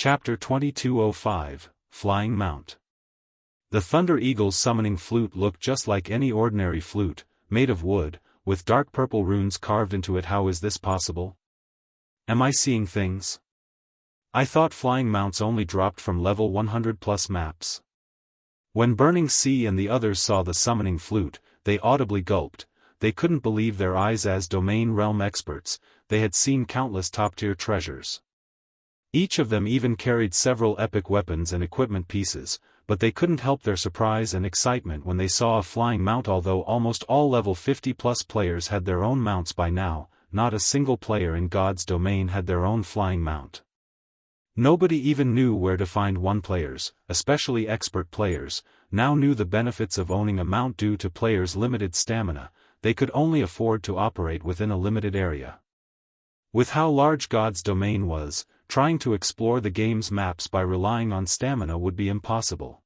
Chapter 2205, Flying Mount. The Thunder Eagle's summoning flute looked just like any ordinary flute, made of wood, with dark purple runes carved into it. How is this possible? Am I seeing things? I thought flying mounts only dropped from level 100 plus maps. When Burning Sea and the others saw the summoning flute, they audibly gulped. They couldn't believe their eyes. As domain realm experts, they had seen countless top-tier treasures. Each of them even carried several epic weapons and equipment pieces, but they couldn't help their surprise and excitement when they saw a flying mount. Although almost all level 50+ players had their own mounts by now, not a single player in God's domain had their own flying mount. Nobody even knew where to find one. Players, especially expert players, now knew the benefits of owning a mount. Due to players' limited stamina, they could only afford to operate within a limited area. With how large God's domain was, trying to explore the game's maps by relying on stamina would be impossible.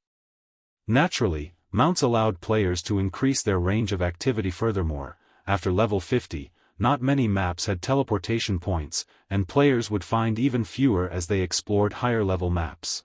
Naturally, mounts allowed players to increase their range of activity. Furthermore, after level 50, not many maps had teleportation points, and players would find even fewer as they explored higher-level maps.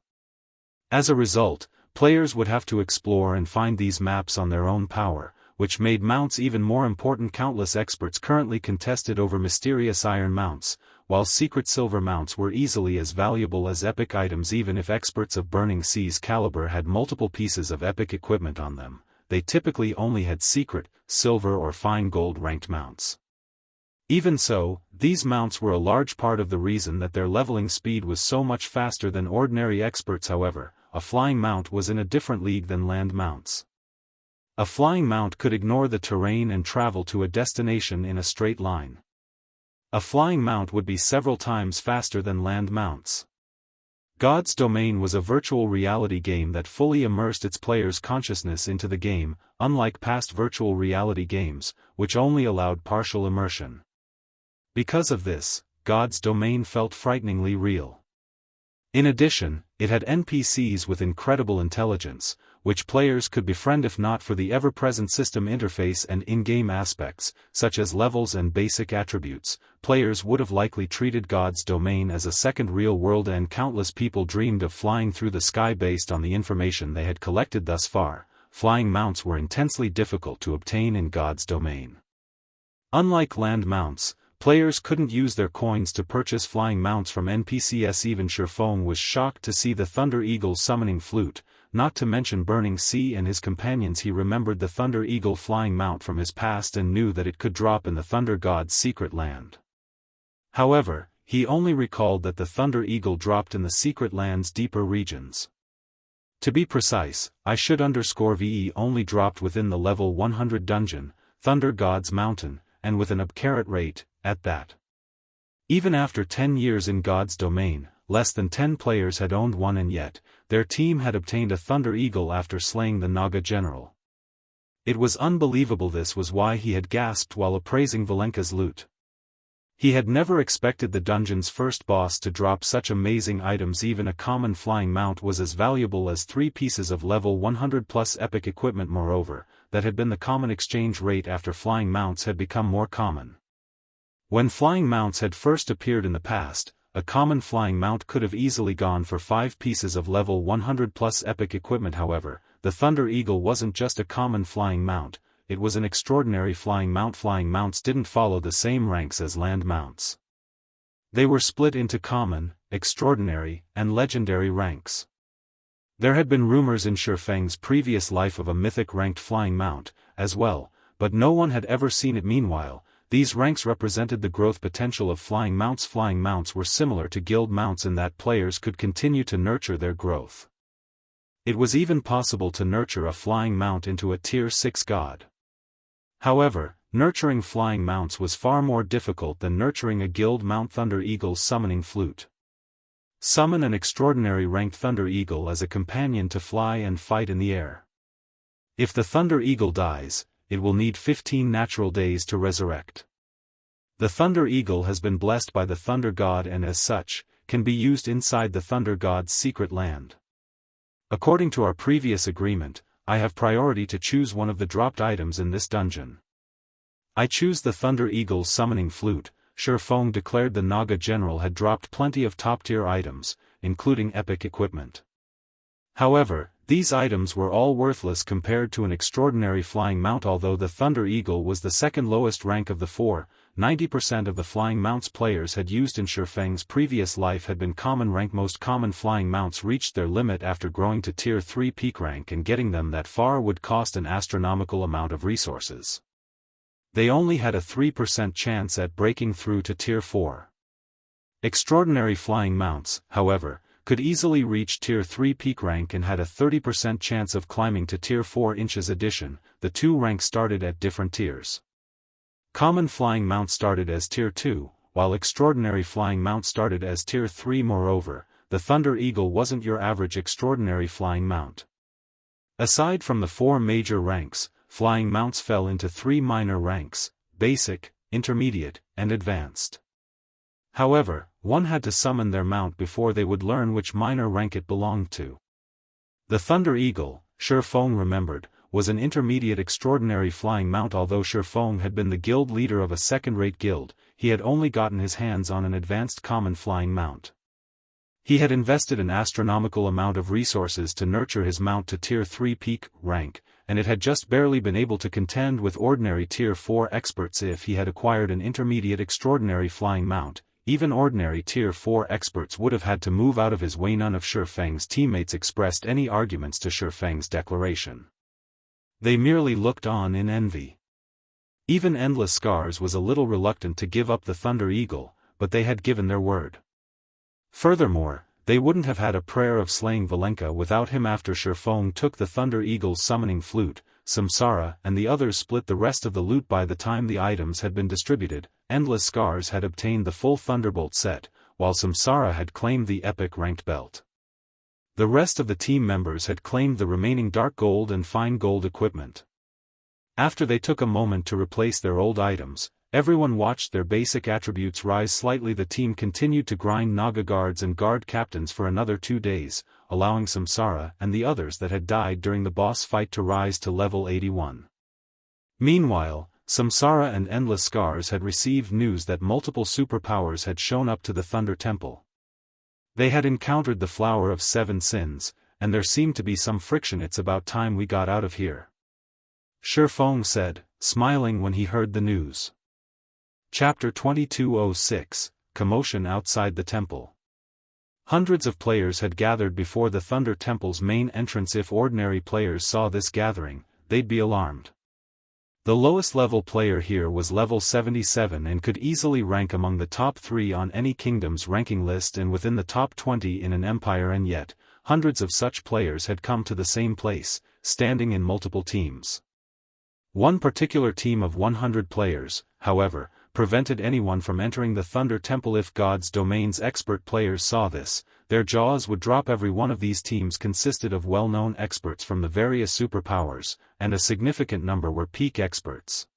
As a result, players would have to explore and find these maps on their own power, which made mounts even more important. Countless experts currently contested over mysterious iron mounts, while secret silver mounts were easily as valuable as epic items. Even if experts of Burning Sea's caliber had multiple pieces of epic equipment on them, they typically only had secret, silver or fine gold ranked mounts. Even so, these mounts were a large part of the reason that their leveling speed was so much faster than ordinary experts. However, a flying mount was in a different league than land mounts. A flying mount could ignore the terrain and travel to a destination in a straight line. A flying mount would be several times faster than land mounts. God's Domain was a virtual reality game that fully immersed its players' consciousness into the game, unlike past virtual reality games, which only allowed partial immersion. Because of this, God's Domain felt frighteningly real. In addition, it had NPCs with incredible intelligence, which players could befriend. If not for the ever-present system interface and in-game aspects, such as levels and basic attributes, players would have likely treated God's Domain as a second real world, and countless people dreamed of flying through the sky. Based on the information they had collected thus far, flying mounts were intensely difficult to obtain in God's Domain. Unlike land mounts, players couldn't use their coins to purchase flying mounts from NPCs. Even Sherfong was shocked to see the Thunder Eagle's summoning flute, not to mention Burning Sea and his companions. He remembered the Thunder Eagle flying mount from his past and knew that it could drop in the Thunder God's secret land. However, he only recalled that the Thunder Eagle dropped in the secret land's deeper regions. To be precise, I should underscore VE only dropped within the level 100 dungeon, Thunder God's Mountain, and with an upcarrot rate, at that. Even after 10 years in God's Domain, less than 10 players had owned one, and yet, their team had obtained a Thunder Eagle after slaying the Naga general. It was unbelievable. This was why he had gasped while appraising Valenka's loot. He had never expected the dungeon's first boss to drop such amazing items. Even a common flying mount was as valuable as 3 pieces of level 100 plus epic equipment. Moreover, that had been the common exchange rate after flying mounts had become more common. When flying mounts had first appeared in the past, a common flying mount could have easily gone for 5 pieces of level 100 plus epic equipment. However, the Thunder Eagle wasn't just a common flying mount, it was an extraordinary flying mount. Flying mounts didn't follow the same ranks as land mounts. They were split into common, extraordinary, and legendary ranks. There had been rumors in Sherfeng's previous life of a mythic ranked flying mount, as well, but no one had ever seen it. Meanwhile, these ranks represented the growth potential of flying mounts. Flying mounts were similar to guild mounts in that players could continue to nurture their growth. It was even possible to nurture a flying mount into a tier 6 god. However, nurturing flying mounts was far more difficult than nurturing a guild mount. Thunder Eagle's summoning flute. Summon an extraordinary ranked Thunder Eagle as a companion to fly and fight in the air. If the Thunder Eagle dies, it will need 15 natural days to resurrect. The Thunder Eagle has been blessed by the Thunder God and as such, can be used inside the Thunder God's secret land. According to our previous agreement, I have priority to choose one of the dropped items in this dungeon. I choose the Thunder Eagle's summoning flute. Sherfong declared the Naga general had dropped plenty of top-tier items, including epic equipment. However, these items were all worthless compared to an extraordinary flying mount. Although the Thunder Eagle was the second lowest rank of the four, 90% of the flying mounts players had used in Shifeng's previous life had been common rank. Most common flying mounts reached their limit after growing to Tier 3 peak rank, and getting them that far would cost an astronomical amount of resources. They only had a 3% chance at breaking through to Tier 4. Extraordinary flying mounts, however, could easily reach Tier 3 peak rank and had a 30% chance of climbing to Tier 4. Inches addition, the two ranks started at different tiers. Common flying mount started as Tier 2, while extraordinary flying mount started as Tier 3. Moreover, the Thunder Eagle wasn't your average extraordinary flying mount. Aside from the four major ranks, flying mounts fell into three minor ranks: basic, intermediate, and advanced. However, one had to summon their mount before they would learn which minor rank it belonged to. The Thunder Eagle, Shifeng remembered, was an intermediate extraordinary flying mount. Although Shifeng had been the guild leader of a second-rate guild, he had only gotten his hands on an advanced common flying mount. He had invested an astronomical amount of resources to nurture his mount to Tier 3 peak rank, and it had just barely been able to contend with ordinary Tier 4 experts. If he had acquired an intermediate extraordinary flying mount, even ordinary Tier 4 experts would have had to move out of his way. None of Shifeng's teammates expressed any arguments to Shifeng's declaration. They merely looked on in envy. Even Endless Scars was a little reluctant to give up the Thunder Eagle, but they had given their word. Furthermore, they wouldn't have had a prayer of slaying Valenka without him. After Shifeng took the Thunder Eagle's summoning flute, Samsara and the others split the rest of the loot. By the time the items had been distributed, Endless Scars had obtained the full Thunderbolt set, while Samsara had claimed the epic ranked belt. The rest of the team members had claimed the remaining dark gold and fine gold equipment. After they took a moment to replace their old items, everyone watched their basic attributes rise slightly. The team continued to grind Naga guards and guard captains for another 2 days, allowing Samsara and the others that had died during the boss fight to rise to level 81. Meanwhile, Samsara and Endless Scars had received news that multiple superpowers had shown up to the Thunder Temple. They had encountered the Flower of Seven Sins, and there seemed to be some friction. It's about time we got out of here, Shifeng said, smiling when he heard the news. Chapter 2206, Commotion outside the temple. Hundreds of players had gathered before the Thunder Temple's main entrance. If ordinary players saw this gathering, they'd be alarmed. The lowest level player here was level 77 and could easily rank among the top 3 on any kingdom's ranking list and within the top 20 in an empire, and yet, hundreds of such players had come to the same place, standing in multiple teams. One particular team of 100 players, however, prevented anyone from entering the Thunder Temple. If God's Domain's expert players saw this, their jaws would drop. Every one of these teams consisted of well-known experts from the various superpowers, and a significant number were peak experts.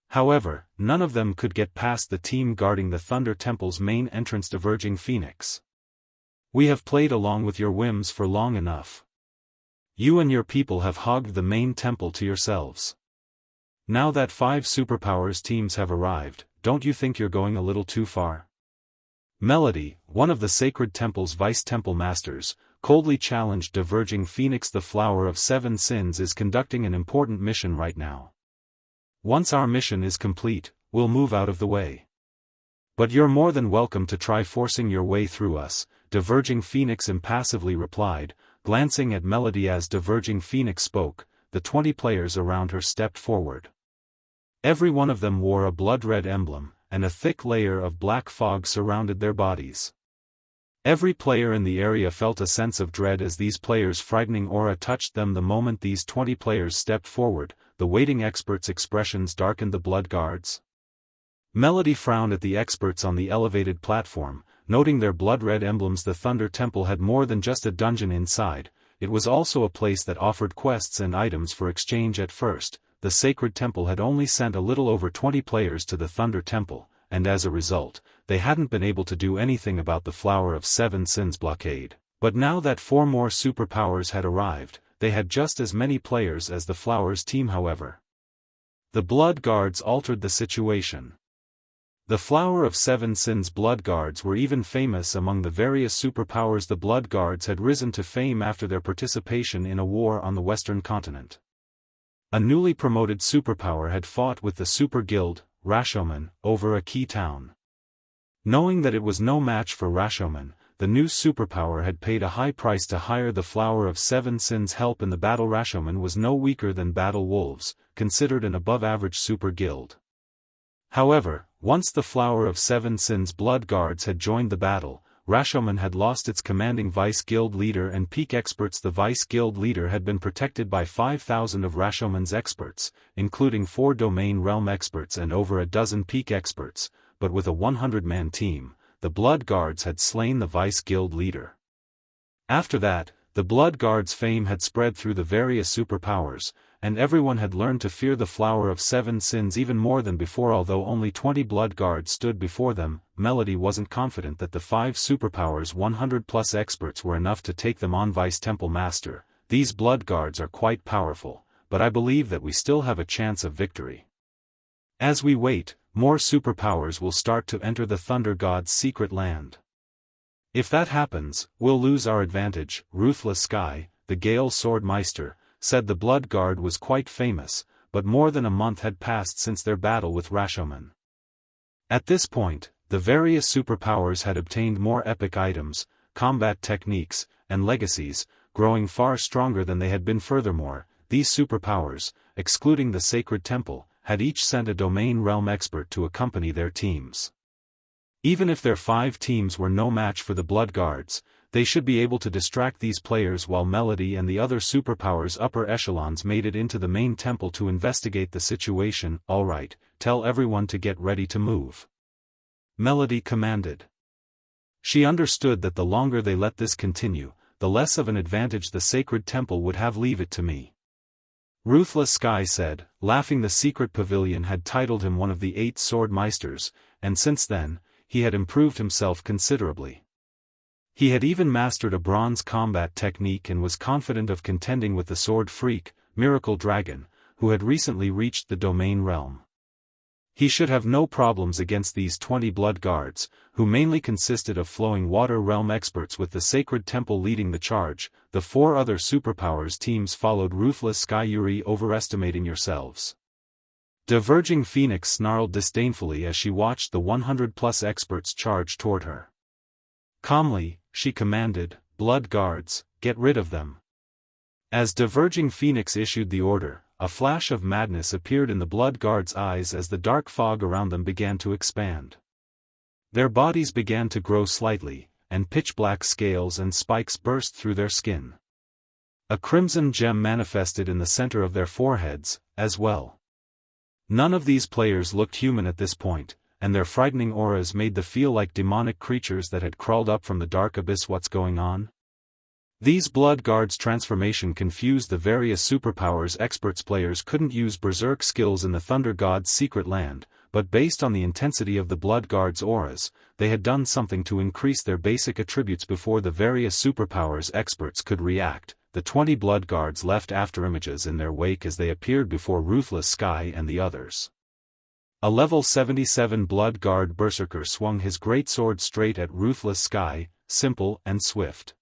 However, none of them could get past the team guarding the Thunder Temple's main entrance, Diverging Phoenix. We have played along with your whims for long enough. You and your people have hogged the main temple to yourselves. Now that 5 superpowers teams have arrived, don't you think you're going a little too far? Melody, one of the Sacred Temple's vice-temple masters, coldly challenged Diverging Phoenix. The Flower of Seven Sins is conducting an important mission right now. Once our mission is complete, we'll move out of the way. But you're more than welcome to try forcing your way through us, Diverging Phoenix impassively replied, glancing at Melody. As Diverging Phoenix spoke, the 20 players around her stepped forward. Every one of them wore a blood-red emblem, and a thick layer of black fog surrounded their bodies. Every player in the area felt a sense of dread as these players' frightening aura touched them. The moment these 20 players stepped forward, the waiting experts' expressions darkened. The blood guards. Melody frowned at the experts on the elevated platform, noting their blood-red emblems. The Thunder Temple had more than just a dungeon inside, it was also a place that offered quests and items for exchange. At first, the Sacred Temple had only sent a little over 20 players to the Thunder Temple, and as a result, they hadn't been able to do anything about the Flower of Seven Sins blockade. But now that 4 more superpowers had arrived, they had just as many players as the Flowers team. However, the Blood Guards altered the situation. The Flower of Seven Sins Blood Guards were even famous among the various superpowers. The Blood Guards had risen to fame after their participation in a war on the Western continent. A newly promoted superpower had fought with the Super Guild, Rashomon, over a key town. Knowing that it was no match for Rashomon, the new superpower had paid a high price to hire the Flower of Seven Sins' help in the battle. Rashomon was no weaker than Battle Wolves, considered an above-average super guild. However, once the Flower of Seven Sins Blood Guards had joined the battle, Rashomon had lost its commanding Vice Guild leader and peak experts. The Vice Guild leader had been protected by 5,000 of Rashomon's experts, including 4 Domain Realm experts and over a dozen peak experts, but with a 100-man team, the Blood Guards had slain the Vice Guild leader. After that, the Blood Guards' fame had spread through the various superpowers, and everyone had learned to fear the Flower of Seven Sins even more than before. Although only 20 Blood Guards stood before them, Melody wasn't confident that the 5 superpowers' 100-plus experts were enough to take them on. Vice Temple Master, these Blood Guards are quite powerful, but I believe that we still have a chance of victory. As we wait, more superpowers will start to enter the Thunder God's secret land. If that happens, we'll lose our advantage. Ruthless Sky, the Gale Swordmeister, said the Blood Guard was quite famous, but more than a month had passed since their battle with Rashomon. At this point, the various superpowers had obtained more epic items, combat techniques, and legacies, growing far stronger than they had been. Furthermore, these superpowers, excluding the Sacred Temple, had each sent a Domain Realm expert to accompany their teams. Even if their 5 teams were no match for the Blood Guards, they should be able to distract these players while Melody and the other superpowers' upper echelons made it into the main temple to investigate the situation. Alright, tell everyone to get ready to move, Melody commanded. She understood that the longer they let this continue, the less of an advantage the Sacred Temple would have. Leave it to me, Ruthless Sky said, laughing. The secret pavilion had titled him one of the 8 Swordmeisters, and since then, he had improved himself considerably. He had even mastered a bronze combat technique and was confident of contending with the Sword Freak, Miracle Dragon, who had recently reached the Domain Realm. He should have no problems against these 20 Blood Guards, who mainly consisted of Flowing Water Realm experts with the Sacred Temple leading the charge. The 4 other superpowers teams followed Ruthless Sky. Yuri, overestimating yourselves, Diverging Phoenix snarled disdainfully as she watched the 100-plus experts charge toward her. Calmly, she commanded, Blood Guards, get rid of them. As Diverging Phoenix issued the order, a flash of madness appeared in the Blood Guards' eyes as the dark fog around them began to expand. Their bodies began to grow slightly, and pitch-black scales and spikes burst through their skin. A crimson gem manifested in the center of their foreheads, as well. None of these players looked human at this point, and their frightening auras made them feel like demonic creatures that had crawled up from the dark abyss. What's going on? These Blood Guards' transformation confused the various superpowers. Experts players couldn't use berserk skills in the Thunder God's secret land, but based on the intensity of the Blood Guards' auras, they had done something to increase their basic attributes before the various superpowers experts could react. The 20 Blood Guards left after images in their wake as they appeared before Ruthless Sky and the others. A level 77 Blood Guard Berserker swung his greatsword straight at Ruthless Sky, simple and swift.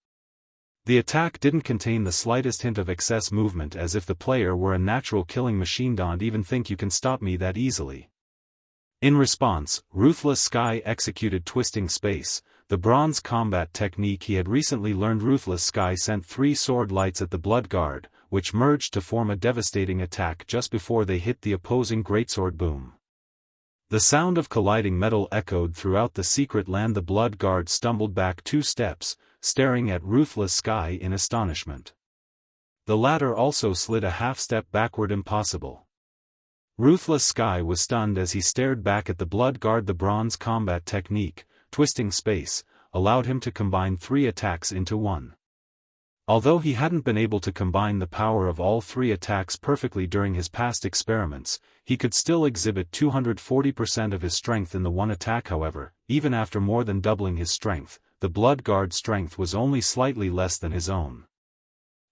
The attack didn't contain the slightest hint of excess movement, as if the player were a natural killing machine. Don't even think you can stop me that easily. In response, Ruthless Sky executed Twisting Space, the bronze combat technique he had recently learned. Ruthless Sky sent 3 sword lights at the Blood Guard, which merged to form a devastating attack just before they hit the opposing greatsword. Boom. The sound of colliding metal echoed throughout the secret land. The Blood Guard stumbled back 2 steps, staring at Ruthless Sky in astonishment. The latter also slid a half-step backward. Impossible. Ruthless Sky was stunned as he stared back at the Blood Guard. The bronze combat technique, Twisting Space, allowed him to combine 3 attacks into one. Although he hadn't been able to combine the power of all 3 attacks perfectly during his past experiments, he could still exhibit 240% of his strength in the one attack. However, even after more than doubling his strength, the Blood Guard's strength was only slightly less than his own.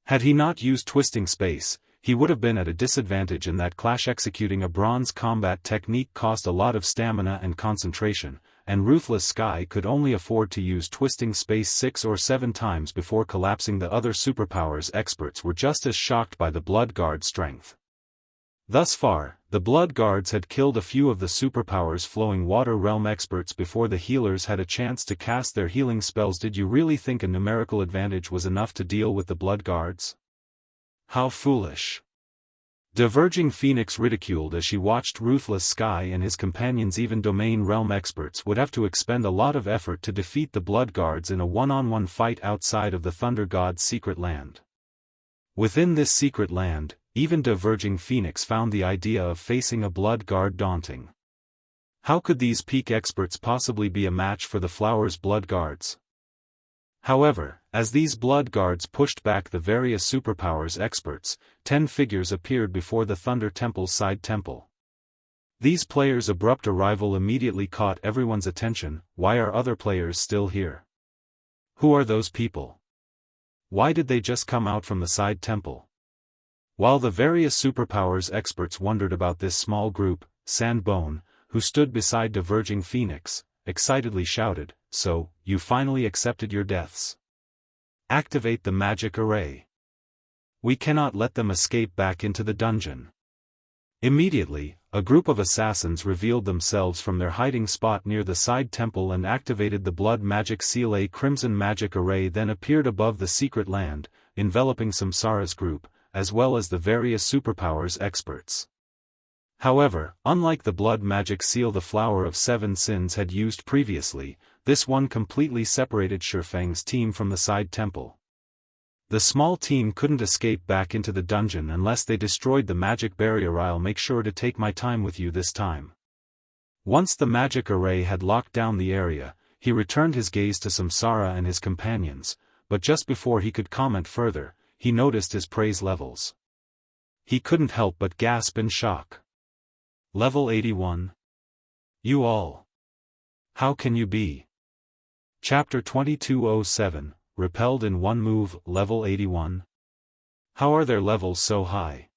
Had he not used Twisting Space, he would have been at a disadvantage in that clash. Executing a bronze combat technique cost a lot of stamina and concentration, and Ruthless Sky could only afford to use Twisting Space 6 or 7 times before collapsing. The other superpowers experts were just as shocked by the Blood Guard's strength. Thus far, the Blood Guards had killed a few of the superpowers flowing Water Realm experts before the healers had a chance to cast their healing spells. Did you really think a numerical advantage was enough to deal with the Blood Guards? How foolish. Diverging Phoenix ridiculed as she watched Ruthless Sky and his companions. Even Domain Realm experts would have to expend a lot of effort to defeat the Blood Guards in a one-on-one fight outside of the Thunder God's secret land. Within this secret land, even Diverging Phoenix found the idea of facing a Blood Guard daunting. How could these peak experts possibly be a match for the Flower's Blood Guards? However, as these Blood Guards pushed back the various superpowers experts, 10 figures appeared before the Thunder Temple's side temple. These players' abrupt arrival immediately caught everyone's attention. Why are other players still here? Who are those people? Why did they just come out from the side temple? While the various superpowers experts wondered about this small group, Sandbone, who stood beside Diverging Phoenix, excitedly shouted, "So, you finally accepted your deaths. Activate the magic array. We cannot let them escape back into the dungeon." Immediately, a group of assassins revealed themselves from their hiding spot near the side temple and activated the blood magic seal. A crimson magic array then appeared above the secret land, enveloping Samsara's group, as well as the various superpowers experts. However, unlike the blood magic seal the Flower of Seven Sins had used previously, this one completely separated Shifeng's team from the side temple. The small team couldn't escape back into the dungeon unless they destroyed the magic barrier. I'll make sure to take my time with you this time. Once the magic array had locked down the area, he returned his gaze to Samsara and his companions, but just before he could comment further, he noticed his praise levels. He couldn't help but gasp in shock. Level 81. You all. How can you be? Chapter 2207, Repelled in one move, level 81. How are their levels so high?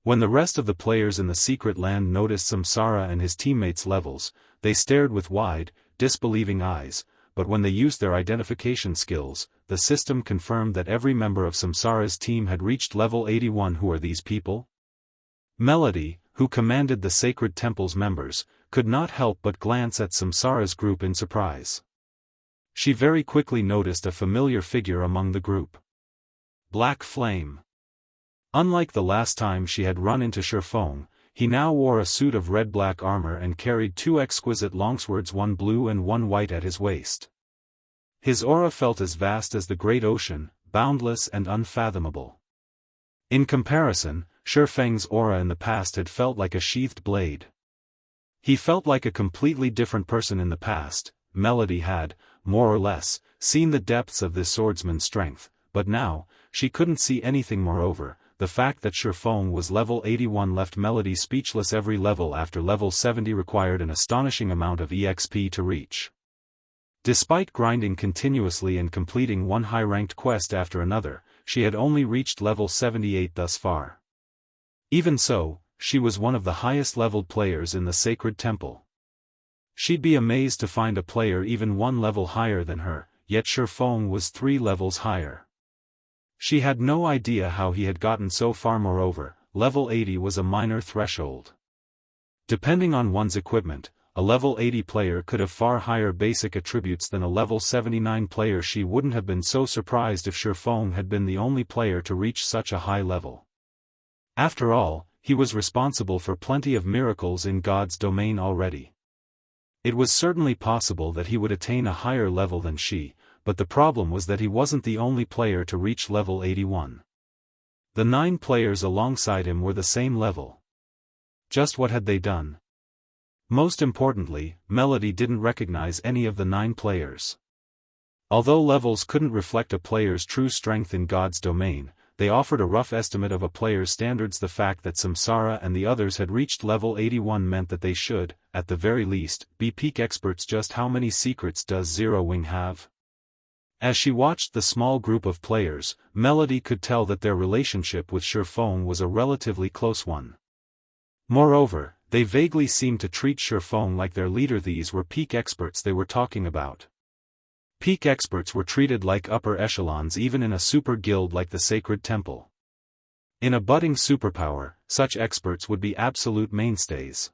When the rest of the players in the secret land noticed Samsara and his teammates' levels, they stared with wide, disbelieving eyes, but when they used their identification skills, the system confirmed that every member of Samsara's team had reached level 81. Who are these people? Melody, who commanded the Sacred Temple's members, could not help but glance at Samsara's group in surprise. She very quickly noticed a familiar figure among the group. Black Flame. Unlike the last time she had run into Shifeng, he now wore a suit of red-black armor and carried 2 exquisite longswords, one blue and one white, at his waist. His aura felt as vast as the great ocean, boundless and unfathomable. In comparison, Shifeng's aura in the past had felt like a sheathed blade. He felt like a completely different person in the past. Melody had, more or less, seen the depths of this swordsman's strength, but now, she couldn't see anything. Moreover, the fact that Shifeng was level 81 left Melody speechless. Every level after level 70 required an astonishing amount of EXP to reach. Despite grinding continuously and completing one high-ranked quest after another, she had only reached level 78 thus far. Even so, she was one of the highest-leveled players in the Sacred Temple. She'd be amazed to find a player even one level higher than her, yet Shifeng was 3 levels higher. She had no idea how he had gotten so far. Moreover, level 80 was a minor threshold. Depending on one's equipment, a level 80 player could have far higher basic attributes than a level 79 player. She wouldn't have been so surprised if Shifeng had been the only player to reach such a high level. After all, he was responsible for plenty of miracles in God's domain already. It was certainly possible that he would attain a higher level than she, but the problem was that he wasn't the only player to reach level 81. The 9 players alongside him were the same level. Just what had they done? Most importantly, Melody didn't recognize any of the 9 players. Although levels couldn't reflect a player's true strength in God's domain, they offered a rough estimate of a player's standards. The fact that Samsara and the others had reached level 81 meant that they should, at the very least, be peak experts. Just how many secrets does Zero Wing have? As she watched the small group of players, Melody could tell that their relationship with Shifeng was a relatively close one. Moreover, they vaguely seemed to treat Shifeng like their leader. These were peak experts they were talking about. Peak experts were treated like upper echelons even in a super guild like the Sacred Temple. In a budding superpower, such experts would be absolute mainstays.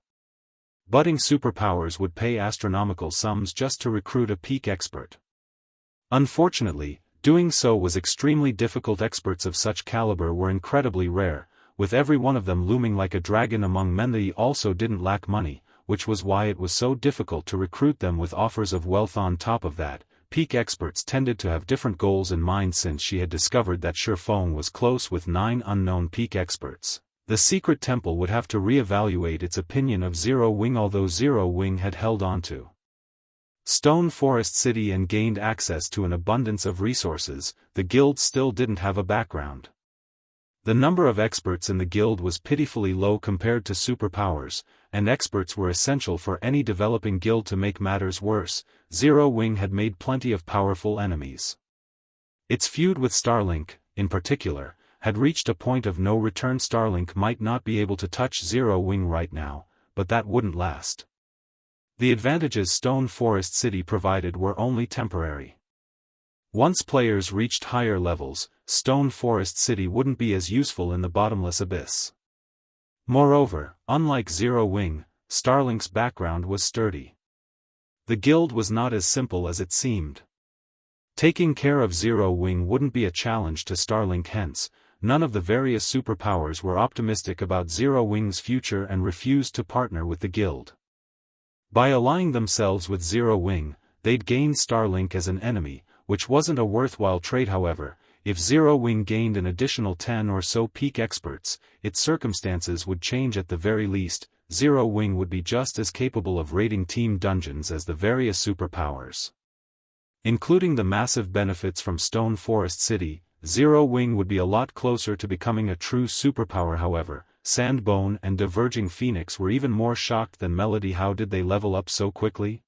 Budding superpowers would pay astronomical sums just to recruit a peak expert. Unfortunately, doing so was extremely difficult. Experts of such caliber were incredibly rare, with every one of them looming like a dragon among men. They also didn't lack money, which was why it was so difficult to recruit them with offers of wealth. On top of that, peak experts tended to have different goals in mind. Since she had discovered that Shifeng was close with 9 unknown peak experts, the Secret Temple would have to re-evaluate its opinion of Zero Wing. Although Zero Wing had held on to Stone Forest City and gained access to an abundance of resources, the guild still didn't have a background. The number of experts in the guild was pitifully low compared to superpowers, and experts were essential for any developing guild. To make matters worse, Zero Wing had made plenty of powerful enemies. Its feud with Starlink, in particular, had reached a point of no return. Starlink might not be able to touch Zero Wing right now, but that wouldn't last. The advantages Stone Forest City provided were only temporary. Once players reached higher levels, Stone Forest City wouldn't be as useful in the bottomless abyss. Moreover, unlike Zero Wing, Starlink's background was sturdy. The guild was not as simple as it seemed. Taking care of Zero Wing wouldn't be a challenge to Starlink. Hence, none of the various superpowers were optimistic about Zero Wing's future and refused to partner with the guild. By allying themselves with Zero Wing, they'd gain Starlink as an enemy, which wasn't a worthwhile trade. However, if Zero Wing gained an additional 10 or so peak experts, its circumstances would change. At the very least, Zero Wing would be just as capable of raiding team dungeons as the various superpowers. Including the massive benefits from Stone Forest City, Zero Wing would be a lot closer to becoming a true superpower. However, Sandbone and Diverging Phoenix were even more shocked than Melody. How did they level up so quickly?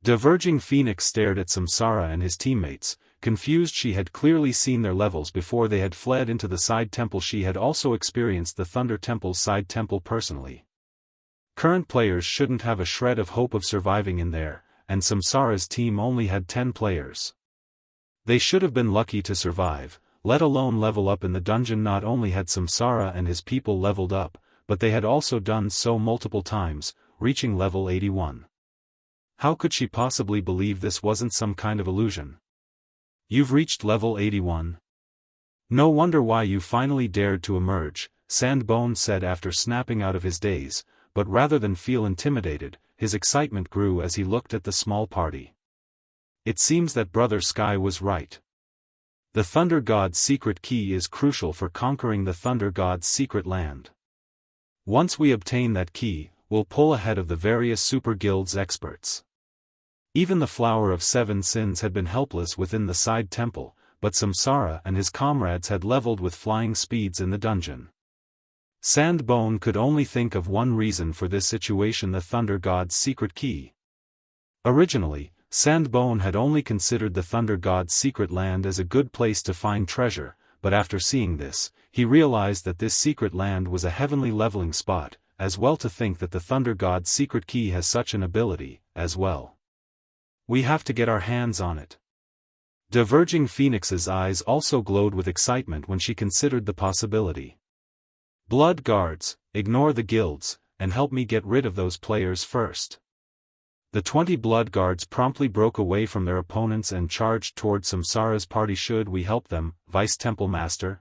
Diverging Phoenix stared at Samsara and his teammates, confused. She had clearly seen their levels before they had fled into the side temple. She had also experienced the Thunder Temple's side temple personally. Current players shouldn't have a shred of hope of surviving in there, and Samsara's team only had 10 players. They should have been lucky to survive, let alone level up in the dungeon. Not only had Samsara and his people leveled up, but they had also done so multiple times, reaching level 81. How could she possibly believe this wasn't some kind of illusion? You've reached level 81. No wonder why you finally dared to emerge, Sandbone said after snapping out of his daze, but rather than feel intimidated, his excitement grew as he looked at the small party. It seems that Brother Sky was right. The Thunder God's secret key is crucial for conquering the Thunder God's secret land. Once we obtain that key, we'll pull ahead of the various super guilds experts. Even the Flower of Seven Sins had been helpless within the side temple, but Samsara and his comrades had leveled with flying speeds in the dungeon. Sandbone could only think of one reason for this situation: the Thunder God's secret key. Originally, Sandbone had only considered the Thunder God's secret land as a good place to find treasure, but after seeing this, he realized that this secret land was a heavenly leveling spot, as well. To think that the Thunder God's secret key has such an ability, as well. We have to get our hands on it. Diverging Phoenix's eyes also glowed with excitement when she considered the possibility. Blood guards, ignore the guilds, and help me get rid of those players first. The 20 blood guards promptly broke away from their opponents and charged toward Samsara's party. Should we help them, Vice Temple Master?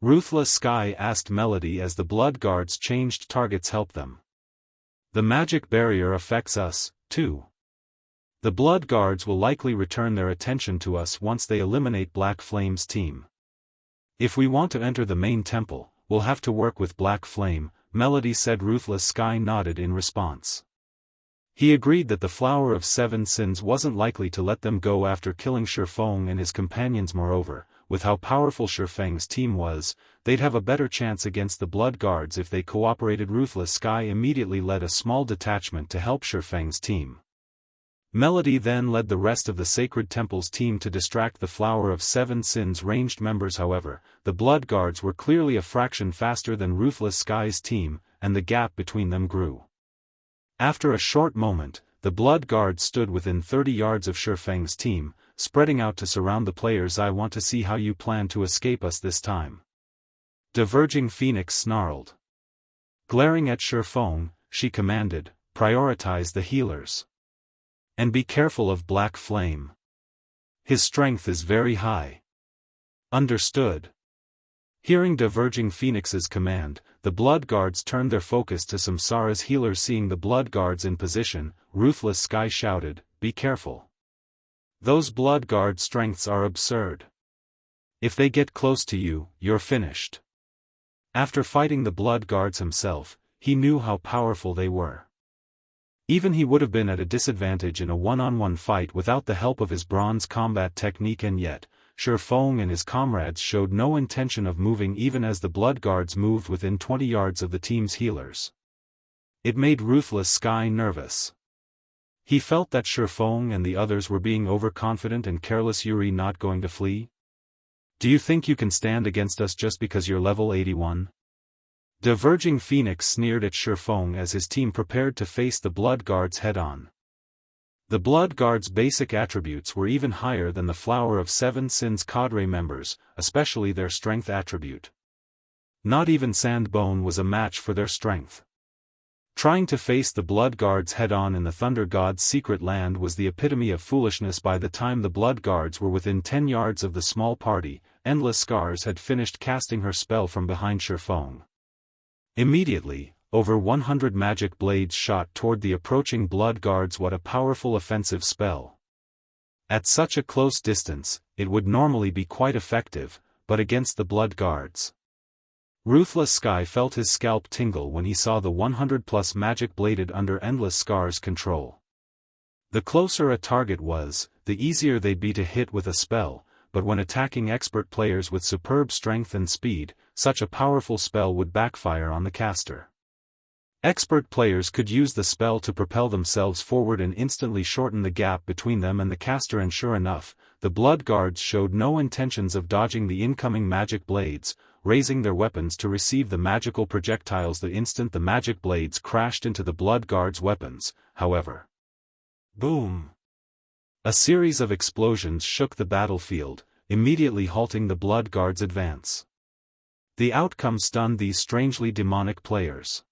Ruthless Sky asked Melody as the blood guards changed targets. Help them. The magic barrier affects us, too. The blood guards will likely return their attention to us once they eliminate Black Flame's team. If we want to enter the main temple, we'll have to work with Black Flame, Melody said. Ruthless Sky nodded in response. He agreed that the Flower of Seven Sins wasn't likely to let them go after killing Shifeng and his companions. Moreover, with how powerful Shifeng's team was, they'd have a better chance against the Blood Guards if they cooperated. Ruthless Sky immediately led a small detachment to help Shifeng's team. Melody then led the rest of the Sacred Temple's team to distract the Flower of Seven Sins ranged members. However, the Blood Guards were clearly a fraction faster than Ruthless Sky's team, and the gap between them grew. After a short moment, the Blood Guards stood within 30 yards of Shifeng's team, spreading out to surround the players. I want to see how you plan to escape us this time. Diverging Phoenix snarled. Glaring at Shifeng, she commanded, prioritize the healers. And be careful of Black Flame. His strength is very high. Understood. Hearing Diverging Phoenix's command, the Blood Guards turned their focus to Samsara's healers. Seeing the Blood Guards in position, Ruthless Sky shouted, be careful. Those Blood Guard strengths are absurd. If they get close to you, you're finished. After fighting the Blood Guards himself, he knew how powerful they were. Even he would have been at a disadvantage in a one-on-one fight without the help of his bronze combat technique, and yet, Shifeng and his comrades showed no intention of moving even as the Blood Guards moved within 20 yards of the team's healers. It made Ruthless Sky nervous. He felt that Shifeng and the others were being overconfident and careless. Yuri not going to flee? Do you think you can stand against us just because you're level 81? Diverging Phoenix sneered at Shifeng as his team prepared to face the Blood Guards head-on. The Blood Guards' basic attributes were even higher than the Flower of Seven Sins cadre members, especially their strength attribute. Not even Sandbone was a match for their strength. Trying to face the Blood Guards head-on in the Thunder God's secret land was the epitome of foolishness. By the time the Blood Guards were within 10 yards of the small party, Endless Scars had finished casting her spell from behind Shifeng. Immediately, over 100 magic blades shot toward the approaching Blood Guards. What a powerful offensive spell. At such a close distance, it would normally be quite effective, but against the Blood Guards. Ruthless Sky felt his scalp tingle when he saw the 100+ magic bladed under Endless Scar's control. The closer a target was, the easier they'd be to hit with a spell, but when attacking expert players with superb strength and speed, such a powerful spell would backfire on the caster. Expert players could use the spell to propel themselves forward and instantly shorten the gap between them and the caster, and sure enough, the Blood Guards showed no intentions of dodging the incoming magic blades, raising their weapons to receive the magical projectiles the instant the magic blades crashed into the Blood Guards' weapons. However, boom! A series of explosions shook the battlefield, immediately halting the Blood Guards' advance. The outcome stunned these strangely demonic players.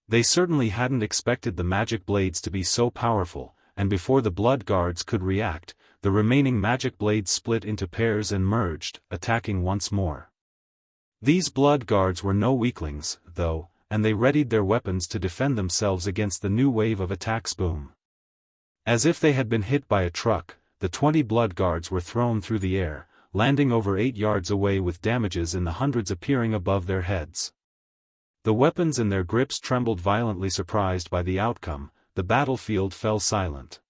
They certainly hadn't expected the magic blades to be so powerful, and before the Blood Guards could react, the remaining magic blades split into pairs and merged, attacking once more. These Blood Guards were no weaklings, though, and they readied their weapons to defend themselves against the new wave of attacks. Boom! As if they had been hit by a truck, the 20 Blood Guards were thrown through the air, landing over 8 yards away with damages in the hundreds appearing above their heads. The weapons in their grips trembled violently. Surprised by the outcome, the battlefield fell silent.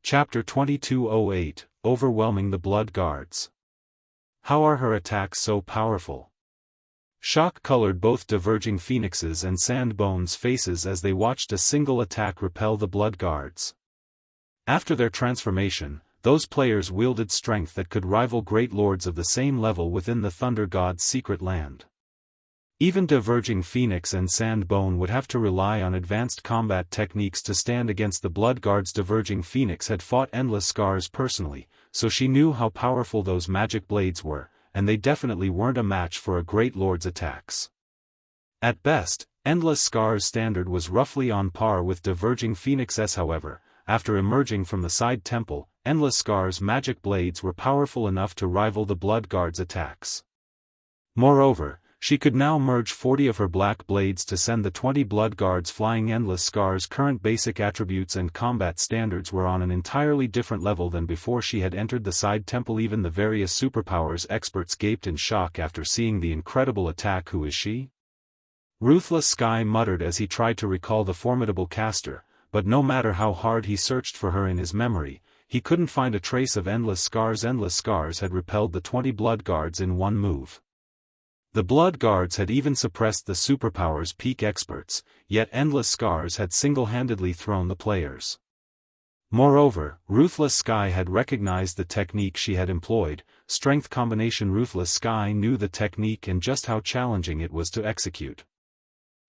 Chapter 2208, Overwhelming the Blood Guards. How are her attacks so powerful? Shock colored both Diverging Phoenix's and Sandbone's faces as they watched a single attack repel the Blood Guards. After their transformation, those players wielded strength that could rival great lords of the same level within the Thunder God's secret land. Even Diverging Phoenix and Sandbone would have to rely on advanced combat techniques to stand against the Blood Guards. Diverging Phoenix had fought Endless Scars personally, so she knew how powerful those magic blades were, and they definitely weren't a match for a great lord's attacks. At best, Endless Scars' standard was roughly on par with Diverging Phoenix's. However, after emerging from the side temple, Endless Scars' magic blades were powerful enough to rival the Blood Guards' attacks. Moreover, she could now merge 40 of her black blades to send the 20 Blood Guards flying. Endless Scars' current basic attributes and combat standards were on an entirely different level than before she had entered the side temple. Even the various superpowers experts gaped in shock after seeing the incredible attack. Who is she? Ruthless Sky muttered as he tried to recall the formidable caster, but no matter how hard he searched for her in his memory, he couldn't find a trace of Endless Scars. Endless Scars had repelled the 20 Blood Guards in one move. The Blood Guards had even suppressed the superpowers peak experts, yet Endless Scars had single-handedly thrown the players. Moreover, Ruthless Sky had recognized the technique she had employed. Strength combination. Ruthless Sky knew the technique and just how challenging it was to execute.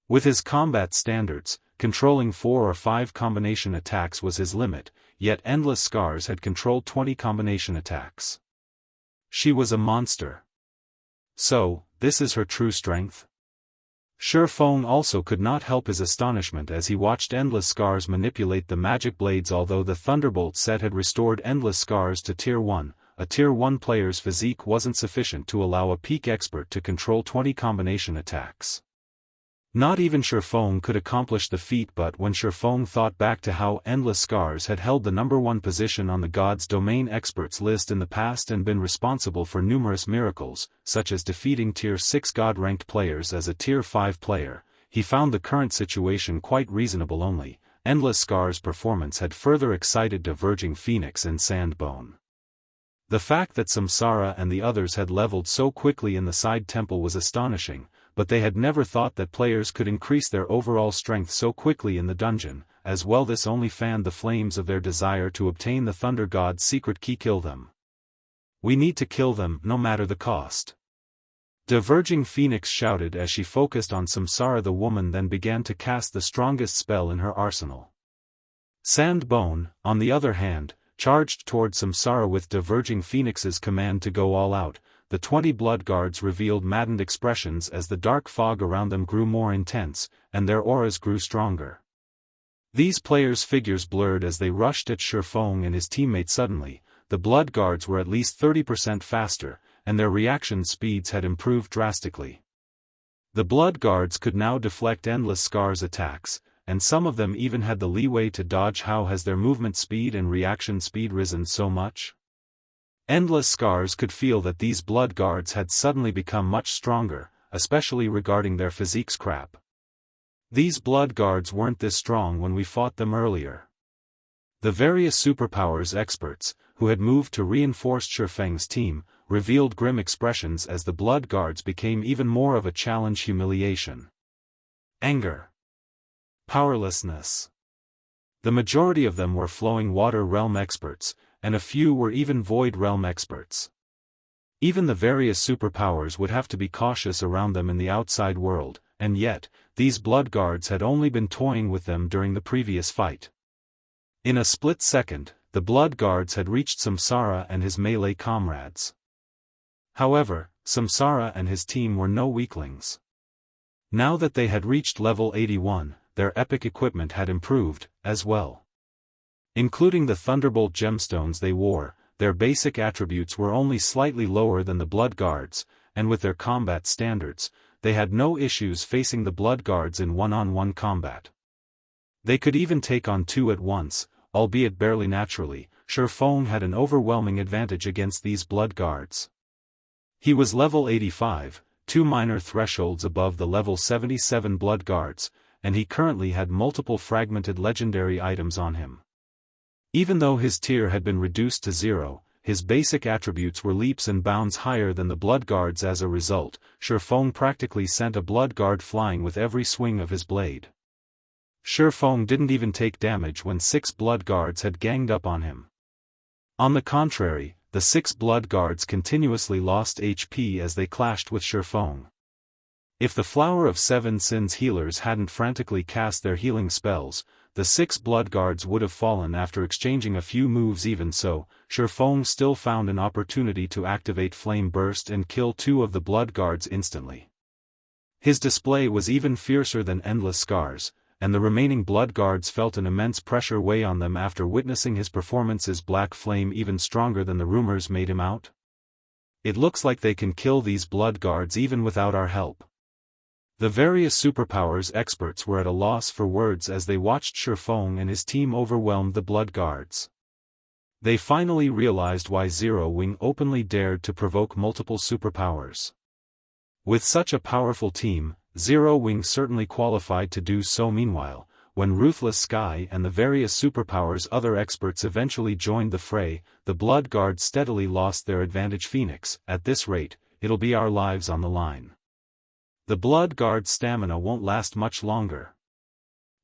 With his combat standards, controlling 4 or 5 combination attacks was his limit, yet Endless Scars had controlled 20 combination attacks. She was a monster. So, this is her true strength? Shifeng also could not help his astonishment as he watched Endless Scars manipulate the magic blades. Although the Thunderbolt set had restored Endless Scars to Tier 1, a Tier 1 player's physique wasn't sufficient to allow a peak expert to control 20 combination attacks. Not even Shifeng could accomplish the feat, but when Shifeng thought back to how Endless Scars had held the #1 position on the God's Domain experts list in the past and been responsible for numerous miracles, such as defeating Tier 6 God-ranked players as a Tier 5 player, he found the current situation quite reasonable. Only, Endless Scars' performance had further excited Diverging Phoenix and Sandbone. The fact that Samsara and the others had leveled so quickly in the side temple was astonishing, but they had never thought that players could increase their overall strength so quickly in the dungeon. As well, this only fanned the flames of their desire to obtain the Thunder God's secret key. Kill them. We need to kill them, no matter the cost. Diverging Phoenix shouted as she focused on Samsara. The woman then began to cast the strongest spell in her arsenal. Sandbone, on the other hand, charged toward Samsara with Diverging Phoenix's command to go all out. The 20 blood guards revealed maddened expressions as the dark fog around them grew more intense, and their auras grew stronger. These players' figures blurred as they rushed at Shifeng and his teammates. Suddenly, the blood guards were at least 30% faster, and their reaction speeds had improved drastically. The blood guards could now deflect Endless Scars' attacks, and some of them even had the leeway to dodge. How has their movement speed and reaction speed risen so much? Endless Scars could feel that these blood guards had suddenly become much stronger, especially regarding their physiques. Crap. These blood guards weren't this strong when we fought them earlier. The various superpowers experts, who had moved to reinforce Shifeng's team, revealed grim expressions as the blood guards became even more of a challenge. Humiliation. Anger. Powerlessness. The majority of them were Flowing Water Realm experts, and a few were even Void Realm experts. Even the various superpowers would have to be cautious around them in the outside world, and yet, these blood guards had only been toying with them during the previous fight. In a split second, the blood guards had reached Samsara and his melee comrades. However, Samsara and his team were no weaklings. Now that they had reached level 81, their epic equipment had improved, as well. Including the Thunderbolt gemstones they wore, their basic attributes were only slightly lower than the blood guards, and with their combat standards, they had no issues facing the blood guards in one-on-one combat. They could even take on 2 at once, albeit barely naturally. Shifeng had an overwhelming advantage against these blood guards. He was level 85, 2 minor thresholds above the level 77 blood guards, and he currently had multiple fragmented legendary items on him. Even though his tier had been reduced to 0, his basic attributes were leaps and bounds higher than the blood guards. As a result, Shifeng practically sent a blood guard flying with every swing of his blade. Shifeng didn't even take damage when 6 blood guards had ganged up on him. On the contrary, the 6 blood guards continuously lost HP as they clashed with Shifeng. If the Flower of 7 Sins healers hadn't frantically cast their healing spells, the 6 blood guards would have fallen after exchanging a few moves. Even so, Shifeng still found an opportunity to activate Flame Burst and kill 2 of the blood guards instantly. His display was even fiercer than Endless Scars, and the remaining blood guards felt an immense pressure weigh on them after witnessing his performance. Is Black Flame even stronger than the rumors made him out? It looks like they can kill these blood guards even without our help. The various superpowers experts were at a loss for words as they watched Shifeng and his team overwhelm the blood guards. They finally realized why Zero Wing openly dared to provoke multiple superpowers. With such a powerful team, Zero Wing certainly qualified to do so. Meanwhile, when Ruthless Sky and the various superpowers other experts eventually joined the fray, the blood guards steadily lost their advantage. Phoenix, at this rate, it'll be our lives on the line. The blood guard's stamina won't last much longer.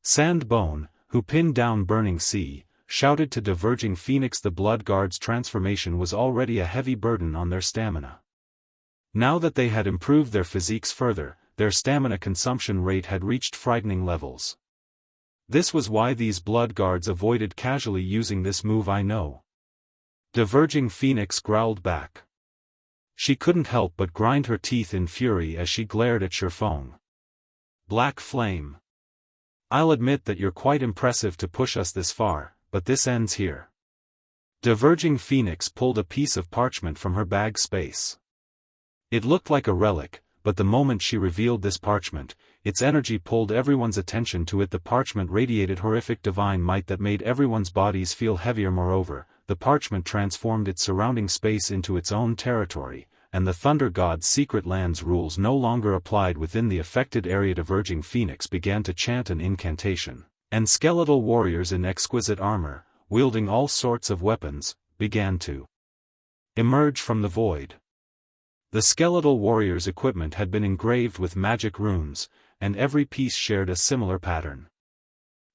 Sandbone, who pinned down Burning Sea, shouted to Diverging Phoenix. The Blood Guard's transformation was already a heavy burden on their stamina. Now that they had improved their physiques further, their stamina consumption rate had reached frightening levels. This was why these Blood Guards avoided casually using this move. I know. Diverging Phoenix growled back. She couldn't help but grind her teeth in fury as she glared at Shattering. Black Flame. I'll admit that you're quite impressive to push us this far, but this ends here. Diverging Phoenix pulled a piece of parchment from her bag space. It looked like a relic, but the moment she revealed this parchment, its energy pulled everyone's attention to it. The parchment radiated horrific divine might that made everyone's bodies feel heavier. Moreover, the parchment transformed its surrounding space into its own territory, and the Thunder God's secret land's rules no longer applied within the affected area. Diverging Phoenix began to chant an incantation, and skeletal warriors in exquisite armor, wielding all sorts of weapons, began to emerge from the void. The skeletal warriors' equipment had been engraved with magic runes, and every piece shared a similar pattern.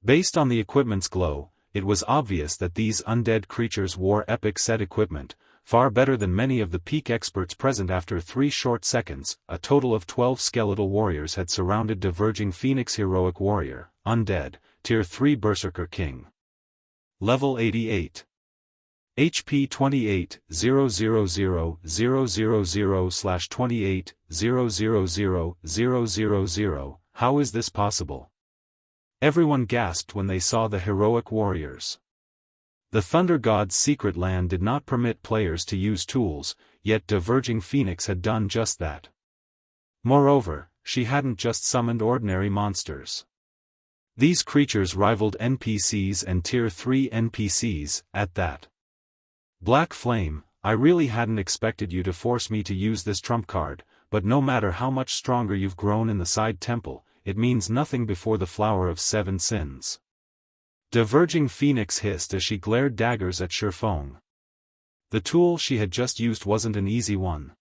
Based on the equipment's glow, it was obvious that these undead creatures wore epic set equipment, far better than many of the peak experts present. After 3 short seconds, a total of 12 skeletal warriors had surrounded Diverging Phoenix. Heroic Warrior, Undead, Tier 3 Berserker King. Level 88. HP 28,000/28,000,000. How is this possible? Everyone gasped when they saw the heroic warriors. The Thunder God's secret land did not permit players to use tools, yet Diverging Phoenix had done just that. Moreover, she hadn't just summoned ordinary monsters. These creatures rivaled NPCs and Tier 3 NPCs, at that. Black Flame, I really hadn't expected you to force me to use this trump card, but no matter how much stronger you've grown in the side temple, it means nothing before the Flower of 7 Sins. Diverging Phoenix hissed as she glared daggers at Shattering. The tool she had just used wasn't an easy one.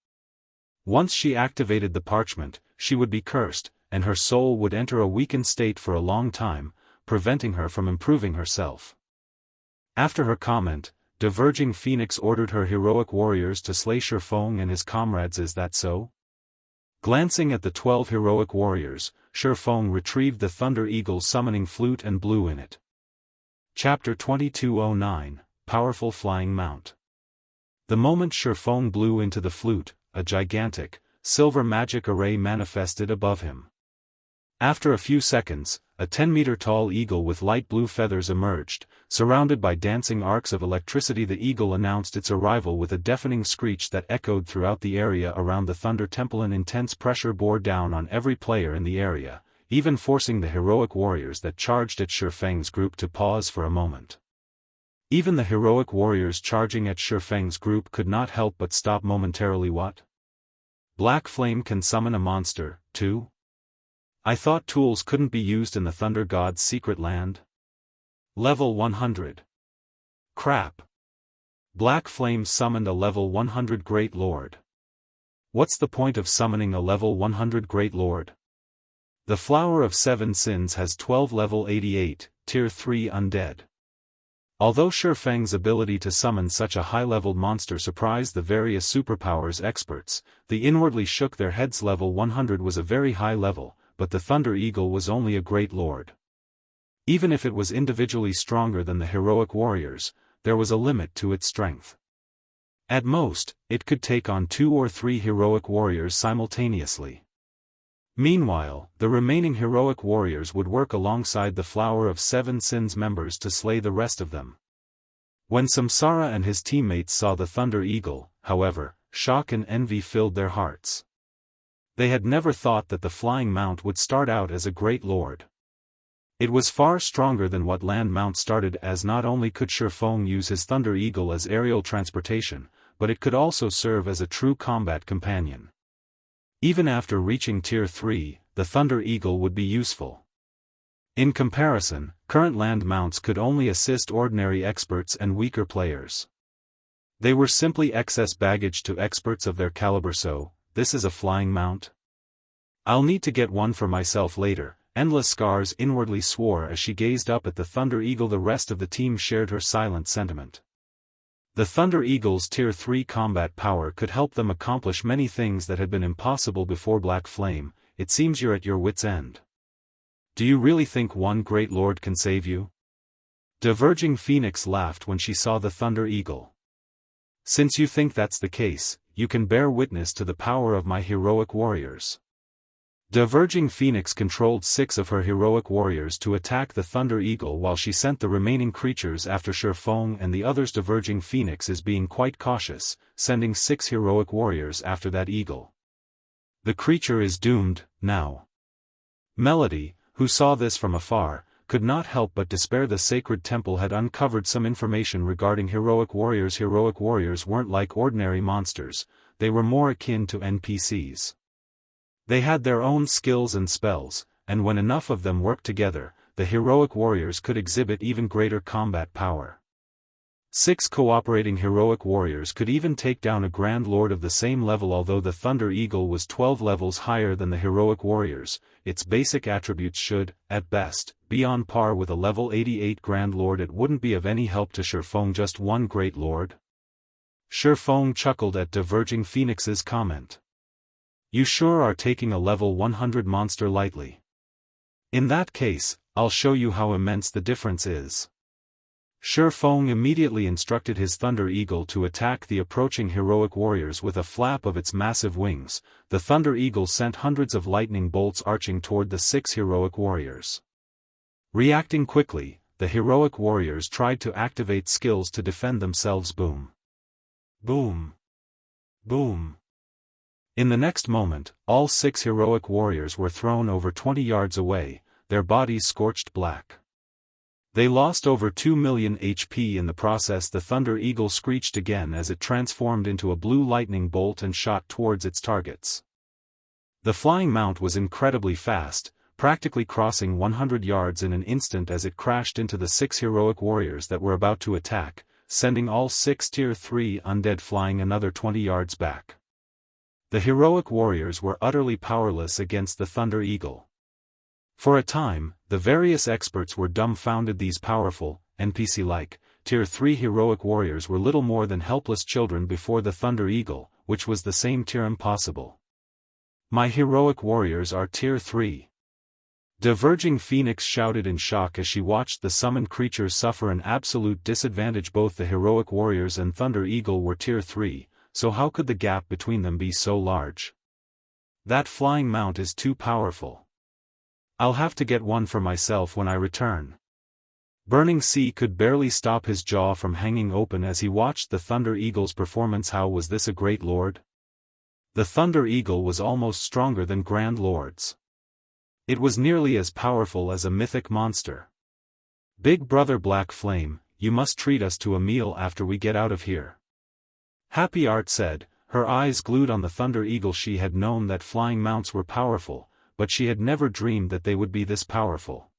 Once she activated the parchment, she would be cursed, and her soul would enter a weakened state for a long time, preventing her from improving herself. After her comment, Diverging Phoenix ordered her heroic warriors to slay Shattering and his comrades. Is that so? Glancing at the 12 heroic warriors, Shattering retrieved the Thunder Eagle's summoning flute and blew in it. Chapter 2209, Powerful Flying Mount. The moment Shattering blew into the flute, a gigantic, silver magic array manifested above him. After a few seconds, a 10-meter-tall eagle with light blue feathers emerged, surrounded by dancing arcs of electricity. The eagle announced its arrival with a deafening screech that echoed throughout the area around the Thunder Temple. An intense pressure bore down on every player in the area, even forcing the heroic warriors that charged at Shattaring's group to pause for a moment. Even the heroic warriors charging at Shattaring's group could not help but stop momentarily. What? Black Flame can summon a monster, too? I thought tools couldn't be used in the Thunder God's secret land? Level 100. Crap. Black Flame summoned a level 100 Great Lord. What's the point of summoning a level 100 Great Lord? The Flower of 7 Sins has 12 level 88, Tier 3 undead. Although Shattaring's ability to summon such a high-leveled monster surprised the various superpowers experts, they inwardly shook their heads. Level 100 was a very high level, but the Thunder Eagle was only a Great Lord. Even if it was individually stronger than the heroic warriors, there was a limit to its strength. At most, it could take on 2 or 3 heroic warriors simultaneously. Meanwhile, the remaining heroic warriors would work alongside the Flower of 7 Sins members to slay the rest of them. When Samsara and his teammates saw the Thunder Eagle, however, shock and envy filled their hearts. They had never thought that the Flying Mount would start out as a Great Lord. It was far stronger than what Land Mount started as. Not only could Shattering use his Thunder Eagle as aerial transportation, but it could also serve as a true combat companion. Even after reaching Tier 3, the Thunder Eagle would be useful. In comparison, current Land Mounts could only assist ordinary experts and weaker players. They were simply excess baggage to experts of their caliber. So, this is a Flying Mount? I'll need to get one for myself later, endless scars inwardly swore as she gazed up at the Thunder Eagle. The rest of the team shared her silent sentiment. The Thunder Eagle's Tier 3 combat power could help them accomplish many things that had been impossible before Black Flame. It seems you're at your wit's end. Do you really think one great lord can save you? Diverging Phoenix laughed when she saw the Thunder Eagle. Since you think that's the case, you can bear witness to the power of my heroic warriors. Diverging Phoenix controlled 6 of her heroic warriors to attack the Thunder Eagle while she sent the remaining creatures after Shifeng and the others. Diverging Phoenix is being quite cautious, sending 6 heroic warriors after that eagle. The creature is doomed, now. Melody, who saw this from afar, could not help but despair. The sacred temple had uncovered some information regarding heroic warriors. Heroic warriors weren't like ordinary monsters, they were more akin to NPCs. They had their own skills and spells, and when enough of them worked together, the heroic warriors could exhibit even greater combat power. 6 cooperating heroic warriors could even take down a Grand Lord of the same level. Although the Thunder Eagle was 12 levels higher than the heroic warriors, its basic attributes should, at best, be on par with a level 88 Grand Lord. It wouldn't be of any help to Shifeng just one Great Lord. Shifeng chuckled at Diverging Phoenix's comment. You sure are taking a level 100 monster lightly. In that case, I'll show you how immense the difference is. Shifeng immediately instructed his Thunder Eagle to attack the approaching heroic warriors with a flap of its massive wings. The Thunder Eagle sent hundreds of lightning bolts arching toward the 6 heroic warriors. Reacting quickly, the heroic warriors tried to activate skills to defend themselves. Boom. Boom. Boom. In the next moment, all 6 heroic warriors were thrown over 20 yards away, their bodies scorched black. They lost over 2 million HP in the process. The Thunder Eagle screeched again as it transformed into a blue lightning bolt and shot towards its targets. The flying mount was incredibly fast, practically crossing 100 yards in an instant as it crashed into the 6 heroic warriors that were about to attack, sending all 6 Tier 3 undead flying another 20 yards back. The heroic warriors were utterly powerless against the Thunder Eagle. For a time, the various experts were dumbfounded. These powerful, NPC-like, Tier 3 heroic warriors were little more than helpless children before the Thunder Eagle, which was the same tier. Impossible. My heroic warriors are Tier 3. Diverging Phoenix shouted in shock as she watched the summoned creatures suffer an absolute disadvantage. Both the heroic warriors and Thunder Eagle were Tier 3, so how could the gap between them be so large? That flying mount is too powerful. I'll have to get one for myself when I return. Burning Sea could barely stop his jaw from hanging open as he watched the Thunder Eagle's performance. How was this a great lord? The Thunder Eagle was almost stronger than Grand Lords. It was nearly as powerful as a mythic monster. Big Brother Black Flame, you must treat us to a meal after we get out of here. Happy Art said, her eyes glued on the Thunder Eagle. She had known that flying mounts were powerful, but she had never dreamed that they would be this powerful.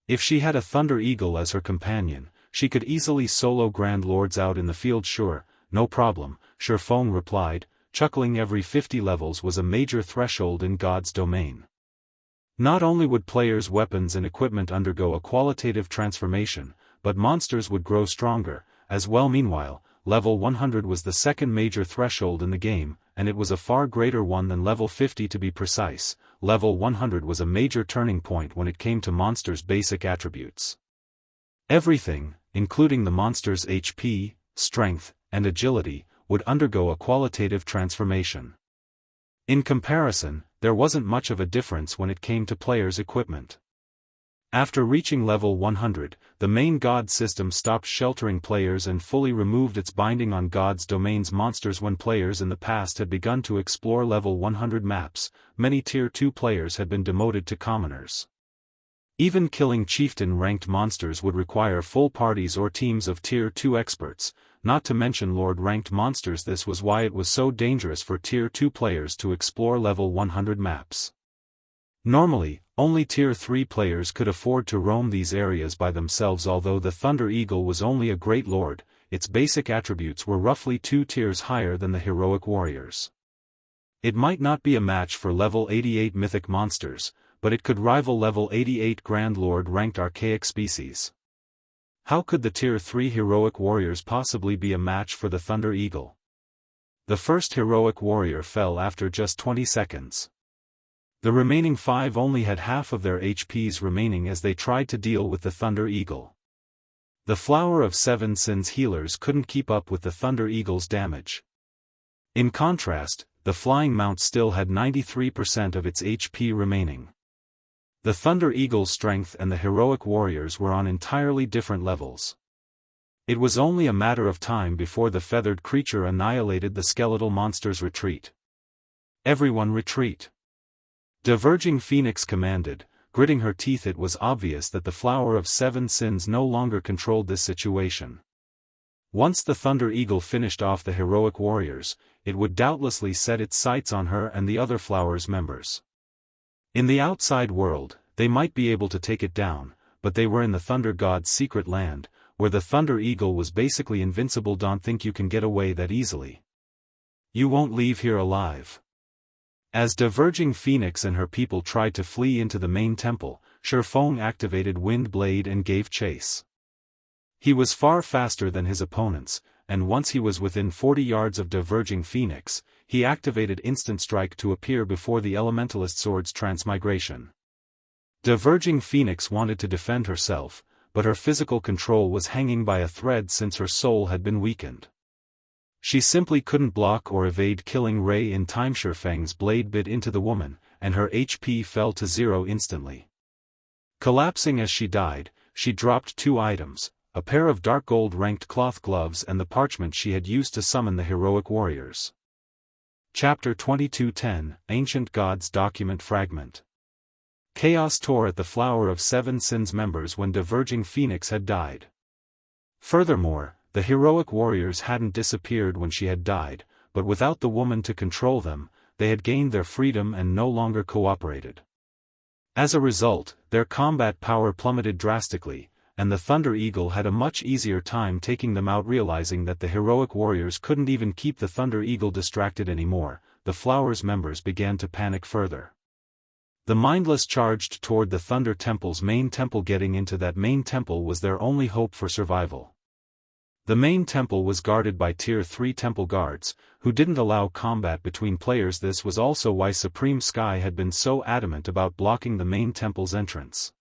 If she had a Thunder Eagle as her companion, she could easily solo Grand Lords out in the field. Sure, no problem, Shifeng replied, chuckling. Every 50 levels was a major threshold in God's domain. Not only would players' weapons and equipment undergo a qualitative transformation, but monsters would grow stronger, as well. Meanwhile, level 100 was the second major threshold in the game, and it was a far greater one than level 50 to be precise. Level 100 was a major turning point when it came to monsters' basic attributes. Everything, including the monster's HP, strength, and agility, would undergo a qualitative transformation. In comparison, there wasn't much of a difference when it came to players' equipment. After reaching level 100, the main God system stopped sheltering players and fully removed its binding on God's domain's monsters. When players in the past had begun to explore level 100 maps, many Tier 2 players had been demoted to commoners. Even killing chieftain-ranked monsters would require full parties or teams of Tier 2 experts, not to mention Lord-ranked monsters. This was why it was so dangerous for Tier 2 players to explore level 100 maps. Normally, only Tier 3 players could afford to roam these areas by themselves. Although the Thunder Eagle was only a Great Lord, its basic attributes were roughly 2 tiers higher than the heroic warriors. It might not be a match for level 88 mythic monsters, but it could rival level 88 Grand Lord ranked archaic species. How could the Tier 3 heroic warriors possibly be a match for the Thunder Eagle? The first heroic warrior fell after just 20 seconds. The remaining 5 only had half of their HPs remaining as they tried to deal with the Thunder Eagle. The Flower of Seven Sins healers couldn't keep up with the Thunder Eagle's damage. In contrast, the Flying Mount still had 93% of its HP remaining. The Thunder Eagle's strength and the heroic warriors were on entirely different levels. It was only a matter of time before the feathered creature annihilated the skeletal monster's retreat. Everyone retreat. Diverging Phoenix commanded, gritting her teeth. It was obvious that the Flower of Seven Sins no longer controlled this situation. Once the Thunder Eagle finished off the heroic warriors, it would doubtlessly set its sights on her and the other Flowers members. In the outside world, they might be able to take it down, but they were in the Thunder God's secret land, where the Thunder Eagle was basically invincible. Don't think you can get away that easily. You won't leave here alive. As Diverging Phoenix and her people tried to flee into the main temple, Shifeng activated Wind Blade and gave chase. He was far faster than his opponents, and once he was within 40 yards of Diverging Phoenix, he activated Instant Strike to appear before the Elementalist Sword's transmigration. Diverging Phoenix wanted to defend herself, but her physical control was hanging by a thread since her soul had been weakened. She simply couldn't block or evade killing Ray in time. Shifeng's blade bit into the woman, and her HP fell to 0 instantly. Collapsing as she died, she dropped 2 items, a pair of dark gold ranked cloth gloves and the parchment she had used to summon the heroic warriors. Chapter 2210, Ancient Gods Document Fragment. Chaos tore at the Flower of Seven Sins members when Diverging Phoenix had died. Furthermore, the heroic warriors hadn't disappeared when she had died, but without the woman to control them, they had gained their freedom and no longer cooperated. As a result, their combat power plummeted drastically, and the Thunder Eagle had a much easier time taking them out. Realizing that the heroic warriors couldn't even keep the Thunder Eagle distracted anymore, the Flowers members began to panic further. The Mindless charged toward the Thunder Temple's main temple. Getting into that main temple was their only hope for survival. The main temple was guarded by Tier 3 temple guards, who didn't allow combat between players. This was also why Supreme Sky had been so adamant about blocking the main temple's entrance.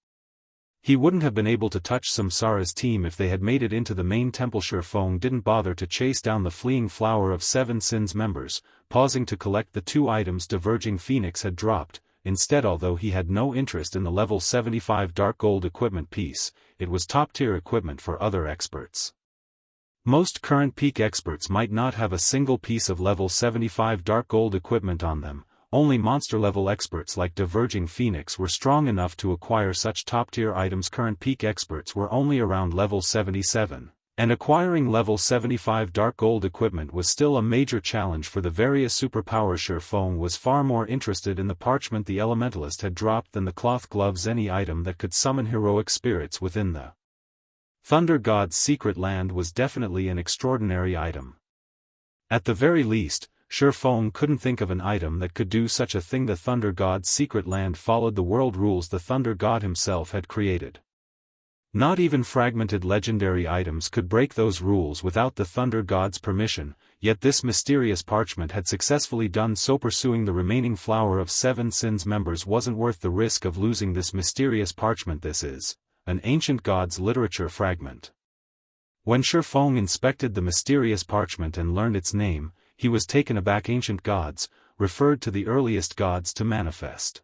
He wouldn't have been able to touch Samsara's team if they had made it into the main temple. Shifeng didn't bother to chase down the fleeing Flower of Seven Sins members, pausing to collect the 2 items Diverging Phoenix had dropped. Instead, although he had no interest in the level 75 dark gold equipment piece, it was top-tier equipment for other experts. Most current peak experts might not have a single piece of level 75 dark gold equipment on them. Only monster-level experts like Diverging Phoenix were strong enough to acquire such top-tier items. Current peak experts were only around level 77, and acquiring level 75 dark gold equipment was still a major challenge for the various superpowers. Shifeng was far more interested in the parchment the Elementalist had dropped than the cloth gloves. Any item that could summon heroic spirits within the Thunder God's secret land was definitely an extraordinary item. At the very least, Shifeng couldn't think of an item that could do such a thing. The Thunder God's secret land followed the world rules the Thunder God himself had created. Not even fragmented legendary items could break those rules without the Thunder God's permission, yet this mysterious parchment had successfully done so. Pursuing the remaining Flower of Seven Sins members wasn't worth the risk of losing this mysterious parchment. This is an Ancient Gods literature fragment. When Shifeng inspected the mysterious parchment and learned its name, he was taken aback. Ancient Gods referred to the earliest gods to manifest.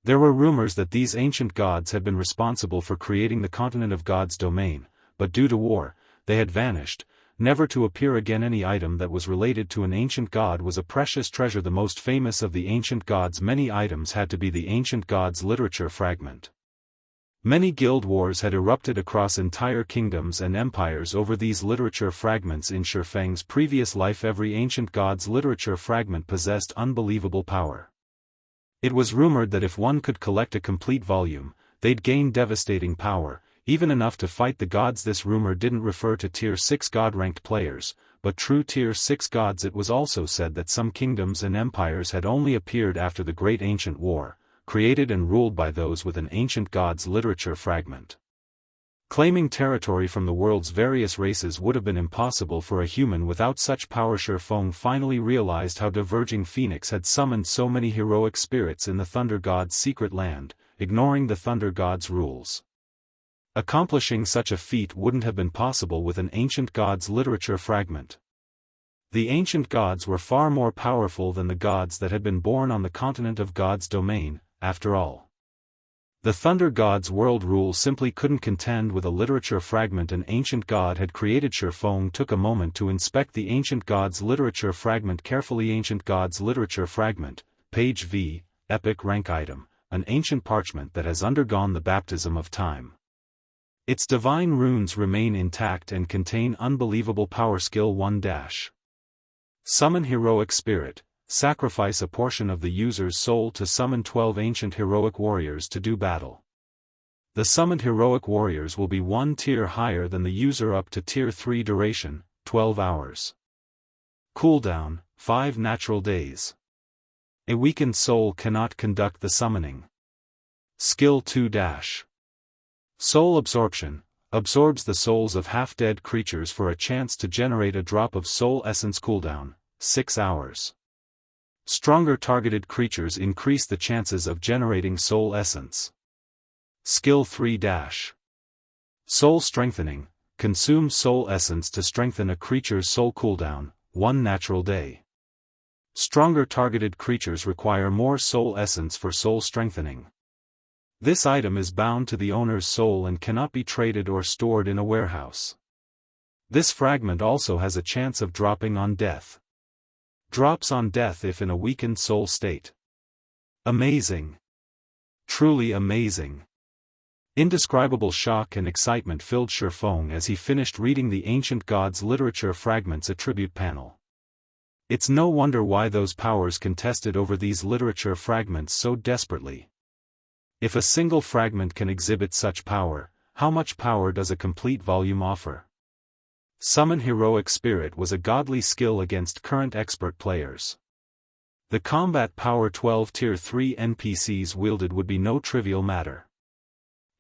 There were rumors that these ancient gods had been responsible for creating the continent of God's domain, but due to war, they had vanished, never to appear again. Any item that was related to an ancient god was a precious treasure. The most famous of the ancient gods' many items had to be the Ancient Gods literature fragment. Many guild wars had erupted across entire kingdoms and empires over these literature fragments. In Shifeng's previous life, every Ancient Gods literature fragment possessed unbelievable power. It was rumored that if one could collect a complete volume, they'd gain devastating power, even enough to fight the gods. This rumor didn't refer to Tier 6 god-ranked players, but true Tier 6 gods. It was also said that some kingdoms and empires had only appeared after the Great Ancient War, created and ruled by those with an ancient gods literature fragment. Claiming territory from the world's various races would have been impossible for a human without such power. Shifeng finally realized how Diverging Phoenix had summoned so many heroic spirits in the Thunder God's secret land, ignoring the Thunder God's rules. Accomplishing such a feat wouldn't have been possible with an ancient gods literature fragment. The ancient gods were far more powerful than the gods that had been born on the continent of God's domain, after all. The Thunder God's world rule simply couldn't contend with a literature fragment an ancient god had created. Shifeng took a moment to inspect the ancient god's literature fragment carefully. Ancient God's literature fragment, page V, epic rank item, an ancient parchment that has undergone the baptism of time. Its divine runes remain intact and contain unbelievable power. Skill 1 - Summon heroic spirit. Sacrifice a portion of the user's soul to summon 12 ancient heroic warriors to do battle. The summoned heroic warriors will be one tier higher than the user up to tier 3. Duration, 12 hours. Cooldown, 5 natural days. A weakened soul cannot conduct the summoning. Skill 2 - Soul Absorption, absorbs the souls of half-dead creatures for a chance to generate a drop of soul essence. Cooldown, 6 hours. Stronger targeted creatures increase the chances of generating soul essence. Skill 3 - Soul Strengthening, consume soul essence to strengthen a creature's soul. Cooldown, 1 natural day. Stronger targeted creatures require more soul essence for soul strengthening. This item is bound to the owner's soul and cannot be traded or stored in a warehouse. This fragment also has a chance of dropping on death. Drops on death if in a weakened soul state. Amazing. Truly amazing. Indescribable shock and excitement filled Shifeng as he finished reading the ancient gods literature fragment's attribute panel. It's no wonder why those powers contested over these literature fragments so desperately. If a single fragment can exhibit such power, how much power does a complete volume offer? Summon heroic spirit was a godly skill against current expert players. The combat power 12 tier 3 NPCs wielded would be no trivial matter.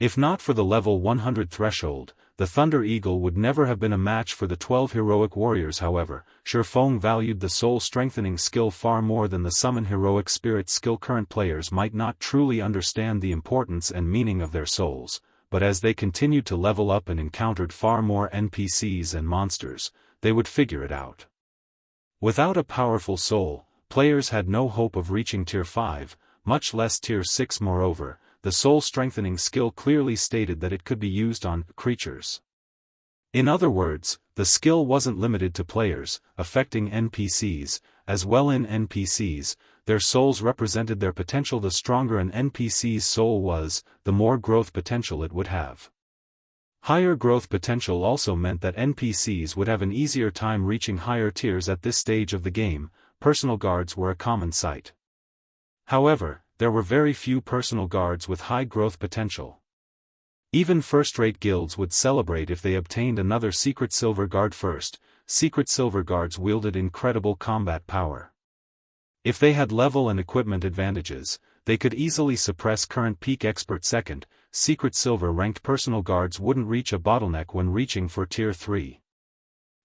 If not for the level 100 threshold, the Thunder Eagle would never have been a match for the 12 heroic warriors. However, Shifeng valued the soul strengthening skill far more than the summon heroic spirit skill. Current players might not truly understand the importance and meaning of their souls, but as they continued to level up and encountered far more NPCs and monsters, they would figure it out. Without a powerful soul, players had no hope of reaching tier 5, much less tier 6. Moreover, the soul strengthening skill clearly stated that it could be used on creatures. In other words, the skill wasn't limited to players, affecting NPCs, as well. In NPCs, their souls represented their potential. The stronger an NPC's soul was, the more growth potential it would have. Higher growth potential also meant that NPCs would have an easier time reaching higher tiers. At this stage of the game, personal guards were a common sight. However, there were very few personal guards with high growth potential. Even first-rate guilds would celebrate if they obtained another secret silver guard first. Secret silver guards wielded incredible combat power. If they had level and equipment advantages, they could easily suppress current peak expert. Second, secret silver ranked personal guards wouldn't reach a bottleneck when reaching for tier 3.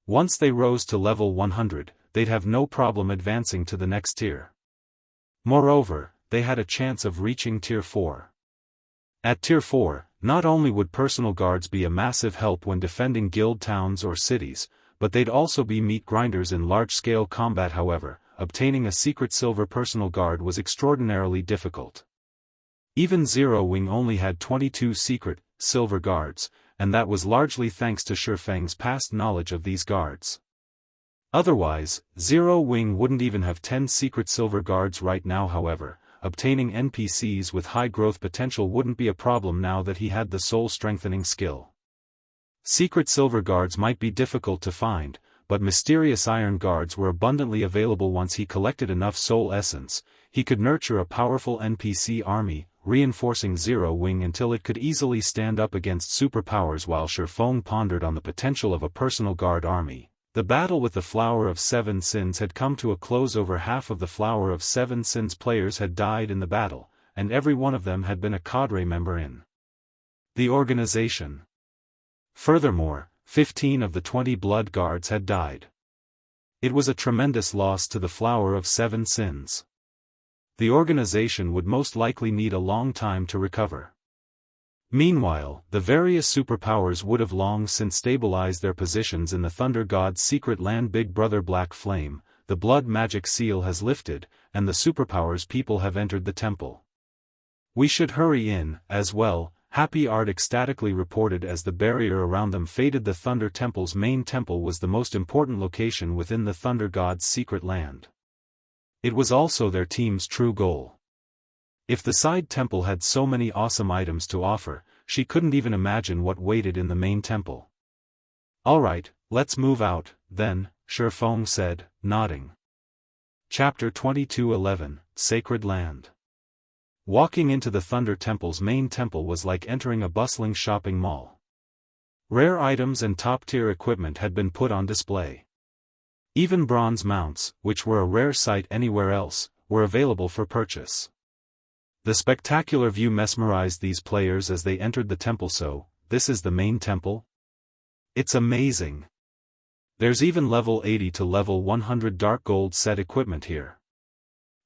Once they rose to level 100, they'd have no problem advancing to the next tier. Moreover, they had a chance of reaching tier 4. At tier 4, not only would personal guards be a massive help when defending guild towns or cities, but they'd also be meat grinders in large-scale combat. However, obtaining a secret silver personal guard was extraordinarily difficult. Even Zero Wing only had 22 secret silver guards, and that was largely thanks to Shifeng's past knowledge of these guards. Otherwise, Zero Wing wouldn't even have 10 secret silver guards right now. However, obtaining NPCs with high growth potential wouldn't be a problem now that he had the soul strengthening skill. Secret silver guards might be difficult to find, but mysterious iron guards were abundantly available. Once he collected enough soul essence, he could nurture a powerful NPC army, reinforcing Zero Wing until it could easily stand up against superpowers. While Shifeng pondered on the potential of a personal guard army, the battle with the Flower of Seven Sins had come to a close. Over half of the Flower of Seven Sins players had died in the battle, and every one of them had been a cadre member in the organization. Furthermore, 15 of the 20 blood guards had died. It was a tremendous loss to the Flower of Seven Sins. The organization would most likely need a long time to recover. Meanwhile, the various superpowers would have long since stabilized their positions in the Thunder God's secret land. Big Brother Black Flame, the blood magic seal has lifted, and the superpowers people have entered the temple. We should hurry in, as well, Happy Art ecstatically reported as the barrier around them faded. The Thunder Temple's main temple was the most important location within the Thunder God's secret land. It was also their team's true goal. If the side temple had so many awesome items to offer, she couldn't even imagine what waited in the main temple. Alright, let's move out, then, Shifeng said, nodding. Chapter 22:11, Sacred Land. Walking into the Thunder Temple's main temple was like entering a bustling shopping mall. Rare items and top-tier equipment had been put on display. Even bronze mounts, which were a rare sight anywhere else, were available for purchase. The spectacular view mesmerized these players as they entered the temple. So, this is the main temple? It's amazing. There's even level 80 to level 100 dark gold set equipment here.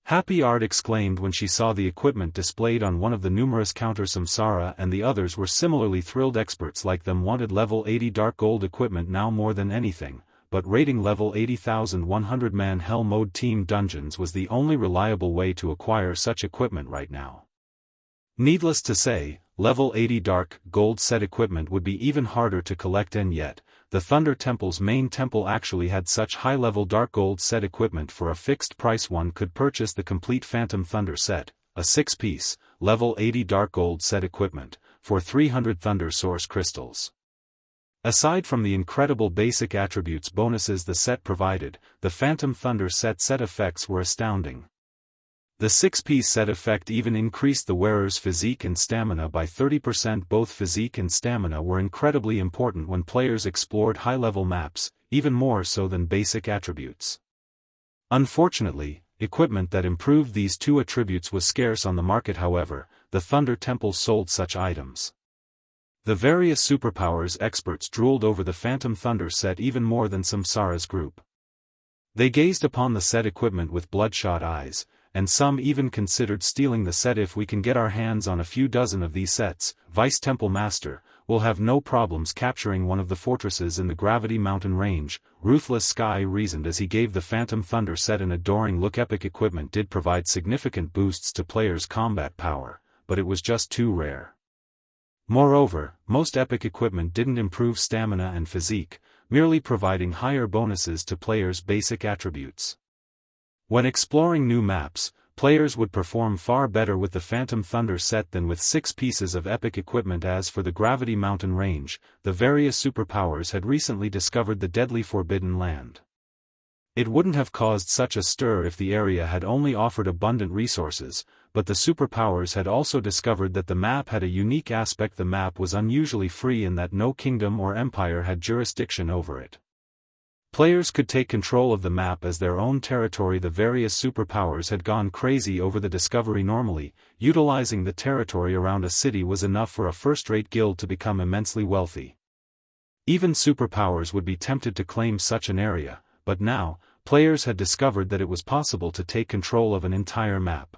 Happy Art exclaimed when she saw the equipment displayed on one of the numerous counters. Samsara and the others were similarly thrilled. Experts like them wanted level 80 dark gold equipment now more than anything, but raiding level 80,100 man hell mode team dungeons was the only reliable way to acquire such equipment right now. Needless to say, level 80 dark gold set equipment would be even harder to collect, and yet, the Thunder Temple's main temple actually had such high-level dark gold set equipment for a fixed price. One could purchase the complete Phantom Thunder set, a 6-piece, level 80 dark gold set equipment, for 300 Thunder Source crystals. Aside from the incredible basic attributes bonuses the set provided, the Phantom Thunder set effects were astounding. The 6-piece set effect even increased the wearer's physique and stamina by 30%. Both physique and stamina were incredibly important when players explored high-level maps, even more so than basic attributes. Unfortunately, equipment that improved these two attributes was scarce on the market. However, the Thunder Temple sold such items. The various superpowers experts drooled over the Phantom Thunder set even more than Samsara's group. They gazed upon the set equipment with bloodshot eyes, and some even considered stealing the set. If we can get our hands on a few dozen of these sets, Vice Temple Master, we'll have no problems capturing one of the fortresses in the Gravity Mountain range, Ruthless Sky reasoned as he gave the Phantom Thunder set an adoring look. Epic equipment did provide significant boosts to players' combat power, but it was just too rare. Moreover, most epic equipment didn't improve stamina and physique, merely providing higher bonuses to players' basic attributes. When exploring new maps, players would perform far better with the Phantom Thunder set than with 6 pieces of epic equipment. As for the Gravity Mountain range, the various superpowers had recently discovered the deadly Forbidden Land. It wouldn't have caused such a stir if the area had only offered abundant resources, but the superpowers had also discovered that the map had a unique aspect. The map was unusually free in that no kingdom or empire had jurisdiction over it. Players could take control of the map as their own territory. The various superpowers had gone crazy over the discovery. Normally, utilizing the territory around a city was enough for a first-rate guild to become immensely wealthy. Even superpowers would be tempted to claim such an area, but now, players had discovered that it was possible to take control of an entire map.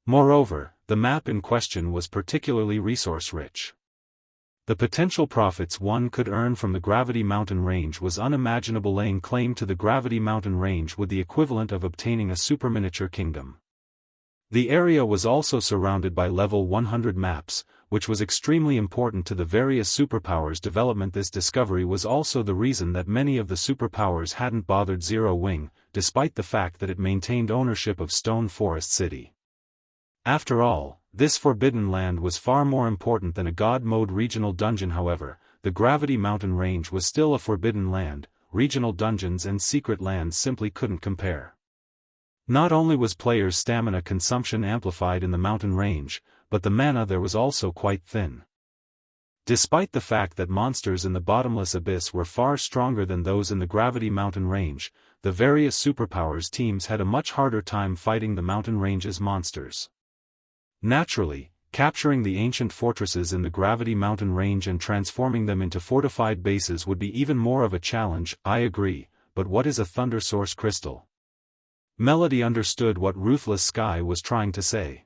Moreover, the map in question was particularly resource-rich. The potential profits one could earn from the Gravity Mountain range was unimaginable. Laying claim to the Gravity Mountain range would be the equivalent of obtaining a super-miniature kingdom. The area was also surrounded by level 100 maps, which was extremely important to the various superpowers' development. This discovery was also the reason that many of the superpowers hadn't bothered Zero Wing, despite the fact that it maintained ownership of Stone Forest City. After all, this Forbidden Land was far more important than a God Mode regional dungeon. However, the Gravity Mountain range was still a Forbidden Land. Regional dungeons and secret lands simply couldn't compare. Not only was players' stamina consumption amplified in the mountain range, but the mana there was also quite thin. Despite the fact that monsters in the bottomless abyss were far stronger than those in the Gravity Mountain range, the various superpowers teams had a much harder time fighting the mountain range's monsters. Naturally, capturing the ancient fortresses in the Gravity Mountain range and transforming them into fortified bases would be even more of a challenge. I agree, but what is a Thunder Source Crystal? Melody understood what Ruthless Sky was trying to say.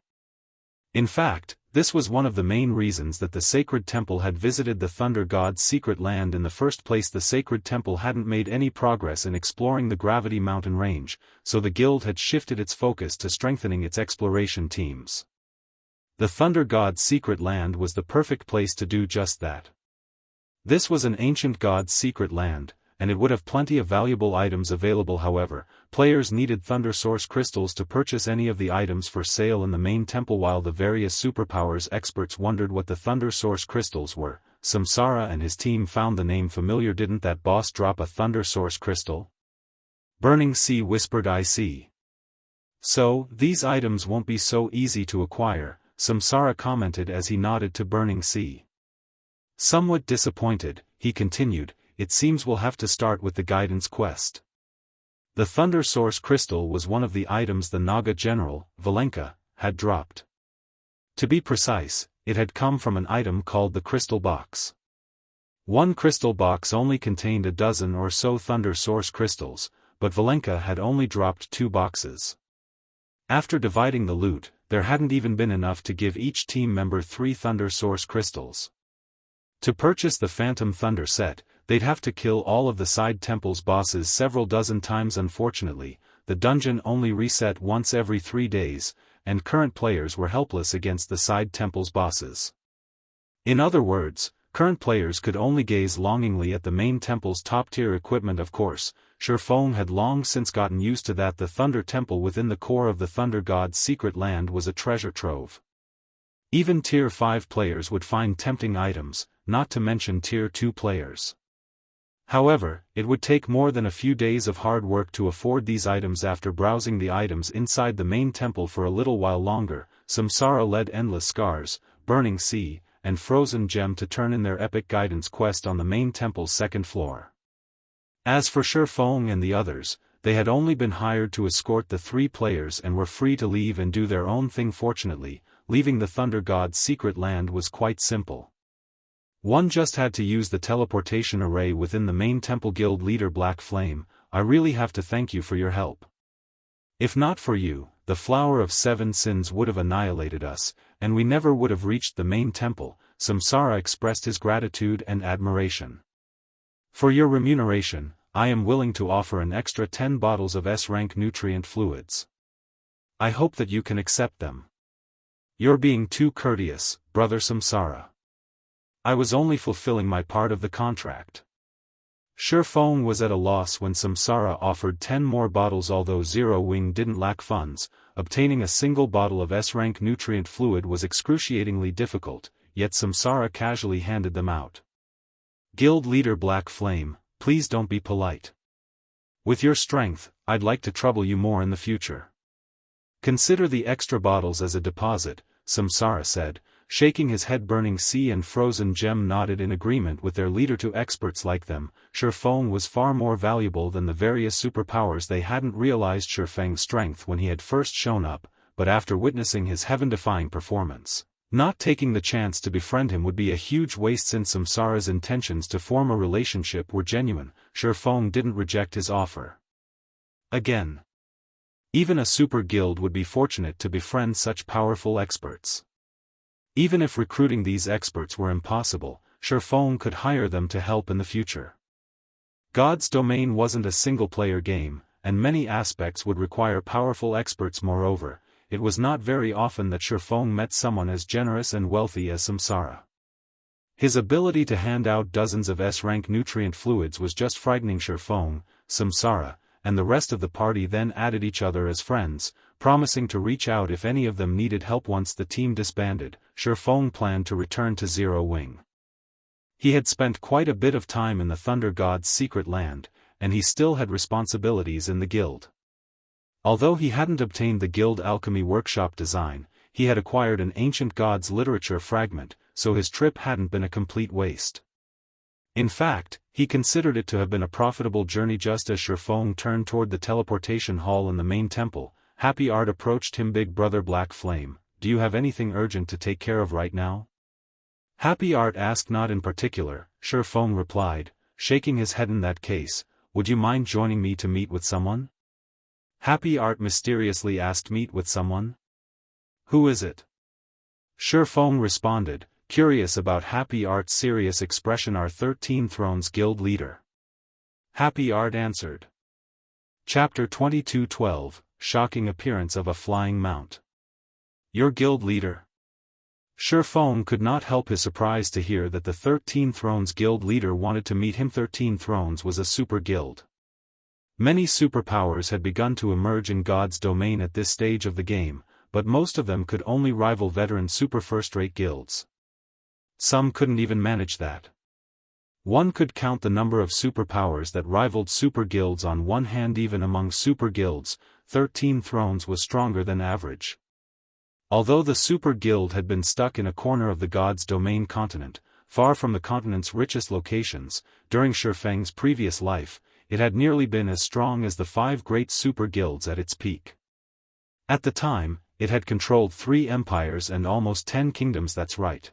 In fact, this was one of the main reasons that the Sacred Temple had visited the Thunder God's secret land in the first place. The Sacred Temple hadn't made any progress in exploring the Gravity Mountain range, so the guild had shifted its focus to strengthening its exploration teams. The Thunder God's secret land was the perfect place to do just that. This was an ancient god's secret land, and it would have plenty of valuable items available. However, players needed Thunder Source Crystals to purchase any of the items for sale in the main temple. While the various superpowers experts wondered what the Thunder Source Crystals were, Samsara and his team found the name familiar. Didn't that boss drop a Thunder Source Crystal? Burning Sea whispered. I see. So, these items won't be so easy to acquire, Samsara commented as he nodded to Burning Sea. Somewhat disappointed, he continued, it seems we'll have to start with the guidance quest. The Thunder Source Crystal was one of the items the Naga general, Valenka, had dropped. To be precise, it had come from an item called the Crystal Box. One crystal box only contained a dozen or so Thunder Source Crystals, but Valenka had only dropped 2 boxes. After dividing the loot, there hadn't even been enough to give each team member 3 Thunder Source Crystals. To purchase the Phantom Thunder set, they'd have to kill all of the side temple's bosses several dozen times. Unfortunately, the dungeon only reset once every 3 days, and current players were helpless against the side temple's bosses. In other words, current players could only gaze longingly at the main temple's top-tier equipment. Of course, Shurfeng had long since gotten used to that. The Thunder Temple within the core of the Thunder God's secret land was a treasure trove. Even Tier 5 players would find tempting items, not to mention Tier 2 players. However, it would take more than a few days of hard work to afford these items. After browsing the items inside the main temple for a little while longer, Samsara led Endless Scars, Burning Sea, and Frozen Gem to turn in their epic guidance quest on the main temple's 2nd floor. As for Shurfeng and the others, they had only been hired to escort the 3 players and were free to leave and do their own thing. Fortunately, leaving the Thunder God's secret land was quite simple. One just had to use the teleportation array within the main temple. Guild leader Black Flame, I really have to thank you for your help. If not for you, the Flower of 7 Sins would have annihilated us, and we never would have reached the main temple. Samsara expressed his gratitude and admiration. For your remuneration, I am willing to offer an extra 10 bottles of S-rank nutrient fluids. I hope that you can accept them. You're being too courteous, brother Samsara. I was only fulfilling my part of the contract. Shurfeng was at a loss when Samsara offered 10 more bottles. Although Zero Wing didn't lack funds, obtaining a single bottle of S-rank nutrient fluid was excruciatingly difficult, yet Samsara casually handed them out. Guild leader Black Flame, please don't be polite. With your strength, I'd like to trouble you more in the future. Consider the extra bottles as a deposit, Samsara said, shaking his head. Burning Sea and Frozen Gem nodded in agreement with their leader. To experts like them, Shurfeng was far more valuable than the various superpowers. They hadn't realized Shurfeng's strength when he had first shown up, but after witnessing his heaven-defying performance, not taking the chance to befriend him would be a huge waste. Since Samsara's intentions to form a relationship were genuine, Shurfeng didn't reject his offer. Again. Even a super guild would be fortunate to befriend such powerful experts. Even if recruiting these experts were impossible, Shurfeng could hire them to help in the future. God's Domain wasn't a single-player game, and many aspects would require powerful experts. Moreover, it was not very often that Shurfeng met someone as generous and wealthy as Samsara. His ability to hand out dozens of S-rank nutrient fluids was just frightening. Shurfeng, Samsara, and the rest of the party then added each other as friends, promising to reach out if any of them needed help. Once the team disbanded, Shurfeng planned to return to Zero Wing. He had spent quite a bit of time in the Thunder God's secret land, and he still had responsibilities in the guild. Although he hadn't obtained the guild alchemy workshop design, he had acquired an ancient god's literature fragment, so his trip hadn't been a complete waste. In fact, he considered it to have been a profitable journey. Just as Shurfeng turned toward the teleportation hall in the main temple, Happy Art approached him. Big brother Black Flame, do you have anything urgent to take care of right now? Happy Art asked. Not in particular, Shi Feng replied, shaking his head. In that case, would you mind joining me to meet with someone? Happy Art mysteriously asked. Meet with someone? Who is it? Shi Feng responded, curious about Happy Art's serious expression. Our 13 Thrones Guild leader. Happy Art answered. Chapter 22:12, Shocking Appearance of a Flying Mount. Your guild leader? Shi Feng could not help his surprise to hear that the 13 Thrones Guild leader wanted to meet him. 13 Thrones was a super guild. Many superpowers had begun to emerge in God's domain at this stage of the game, but most of them could only rival veteran super first-rate guilds. Some couldn't even manage that. One could count the number of superpowers that rivaled super guilds on one hand. Even among super guilds, 13 Thrones was stronger than average. Although the super guild had been stuck in a corner of the God's domain continent, far from the continent's richest locations, during Shi Feng's previous life, it had nearly been as strong as the 5 great super guilds at its peak. At the time, it had controlled 3 empires and almost 10 kingdoms. That's right.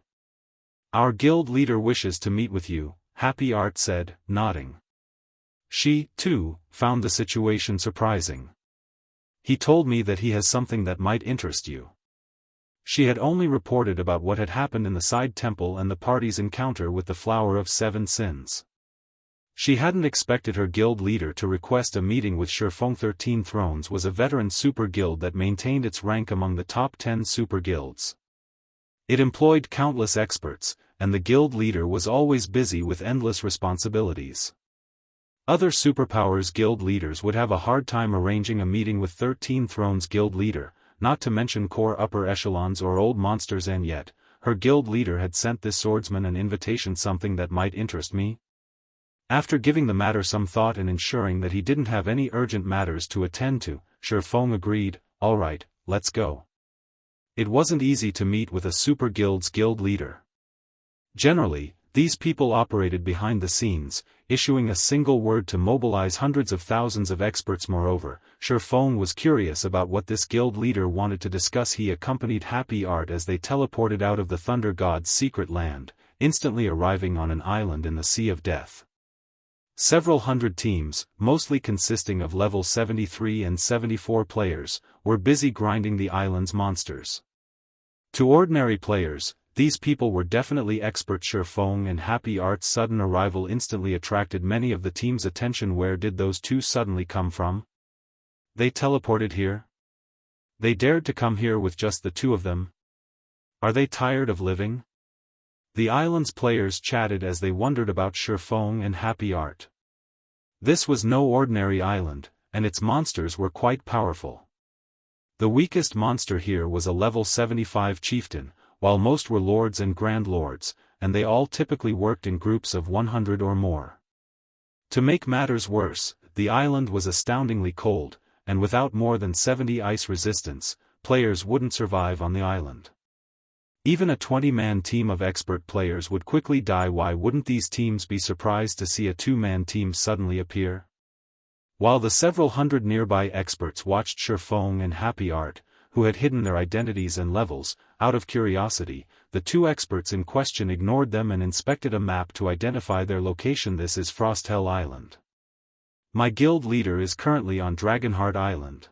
Our guild leader wishes to meet with you, Happy Art said, nodding. She, too, found the situation surprising. He told me that he has something that might interest you. She had only reported about what had happened in the side temple and the party's encounter with the Flower of 7 Sins. She hadn't expected her guild leader to request a meeting with Shi Feng. 13 Thrones was a veteran super guild that maintained its rank among the top 10 super guilds. It employed countless experts, and the guild leader was always busy with endless responsibilities. Other superpowers guild leaders would have a hard time arranging a meeting with 13 Thrones guild leader, not to mention core upper echelons or old monsters. And yet, her guild leader had sent this swordsman an invitation. Something that might interest me? After giving the matter some thought and ensuring that he didn't have any urgent matters to attend to, Shi Feng agreed, all right, let's go. It wasn't easy to meet with a super guild's guild leader. Generally, these people operated behind the scenes, issuing a single word to mobilize hundreds of thousands of experts. Moreover, Shi Feng was curious about what this guild leader wanted to discuss. He accompanied Happy Art as they teleported out of the Thunder God's secret land, instantly arriving on an island in the Sea of Death. Several hundred teams, mostly consisting of level 73 and 74 players, were busy grinding the island's monsters. To ordinary players, these people were definitely expert. Shi Feng and Happy Art's sudden arrival instantly attracted many of the team's attention. Where did those two suddenly come from? They teleported here? They dared to come here with just the two of them? Are they tired of living? The island's players chatted as they wondered about Shi Feng and Happy Art. This was no ordinary island, and its monsters were quite powerful. The weakest monster here was a level 75 chieftain, while most were lords and grand lords, and they all typically worked in groups of 100 or more. To make matters worse, the island was astoundingly cold, and without more than 70 ice resistance, players wouldn't survive on the island. Even a 20-man team of expert players would quickly die. Why wouldn't these teams be surprised to see a 2-man team suddenly appear? While the several hundred nearby experts watched Shi Feng and Happy Art, who had hidden their identities and levels, out of curiosity, the 2 experts in question ignored them and inspected a map to identify their location. This is Frosthell Island. My guild leader is currently on Dragonheart Island.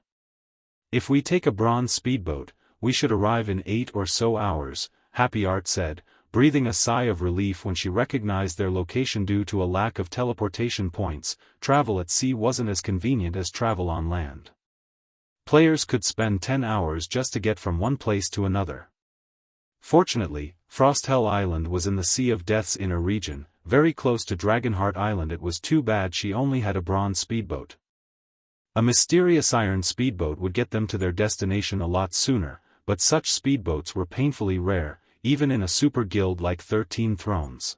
If we take a bronze speedboat, we should arrive in 8 or so hours, Happy Art said, breathing a sigh of relief when she recognized their location. Due to a lack of teleportation points, travel at sea wasn't as convenient as travel on land. Players could spend 10 hours just to get from one place to another. Fortunately, Frosthell Island was in the Sea of Death's inner region, very close to Dragonheart Island. It was too bad she only had a bronze speedboat. A mysterious iron speedboat would get them to their destination a lot sooner, but such speedboats were painfully rare, even in a super guild like 13 Thrones.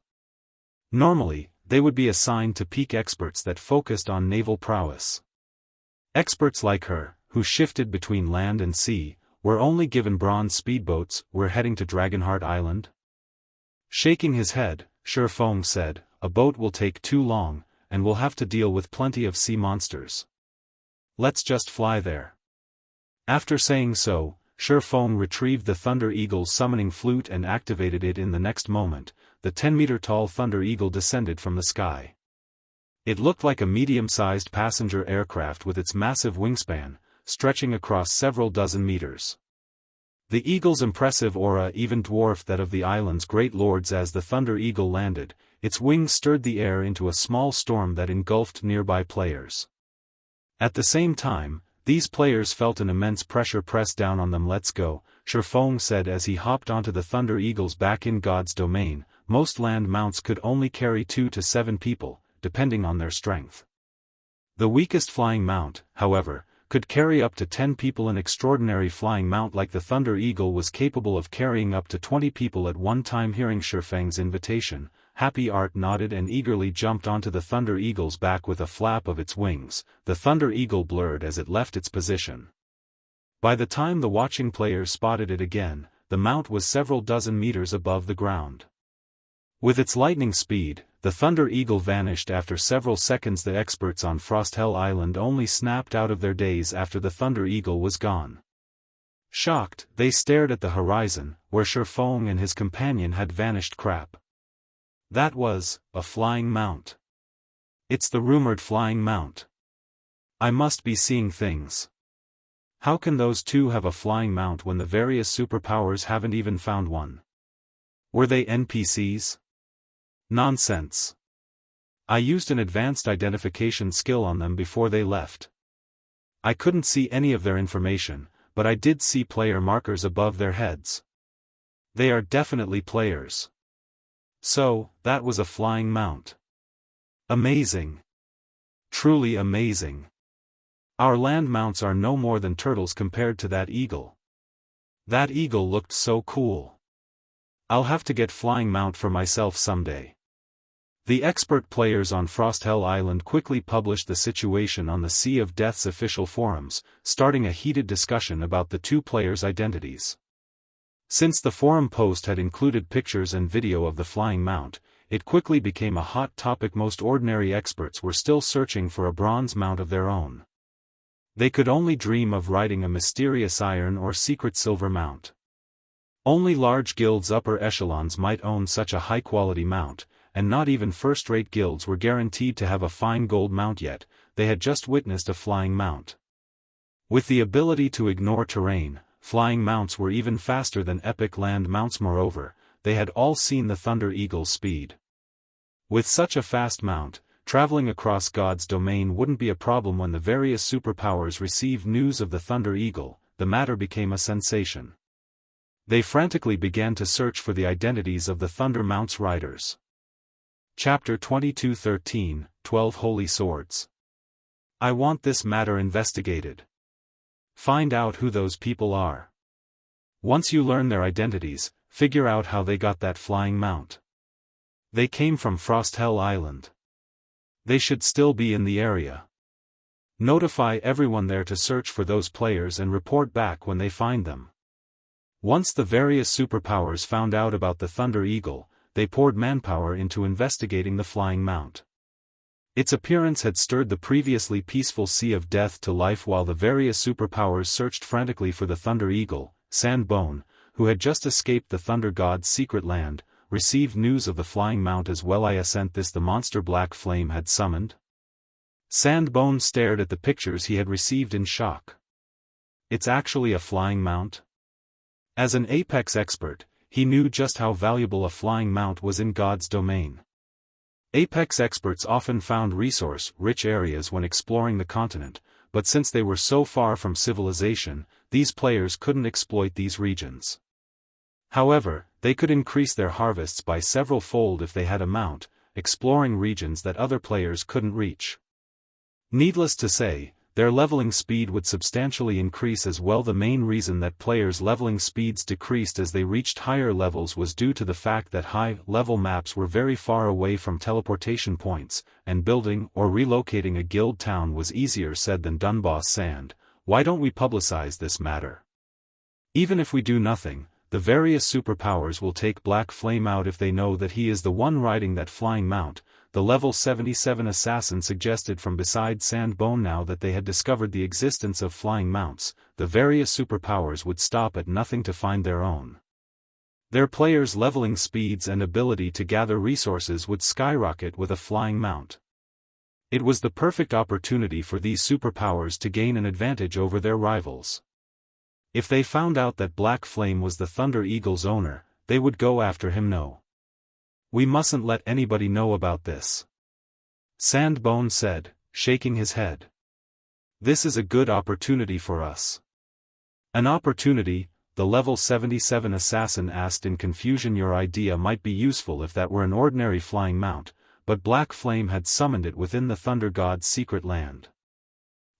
Normally, they would be assigned to peak experts that focused on naval prowess. Experts like her, who shifted between land and sea, were only given bronze speedboats. We're heading to Dragonheart Island? Shaking his head, Shi Feng said, a boat will take too long, and we'll have to deal with plenty of sea monsters. Let's just fly there. After saying so, Feng retrieved the Thunder Eagle's summoning flute and activated it in the next moment. The 10-meter-tall Thunder Eagle descended from the sky. It looked like a medium-sized passenger aircraft with its massive wingspan, stretching across several dozen meters. The eagle's impressive aura even dwarfed that of the island's great lords. As the Thunder Eagle landed, its wings stirred the air into a small storm that engulfed nearby players. At the same time, these players felt an immense pressure press down on them. "Let's go," Feng said as he hopped onto the Thunder Eagle's back. In God's domain, most land mounts could only carry 2 to 7 people, depending on their strength. The weakest flying mount, however, could carry up to 10 people. An extraordinary flying mount like the Thunder Eagle was capable of carrying up to 20 people at one time. Hearing Feng's invitation, Happy Art nodded and eagerly jumped onto the Thunder Eagle's back with a flap of its wings. The Thunder Eagle blurred as it left its position. By the time the watching players spotted it again, the mount was several dozen meters above the ground. With its lightning speed, the Thunder Eagle vanished after several seconds. The experts on Frosthell Island only snapped out of their daze after the Thunder Eagle was gone. Shocked, they stared at the horizon, where Feng and his companion had vanished. Crap. That was a flying mount. It's the rumored flying mount. I must be seeing things. How can those two have a flying mount when the various superpowers haven't even found one? Were they NPCs? Nonsense. I used an advanced identification skill on them before they left. I couldn't see any of their information, but I did see player markers above their heads. They are definitely players. So, that was a flying mount. Amazing. Truly amazing. Our land mounts are no more than turtles compared to that eagle. That eagle looked so cool. I'll have to get flying mount for myself someday. The expert players on Frosthell Island quickly published the situation on the Sea of Death's official forums, starting a heated discussion about the two players' identities. Since the forum post had included pictures and video of the flying mount, it quickly became a hot topic. Most ordinary experts were still searching for a bronze mount of their own. They could only dream of riding a mysterious iron or secret silver mount. Only large guilds' upper echelons might own such a high-quality mount, and not even first-rate guilds were guaranteed to have a fine gold mount yet. They had just witnessed a flying mount. With the ability to ignore terrain, flying mounts were even faster than epic land mounts. Moreover, they had all seen the Thunder Eagle's speed. With such a fast mount, traveling across God's domain wouldn't be a problem. When the various superpowers received news of the Thunder Eagle, the matter became a sensation. They frantically began to search for the identities of the Thunder Mount's riders. Chapter 22:13, 12 Holy Swords. I want this matter investigated. Find out who those people are. Once you learn their identities, figure out how they got that flying mount. They came from Frosthell Island. They should still be in the area. Notify everyone there to search for those players and report back when they find them. Once the various superpowers found out about the Thunder Eagle, they poured manpower into investigating the flying mount. Its appearance had stirred the previously peaceful Sea of Death to life. While the various superpowers searched frantically for the Thunder Eagle, Sandbone, who had just escaped the Thunder God's secret land, received news of the flying mount as well. Isn't this the monster Black Flame had summoned? Sandbone stared at the pictures he had received in shock. It's actually a flying mount? As an Apex expert, he knew just how valuable a flying mount was in God's domain. Apex experts often found resource-rich areas when exploring the continent, but since they were so far from civilization, these players couldn't exploit these regions. However, they could increase their harvests by several-fold if they had a mount, exploring regions that other players couldn't reach. Needless to say, their leveling speed would substantially increase as well. The main reason that players' leveling speeds decreased as they reached higher levels was due to the fact that high-level maps were very far away from teleportation points, and building or relocating a guild town was easier said than done. Boss Sand, why don't we publicize this matter? Even if we do nothing, the various superpowers will take Black Flame out if they know that he is the one riding that flying mount, the level 77 assassin suggested from beside Sandbone. Now that they had discovered the existence of flying mounts, the various superpowers would stop at nothing to find their own. Their players' leveling speeds and ability to gather resources would skyrocket with a flying mount. It was the perfect opportunity for these superpowers to gain an advantage over their rivals. If they found out that Black Flame was the Thunder Eagle's owner, they would go after him. No. We mustn't let anybody know about this. Sandbone said, shaking his head. This is a good opportunity for us. An opportunity, the level 77 assassin asked in confusion. Your idea might be useful if that were an ordinary flying mount, but Black Flame had summoned it within the Thunder God's secret land.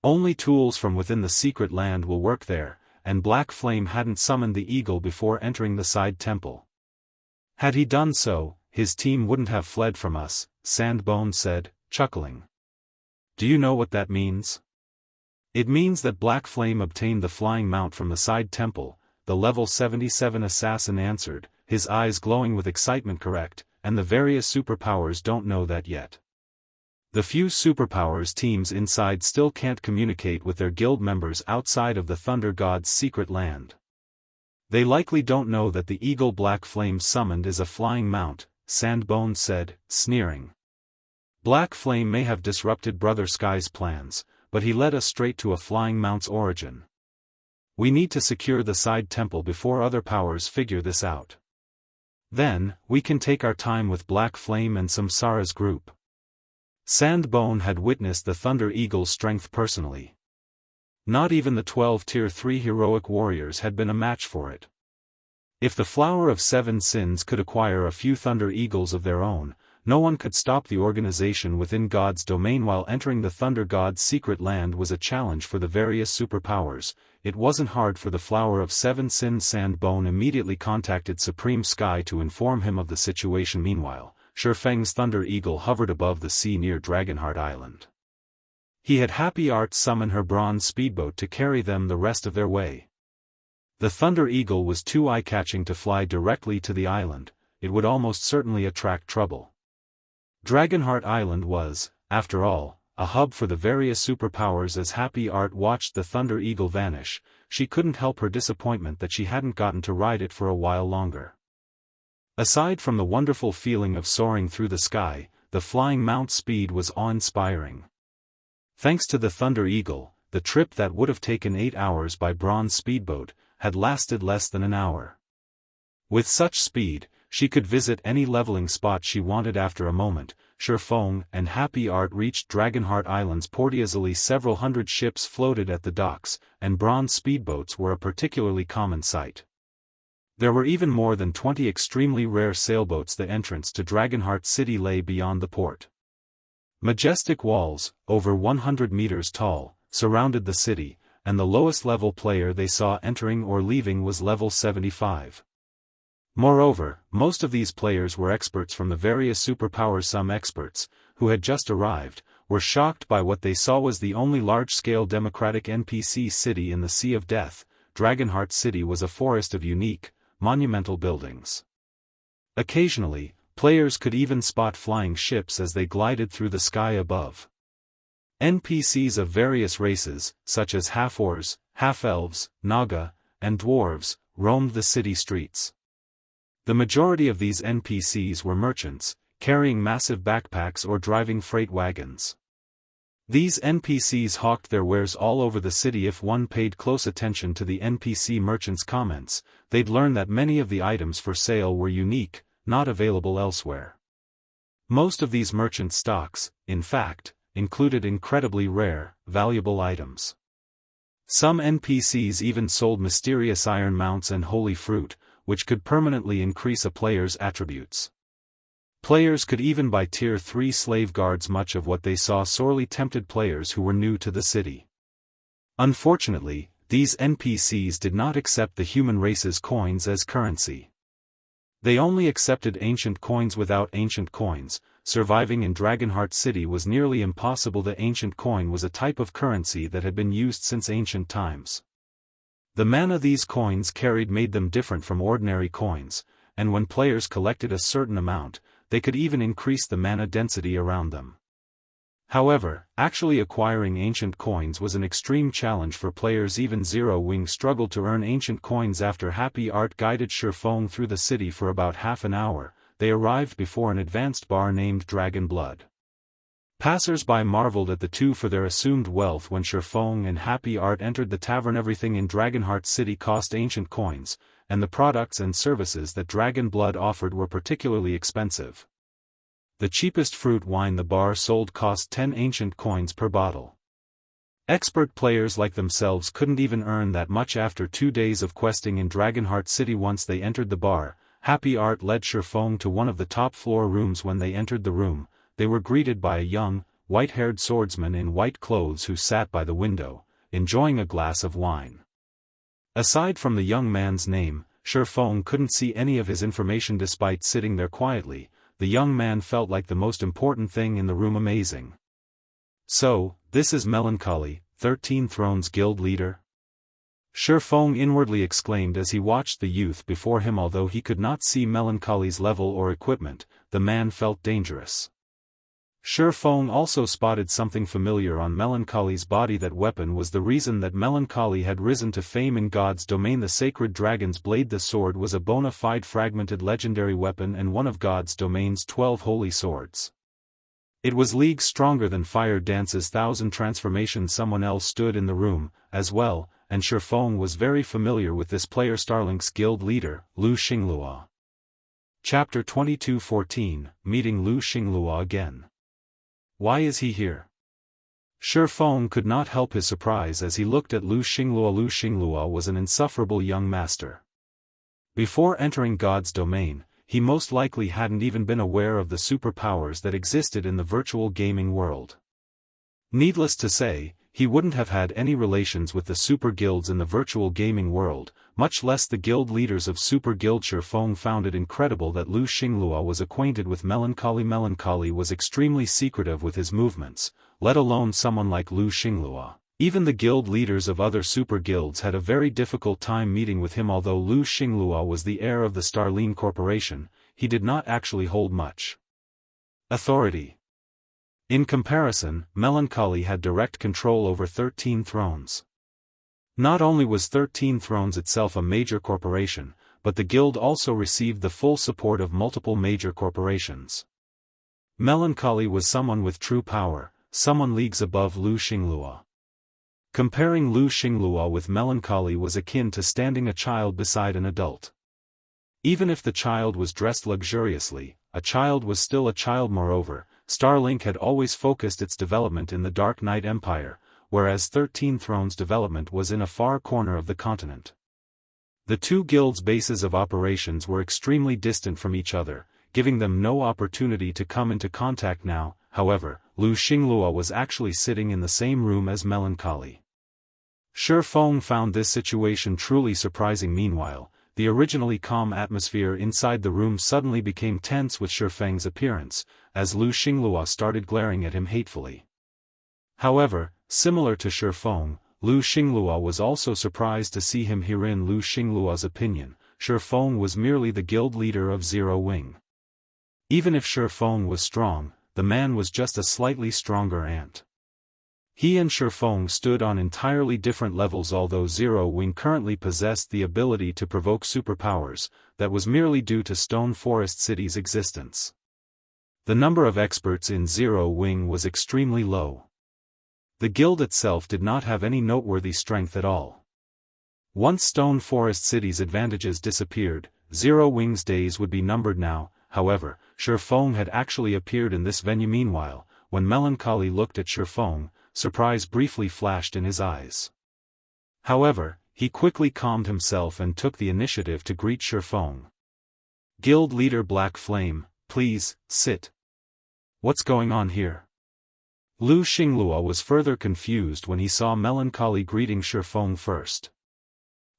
Only tools from within the secret land will work there, and Black Flame hadn't summoned the eagle before entering the side temple. Had he done so, his team wouldn't have fled from us, Sandbone said, chuckling. Do you know what that means? It means that Black Flame obtained the flying mount from the side temple, the level 77 assassin answered, his eyes glowing with excitement. Correct, and the various superpowers don't know that yet. The few superpowers teams inside still can't communicate with their guild members outside of the Thunder God's secret land. They likely don't know that the eagle Black Flame summoned is a flying mount, Sandbone said, sneering. Black Flame may have disrupted Brother Sky's plans, but he led us straight to a flying mount's origin. We need to secure the side temple before other powers figure this out. Then, we can take our time with Black Flame and Samsara's group. Sandbone had witnessed the Thunder Eagle's strength personally. Not even the 12 Tier 3 heroic warriors had been a match for it. If the Flower of Seven Sins could acquire a few Thunder Eagles of their own, no one could stop the organization within God's domain. While entering the Thunder God's secret land was a challenge for the various superpowers, it wasn't hard for the Flower of Seven Sins. Sandbone immediately contacted Supreme Sky to inform him of the situation. Meanwhile, Shifeng's Thunder Eagle hovered above the sea near Dragonheart Island. He had Happy Art summon her bronze speedboat to carry them the rest of their way. The Thunder Eagle was too eye-catching to fly directly to the island, it would almost certainly attract trouble. Dragonheart Island was, after all, a hub for the various superpowers. As Happy Art watched the Thunder Eagle vanish, she couldn't help her disappointment that she hadn't gotten to ride it for a while longer. Aside from the wonderful feeling of soaring through the sky, the flying mount's speed was awe-inspiring. Thanks to the Thunder Eagle, the trip that would have taken 8 hours by bronze speedboat, had lasted less than an hour. With such speed, she could visit any leveling spot she wanted. After a moment, Shifeng and Happy Art reached Dragonheart Island's port. Easily several hundred ships floated at the docks, and bronze speedboats were a particularly common sight. There were even more than 20 extremely rare sailboats. The entrance to Dragonheart City lay beyond the port. Majestic walls, over 100 meters tall, surrounded the city, and the lowest level player they saw entering or leaving was level 75. Moreover, most of these players were experts from the various superpowers. Some experts, who had just arrived, were shocked by what they saw was the only large-scale democratic NPC city in the Sea of Death. Dragonheart City was a forest of unique, monumental buildings. Occasionally, players could even spot flying ships as they glided through the sky above. NPCs of various races, such as half-orcs, half-elves, naga, and dwarves, roamed the city streets. The majority of these NPCs were merchants, carrying massive backpacks or driving freight wagons. These NPCs hawked their wares all over the city. If one paid close attention to the NPC merchants' comments, they'd learn that many of the items for sale were unique, not available elsewhere. Most of these merchant stocks, in fact, included incredibly rare, valuable items. Some NPCs even sold mysterious iron mounts and holy fruit, which could permanently increase a player's attributes. Players could even buy Tier 3 slave guards. Much of what they saw sorely tempted players who were new to the city. Unfortunately, these NPCs did not accept the human race's coins as currency. They only accepted ancient coins. Without ancient coins, surviving in Dragonheart City was nearly impossible. The ancient coin was a type of currency that had been used since ancient times. The mana these coins carried made them different from ordinary coins, and when players collected a certain amount, they could even increase the mana density around them. However, actually acquiring ancient coins was an extreme challenge for players. Even Zero Wing struggled to earn ancient coins. After Happy Art guided Shifeng through the city for about half an hour, they arrived before an advanced bar named Dragon Blood. Passers-by marveled at the two for their assumed wealth. When Shifeng and Happy Art entered the tavern, everything in Dragonheart City cost ancient coins, and the products and services that Dragon Blood offered were particularly expensive. The cheapest fruit wine the bar sold cost 10 ancient coins per bottle. Expert players like themselves couldn't even earn that much. After 2 days of questing in Dragonheart City, once they entered the bar, Happy Art led Shifeng to one of the top floor rooms. When they entered the room, they were greeted by a young, white-haired swordsman in white clothes who sat by the window, enjoying a glass of wine. Aside from the young man's name, Shifeng couldn't see any of his information. Despite sitting there quietly, the young man felt like the most important thing in the room. Amazing. So, this is Melancholy, 13 Thrones Guild leader? Shifeng inwardly exclaimed as he watched the youth before him. Although he could not see Melancholy's level or equipment, the man felt dangerous. Shifeng also spotted something familiar on Melancholy's body. That weapon was the reason that Melancholy had risen to fame in God's domain. The sacred dragon's blade. The sword was a bona fide fragmented legendary weapon and one of God's domain's 12 holy swords. It was leagues stronger than Fire Dance's 1,000 transformations. Someone else stood in the room, as well, and Shifeng was very familiar with this player. Starlink's guild leader, Lu Xingluo. Chapter 22:14, Meeting Lu Xingluo again. Why is he here? Shifeng could not help his surprise as he looked at Lu Xingluo. Lu Xingluo was an insufferable young master. Before entering God's domain, he most likely hadn't even been aware of the superpowers that existed in the virtual gaming world. Needless to say, he wouldn't have had any relations with the super guilds in the virtual gaming world, much less the guild leaders of Super Guild. Shifeng found it incredible that Lu Xingluo was acquainted with Melancholy. Melancholy was extremely secretive with his movements, let alone someone like Lu Xingluo. Even the guild leaders of other super guilds had a very difficult time meeting with him. Although Lu Xingluo was the heir of the Starline Corporation, he did not actually hold much authority. In comparison, Melancholy had direct control over 13 thrones. Not only was 13 Thrones itself a major corporation, but the guild also received the full support of multiple major corporations. Melancholy was someone with true power, someone leagues above Lu Xingluo. Comparing Lu Xingluo with Melancholy was akin to standing a child beside an adult. Even if the child was dressed luxuriously, a child was still a child. Moreover, Starlink had always focused its development in the Dark Knight Empire, whereas 13 Thrones' development was in a far corner of the continent. The two guilds' bases of operations were extremely distant from each other, giving them no opportunity to come into contact. Now, however, Lu Xingluo was actually sitting in the same room as Melancholy. Shifeng found this situation truly surprising. Meanwhile, the originally calm atmosphere inside the room suddenly became tense with Shifeng's appearance, as Lu Xingluo started glaring at him hatefully. However, similar to Shifeng, Lu Xingluo was also surprised to see him here. In Lu Xingluo's opinion, Shifeng was merely the guild leader of Zero Wing. Even if Shifeng was strong, the man was just a slightly stronger ant. He and Shifeng stood on entirely different levels. Although Zero Wing currently possessed the ability to provoke superpowers, that was merely due to Stone Forest City's existence. The number of experts in Zero Wing was extremely low. The guild itself did not have any noteworthy strength at all. Once Stone Forest City's advantages disappeared, Zero Wing's days would be numbered. Now, however, Shifeng had actually appeared in this venue. Meanwhile, when Melancholy looked at Shifeng, surprise briefly flashed in his eyes. However, he quickly calmed himself and took the initiative to greet Shifeng. Guild leader Black Flame, please, sit. What's going on here? Lu Xingluo was further confused when he saw Melancholy greeting Shifeng first.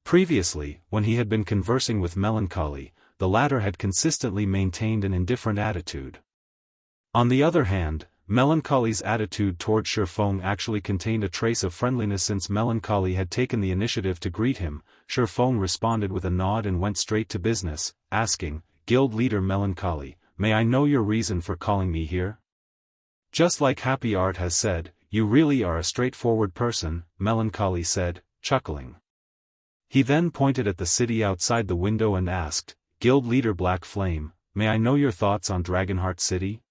Previously, when he had been conversing with Melancholy, the latter had consistently maintained an indifferent attitude. On the other hand, Melancholy's attitude toward Shifeng actually contained a trace of friendliness. Since Melancholy had taken the initiative to greet him, Shifeng responded with a nod and went straight to business, asking, Guild leader Melancholy, may I know your reason for calling me here? Just like Happy Art has said, you really are a straightforward person, Melancholy said, chuckling. He then pointed at the city outside the window and asked, Guild Leader Black Flame, may I know your thoughts on Dragonheart City?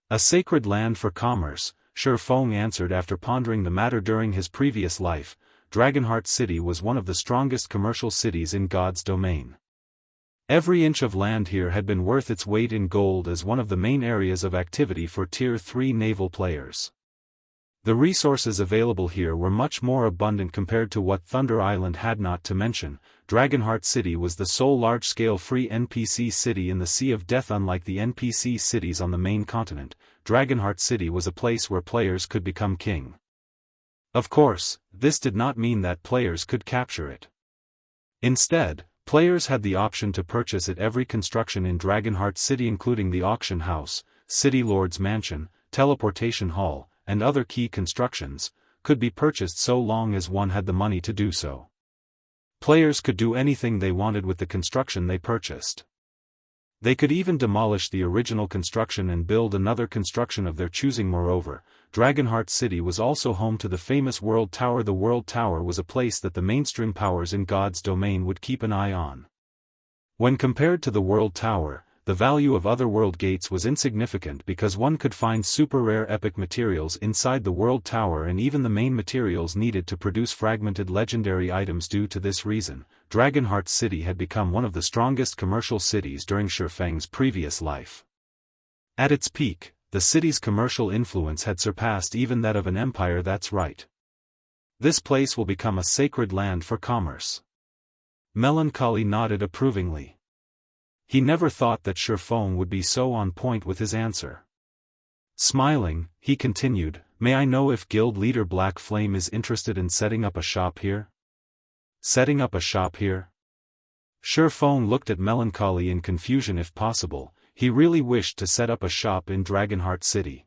A sacred land for commerce, Shi Feng answered after pondering the matter during his previous life. Dragonheart City was one of the strongest commercial cities in God's domain. Every inch of land here had been worth its weight in gold as one of the main areas of activity for Tier 3 naval players. The resources available here were much more abundant compared to what Thunder Island had, not to mention, Dragonheart City was the sole large-scale free NPC city in the Sea of Death. Unlike the NPC cities on the main continent, Dragonheart City was a place where players could become king. Of course, this did not mean that players could capture it. Instead, players had the option to purchase it. Every construction in Dragonheart City, including the auction house, City Lord's Mansion, Teleportation Hall, and other key constructions, could be purchased so long as one had the money to do so. Players could do anything they wanted with the construction they purchased. They could even demolish the original construction and build another construction of their choosing. Moreover, Dragonheart City was also home to the famous World Tower. The World Tower was a place that the mainstream powers in God's domain would keep an eye on. When compared to the World Tower, the value of other world gates was insignificant because one could find super rare epic materials inside the World Tower and even the main materials needed to produce fragmented legendary items. Due to this reason, Dragonheart City had become one of the strongest commercial cities during Shi Feng's previous life. At its peak, the city's commercial influence had surpassed even that of an empire. That's right. This place will become a sacred land for commerce. Melancholy nodded approvingly. He never thought that Shi Feng would be so on point with his answer. Smiling, he continued, may I know if Guild Leader Black Flame is interested in setting up a shop here? Setting up a shop here? Shi Feng looked at Melancholy in confusion. If possible, he really wished to set up a shop in Dragonheart City.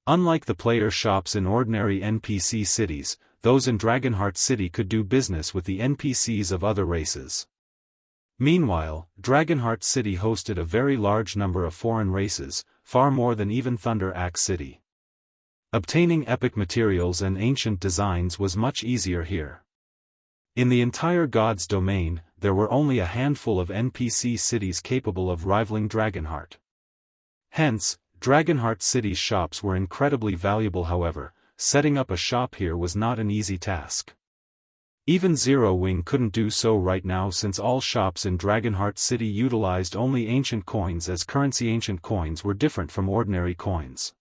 Unlike the player shops in ordinary NPC cities, those in Dragonheart City could do business with the NPCs of other races. Meanwhile, Dragonheart City hosted a very large number of foreign races, far more than even Thunder Axe City. Obtaining epic materials and ancient designs was much easier here. In the entire God's domain, there were only a handful of NPC cities capable of rivaling Dragonheart. Hence, Dragonheart City's shops were incredibly valuable. However, setting up a shop here was not an easy task. Even Zero Wing couldn't do so right now since all shops in Dragonheart City utilized only ancient coins as currency. Ancient coins were different from ordinary coins.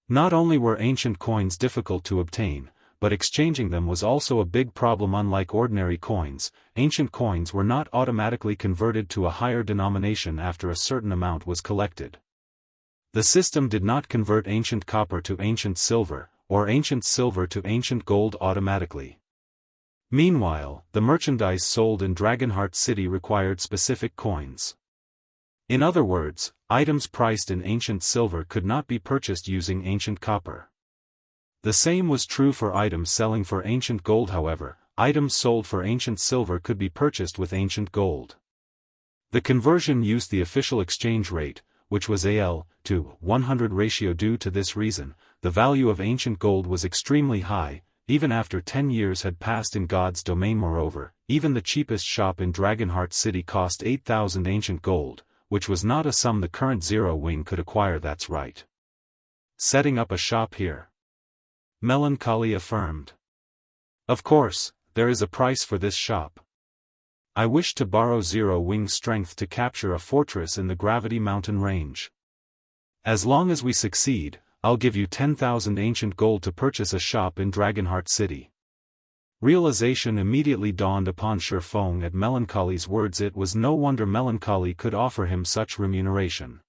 Not only were ancient coins difficult to obtain, but exchanging them was also a big problem. Unlike ordinary coins, ancient coins were not automatically converted to a higher denomination after a certain amount was collected. The system did not convert ancient copper to ancient silver, or ancient silver to ancient gold automatically. Meanwhile, the merchandise sold in Dragonheart City required specific coins. In other words, items priced in ancient silver could not be purchased using ancient copper. The same was true for items selling for ancient gold. However, items sold for ancient silver could be purchased with ancient gold. The conversion used the official exchange rate, which was AL to 100 ratio. Due to this reason, the value of ancient gold was extremely high, even after 10 years had passed in God's domain. Moreover, even the cheapest shop in Dragonheart City cost 8,000 ancient gold, which was not a sum the current Zero Wing could acquire. That's right. Setting up a shop here. Melancholy affirmed. Of course, there is a price for this shop. I wish to borrow Zero Wing's strength to capture a fortress in the Gravity Mountain range. As long as we succeed, I'll give you 10,000 ancient gold to purchase a shop in Dragonheart City. Realization immediately dawned upon Shi Feng at Melancholy's words. It was no wonder Melancholy could offer him such remuneration.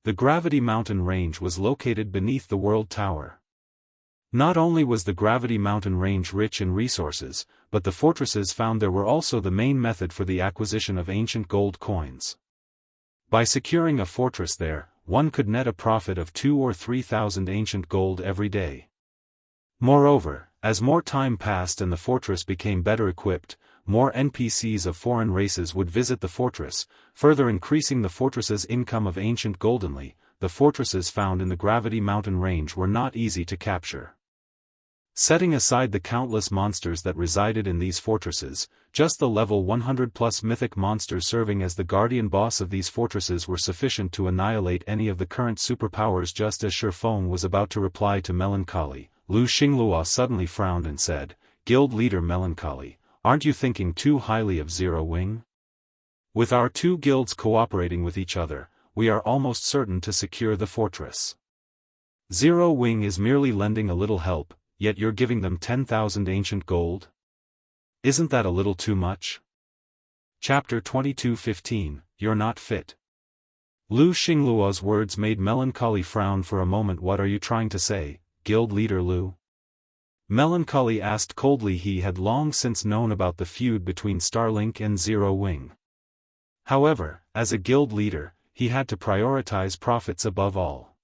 The Gravity Mountain range was located beneath the World Tower. Not only was the Gravity Mountain range rich in resources, but the fortresses found there were also the main method for the acquisition of ancient gold coins. By securing a fortress there, one could net a profit of 2,000 or 3,000 ancient gold every day. Moreover, as more time passed and the fortress became better equipped, more NPCs of foreign races would visit the fortress, further increasing the fortress's income of ancient goldenly. the fortresses found in the Gravity Mountain range were not easy to capture. Setting aside the countless monsters that resided in these fortresses, just the level 100+ mythic monsters serving as the guardian boss of these fortresses were sufficient to annihilate any of the current superpowers. Just as Shifeng was about to reply to Melancholy, Lu Xingluo suddenly frowned and said, "Guild leader Melancholy, aren't you thinking too highly of Zero Wing? With our two guilds cooperating with each other, we are almost certain to secure the fortress. Zero Wing is merely lending a little help, yet you're giving them 10,000 ancient gold? Isn't that a little too much?" Chapter 22:15, You're Not Fit. Lu Xingluo's words made Melancholy frown for a moment. "What are you trying to say, Guild Leader Lu?" Melancholy asked coldly. He had long since known about the feud between Starlink and Zero Wing. However, as a guild leader, he had to prioritize profits above all.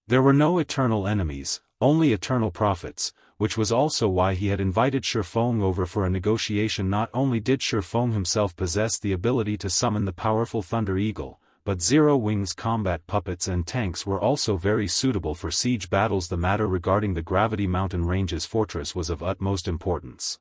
There were no eternal enemies, only eternal profits, which was also why he had invited Shifeng over for a negotiation. Not only did Shifeng himself possess the ability to summon the powerful Thunder Eagle, but Zero Wing's combat puppets and tanks were also very suitable for siege battles. The matter regarding the Gravity Mountain Range's fortress was of utmost importance.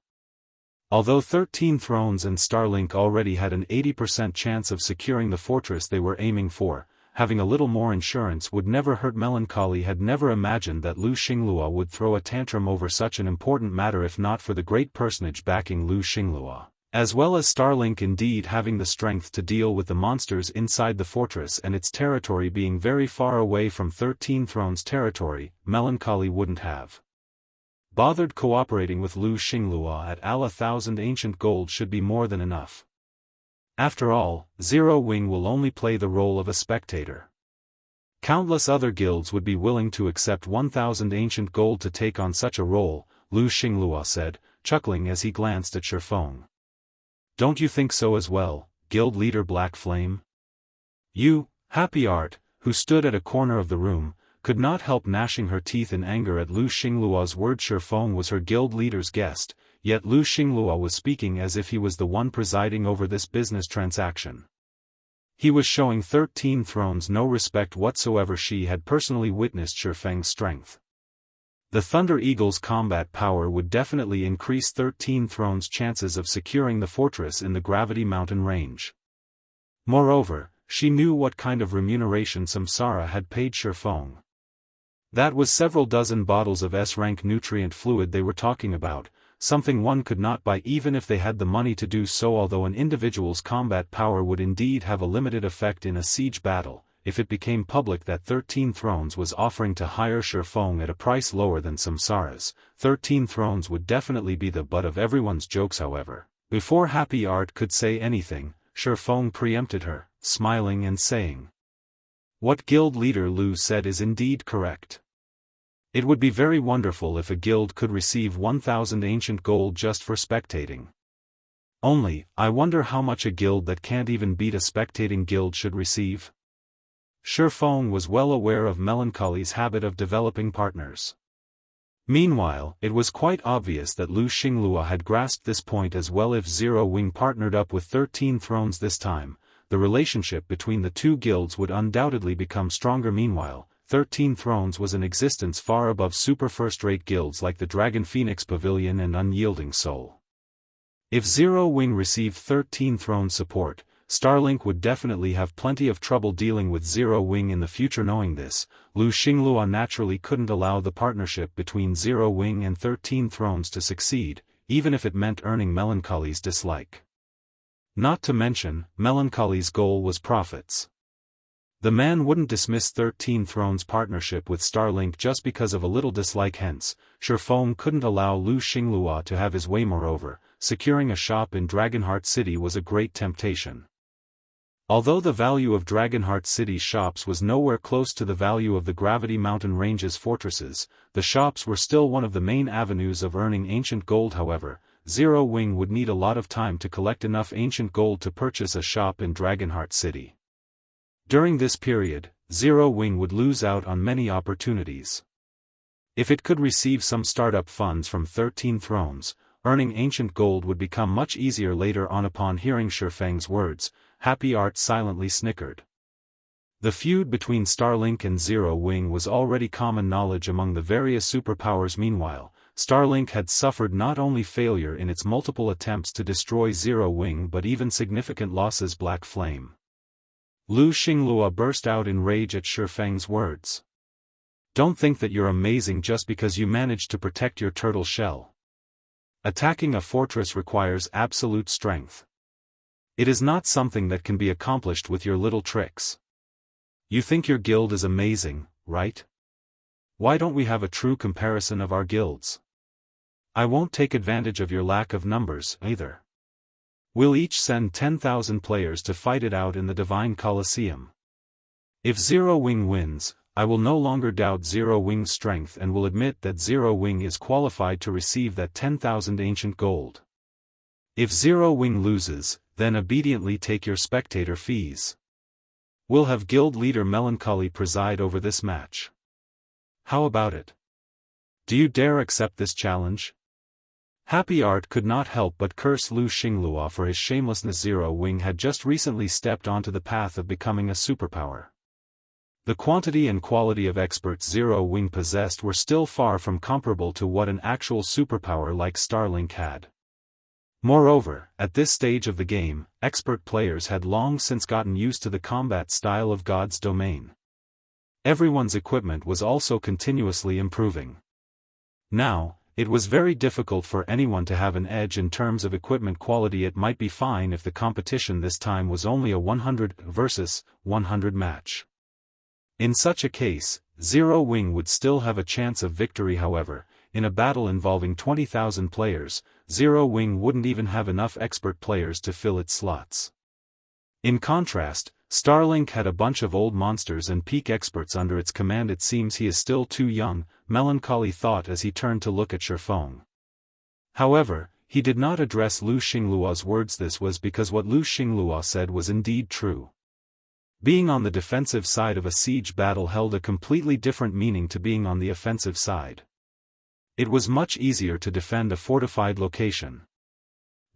Although 13 Thrones and Starlink already had an 80% chance of securing the fortress they were aiming for, having a little more insurance would never hurt. Melancholy had never imagined that Lu Xingluo would throw a tantrum over such an important matter if not for the great personage backing Lu Xingluo, as well as Starlink indeed having the strength to deal with the monsters inside the fortress and its territory being very far away from 13 Thrones territory. Melancholy wouldn't have bothered cooperating with Lu Xingluo at all. 1,000 ancient gold should be more than enough. After all, Zero Wing will only play the role of a spectator. Countless other guilds would be willing to accept 1,000 ancient gold to take on such a role, Lu Xingluo said, chuckling as he glanced at Shifeng. "Don't you think so as well, Guild Leader Black Flame?" You, Happy Art, who stood at a corner of the room, could not help gnashing her teeth in anger at Lu Xingluo's word. Shifeng was her guild leader's guest, yet Lu Xingluo was speaking as if he was the one presiding over this business transaction. He was showing 13 Thrones no respect whatsoever. She had personally witnessed Shifeng's strength. The Thunder Eagle's combat power would definitely increase 13 Thrones' chances of securing the fortress in the Gravity Mountain range. Moreover, she knew what kind of remuneration Samsara had paid Shifeng. That was several dozen bottles of S-rank nutrient fluid they were talking about, something one could not buy even if they had the money to do so. Although an individual's combat power would indeed have a limited effect in a siege battle, if it became public that 13 Thrones was offering to hire Shifeng at a price lower than Samsara's, 13 Thrones would definitely be the butt of everyone's jokes. However, before Happy Art could say anything, Shifeng preempted her, smiling and saying, "What Guild Leader Lu said is indeed correct. It would be very wonderful if a guild could receive 1,000 ancient gold just for spectating. Only, I wonder how much a guild that can't even beat a spectating guild should receive." Shifeng was well aware of Melancholy's habit of developing partners. Meanwhile, it was quite obvious that Lu Xingluo had grasped this point as well. If Zero Wing partnered up with 13 Thrones this time, the relationship between the two guilds would undoubtedly become stronger. Meanwhile, 13 Thrones was in existence far above super first-rate guilds like the Dragon Phoenix Pavilion and Unyielding Soul. If Zero Wing received 13 Thrones support, Starlink would definitely have plenty of trouble dealing with Zero Wing in the future. Knowing this, Lu Xingluo naturally couldn't allow the partnership between Zero Wing and 13 Thrones to succeed, even if it meant earning Melancholy's dislike. Not to mention, Melancholy's goal was profits. The man wouldn't dismiss 13 Thrones' partnership with Starlink just because of a little dislike. Hence, Shifeng couldn't allow Lu Xingluo to have his way. Moreover, securing a shop in Dragonheart City was a great temptation. Although the value of Dragonheart City's shops was nowhere close to the value of the Gravity Mountain Range's fortresses, the shops were still one of the main avenues of earning ancient gold. However, Zero Wing would need a lot of time to collect enough ancient gold to purchase a shop in Dragonheart City. During this period, Zero Wing would lose out on many opportunities. If it could receive some startup funds from 13 Thrones, earning ancient gold would become much easier later on. Upon hearing Shifeng's words, Happy Art silently snickered. The feud between Starlink and Zero Wing was already common knowledge among the various superpowers. Meanwhile, Starlink had suffered not only failure in its multiple attempts to destroy Zero Wing but even significant losses. Black Flame. Lu Xingluo burst out in rage at Shifeng's words. Don't think that you're amazing just because you managed to protect your turtle shell. Attacking a fortress requires absolute strength. It is not something that can be accomplished with your little tricks. You think your guild is amazing, right? Why don't we have a true comparison of our guilds? I won't take advantage of your lack of numbers, either. We'll each send 10,000 players to fight it out in the Divine Colosseum. If Zero Wing wins, I will no longer doubt Zero Wing's strength and will admit that Zero Wing is qualified to receive that 10,000 ancient gold. If Zero Wing loses, then obediently take your spectator fees. We'll have guild leader Melancholy preside over this match. How about it? Do you dare accept this challenge? Happy Art could not help but curse Lu Xingluo for his shamelessness. Zero Wing had just recently stepped onto the path of becoming a superpower. The quantity and quality of experts Zero Wing possessed were still far from comparable to what an actual superpower like Starlink had. Moreover, at this stage of the game, expert players had long since gotten used to the combat style of God's domain. Everyone's equipment was also continuously improving. Now, it was very difficult for anyone to have an edge in terms of equipment quality. It might be fine if the competition this time was only a 100 versus 100 match. In such a case, Zero Wing would still have a chance of victory. However, in a battle involving 20,000 players, Zero Wing wouldn't even have enough expert players to fill its slots. In contrast, Starlink had a bunch of old monsters and peak experts under its command. It seems he is still too young, Melancholy thought as he turned to look at Shifeng. However, he did not address Lu Xingluo's words. This was because what Lu Xingluo said was indeed true. Being on the defensive side of a siege battle held a completely different meaning to being on the offensive side. It was much easier to defend a fortified location.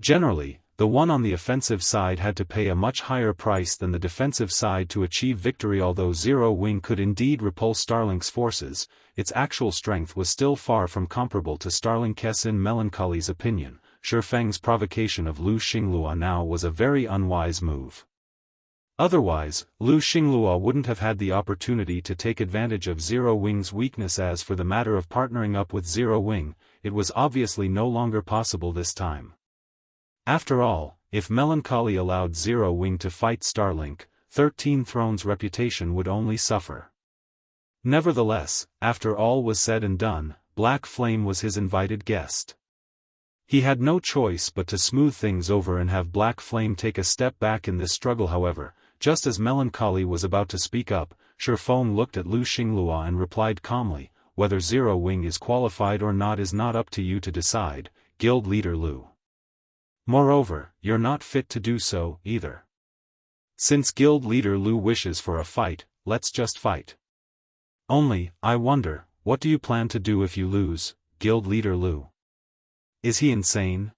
Generally, the one on the offensive side had to pay a much higher price than the defensive side to achieve victory. Although Zero Wing could indeed repulse Starlink's forces, its actual strength was still far from comparable to Starlink's. In Melancholy's opinion, Shifeng's provocation of Lu Xingluo now was a very unwise move. Otherwise, Lu Xingluo wouldn't have had the opportunity to take advantage of Zero Wing's weakness. As for the matter of partnering up with Zero Wing, it was obviously no longer possible this time. After all, if Melancholy allowed Zero Wing to fight Starlink, 13 Thrones' reputation would only suffer. Nevertheless, after all was said and done, Black Flame was his invited guest. He had no choice but to smooth things over and have Black Flame take a step back in this struggle. However, just as Melancholy was about to speak up, Shifeng looked at Lu Xingluo and replied calmly, "Whether Zero Wing is qualified or not is not up to you to decide, Guild Leader Lu. Moreover, you're not fit to do so, either. Since Guild Leader Lu wishes for a fight, let's just fight. Only, I wonder, what do you plan to do if you lose, Guild Leader Lu? Is he insane?"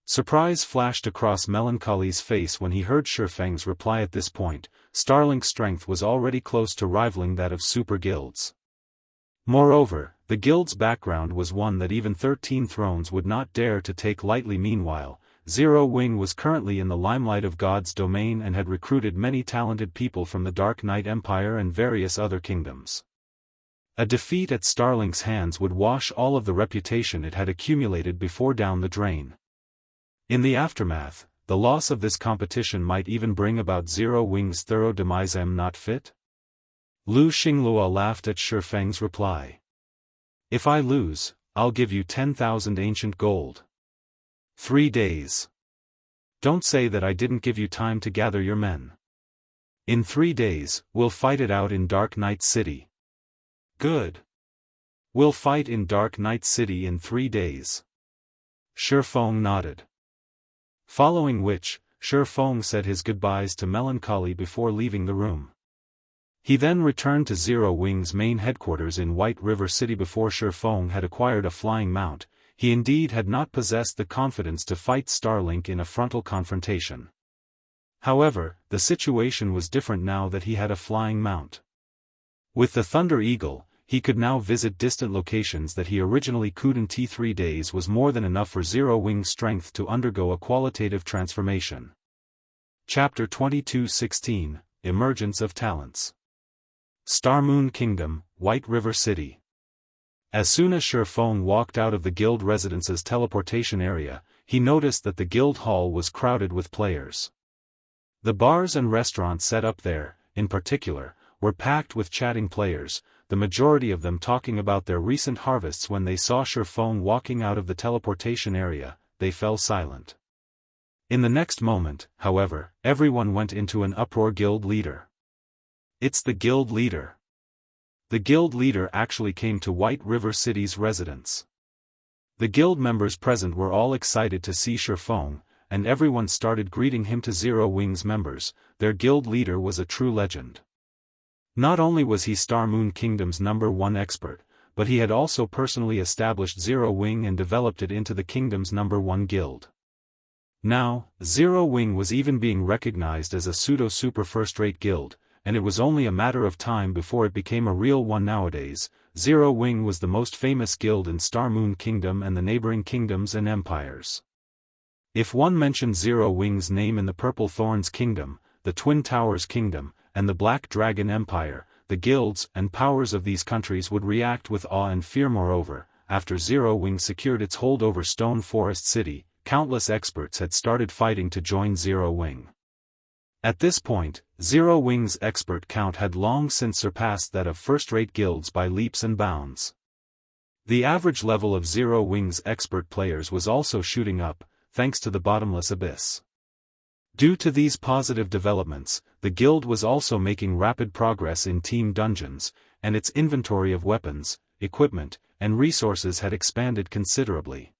Surprise flashed across Melancholy's face when he heard Shifeng's reply. At this point, Starlink's strength was already close to rivaling that of super guilds. Moreover, the guild's background was one that even 13 Thrones would not dare to take lightly. Meanwhile, Zero Wing was currently in the limelight of God's domain and had recruited many talented people from the Dark Knight Empire and various other kingdoms. A defeat at Starlink's hands would wash all of the reputation it had accumulated before down the drain. In the aftermath, the loss of this competition might even bring about Zero Wing's thorough demise. Am not fit? Lu Xingluo laughed at Shifeng's reply. If I lose, I'll give you 10,000 ancient gold. 3 days. Don't say that I didn't give you time to gather your men. In 3 days, we'll fight it out in Dark Knight City. Good. We'll fight in Dark Knight City in 3 days. Shifeng nodded. Following which, Shifeng said his goodbyes to Melancholy before leaving the room. He then returned to Zero Wing's main headquarters in White River City. Before Shifeng had acquired a flying mount, he indeed had not possessed the confidence to fight Starlink in a frontal confrontation. However, the situation was different now that he had a flying mount. With the Thunder Eagle, he could now visit distant locations that he originally couldn't. 3 days was more than enough for Zero Wing's strength to undergo a qualitative transformation. Chapter 22:16, Emergence of Talents. Starmoon Kingdom, White River City. As soon as Shifeng walked out of the guild residence's teleportation area, he noticed that the guild hall was crowded with players. The bars and restaurants set up there, in particular, were packed with chatting players, the majority of them talking about their recent harvests. When they saw Shifeng walking out of the teleportation area, they fell silent. In the next moment, however, everyone went into an uproar. Guild leader. It's the guild leader. The guild leader actually came to White River City's residence. The guild members present were all excited to see Shifeng, and everyone started greeting him. To Zero Wing's members, their guild leader was a true legend. Not only was he Starmoon Kingdom's #1 expert, but he had also personally established Zero Wing and developed it into the kingdom's #1 guild. Now, Zero Wing was even being recognized as a pseudo-super first-rate guild, and it was only a matter of time before it became a real one. Nowadays, Zero Wing was the most famous guild in Starmoon Kingdom and the neighboring kingdoms and empires. If one mentioned Zero Wing's name in the Purple Thorns Kingdom, the Twin Towers Kingdom, and the Black Dragon Empire, the guilds and powers of these countries would react with awe and fear. Moreover, after Zero Wing secured its hold over Stone Forest City, countless experts had started fighting to join Zero Wing. At this point, Zero Wing's expert count had long since surpassed that of first-rate guilds by leaps and bounds. The average level of Zero Wing's expert players was also shooting up, thanks to the bottomless abyss. Due to these positive developments, the guild was also making rapid progress in team dungeons, and its inventory of weapons, equipment, and resources had expanded considerably.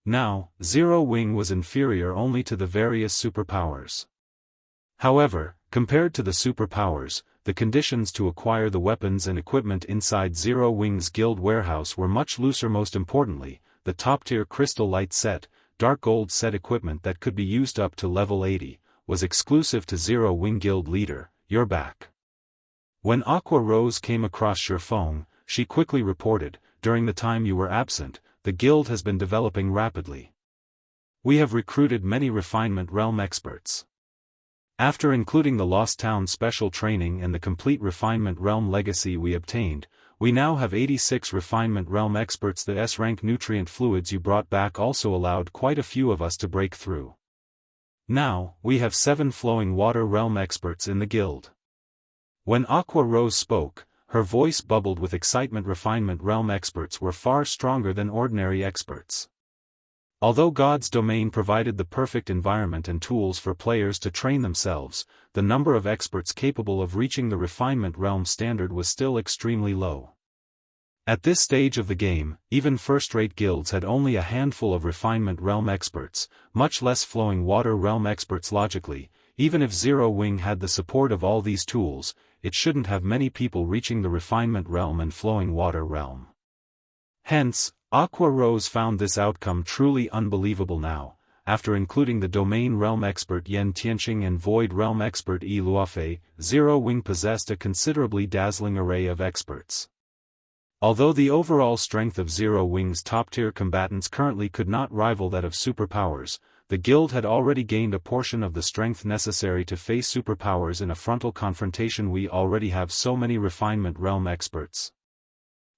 Now, Zero Wing was inferior only to the various superpowers. However, compared to the superpowers, the conditions to acquire the weapons and equipment inside Zero Wing's guild warehouse were much looser. Most importantly, the top-tier Crystal Light set, Dark Gold set equipment that could be used up to level 80, was exclusive to Zero Wing guild leader. You're back. When Aqua Rose came across Shifeng, she quickly reported, during the time you were absent, the guild has been developing rapidly. We have recruited many Refinement Realm experts. After including the Lost Town special training and the complete Refinement Realm legacy we obtained, we now have 86 Refinement Realm experts. The S-rank nutrient fluids you brought back also allowed quite a few of us to break through. Now, we have 7 Flowing Water Realm experts in the guild. When Aqua Rose spoke, her voice bubbled with excitement. Refinement Realm experts were far stronger than ordinary experts. Although God's domain provided the perfect environment and tools for players to train themselves, the number of experts capable of reaching the Refinement Realm standard was still extremely low. At this stage of the game, even first-rate guilds had only a handful of Refinement Realm experts, much less Flowing Water Realm experts. Logically, even if Zero Wing had the support of all these tools, it shouldn't have many people reaching the Refinement Realm and Flowing Water Realm. Hence, Aqua Rose found this outcome truly unbelievable. Now, after including the Domain Realm expert Yen Tianqing and Void Realm expert Yi Luofei, Zero Wing possessed a considerably dazzling array of experts. Although the overall strength of Zero Wing's top-tier combatants currently could not rival that of superpowers, the guild had already gained a portion of the strength necessary to face superpowers in a frontal confrontation. We already have so many Refinement Realm experts.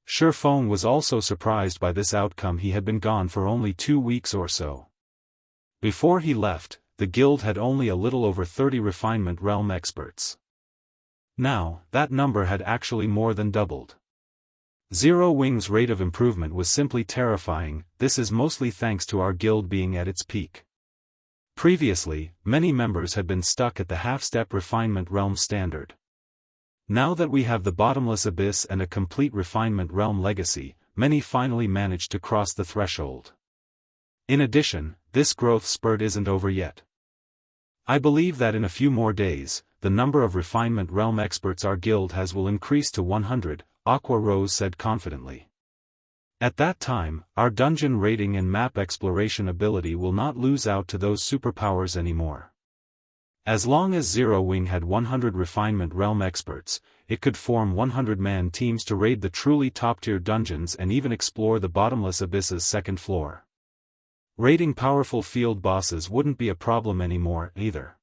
Shifeng was also surprised by this outcome. He had been gone for only 2 weeks or so. Before he left, the guild had only a little over 30 Refinement Realm experts. Now, that number had actually more than doubled. Zero Wing's rate of improvement was simply terrifying. This is mostly thanks to our guild being at its peak. Previously, many members had been stuck at the half-step Refinement Realm standard. Now that we have the Bottomless Abyss and a complete Refinement Realm legacy, many finally managed to cross the threshold. In addition, this growth spurt isn't over yet. I believe that in a few more days, the number of Refinement Realm experts our guild has will increase to 100, Aqua Rose said confidently. At that time, our dungeon raiding and map exploration ability will not lose out to those superpowers anymore. As long as Zero Wing had 100 refinement realm experts, it could form 100-man teams to raid the truly top-tier dungeons and even explore the bottomless abyss's second floor. Raiding powerful field bosses wouldn't be a problem anymore, either.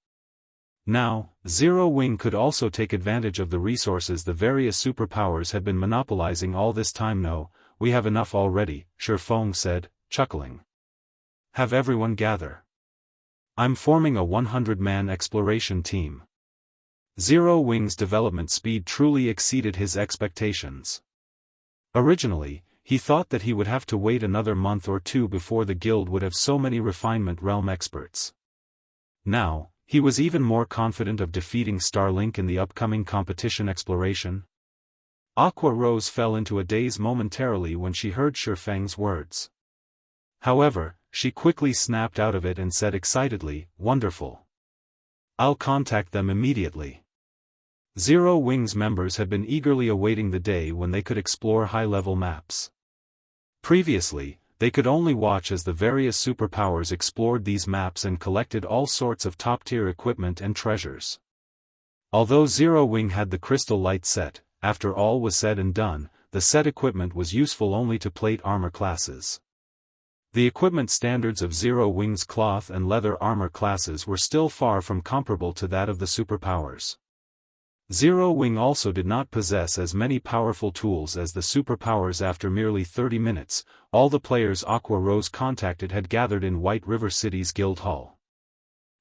Now, Zero Wing could also take advantage of the resources the various superpowers had been monopolizing all this time. No, we have enough already, Shifeng said, chuckling. Have everyone gather. I'm forming a 100-man exploration team. Zero Wing's development speed truly exceeded his expectations. Originally, he thought that he would have to wait another month or two before the guild would have so many refinement realm experts. Now, he was even more confident of defeating Starlink in the upcoming competition exploration. Aqua Rose fell into a daze momentarily when she heard Shifeng's words. However, she quickly snapped out of it and said excitedly, "Wonderful. I'll contact them immediately." Zero Wing's members had been eagerly awaiting the day when they could explore high-level maps. Previously, they could only watch as the various superpowers explored these maps and collected all sorts of top-tier equipment and treasures. Although Zero Wing had the crystal light set, after all was said and done, the set equipment was useful only to plate armor classes. The equipment standards of Zero Wing's cloth and leather armor classes were still far from comparable to that of the superpowers. Zero Wing also did not possess as many powerful tools as the superpowers. After merely 30 minutes, all the players Aqua Rose contacted had gathered in White River City's guild hall.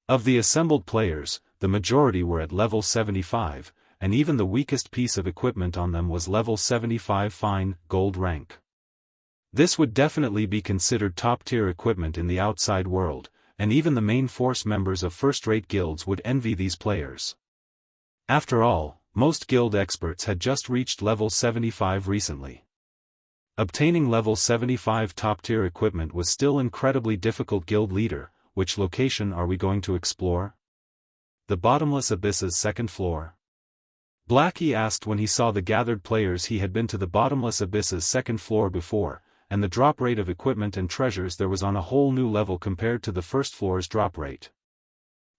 Of the assembled players, the majority were at level 75, and even the weakest piece of equipment on them was level 75 fine, gold rank. This would definitely be considered top-tier equipment in the outside world, and even the main force members of first-rate guilds would envy these players. After all, most guild experts had just reached level 75 recently. Obtaining level 75 top-tier equipment was still incredibly difficult. Guild leader, which location are we going to explore? The bottomless abyss's second floor. Blackie asked when he saw the gathered players. He had been to the bottomless abyss's second floor before, and the drop rate of equipment and treasures there was on a whole new level compared to the first floor's drop rate.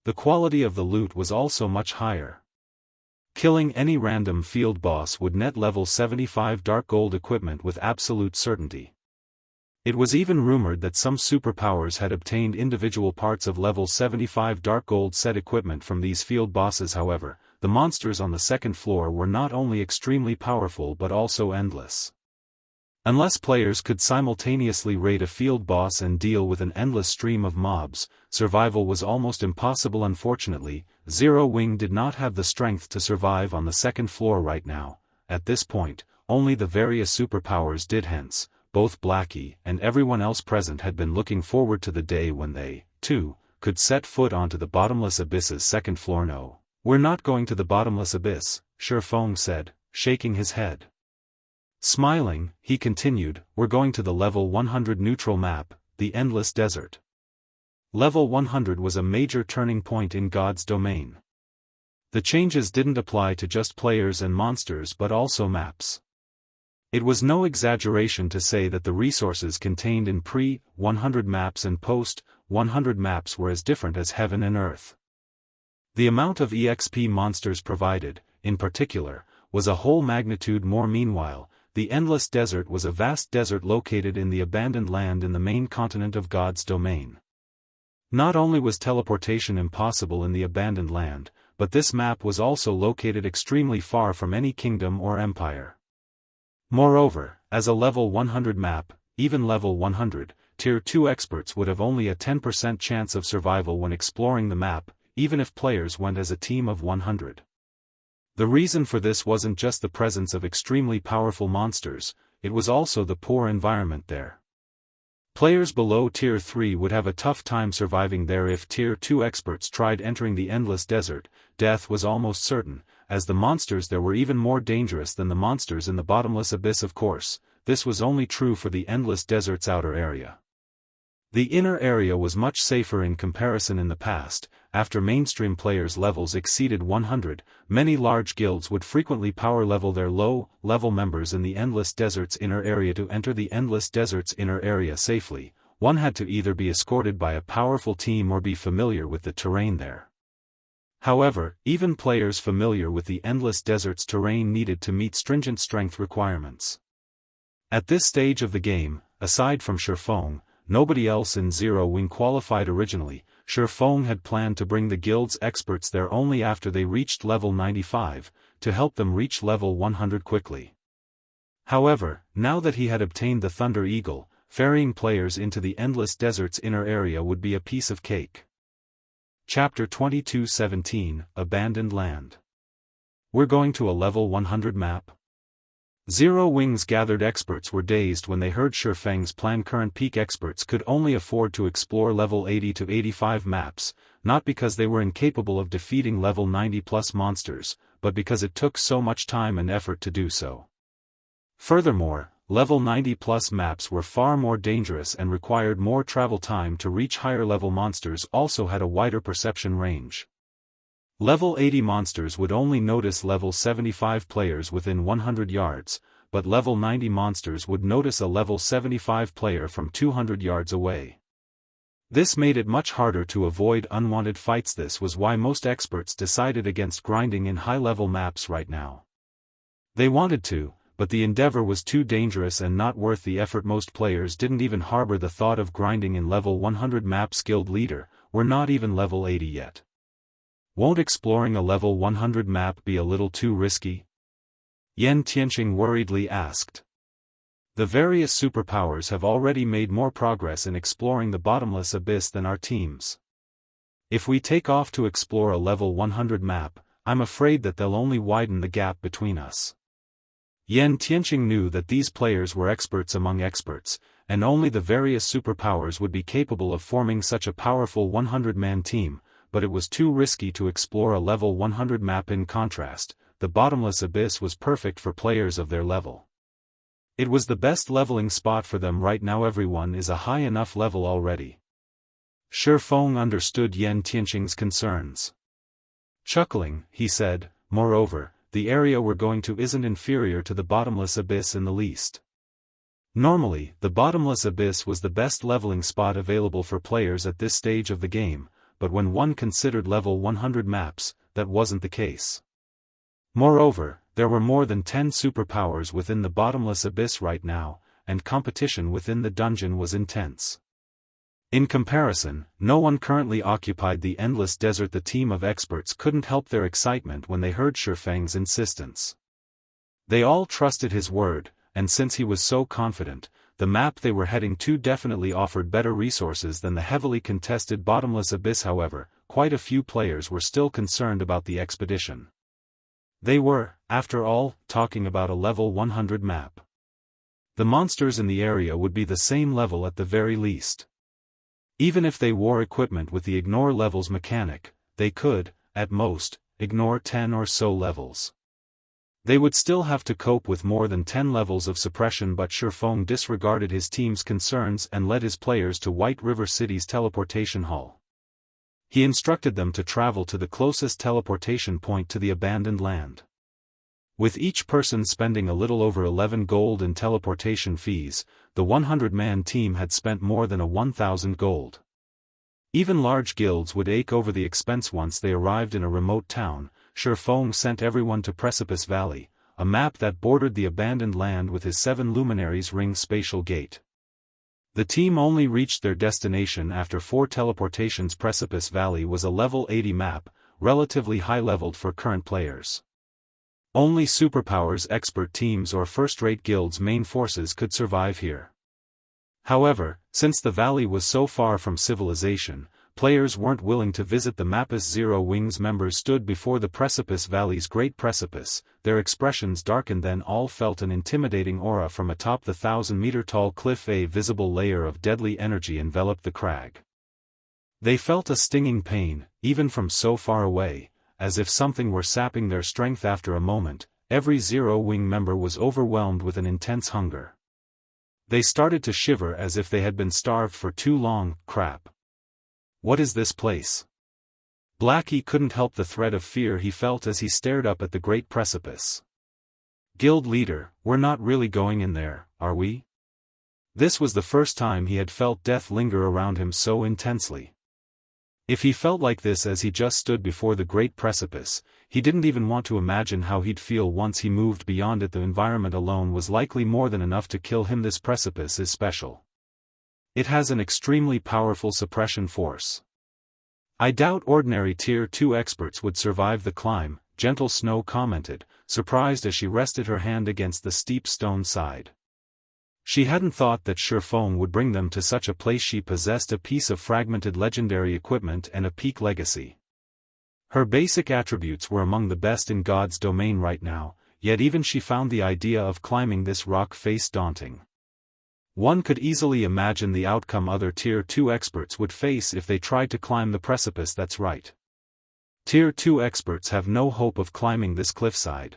The quality of the loot was also much higher. Killing any random field boss would net level 75 dark gold equipment with absolute certainty. It was even rumored that some superpowers had obtained individual parts of level 75 dark gold set equipment from these field bosses. However, the monsters on the second floor were not only extremely powerful but also endless. Unless players could simultaneously raid a field boss and deal with an endless stream of mobs, survival was almost impossible. Unfortunately, Zero Wing did not have the strength to survive on the second floor right now. At this point, only the various superpowers did. Hence, both Blackie and everyone else present had been looking forward to the day when they, too, could set foot onto the bottomless abyss's second floor. No, we're not going to the bottomless abyss, Shifeng said, shaking his head. Smiling, he continued, we're going to the level 100 neutral map, the Endless Desert. Level 100 was a major turning point in God's domain. The changes didn't apply to just players and monsters but also maps. It was no exaggeration to say that the resources contained in pre-100 maps and post-100 maps were as different as heaven and earth. The amount of EXP monsters provided, in particular, was a whole magnitude more. Meanwhile, the Endless Desert was a vast desert located in the abandoned land in the main continent of God's domain. Not only was teleportation impossible in the abandoned land, but this map was also located extremely far from any kingdom or empire. Moreover, as a level 100 map, even level 100, Tier 2 experts would have only a 10% chance of survival when exploring the map, even if players went as a team of 100. The reason for this wasn't just the presence of extremely powerful monsters, it was also the poor environment there. Players below Tier 3 would have a tough time surviving there. If Tier 2 experts tried entering the Endless Desert, death was almost certain, as the monsters there were even more dangerous than the monsters in the bottomless abyss. Of course, this was only true for the Endless Desert's outer area. The inner area was much safer in comparison. In the past, after mainstream players' levels exceeded 100, many large guilds would frequently power level their low-level members in the Endless Desert's inner area. To enter the Endless Desert's inner area safely, one had to either be escorted by a powerful team or be familiar with the terrain there. However, even players familiar with the endless desert's terrain needed to meet stringent strength requirements. At this stage of the game, aside from Shifeng, nobody else in Zero Wing qualified originally. Shifeng had planned to bring the guild's experts there only after they reached level 95, to help them reach level 100 quickly. However, now that he had obtained the Thunder Eagle, ferrying players into the endless desert's inner area would be a piece of cake. Chapter 22:17, Abandoned Land. We're going to a level 100 map? Zero Wing's gathered experts were dazed when they heard Shifeng's plan. Current peak experts could only afford to explore level 80 to 85 maps, not because they were incapable of defeating level 90 plus monsters, but because it took so much time and effort to do so. Furthermore, level 90 plus maps were far more dangerous and required more travel time to reach. Higher level monsters also had a wider perception range. Level 80 monsters would only notice level 75 players within 100 yards, but level 90 monsters would notice a level 75 player from 200 yards away. This made it much harder to avoid unwanted fights. This was why most experts decided against grinding in high-level maps right now. They wanted to, but the endeavor was too dangerous and not worth the effort. Most players didn't even harbor the thought of grinding in level 100 maps. Guild leader, we're not even level 80 yet. Won't exploring a level 100 map be a little too risky? Yan Tianqing worriedly asked. The various superpowers have already made more progress in exploring the bottomless abyss than our teams. If we take off to explore a level 100 map, I'm afraid that they'll only widen the gap between us. Yan Tianqing knew that these players were experts among experts, and only the various superpowers would be capable of forming such a powerful 100-man team, but it was too risky to explore a level 100 map. In contrast, the bottomless abyss was perfect for players of their level. It was the best leveling spot for them right now. Everyone is a high enough level already. Shifeng understood Yan Tianqing's concerns. Chuckling, he said, moreover, the area we're going to isn't inferior to the bottomless abyss in the least. Normally, the bottomless abyss was the best leveling spot available for players at this stage of the game, but when one considered level 100 maps, that wasn't the case. Moreover, there were more than 10 superpowers within the bottomless abyss right now, and competition within the dungeon was intense. In comparison, no one currently occupied the endless desert. The team of experts couldn't help their excitement when they heard Shifeng's insistence. They all trusted his word, and since he was so confident, the map they were heading to definitely offered better resources than the heavily contested bottomless abyss. However, quite a few players were still concerned about the expedition. They were, after all, talking about a level 100 map. The monsters in the area would be the same level at the very least. Even if they wore equipment with the ignore levels mechanic, they could, at most, ignore 10 or so levels. They would still have to cope with more than 10 levels of suppression. But Shifeng disregarded his team's concerns and led his players to White River City's teleportation hall. He instructed them to travel to the closest teleportation point to the abandoned land. With each person spending a little over 11 gold in teleportation fees, the 100-man team had spent more than 1,000 gold. Even large guilds would ache over the expense. Once they arrived in a remote town, Shifeng sent everyone to Precipice Valley, a map that bordered the abandoned land with his 7 luminaries ring spatial gate. The team only reached their destination after 4 teleportations. Precipice Valley was a level 80 map, relatively high-leveled for current players. Only superpowers expert teams or first-rate guilds' main forces could survive here. However, since the valley was so far from civilization, players weren't willing to visit the map. As Zero Wing's members stood before the Precipice Valley's great precipice, their expressions darkened. Then all felt an intimidating aura from atop the 1,000-meter-tall cliff. A visible layer of deadly energy enveloped the crag. They felt a stinging pain, even from so far away, as if something were sapping their strength. After a moment, every Zero Wing member was overwhelmed with an intense hunger. They started to shiver as if they had been starved for too long. Crap. What is this place? Blackie couldn't help the threat of fear he felt as he stared up at the great precipice. Guild leader, we're not really going in there, are we? This was the first time he had felt death linger around him so intensely. If he felt like this as he just stood before the great precipice, he didn't even want to imagine how he'd feel once he moved beyond it. The environment alone was likely more than enough to kill him. This precipice is special. It has an extremely powerful suppression force. I doubt ordinary Tier 2 experts would survive the climb, Gentle Snow commented, surprised as she rested her hand against the steep stone side. She hadn't thought that Shifeng would bring them to such a place. She possessed a piece of fragmented legendary equipment and a peak legacy. Her basic attributes were among the best in God's domain right now, yet even she found the idea of climbing this rock face daunting. One could easily imagine the outcome other Tier 2 experts would face if they tried to climb the precipice. That's right. Tier 2 experts have no hope of climbing this cliffside.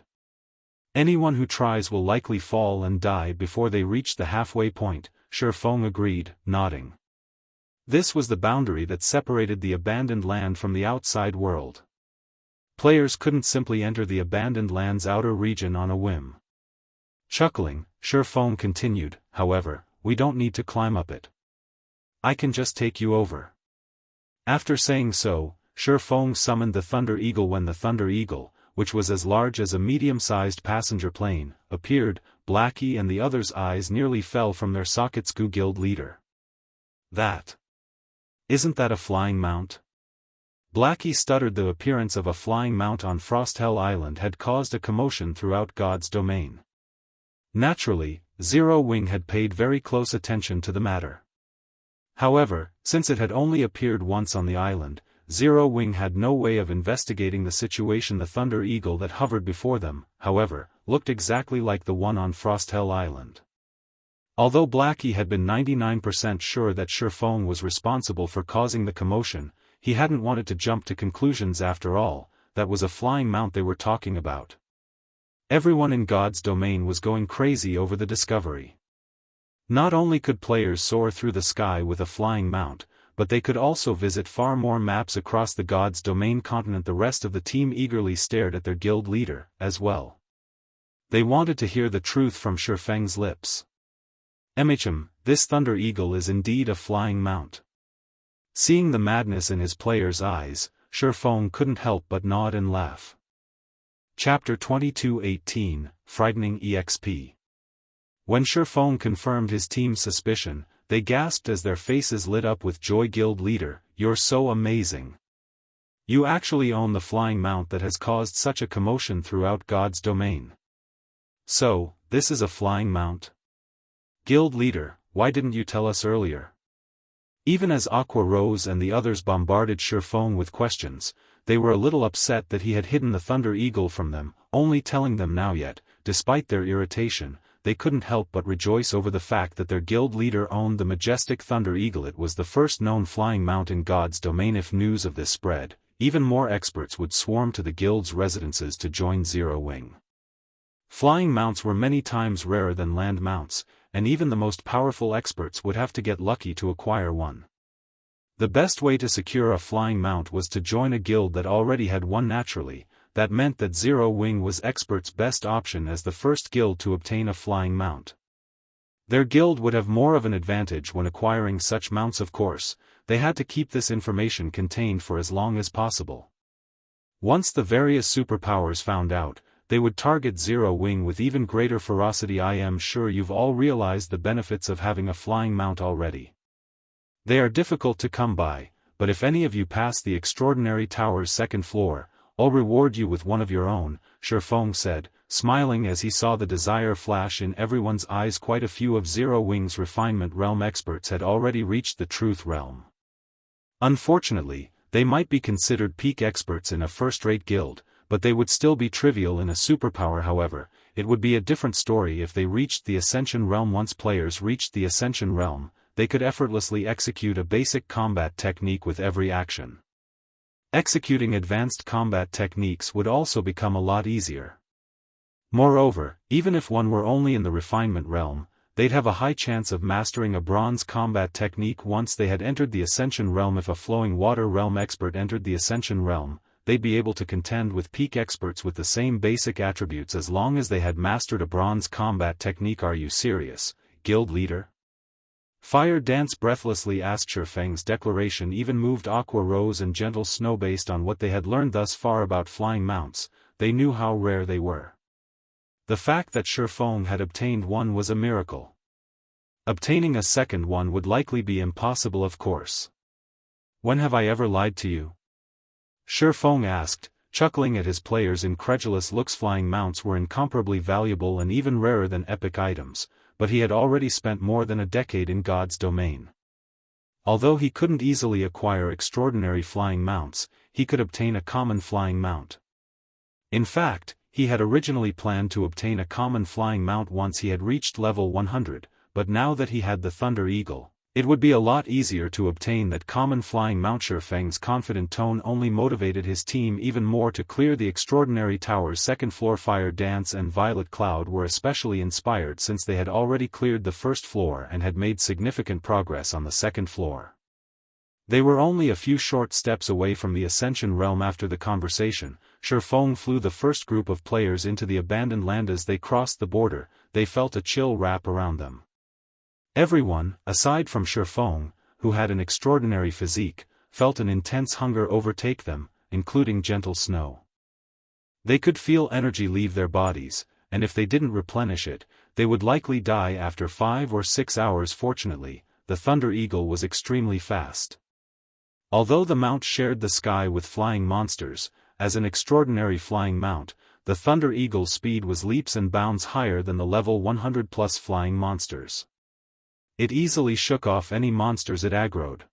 Anyone who tries will likely fall and die before they reach the halfway point, Shifeng agreed, nodding. This was the boundary that separated the abandoned land from the outside world. Players couldn't simply enter the abandoned land's outer region on a whim. Chuckling, Shifeng continued, however, we don't need to climb up it. I can just take you over. After saying so, Shifeng summoned the Thunder Eagle. When the Thunder Eagle, which was as large as a medium-sized passenger plane, appeared, Blackie and the others' eyes nearly fell from their sockets. Guild leader. Isn't that a flying mount? Blackie stuttered. The appearance of a flying mount on Frosthell Island had caused a commotion throughout God's domain. Naturally, Zero Wing had paid very close attention to the matter. However, since it had only appeared once on the island, Zero Wing had no way of investigating the situation. The Thunder Eagle that hovered before them, however, looked exactly like the one on Frosthell Island. Although Blackie had been 99% sure that Shifeng was responsible for causing the commotion, he hadn't wanted to jump to conclusions. After all, that was a flying mount they were talking about. Everyone in God's domain was going crazy over the discovery. Not only could players soar through the sky with a flying mount, but they could also visit far more maps across the God's domain continent. The rest of the team eagerly stared at their guild leader, as well. They wanted to hear the truth from Shifeng's lips. This Thunder Eagle is indeed a flying mount. Seeing the madness in his players' eyes, Shifeng couldn't help but nod and laugh. Chapter 22:18, Frightening EXP. When Shifeng confirmed his team's suspicion, they gasped as their faces lit up with joy. Guild leader, you're so amazing. You actually own the flying mount that has caused such a commotion throughout God's domain. So, this is a flying mount? Guild leader, why didn't you tell us earlier? Even as Aqua Rose and the others bombarded Shifeng with questions, they were a little upset that he had hidden the Thunder Eagle from them, only telling them now. Yet, despite their irritation, they couldn't help but rejoice over the fact that their guild leader owned the majestic Thunder Eagle. It was the first known flying mount in God's domain. If news of this spread, even more experts would swarm to the guild's residences to join Zero Wing. Flying mounts were many times rarer than land mounts, and even the most powerful experts would have to get lucky to acquire one. The best way to secure a flying mount was to join a guild that already had one. Naturally, that meant that Zero Wing was expert's best option as the first guild to obtain a flying mount. Their guild would have more of an advantage when acquiring such mounts. Of course, they had to keep this information contained for as long as possible. Once the various superpowers found out, they would target Zero Wing with even greater ferocity. I am sure you've all realized the benefits of having a flying mount already. They are difficult to come by, but if any of you pass the extraordinary tower's second floor, I'll reward you with one of your own, Shifeng said, smiling as he saw the desire flash in everyone's eyes. Quite a few of Zero Wing's refinement realm experts had already reached the truth realm. Unfortunately, they might be considered peak experts in a first-rate guild, but they would still be trivial in a superpower. However, it would be a different story if they reached the Ascension realm. Once players reached the Ascension realm, they could effortlessly execute a basic combat technique with every action. Executing advanced combat techniques would also become a lot easier. Moreover, even if one were only in the refinement realm, they'd have a high chance of mastering a bronze combat technique once they had entered the Ascension realm. If a flowing water realm expert entered the Ascension realm, they'd be able to contend with peak experts with the same basic attributes as long as they had mastered a bronze combat technique. Are you serious, guild leader? Fire Dance breathlessly asked Shifeng's declaration even moved Aqua Rose and Gentle Snow based on what they had learned thus far about flying mounts. They knew how rare they were. The fact that Shifeng had obtained one was a miracle. Obtaining a second one would likely be impossible, of course. When have I ever lied to you? Shifeng asked, chuckling at his players' incredulous looks. Flying mounts were incomparably valuable and even rarer than epic items, but he had already spent more than a decade in God's domain. Although he couldn't easily acquire extraordinary flying mounts, he could obtain a common flying mount. In fact, he had originally planned to obtain a common flying mount once he had reached level 100, but now that he had the Thunder Eagle, it would be a lot easier to obtain that common flying mount. Shifeng's confident tone only motivated his team even more to clear the extraordinary tower's second floor. Fire Dance and Violet Cloud were especially inspired since they had already cleared the first floor and had made significant progress on the second floor. They were only a few short steps away from the Ascension Realm. After the conversation, Shifeng flew the first group of players into the abandoned land. As they crossed the border, they felt a chill wrap around them. Everyone, aside from Shifeng, who had an extraordinary physique, felt an intense hunger overtake them, including Gentle Snow. They could feel energy leave their bodies, and if they didn't replenish it, they would likely die after 5 or 6 hours. Fortunately, the Thunder Eagle was extremely fast. Although the mount shared the sky with flying monsters, as an extraordinary flying mount, the Thunder Eagle's speed was leaps and bounds higher than the level 100+ flying monsters. It easily shook off any monsters it aggroed.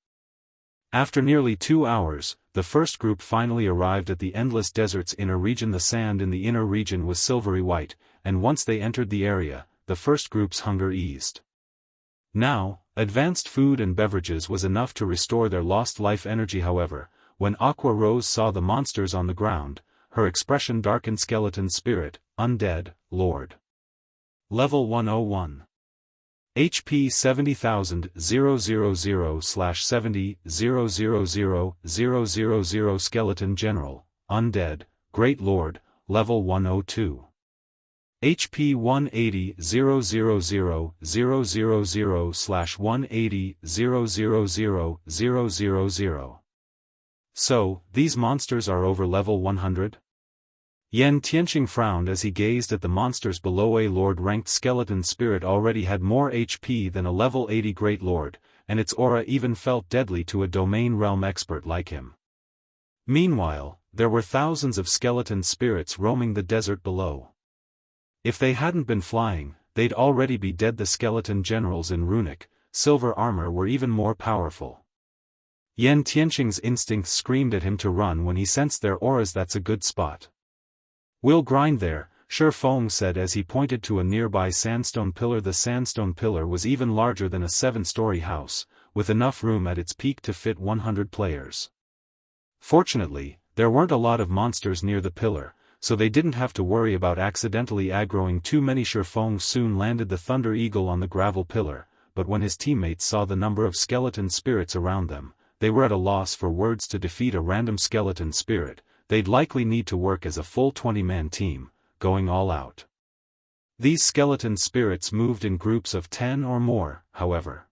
After nearly 2 hours, the first group finally arrived at the Endless Desert's inner region. The sand in the inner region was silvery white, and once they entered the area, the first group's hunger eased. Now, advanced food and beverages was enough to restore their lost life energy. However, when Aqua Rose saw the monsters on the ground, her expression darkened. Skeleton Spirit, Undead, Lord. Level 101. HP 70,000 000/70 000 Skeleton General, Undead, Great Lord, Level 102. HP 180 000/180 000. So, these monsters are over level 100? Yan Tianqing frowned as he gazed at the monsters below. A Lord-ranked skeleton spirit already had more HP than a level 80 Great Lord, and its aura even felt deadly to a domain realm expert like him. Meanwhile, there were thousands of skeleton spirits roaming the desert below. If they hadn't been flying, they'd already be dead. The skeleton generals in runic, silver armor were even more powerful. Yan Tianqing's instincts screamed at him to run when he sensed their auras. That's a good spot. We'll grind there, Shifeng said as he pointed to a nearby sandstone pillar. The sandstone pillar was even larger than a 7-story house, with enough room at its peak to fit 100 players. Fortunately, there weren't a lot of monsters near the pillar, so they didn't have to worry about accidentally aggroing too many. Shifeng soon landed the Thunder Eagle on the gravel pillar, but when his teammates saw the number of skeleton spirits around them, they were at a loss for words. To defeat a random skeleton spirit, they'd likely need to work as a full 20-man team, going all out. These skeleton spirits moved in groups of 10 or more, however.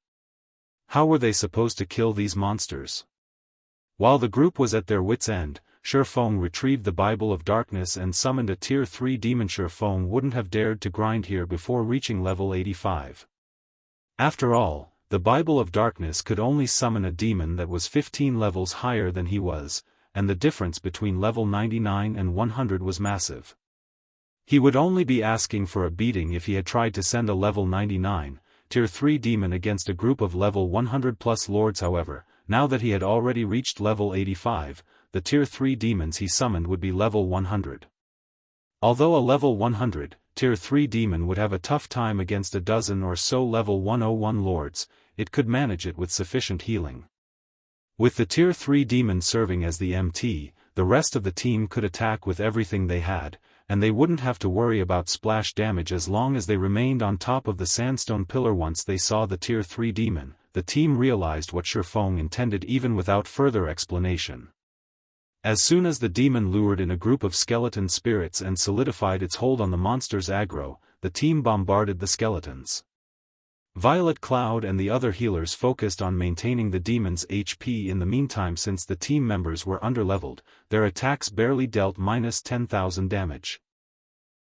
How were they supposed to kill these monsters? While the group was at their wits' end, Shifeng retrieved the Bible of Darkness and summoned a Tier 3 demon. Shifeng wouldn't have dared to grind here before reaching level 85. After all, the Bible of Darkness could only summon a demon that was 15 levels higher than he was, and the difference between level 99 and 100 was massive. He would only be asking for a beating if he had tried to send a level 99, Tier 3 demon against a group of level 100+ lords. However, now that he had already reached level 85, the Tier 3 demons he summoned would be level 100. Although a level 100, Tier 3 demon would have a tough time against a dozen or so level 101 lords, it could manage it with sufficient healing. With the Tier 3 demon serving as the MT, the rest of the team could attack with everything they had, and they wouldn't have to worry about splash damage as long as they remained on top of the sandstone pillar. Once they saw the Tier 3 demon, the team realized what Shifeng intended even without further explanation. As soon as the demon lured in a group of skeleton spirits and solidified its hold on the monster's aggro, the team bombarded the skeletons. Violet Cloud and the other healers focused on maintaining the demon's HP in the meantime. Since the team members were underleveled, their attacks barely dealt minus 10,000 damage.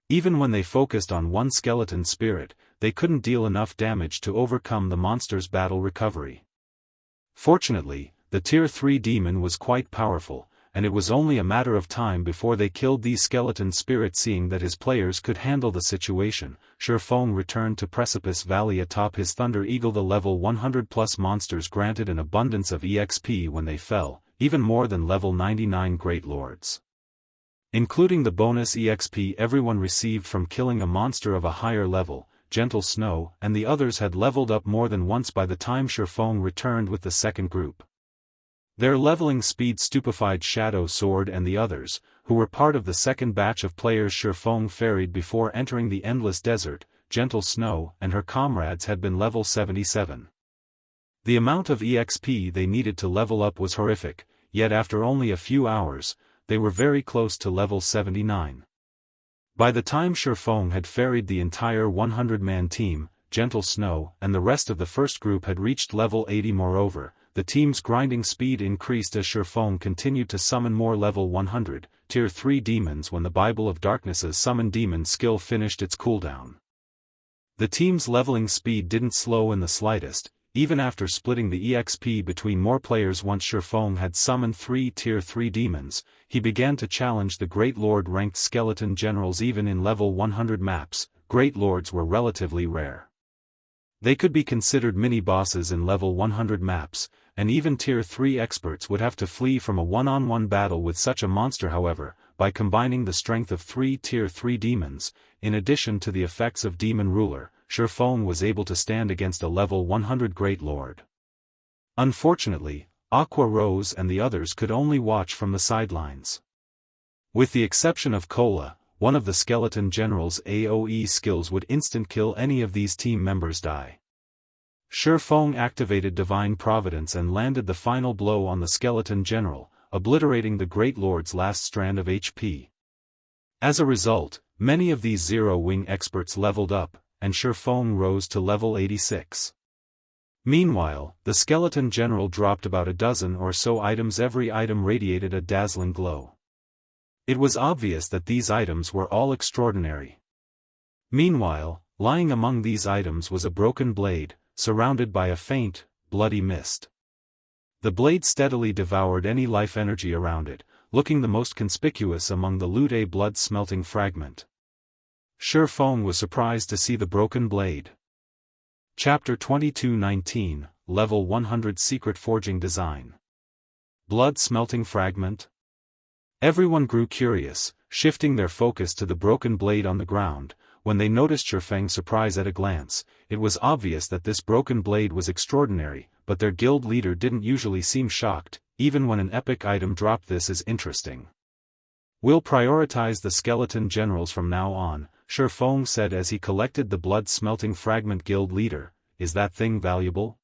Even when they focused on one skeleton spirit, they couldn't deal enough damage to overcome the monster's battle recovery. Fortunately, the Tier 3 demon was quite powerful, and it was only a matter of time before they killed these skeleton spirits. Seeing that his players could handle the situation, Shifeng returned to Precipice Valley atop his Thunder Eagle. The level 100 plus monsters granted an abundance of EXP when they fell, even more than level 99 Great Lords. Including the bonus EXP everyone received from killing a monster of a higher level, Gentle Snow and the others had leveled up more than once by the time Shifeng returned with the second group. Their leveling speed stupefied Shadow Sword and the others, who were part of the second batch of players Shifeng ferried before entering the Endless Desert. Gentle Snow and her comrades had been level 77. The amount of EXP they needed to level up was horrific, yet after only a few hours, they were very close to level 79. By the time Shifeng had ferried the entire 100-man team, Gentle Snow and the rest of the first group had reached level 80. Moreover, the team's grinding speed increased as Shifeng continued to summon more level 100, Tier 3 demons when the Bible of Darkness's summon demon skill finished its cooldown. The team's leveling speed didn't slow in the slightest, even after splitting the EXP between more players. Once Shifeng had summoned 3 Tier 3 demons, he began to challenge the Great Lord-ranked skeleton generals. Even in level 100 maps, Great Lords were relatively rare. They could be considered mini-bosses in level 100 maps, and even Tier 3 experts would have to flee from a one-on-one battle with such a monster. However, by combining the strength of 3 Tier 3 demons, in addition to the effects of Demon Ruler, Shifeng was able to stand against a level 100 Great Lord. Unfortunately, Aqua Rose and the others could only watch from the sidelines. With the exception of Cola, one of the skeleton general's AoE skills would instant-kill any of these team members die. Shifeng activated Divine Providence and landed the final blow on the skeleton general, obliterating the Great Lord's last strand of HP. As a result, many of these Zero-Wing experts leveled up, and Shifeng rose to level 86. Meanwhile, the skeleton general dropped about a dozen or so items. Every item radiated a dazzling glow. It was obvious that these items were all extraordinary. Meanwhile, lying among these items was a broken blade, surrounded by a faint, bloody mist. The blade steadily devoured any life energy around it, looking the most conspicuous among the loot a blood-smelting fragment. Shifeng was surprised to see the broken blade. Chapter 22:19, Level 100 Secret Forging Design. Blood-smelting fragment? Everyone grew curious, shifting their focus to the broken blade on the ground. When they noticed Shifeng's surprise at a glance, it was obvious that this broken blade was extraordinary, but their guild leader didn't usually seem shocked. Even when an epic item dropped, this is interesting. We'll prioritize the skeleton generals from now on, Shifeng said as he collected the blood-smelting fragment. Guild leader, is that thing valuable?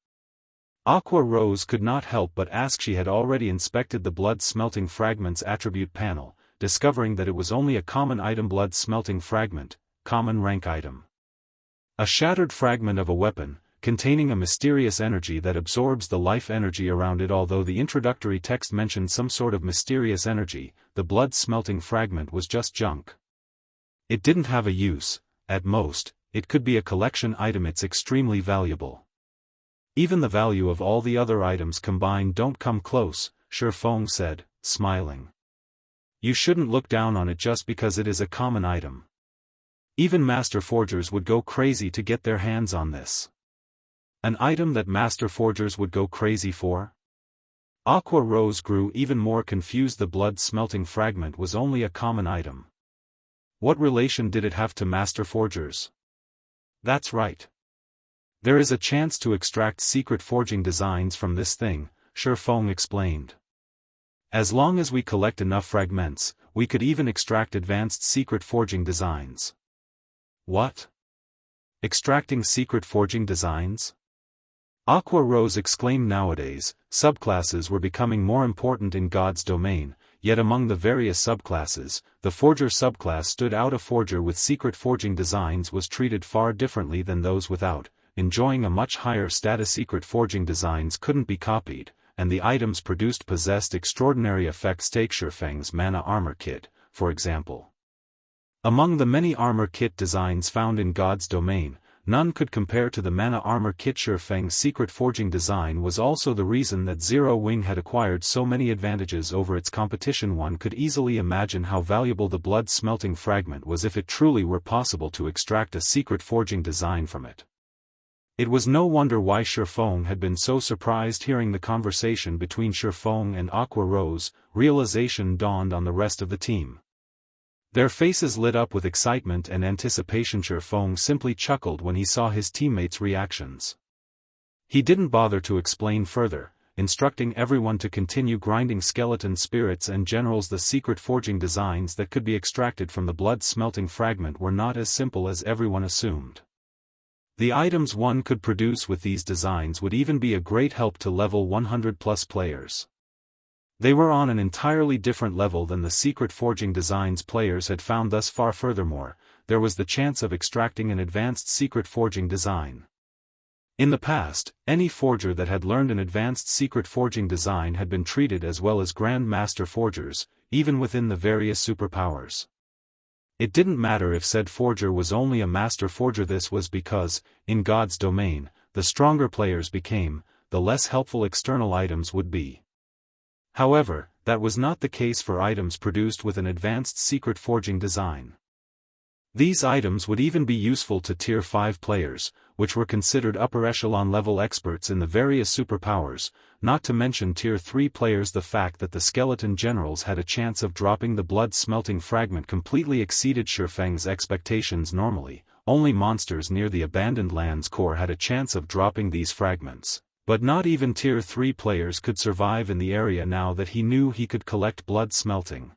Aqua Rose could not help but ask. She had already inspected the blood-smelting fragment's attribute panel, discovering that it was only a common item. Blood-smelting fragment, common rank item. A shattered fragment of a weapon, containing a mysterious energy that absorbs the life energy around it. Although the introductory text mentioned some sort of mysterious energy, the blood-smelting fragment was just junk. It didn't have a use. At most, it could be a collection item. It's extremely valuable. Even the value of all the other items combined don't come close, Shifeng said, smiling. You shouldn't look down on it just because it is a common item. Even Master Forgers would go crazy to get their hands on this. An item that Master Forgers would go crazy for? Aqua Rose grew even more confused. The blood-smelting fragment was only a common item. What relation did it have to Master Forgers? That's right. There is a chance to extract secret forging designs from this thing, Shifeng explained. As long as we collect enough fragments, we could even extract advanced secret forging designs. What? Extracting secret forging designs? Aqua Rose exclaimed. Nowadays, subclasses were becoming more important in God's domain, yet among the various subclasses, the Forger subclass stood out. A forger with secret forging designs was treated far differently than those without, enjoying a much higher status. Secret forging designs couldn't be copied, and the items produced possessed extraordinary effects. Take Shifeng's Mana Armor Kit, for example. Among the many armor kit designs found in God's domain, none could compare to the Mana Armor Kit. Shifeng's secret forging design was also the reason that Zero Wing had acquired so many advantages over its competition. One could easily imagine how valuable the blood-smelting fragment was if it truly were possible to extract a secret forging design from it. It was no wonder why Shifeng had been so surprised hearing the conversation between Shifeng and Aqua Rose. Realization dawned on the rest of the team. Their faces lit up with excitement and anticipation. Shifeng simply chuckled when he saw his teammates' reactions. He didn't bother to explain further, instructing everyone to continue grinding skeleton spirits and generals. The secret forging designs that could be extracted from the blood-smelting fragment were not as simple as everyone assumed. The items one could produce with these designs would even be a great help to level 100+ players. They were on an entirely different level than the secret forging designs players had found thus far. Furthermore, there was the chance of extracting an advanced secret forging design. In the past, any forger that had learned an advanced secret forging design had been treated as well as Grand Master forgers, even within the various superpowers. It didn't matter if said forger was only a master forger. This was because, in God's domain, the stronger players became, the less helpful external items would be. However, that was not the case for items produced with an advanced secret forging design. These items would even be useful to Tier 5 players, which were considered upper echelon level experts in the various superpowers, not to mention Tier 3 players. The fact that the skeleton generals had a chance of dropping the blood-smelting fragment completely exceeded Shifeng's expectations. Normally, only monsters near the abandoned lands core had a chance of dropping these fragments. But not even Tier 3 players could survive in the area now that he knew he could collect blood-smelting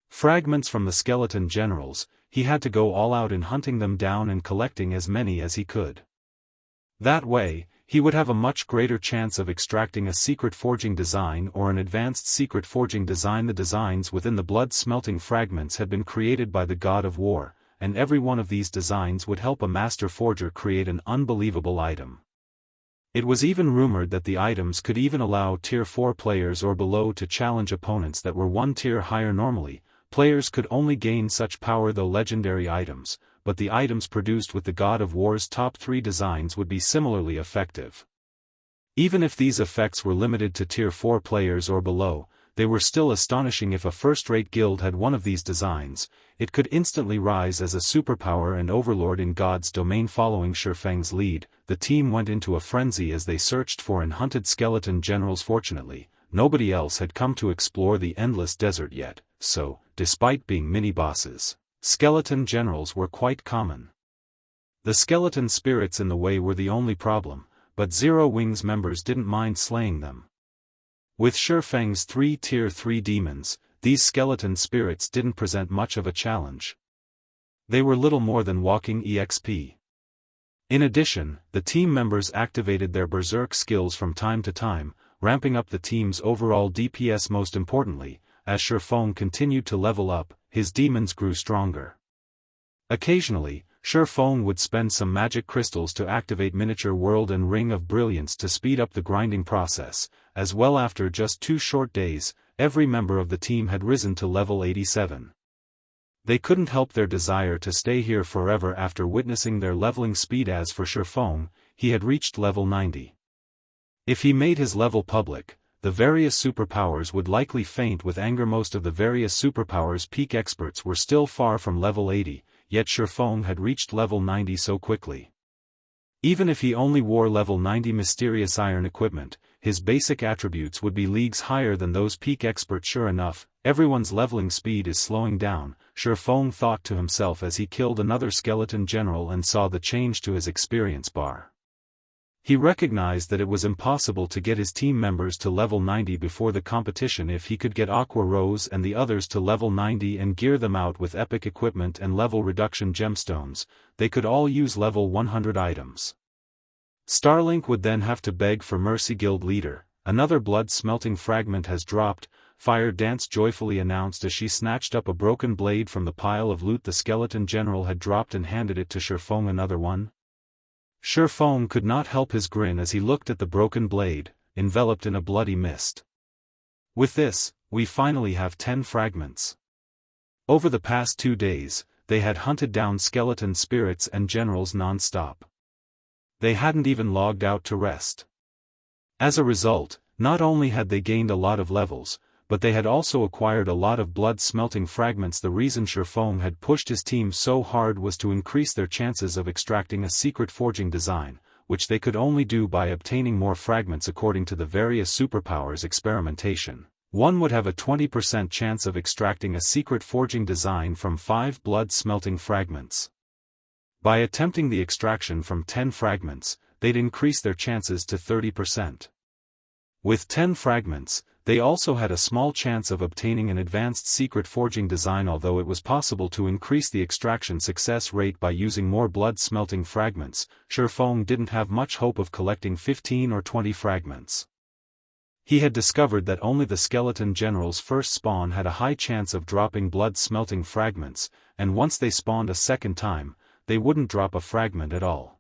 fragments from the skeleton generals. He had to go all out in hunting them down and collecting as many as he could. That way, he would have a much greater chance of extracting a secret forging design or an advanced secret forging design. The designs within the blood-smelting fragments had been created by the God of War, and every one of these designs would help a master forger create an unbelievable item. It was even rumored that the items could even allow Tier 4 players or below to challenge opponents that were one tier higher. Normally, players could only gain such power through legendary items, but the items produced with the God of War's top 3 designs would be similarly effective. Even if these effects were limited to Tier 4 players or below, they were still astonishing. If a first-rate guild had one of these designs, it could instantly rise as a superpower and overlord in God's domain. Following Shifeng's lead, the team went into a frenzy as they searched for and hunted skeleton generals. Fortunately, nobody else had come to explore the endless desert yet, so, despite being mini-bosses, skeleton generals were quite common. The skeleton spirits in the way were the only problem, but Zero Wing's members didn't mind slaying them. With Shifeng's 3 Tier 3 demons, these skeleton spirits didn't present much of a challenge. They were little more than walking EXP. In addition, the team members activated their berserk skills from time to time, ramping up the team's overall DPS. Most importantly, as Shifeng continued to level up, his demons grew stronger. Occasionally, Shifeng would spend some magic crystals to activate Miniature World and Ring of Brilliance to speed up the grinding process, as well. After just 2 short days, every member of the team had risen to level 87. They couldn't help their desire to stay here forever after witnessing their leveling speed. As for Shifeng, he had reached level 90. If he made his level public, the various superpowers would likely faint with anger. Most of the various superpowers' peak experts were still far from level 80, yet Shifeng had reached level 90 so quickly. Even if he only wore level 90 mysterious iron equipment, his basic attributes would be leagues higher than those peak experts. Sure enough, everyone's leveling speed is slowing down, Shifeng thought to himself as he killed another skeleton general and saw the change to his experience bar. He recognized that it was impossible to get his team members to level 90 before the competition. If he could get Aqua Rose and the others to level 90 and gear them out with epic equipment and level reduction gemstones, they could all use level 100 items. Starlink would then have to beg for mercy. Guild leader, another blood-smelting fragment has dropped, Fire Dance joyfully announced as she snatched up a broken blade from the pile of loot the skeleton general had dropped and handed it to Shifeng. Another one? Feng could not help his grin as he looked at the broken blade, enveloped in a bloody mist. With this, we finally have 10 fragments. Over the past 2 days, they had hunted down skeleton spirits and generals non-stop. They hadn't even logged out to rest. As a result, not only had they gained a lot of levels, but they had also acquired a lot of blood-smelting fragments. The reason Feng had pushed his team so hard was to increase their chances of extracting a secret forging design, which they could only do by obtaining more fragments according to the various superpowers experimentation. One would have a 20% chance of extracting a secret forging design from 5 blood-smelting fragments. By attempting the extraction from 10 fragments, they'd increase their chances to 30%. With 10 fragments, they also had a small chance of obtaining an advanced secret forging design. Although it was possible to increase the extraction success rate by using more blood-smelting fragments, Feng didn't have much hope of collecting 15 or 20 fragments. He had discovered that only the skeleton generals first spawn had a high chance of dropping blood-smelting fragments, and once they spawned a second time, they wouldn't drop a fragment at all.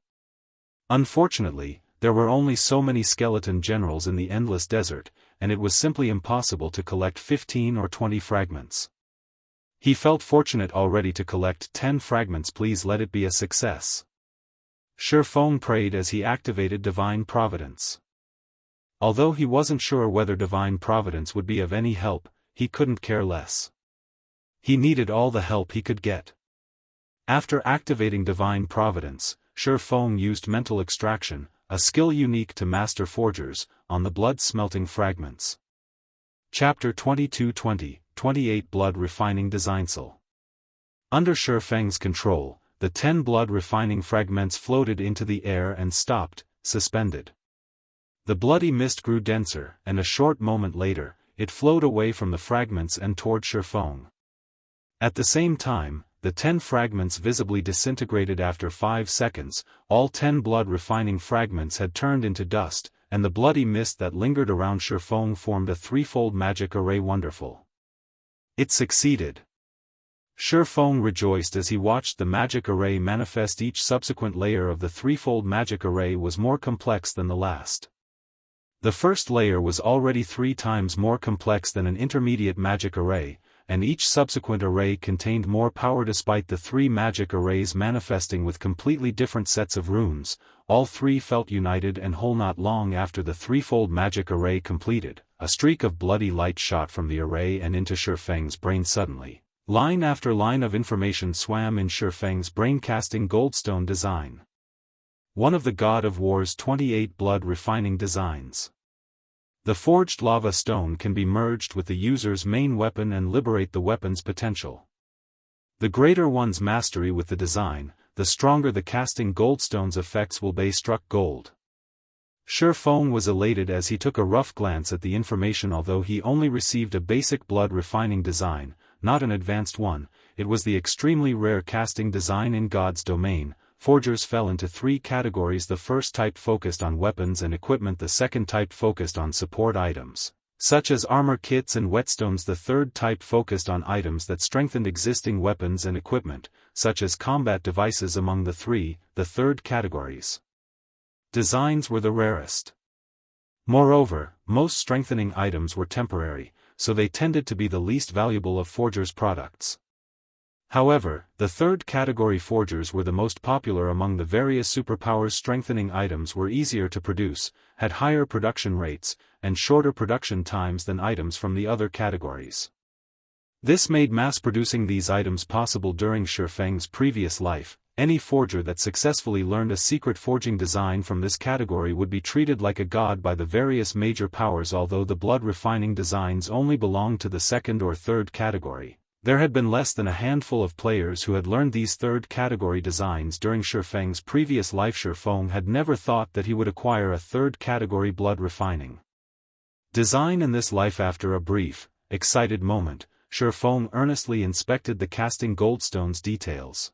Unfortunately, there were only so many skeleton generals in the endless desert, and it was simply impossible to collect 15 or 20 fragments. He felt fortunate already to collect 10 fragments. Please let it be a success. Feng prayed as he activated Divine Providence. Although he wasn't sure whether Divine Providence would be of any help, he couldn't care less. He needed all the help he could get. After activating Divine Providence, Feng used Mental Extraction, a skill unique to Master Forgers, on the blood-smelting fragments. Chapter 2220, 28 Blood Refining Designsl. Under Feng's control, the 10 blood-refining fragments floated into the air and stopped, suspended. The bloody mist grew denser, and a short moment later, it flowed away from the fragments and toward Feng. At the same time, the 10 fragments visibly disintegrated. After 5 seconds, all 10 blood-refining fragments had turned into dust, and the bloody mist that lingered around Feng formed a threefold magic array. Wonderful. It succeeded. Feng rejoiced as he watched the magic array manifest. Each subsequent layer of the threefold magic array was more complex than the last. The first layer was already 3 times more complex than an intermediate magic array, and each subsequent array contained more power. Despite the 3 magic arrays manifesting with completely different sets of runes, all 3 felt united and whole. Not long after the threefold magic array completed, a streak of bloody light shot from the array and into Feng's brain. Suddenly, line after line of information swam in Feng's brain. Casting Goldstone Design. One of the God of War's 28 blood refining designs. The forged lava stone can be merged with the user's main weapon and liberate the weapon's potential. The greater one's mastery with the design, the stronger the casting goldstone's effects will be. Struck gold. Feng was elated as he took a rough glance at the information. Although he only received a basic blood refining design, not an advanced one, it was the extremely rare casting design in God's domain. Forgers fell into 3 categories. The first type focused on weapons and equipment. The second type focused on support items, such as armor kits and whetstones. The third type focused on items that strengthened existing weapons and equipment, such as combat devices. Among the 3, the third categories designs were the rarest. Moreover, most strengthening items were temporary, so they tended to be the least valuable of forgers' products. However, the third category forgers were the most popular among the various superpowers. Strengthening items were easier to produce, had higher production rates, and shorter production times than items from the other categories. This made mass-producing these items possible. During Feng's previous life, any forger that successfully learned a secret forging design from this category would be treated like a god by the various major powers. Although the blood-refining designs only belonged to the second or third category, there had been less than a handful of players who had learned these third-category designs during Feng's previous life. Feng had never thought that he would acquire a third-category blood refining design in this life. After a brief, excited moment, Feng earnestly inspected the casting goldstone's details.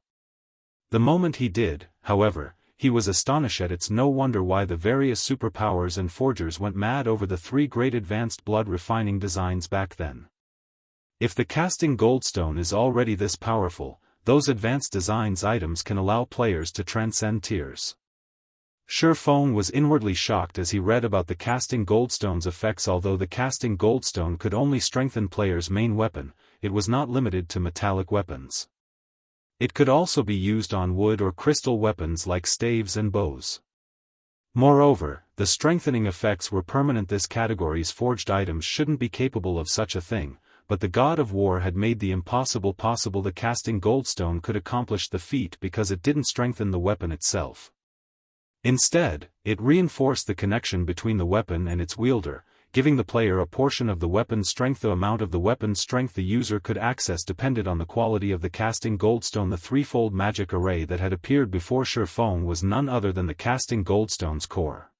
The moment he did, however, he was astonished at its. No wonder why the various superpowers and forgers went mad over the 3 great advanced blood refining designs back then. If the casting goldstone is already this powerful, those advanced designs items can allow players to transcend tiers. Feng was inwardly shocked as he read about the casting goldstone's effects. Although the casting goldstone could only strengthen players' main weapon, it was not limited to metallic weapons. It could also be used on wood or crystal weapons like staves and bows. Moreover, the strengthening effects were permanent. This category's forged items shouldn't be capable of such a thing, but the god of war had made the impossible possible. The casting goldstone could accomplish the feat because it didn't strengthen the weapon itself. Instead, it reinforced the connection between the weapon and its wielder, giving the player a portion of the weapon's strength. The amount of the weapon's strength the user could access depended on the quality of the casting goldstone. The threefold magic array that had appeared before Feng was none other than the casting goldstone's core.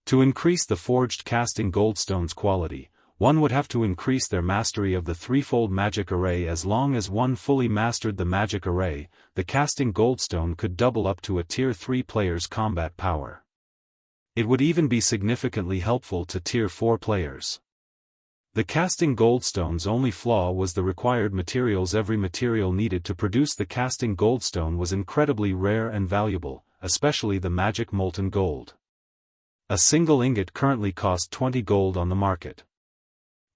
To increase the forged casting goldstone's quality, one would have to increase their mastery of the threefold magic array. As long as one fully mastered the magic array, the casting goldstone could double up to a tier 3 player's combat power. It would even be significantly helpful to tier 4 players. The casting goldstone's only flaw was the required materials. Every material needed to produce the casting goldstone was incredibly rare and valuable, especially the magic molten gold. A single ingot currently cost 20 gold on the market.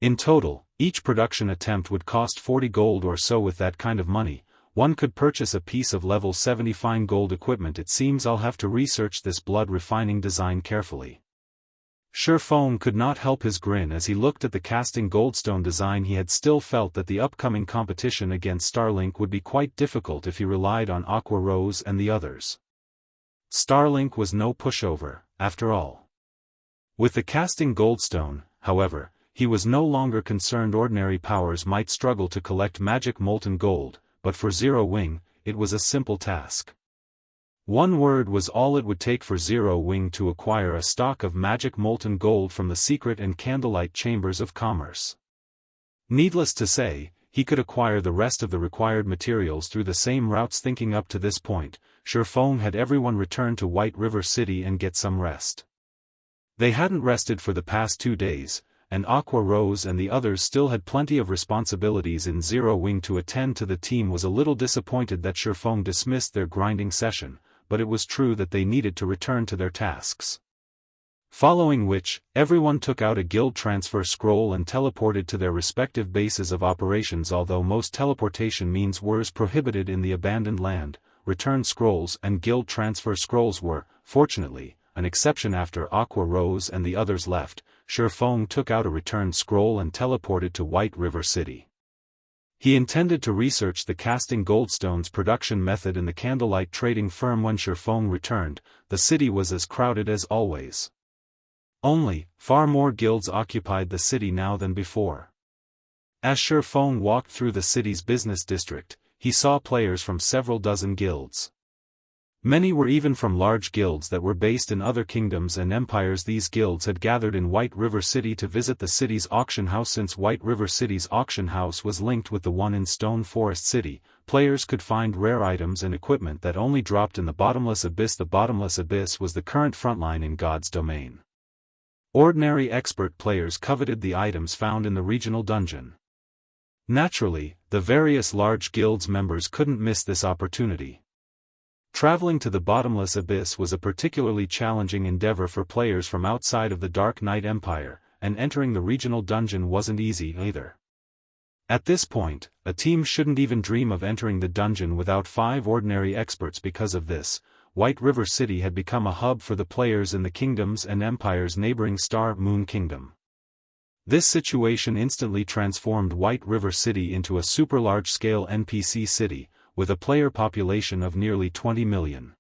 In total, each production attempt would cost 40 gold or so. With that kind of money, one could purchase a piece of level 70 fine gold equipment. It seems I'll have to research this blood refining design carefully. Feng could not help his grin as he looked at the casting goldstone design. He had still felt that the upcoming competition against Starlink would be quite difficult if he relied on Aqua Rose and the others. Starlink was no pushover, after all. With the casting goldstone, however, he was no longer concerned. Ordinary powers might struggle to collect magic molten gold, but for Zero Wing, it was a simple task. One word was all it would take for Zero Wing to acquire a stock of magic molten gold from the secret and candlelight chambers of commerce. Needless to say, he could acquire the rest of the required materials through the same routes. Thinking up to this point, Feng had everyone return to White River City and get some rest. They hadn't rested for the past 2 days, and Aqua Rose and the others still had plenty of responsibilities in Zero Wing to attend to. The team was a little disappointed that Feng dismissed their grinding session, but it was true that they needed to return to their tasks. Following which, everyone took out a guild transfer scroll and teleported to their respective bases of operations. Although most teleportation means were prohibited in the abandoned land, return scrolls and guild transfer scrolls were, fortunately, an exception. After Aqua Rose and the others left, Feng took out a return scroll and teleported to White River City. He intended to research the casting goldstone's production method in the candlelight trading firm. When Feng returned, the city was as crowded as always. Only, far more guilds occupied the city now than before. As Feng walked through the city's business district, he saw players from several dozen guilds. Many were even from large guilds that were based in other kingdoms and empires. These guilds had gathered in White River City to visit the city's auction house. Since White River City's auction house was linked with the one in Stone Forest City, players could find rare items and equipment that only dropped in the Bottomless Abyss. The Bottomless Abyss was the current frontline in God's domain. Ordinary expert players coveted the items found in the regional dungeon. Naturally, the various large guilds members couldn't miss this opportunity. Traveling to the Bottomless Abyss was a particularly challenging endeavor for players from outside of the Dark Knight Empire, and entering the regional dungeon wasn't easy either. At this point, a team shouldn't even dream of entering the dungeon without 5 ordinary experts. Because of this, White River City had become a hub for the players in the kingdoms and empires neighboring Star Moon Kingdom. This situation instantly transformed White River City into a super large-scale NPC city, with a player population of nearly 20 million.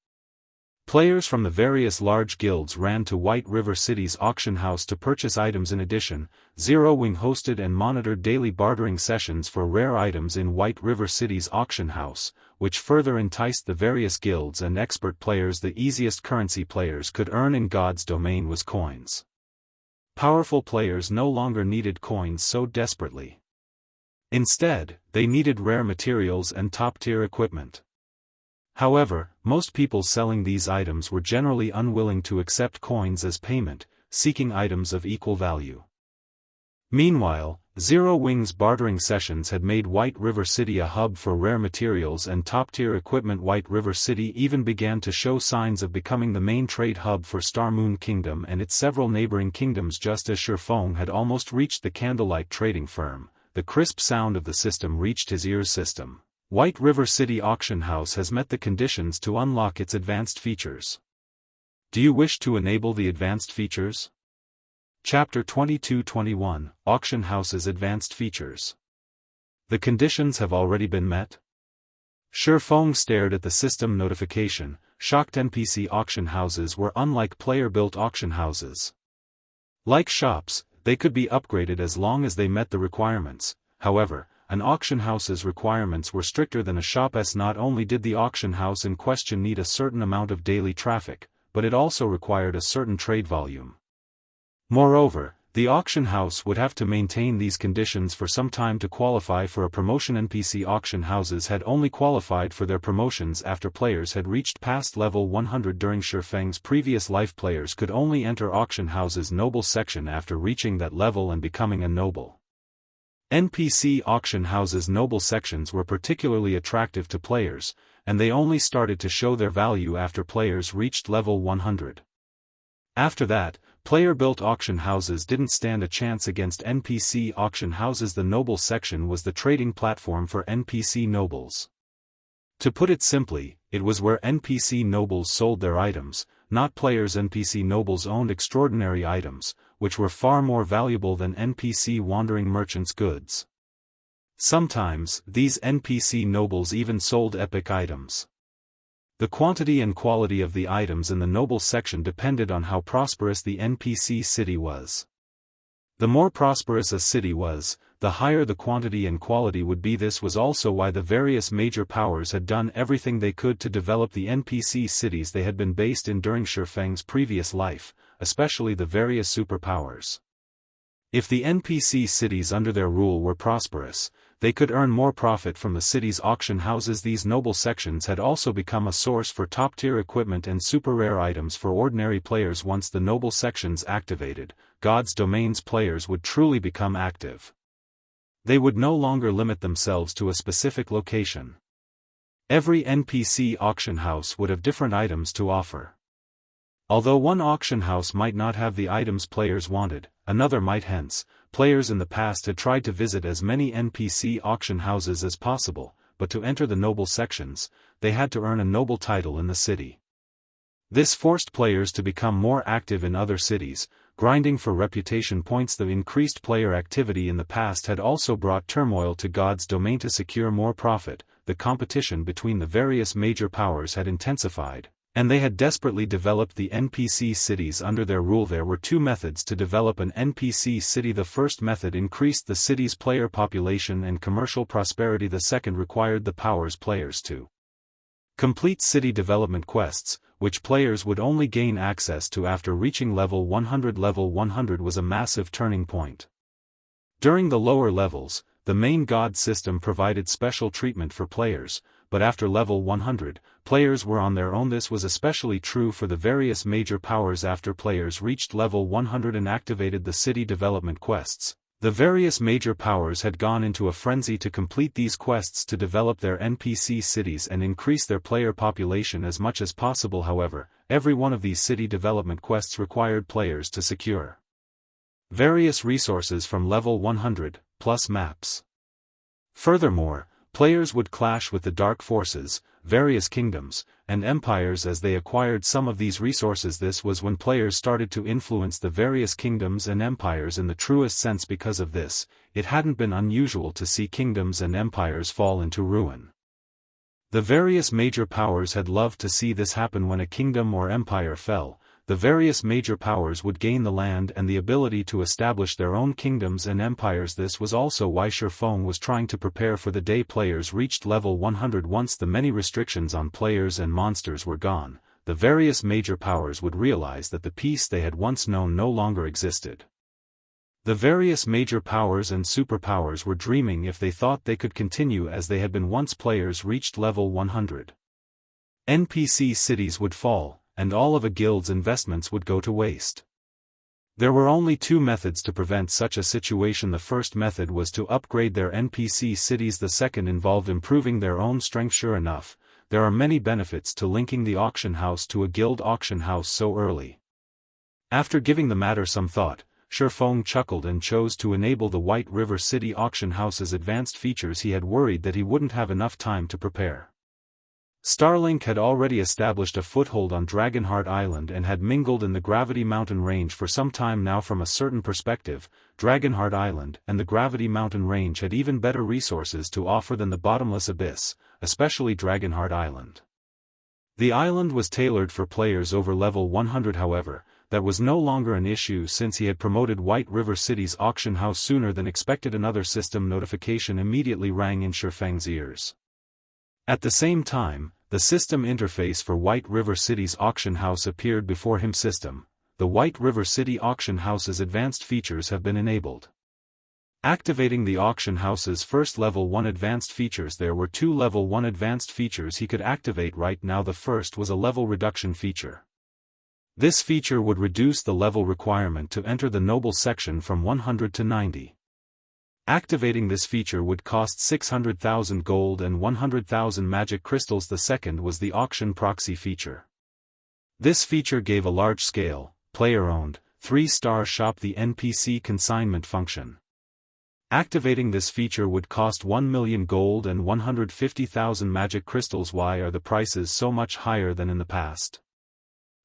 Players from the various large guilds ran to White River City's auction house to purchase items. In addition, Zero Wing hosted and monitored daily bartering sessions for rare items in White River City's auction house, which further enticed the various guilds and expert players. The easiest currency players could earn in God's domain was coins. Powerful players no longer needed coins so desperately. Instead, they needed rare materials and top-tier equipment. However, most people selling these items were generally unwilling to accept coins as payment, seeking items of equal value. Meanwhile, Zero Wing's bartering sessions had made White River City a hub for rare materials and top-tier equipment. White River City even began to show signs of becoming the main trade hub for Starmoon Kingdom and its several neighboring kingdoms. Just as Shifeng had almost reached the Candlelight trading firm, the crisp sound of the system reached his ears. System. White River City Auction House has met the conditions to unlock its advanced features. Do you wish to enable the advanced features? Chapter 22-21, Auction House's Advanced Features. The conditions have already been met? Shifeng stared at the system notification, shocked. NPC auction houses were unlike player-built auction houses. Like shops, they could be upgraded as long as they met the requirements. However, an auction house's requirements were stricter than a shop's. Not only did the auction house in question need a certain amount of daily traffic, but it also required a certain trade volume. Moreover, the auction house would have to maintain these conditions for some time to qualify for a promotion. NPC auction houses had only qualified for their promotions after players had reached past level 100. During Shifeng's previous life, players could only enter auction house's noble section after reaching that level and becoming a noble. NPC auction houses' noble sections were particularly attractive to players, and they only started to show their value after players reached level 100. After that, player-built auction houses didn't stand a chance against NPC auction houses. The noble section was the trading platform for NPC nobles. To put it simply, it was where NPC nobles sold their items, not players. NPC nobles owned extraordinary items, which were far more valuable than NPC wandering merchants' goods. Sometimes, these NPC nobles even sold epic items. The quantity and quality of the items in the noble section depended on how prosperous the NPC city was. The more prosperous a city was, the higher the quantity and quality would be. This was also why the various major powers had done everything they could to develop the NPC cities they had been based in during Shifeng's previous life, especially the various superpowers. If the NPC cities under their rule were prosperous, they could earn more profit from the city's auction houses. These noble sections had also become a source for top-tier equipment and super rare items for ordinary players. Once the noble sections activated, God's Domains players would truly become active. They would no longer limit themselves to a specific location. Every NPC auction house would have different items to offer. Although one auction house might not have the items players wanted, another might. Hence, players in the past had tried to visit as many NPC auction houses as possible, but to enter the noble sections, they had to earn a noble title in the city. This forced players to become more active in other cities, grinding for reputation points. The increased player activity in the past had also brought turmoil to God's Domain. To secure more profit, the competition between the various major powers had intensified, and they had desperately developed the NPC cities under their rule. There were two methods to develop an NPC city. The first method increased the city's player population and commercial prosperity. The second required the powers players to complete city development quests, which players would only gain access to after reaching level 100. Level 100 was a massive turning point. During the lower levels, the main god system provided special treatment for players, but after level 100, players were on their own. This was especially true for the various major powers. After players reached level 100 and activated the city development quests, the various major powers had gone into a frenzy to complete these quests to develop their NPC cities and increase their player population as much as possible. However, every one of these city development quests required players to secure various resources from level 100, plus maps. Furthermore, players would clash with the dark forces, various kingdoms, and empires as they acquired some of these resources. This was when players started to influence the various kingdoms and empires in the truest sense. Because of this, it hadn't been unusual to see kingdoms and empires fall into ruin. The various major powers had loved to see this happen. When a kingdom or empire fell, the various major powers would gain the land and the ability to establish their own kingdoms and empires. This was also why Shifeng was trying to prepare for the day players reached level 100. Once the many restrictions on players and monsters were gone, the various major powers would realize that the peace they had once known no longer existed. The various major powers and superpowers were dreaming if they thought they could continue as they had been once players reached level 100. NPC cities would fall, and all of a guild's investments would go to waste. There were only two methods to prevent such a situation. The first method was to upgrade their NPC cities. The second involved improving their own strength. Sure enough, there are many benefits to linking the auction house to a guild auction house so early. After giving the matter some thought, Shifeng chuckled and chose to enable the White River City auction house's advanced features. He had worried that he wouldn't have enough time to prepare. Starlink had already established a foothold on Dragonheart Island and had mingled in the Gravity Mountain Range for some time now. From a certain perspective, Dragonheart Island and the Gravity Mountain Range had even better resources to offer than the Bottomless Abyss, especially Dragonheart Island. The island was tailored for players over level 100. However, that was no longer an issue since he had promoted White River City's auction house sooner than expected. Another system notification immediately rang in Shifeng's ears. At the same time, the system interface for White River City's auction house appeared before him. System: the White River City auction house's advanced features have been enabled. Activating the auction house's first level 1 advanced features. There were two level 1 advanced features he could activate right now. The first was a level reduction feature. This feature would reduce the level requirement to enter the noble section from 100 to 90. Activating this feature would cost 600,000 gold and 100,000 magic crystals. The second was the auction proxy feature. This feature gave a large-scale, player-owned, 3-star shop the NPC consignment function. Activating this feature would cost 1 million gold and 150,000 magic crystals. Why are the prices so much higher than in the past?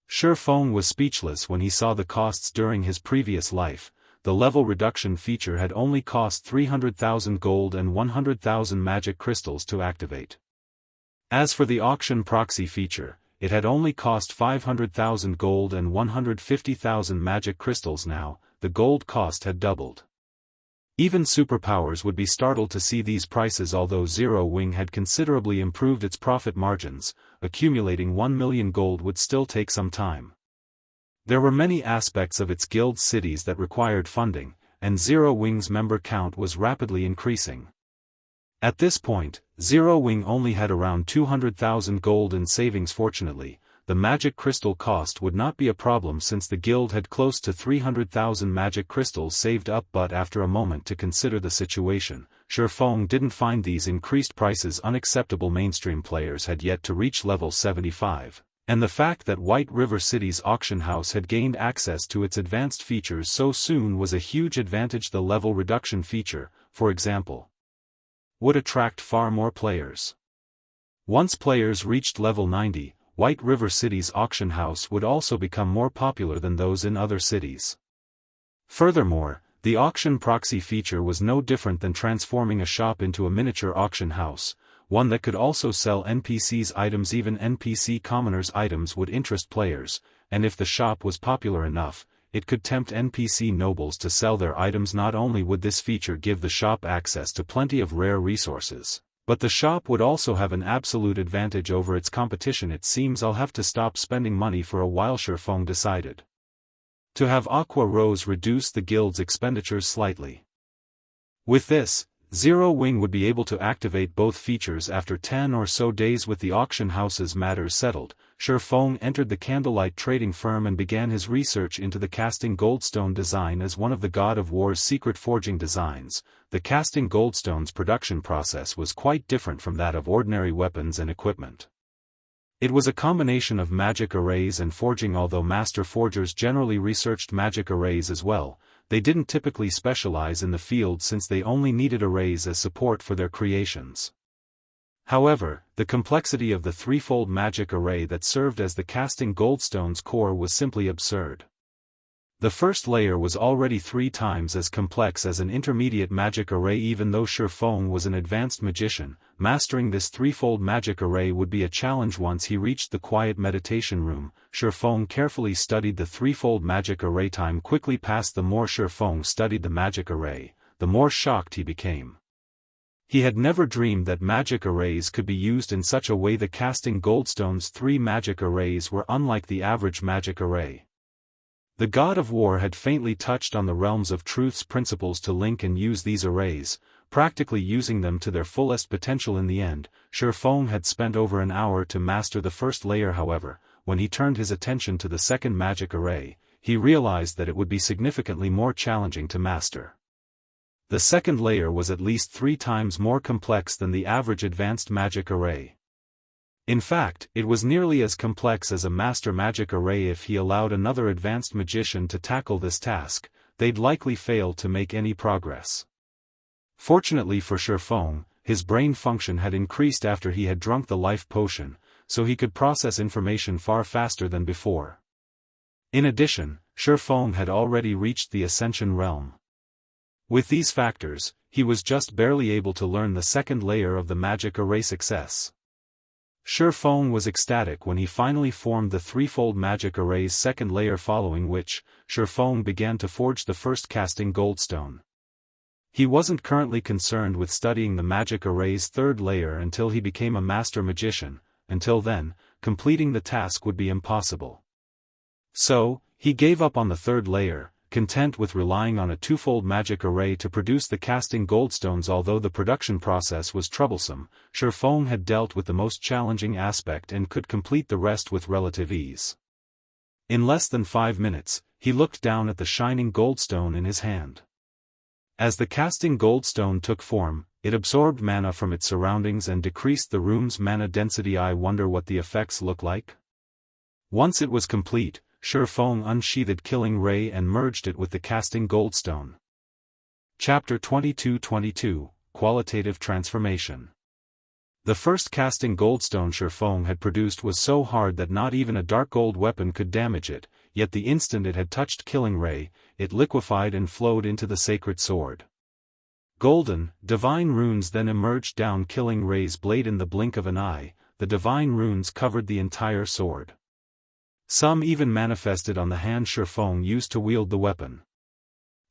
Shifeng was speechless when he saw the costs. During his previous life, the level reduction feature had only cost 300,000 gold and 100,000 magic crystals to activate. As for the auction proxy feature, it had only cost 500,000 gold and 150,000 magic crystals. Now, the gold cost had doubled. Even superpowers would be startled to see these prices. Although Zero Wing had considerably improved its profit margins, accumulating 1 million gold would still take some time. There were many aspects of its guild cities that required funding, and Zero Wing's member count was rapidly increasing. At this point, Zero Wing only had around 200,000 gold in savings. Fortunately, the magic crystal cost would not be a problem since the guild had close to 300,000 magic crystals saved up. But after a moment to consider the situation, Shifeng didn't find these increased prices unacceptable. Mainstream players had yet to reach level 75. And the fact that White River City's auction house had gained access to its advanced features so soon was a huge advantage. The level reduction feature, for example, would attract far more players. Once players reached level 90, White River City's auction house would also become more popular than those in other cities. Furthermore, the auction proxy feature was no different than transforming a shop into a miniature auction house, one that could also sell NPCs' items. Even NPC commoners' items would interest players, and if the shop was popular enough, it could tempt NPC nobles to sell their items. Not only would this feature give the shop access to plenty of rare resources, but the shop would also have an absolute advantage over its competition. It seems I'll have to stop spending money for a while, Shifeng decided. To have Aqua Rose reduce the guild's expenditures slightly. With this, Zero Wing would be able to activate both features after 10 or so days. With the auction house's matters settled, Shifeng entered the Candlelight trading firm and began his research into the casting goldstone design. As one of the God of War's secret forging designs, the casting goldstone's production process was quite different from that of ordinary weapons and equipment. It was a combination of magic arrays and forging. Although master forgers generally researched magic arrays as well, they didn't typically specialize in the field since they only needed arrays as support for their creations. However, the complexity of the threefold magic array that served as the casting goldstone's core was simply absurd. The first layer was already 3 times as complex as an intermediate magic array. Even though Shifeng was an advanced magician, mastering this threefold magic array would be a challenge. Once he reached the quiet meditation room, Shifeng carefully studied the threefold magic array. Time quickly passed. The more Shifeng studied the magic array, the more shocked he became. He had never dreamed that magic arrays could be used in such a way. The casting goldstone's 3 magic arrays were unlike the average magic array. The God of War had faintly touched on the realms of truth's principles to link and use these arrays, practically using them to their fullest potential. In the end, Shifeng had spent over an hour to master the first layer. However, when he turned his attention to the second magic array, he realized that it would be significantly more challenging to master. The second layer was at least 3 times more complex than the average advanced magic array. In fact, it was nearly as complex as a master magic array. If he allowed another advanced magician to tackle this task, they'd likely fail to make any progress. Fortunately for Shifeng, his brain function had increased after he had drunk the life potion, so he could process information far faster than before. In addition, Shifeng had already reached the Ascension realm. With these factors, he was just barely able to learn the second layer of the magic array success. Shifeng was ecstatic when he finally formed the threefold magic array's second layer, following which, Shifeng began to forge the first casting goldstone. He wasn't currently concerned with studying the magic array's third layer until he became a master magician. Until then, completing the task would be impossible. So, he gave up on the third layer, content with relying on a twofold magic array to produce the casting goldstones. Although the production process was troublesome, Shifeng had dealt with the most challenging aspect and could complete the rest with relative ease. In less than 5 minutes, he looked down at the shining goldstone in his hand. As the casting goldstone took form, it absorbed mana from its surroundings and decreased the room's mana density. I wonder what the effects look like? Once it was complete, Shifeng unsheathed Killing Ray and merged it with the casting goldstone. Chapter 22-22, Qualitative Transformation. The first casting goldstone Shifeng had produced was so hard that not even a dark gold weapon could damage it, yet the instant it had touched Killing Ray, it liquefied and flowed into the sacred sword. Golden, divine runes then emerged down Killing Ray's blade in the blink of an eye. The divine runes covered the entire sword. Some even manifested on the hand Shifeng used to wield the weapon.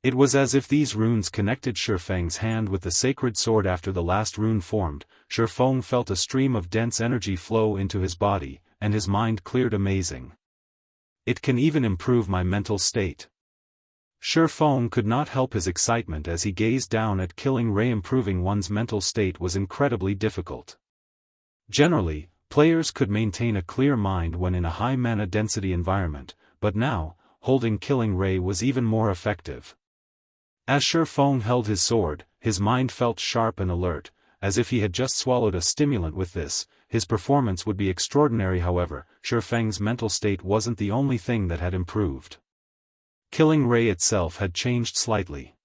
It was as if these runes connected Shifeng's hand with the sacred sword. After the last rune formed, Shifeng felt a stream of dense energy flow into his body, and his mind cleared. Amazing. It can even improve my mental state. Shifeng could not help his excitement as he gazed down at Killing Ray. Improving one's mental state was incredibly difficult. Generally, players could maintain a clear mind when in a high mana density environment, but now, holding Killing Ray was even more effective. As Shifeng held his sword, his mind felt sharp and alert, as if he had just swallowed a stimulant. With this, his performance would be extraordinary. However, Shifeng's mental state wasn't the only thing that had improved. Killing Ray itself had changed slightly.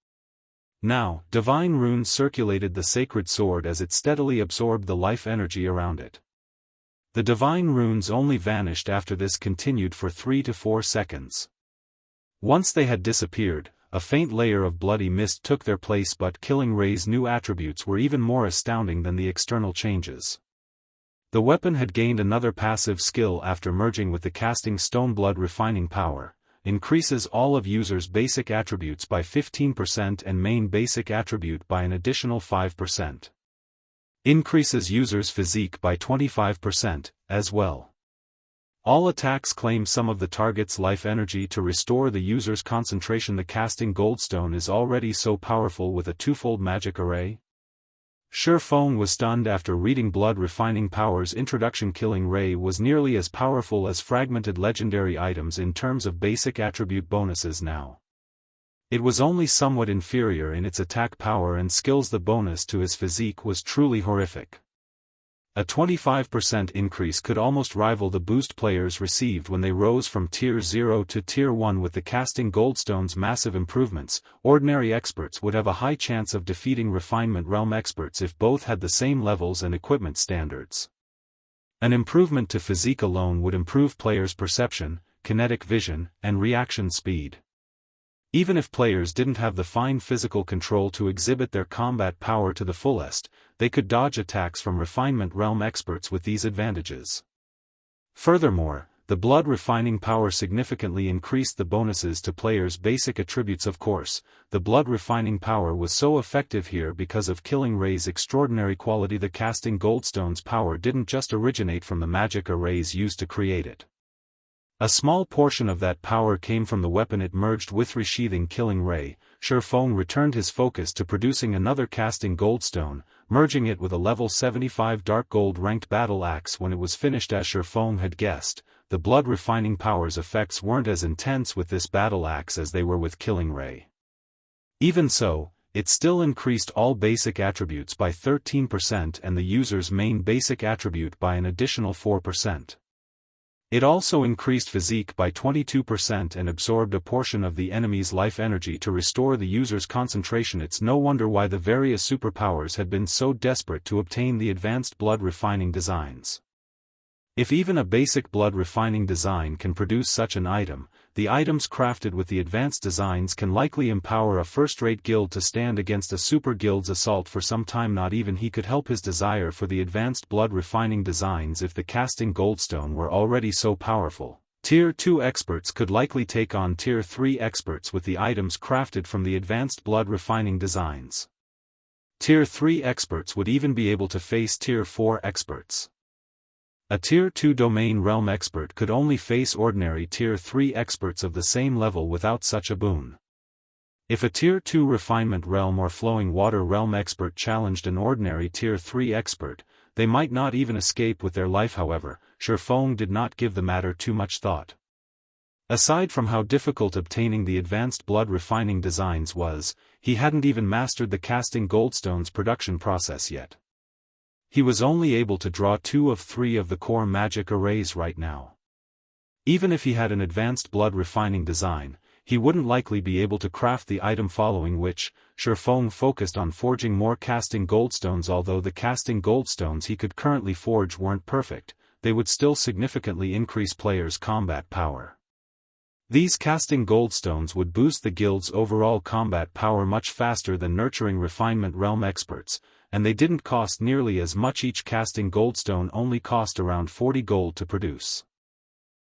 Now, divine runes circulated the sacred sword as it steadily absorbed the life energy around it. The divine runes only vanished after this continued for 3 to 4 seconds. Once they had disappeared, a faint layer of bloody mist took their place. But Killing Ray's new attributes were even more astounding than the external changes. The weapon had gained another passive skill after merging with the casting stone. Blood Refining Power increases all of users' basic attributes by 15% and main basic attribute by an additional 5%. Increases users' physique by 25%, as well. All attacks claim some of the target's life energy to restore the user's concentration. The casting goldstone is already so powerful with a twofold magic array. Shifeng was stunned after reading Blood Refining Power's introduction. Killing Ray was nearly as powerful as fragmented legendary items in terms of basic attribute bonuses now. It was only somewhat inferior in its attack power and skills. The bonus to his physique was truly horrific. A 25% increase could almost rival the boost players received when they rose from Tier 0 to Tier 1. With the casting goldstone's massive improvements, ordinary experts would have a high chance of defeating Refinement Realm experts if both had the same levels and equipment standards. An improvement to physique alone would improve players' perception, kinetic vision, and reaction speed. Even if players didn't have the fine physical control to exhibit their combat power to the fullest, they could dodge attacks from Refinement Realm experts with these advantages. Furthermore, the Blood Refining Power significantly increased the bonuses to players' basic attributes. Of course, the Blood Refining Power was so effective here because of Killing Ray's extraordinary quality. The casting goldstone's power didn't just originate from the magic arrays used to create it. A small portion of that power came from the weapon it merged with. Resheathing Killing Ray, Shifeng returned his focus to producing another casting goldstone, merging it with a level 75 dark gold ranked battle axe. When it was finished, as Shifeng had guessed, the blood refining power's effects weren't as intense with this battle axe as they were with Killing Ray. Even so, it still increased all basic attributes by 13% and the user's main basic attribute by an additional 4%. It also increased physique by 22% and absorbed a portion of the enemy's life energy to restore the user's concentration. It's no wonder why the various superpowers had been so desperate to obtain the advanced blood refining designs. If even a basic blood refining design can produce such an item, the items crafted with the advanced designs can likely empower a first-rate guild to stand against a super guild's assault for some time. Not even he could help his desire for the advanced blood refining designs if the casting goldstone were already so powerful. Tier 2 experts could likely take on Tier 3 experts with the items crafted from the advanced blood refining designs. Tier 3 experts would even be able to face Tier 4 experts. A Tier 2 domain realm expert could only face ordinary Tier 3 experts of the same level without such a boon. If a Tier 2 refinement realm or flowing water realm expert challenged an ordinary Tier 3 expert, they might not even escape with their life. However, Shifeng did not give the matter too much thought. Aside from how difficult obtaining the advanced blood refining designs was, he hadn't even mastered the casting goldstones production process yet. He was only able to draw 2 of 3 of the core magic arrays right now. Even if he had an advanced blood refining design, he wouldn't likely be able to craft the item following, which, Shifeng focused on forging more casting goldstones. Although the casting goldstones he could currently forge weren't perfect, they would still significantly increase players' combat power. These casting goldstones would boost the guild's overall combat power much faster than nurturing refinement realm experts, and they didn't cost nearly as much. Each casting goldstone only cost around 40 gold to produce.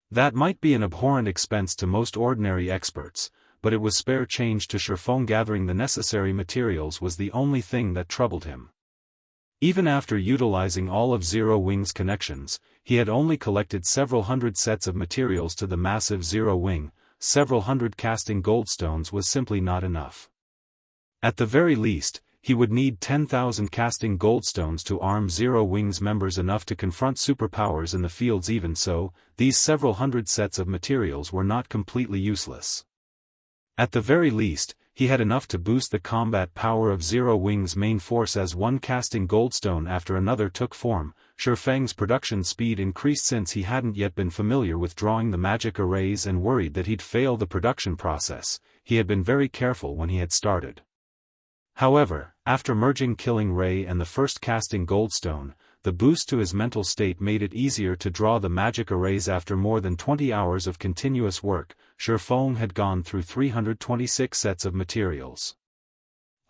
That might be an abhorrent expense to most ordinary experts, but it was spare change to Shifeng. Gathering the necessary materials was the only thing that troubled him. Even after utilizing all of Zero Wing's connections, he had only collected several hundred sets of materials to the massive Zero Wing. Several hundred casting goldstones was simply not enough. At the very least, he would need 10,000 casting goldstones to arm Zero Wing's members, enough to confront superpowers in the fields. Even so, these several hundred sets of materials were not completely useless. At the very least, he had enough to boost the combat power of Zero Wing's main force. As one casting goldstone after another took form, Shifeng's production speed increased. Since he hadn't yet been familiar with drawing the magic arrays and worried that he'd fail the production process, he had been very careful when he had started. However, after merging Killing Ray and the first casting goldstone, the boost to his mental state made it easier to draw the magic arrays. After more than 20 hours of continuous work, Shifeng had gone through 326 sets of materials.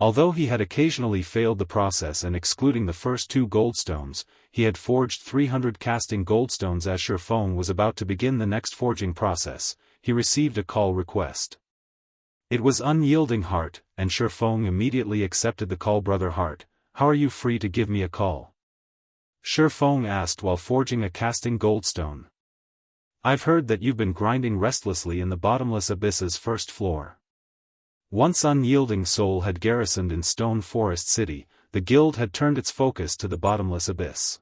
Although he had occasionally failed the process, and excluding the first 2 goldstones, he had forged 300 casting goldstones. As Shifeng was about to begin the next forging process, he received a call request. It was Unyielding Heart, and Shifeng immediately accepted the call. Brother Heart, how are you free to give me a call? Shifeng asked while forging a casting goldstone. I've heard that you've been grinding restlessly in the bottomless abyss's first floor. Once Unyielding Soul had garrisoned in Stone Forest City, the guild had turned its focus to the bottomless abyss.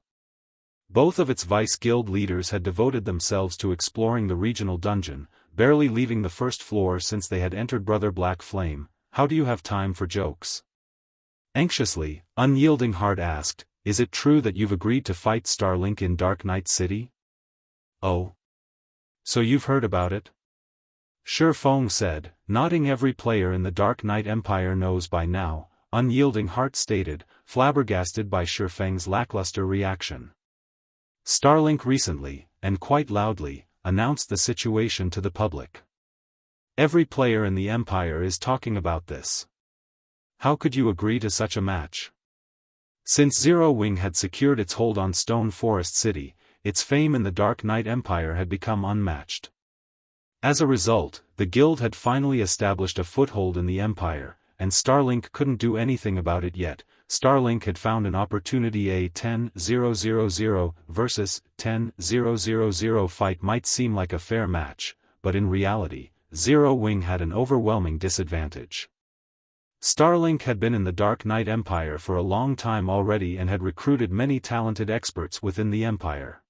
Both of its vice guild leaders had devoted themselves to exploring the regional dungeon, barely leaving the first floor since they had entered. Brother Black Flame, how do you have time for jokes? Anxiously, Unyielding Heart asked, is it true that you've agreed to fight Starlink in Dark Knight City? Oh. So you've heard about it? Shifeng said, nodding. Every player in the Dark Knight Empire knows by now, Unyielding Heart stated, flabbergasted by Shifeng's lackluster reaction. Starlink recently, and quite loudly, announced the situation to the public. Every player in the Empire is talking about this. How could you agree to such a match? Since Zero Wing had secured its hold on Stone Forest City, its fame in the Dark Knight Empire had become unmatched. As a result, the guild had finally established a foothold in the Empire, and Starlink couldn't do anything about it yet. Starlink had found an opportunity. A 10,000 versus 10,000 fight might seem like a fair match, but in reality, Zero Wing had an overwhelming disadvantage. Starlink had been in the Dark Knight Empire for a long time already and had recruited many talented experts within the Empire.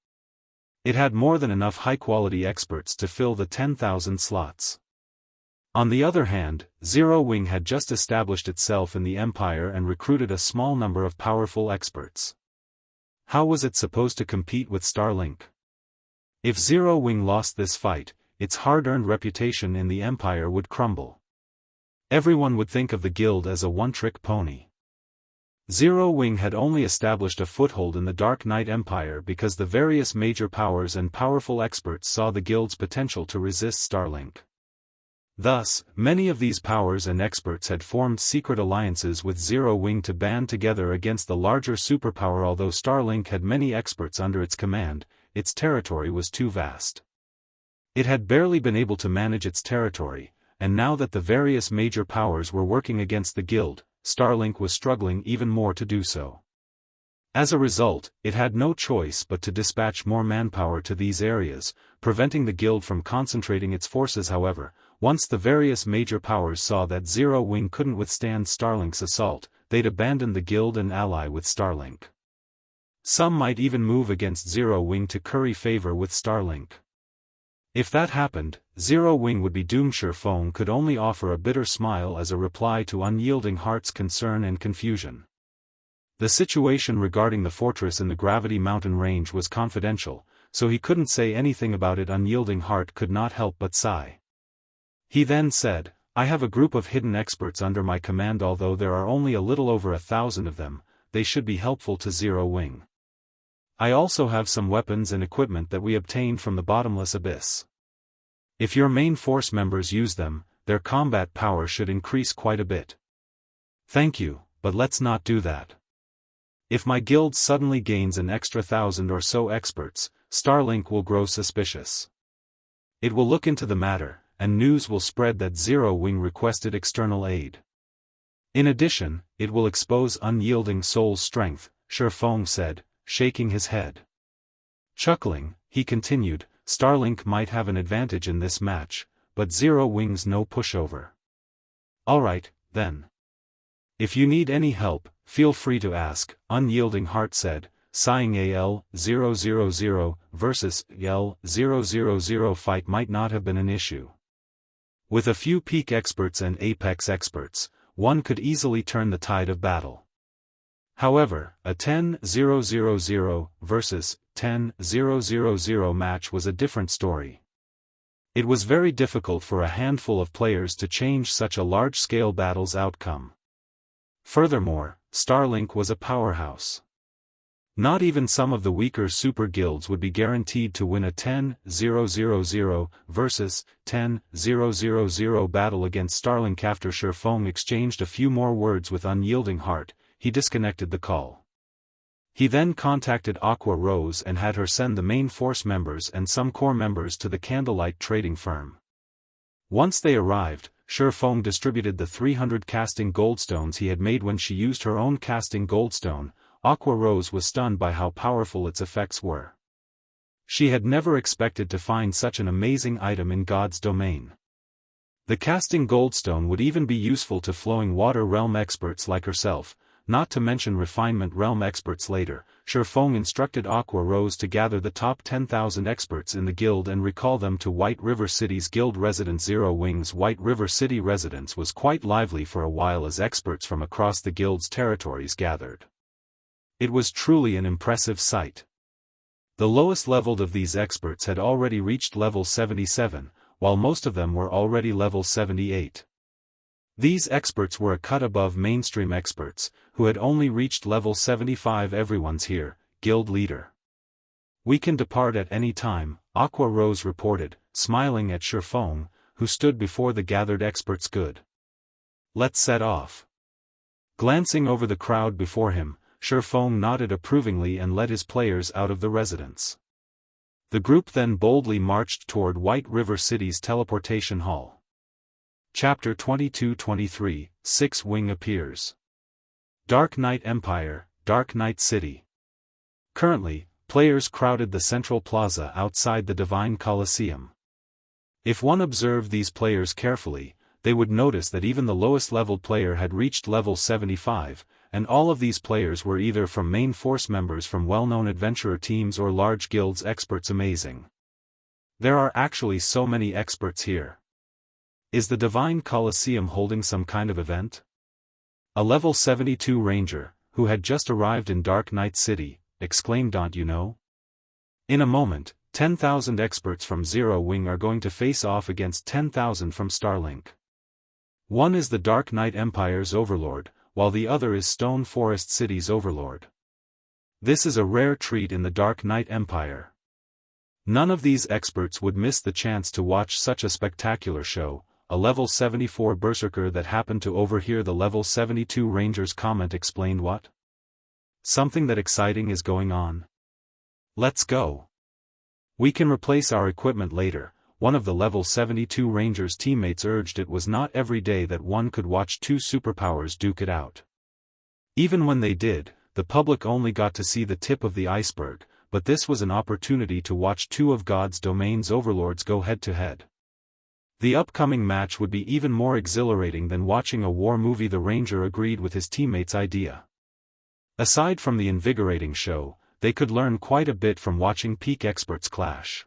It had more than enough high-quality experts to fill the 10,000 slots. On the other hand, Zero Wing had just established itself in the Empire and recruited a small number of powerful experts. How was it supposed to compete with Starlink? If Zero Wing lost this fight, its hard-earned reputation in the Empire would crumble. Everyone would think of the guild as a one-trick pony. Zero Wing had only established a foothold in the Dark Knight Empire because the various major powers and powerful experts saw the guild's potential to resist Starlink. Thus, many of these powers and experts had formed secret alliances with Zero Wing to band together against the larger superpower. Although Starlink had many experts under its command, its territory was too vast. It had barely been able to manage its territory, and now that the various major powers were working against the guild, Starlink was struggling even more to do so. As a result, it had no choice but to dispatch more manpower to these areas, preventing the guild from concentrating its forces. However, once the various major powers saw that Zero Wing couldn't withstand Starlink's assault, they'd abandon the guild and ally with Starlink. Some might even move against Zero Wing to curry favor with Starlink. If that happened, Zero Wing would be doomed. Feng could only offer a bitter smile as a reply to Unyielding Heart's concern and confusion. The situation regarding the fortress in the Gravity Mountain range was confidential, so he couldn't say anything about it. Unyielding Heart could not help but sigh. He then said, "I have a group of hidden experts under my command. Although there are only a little over 1,000 of them, they should be helpful to Zero Wing. I also have some weapons and equipment that we obtained from the bottomless abyss. If your main force members use them, their combat power should increase quite a bit." "Thank you, but let's not do that. If my guild suddenly gains an extra 1,000 or so experts, Starlink will grow suspicious. It will look into the matter, and news will spread that Zero Wing requested external aid. In addition, it will expose Unyielding Soul's strength," Feng said, shaking his head. Chuckling, he continued, "Starlink might have an advantage in this match, but Zero Wing's no pushover." "Alright, then. If you need any help, feel free to ask," Unyielding Heart said, sighing. AL-000 versus L-000 fight might not have been an issue. With a few peak experts and apex experts, one could easily turn the tide of battle. However, a 10-000 versus 10-000 match was a different story. It was very difficult for a handful of players to change such a large-scale battle's outcome. Furthermore, Starlink was a powerhouse. Not even some of the weaker super guilds would be guaranteed to win a 10-000 versus 10-000 battle against Starlink. After Feng exchanged a few more words with Unyielding Heart, he disconnected the call. He then contacted Aqua Rose and had her send the main force members and some core members to the Candlelight trading firm. Once they arrived, Feng distributed the 300 casting goldstones he had made. When she used her own casting goldstone, Aqua Rose was stunned by how powerful its effects were. She had never expected to find such an amazing item in God's domain. The casting goldstone would even be useful to flowing water realm experts like herself, not to mention refinement realm experts later. Feng instructed Aqua Rose to gather the top 10,000 experts in the guild and recall them to White River City's guild residence. Zero Wing's White River City residence was quite lively for a while as experts from across the guild's territories gathered. It was truly an impressive sight. The lowest leveled of these experts had already reached level 77, while most of them were already level 78. These experts were a cut above mainstream experts, who had only reached level 75. "Everyone's here, guild leader. We can depart at any time," Aqua Rose reported, smiling at Feng, who stood before the gathered experts. "Good. Let's set off." Glancing over the crowd before him, Feng nodded approvingly and led his players out of the residence. The group then boldly marched toward White River City's teleportation hall. Chapter 22-23, Six Wing appears. Dark Knight Empire, Dark Knight City. Currently, players crowded the central plaza outside the Divine Colosseum. If one observed these players carefully, they would notice that even the lowest leveled player had reached level 75, and all of these players were either from main force members from well-known adventurer teams or large guilds experts. Amazing. There are actually so many experts here. Is the Divine Colosseum holding some kind of event? A level 72 ranger, who had just arrived in Dark Knight City, exclaimed, "Don't you know? In a moment, 10,000 experts from Zero Wing are going to face off against 10,000 from Starlink. One is the Dark Knight Empire's overlord, while the other is Stone Forest City's overlord. This is a rare treat in the Dark Knight Empire. None of these experts would miss the chance to watch such a spectacular show." A level 74 berserker that happened to overhear the level 72 ranger's comment explained. "What? Something that exciting is going on. Let's go. We can replace our equipment later," one of the level 72 ranger's teammates urged. It was not every day that one could watch two superpowers duke it out. Even when they did, the public only got to see the tip of the iceberg, but this was an opportunity to watch two of God's domain's overlords go head-to-head. The upcoming match would be even more exhilarating than watching a war movie. The ranger agreed with his teammates' idea. Aside from the invigorating show, they could learn quite a bit from watching peak experts clash.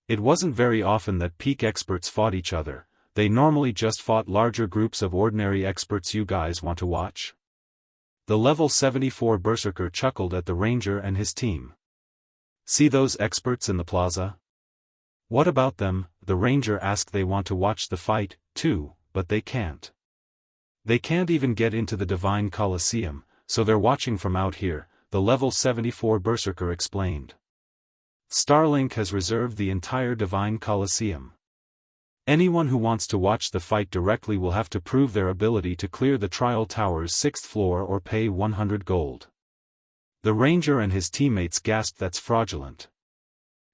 It wasn't very often that peak experts fought each other, they normally just fought larger groups of ordinary experts. "You guys want to watch?" The level 74 berserker chuckled at the ranger and his team. "See those experts in the plaza? What about them?" the ranger asked. "They want to watch the fight, too, but they can't. They can't even get into the Divine Colosseum, so they're watching from out here," the level 74 berserker explained. "Starlink has reserved the entire Divine Colosseum. Anyone who wants to watch the fight directly will have to prove their ability to clear the Trial Tower's 6th floor or pay 100 gold. The ranger and his teammates gasped. "That's fraudulent.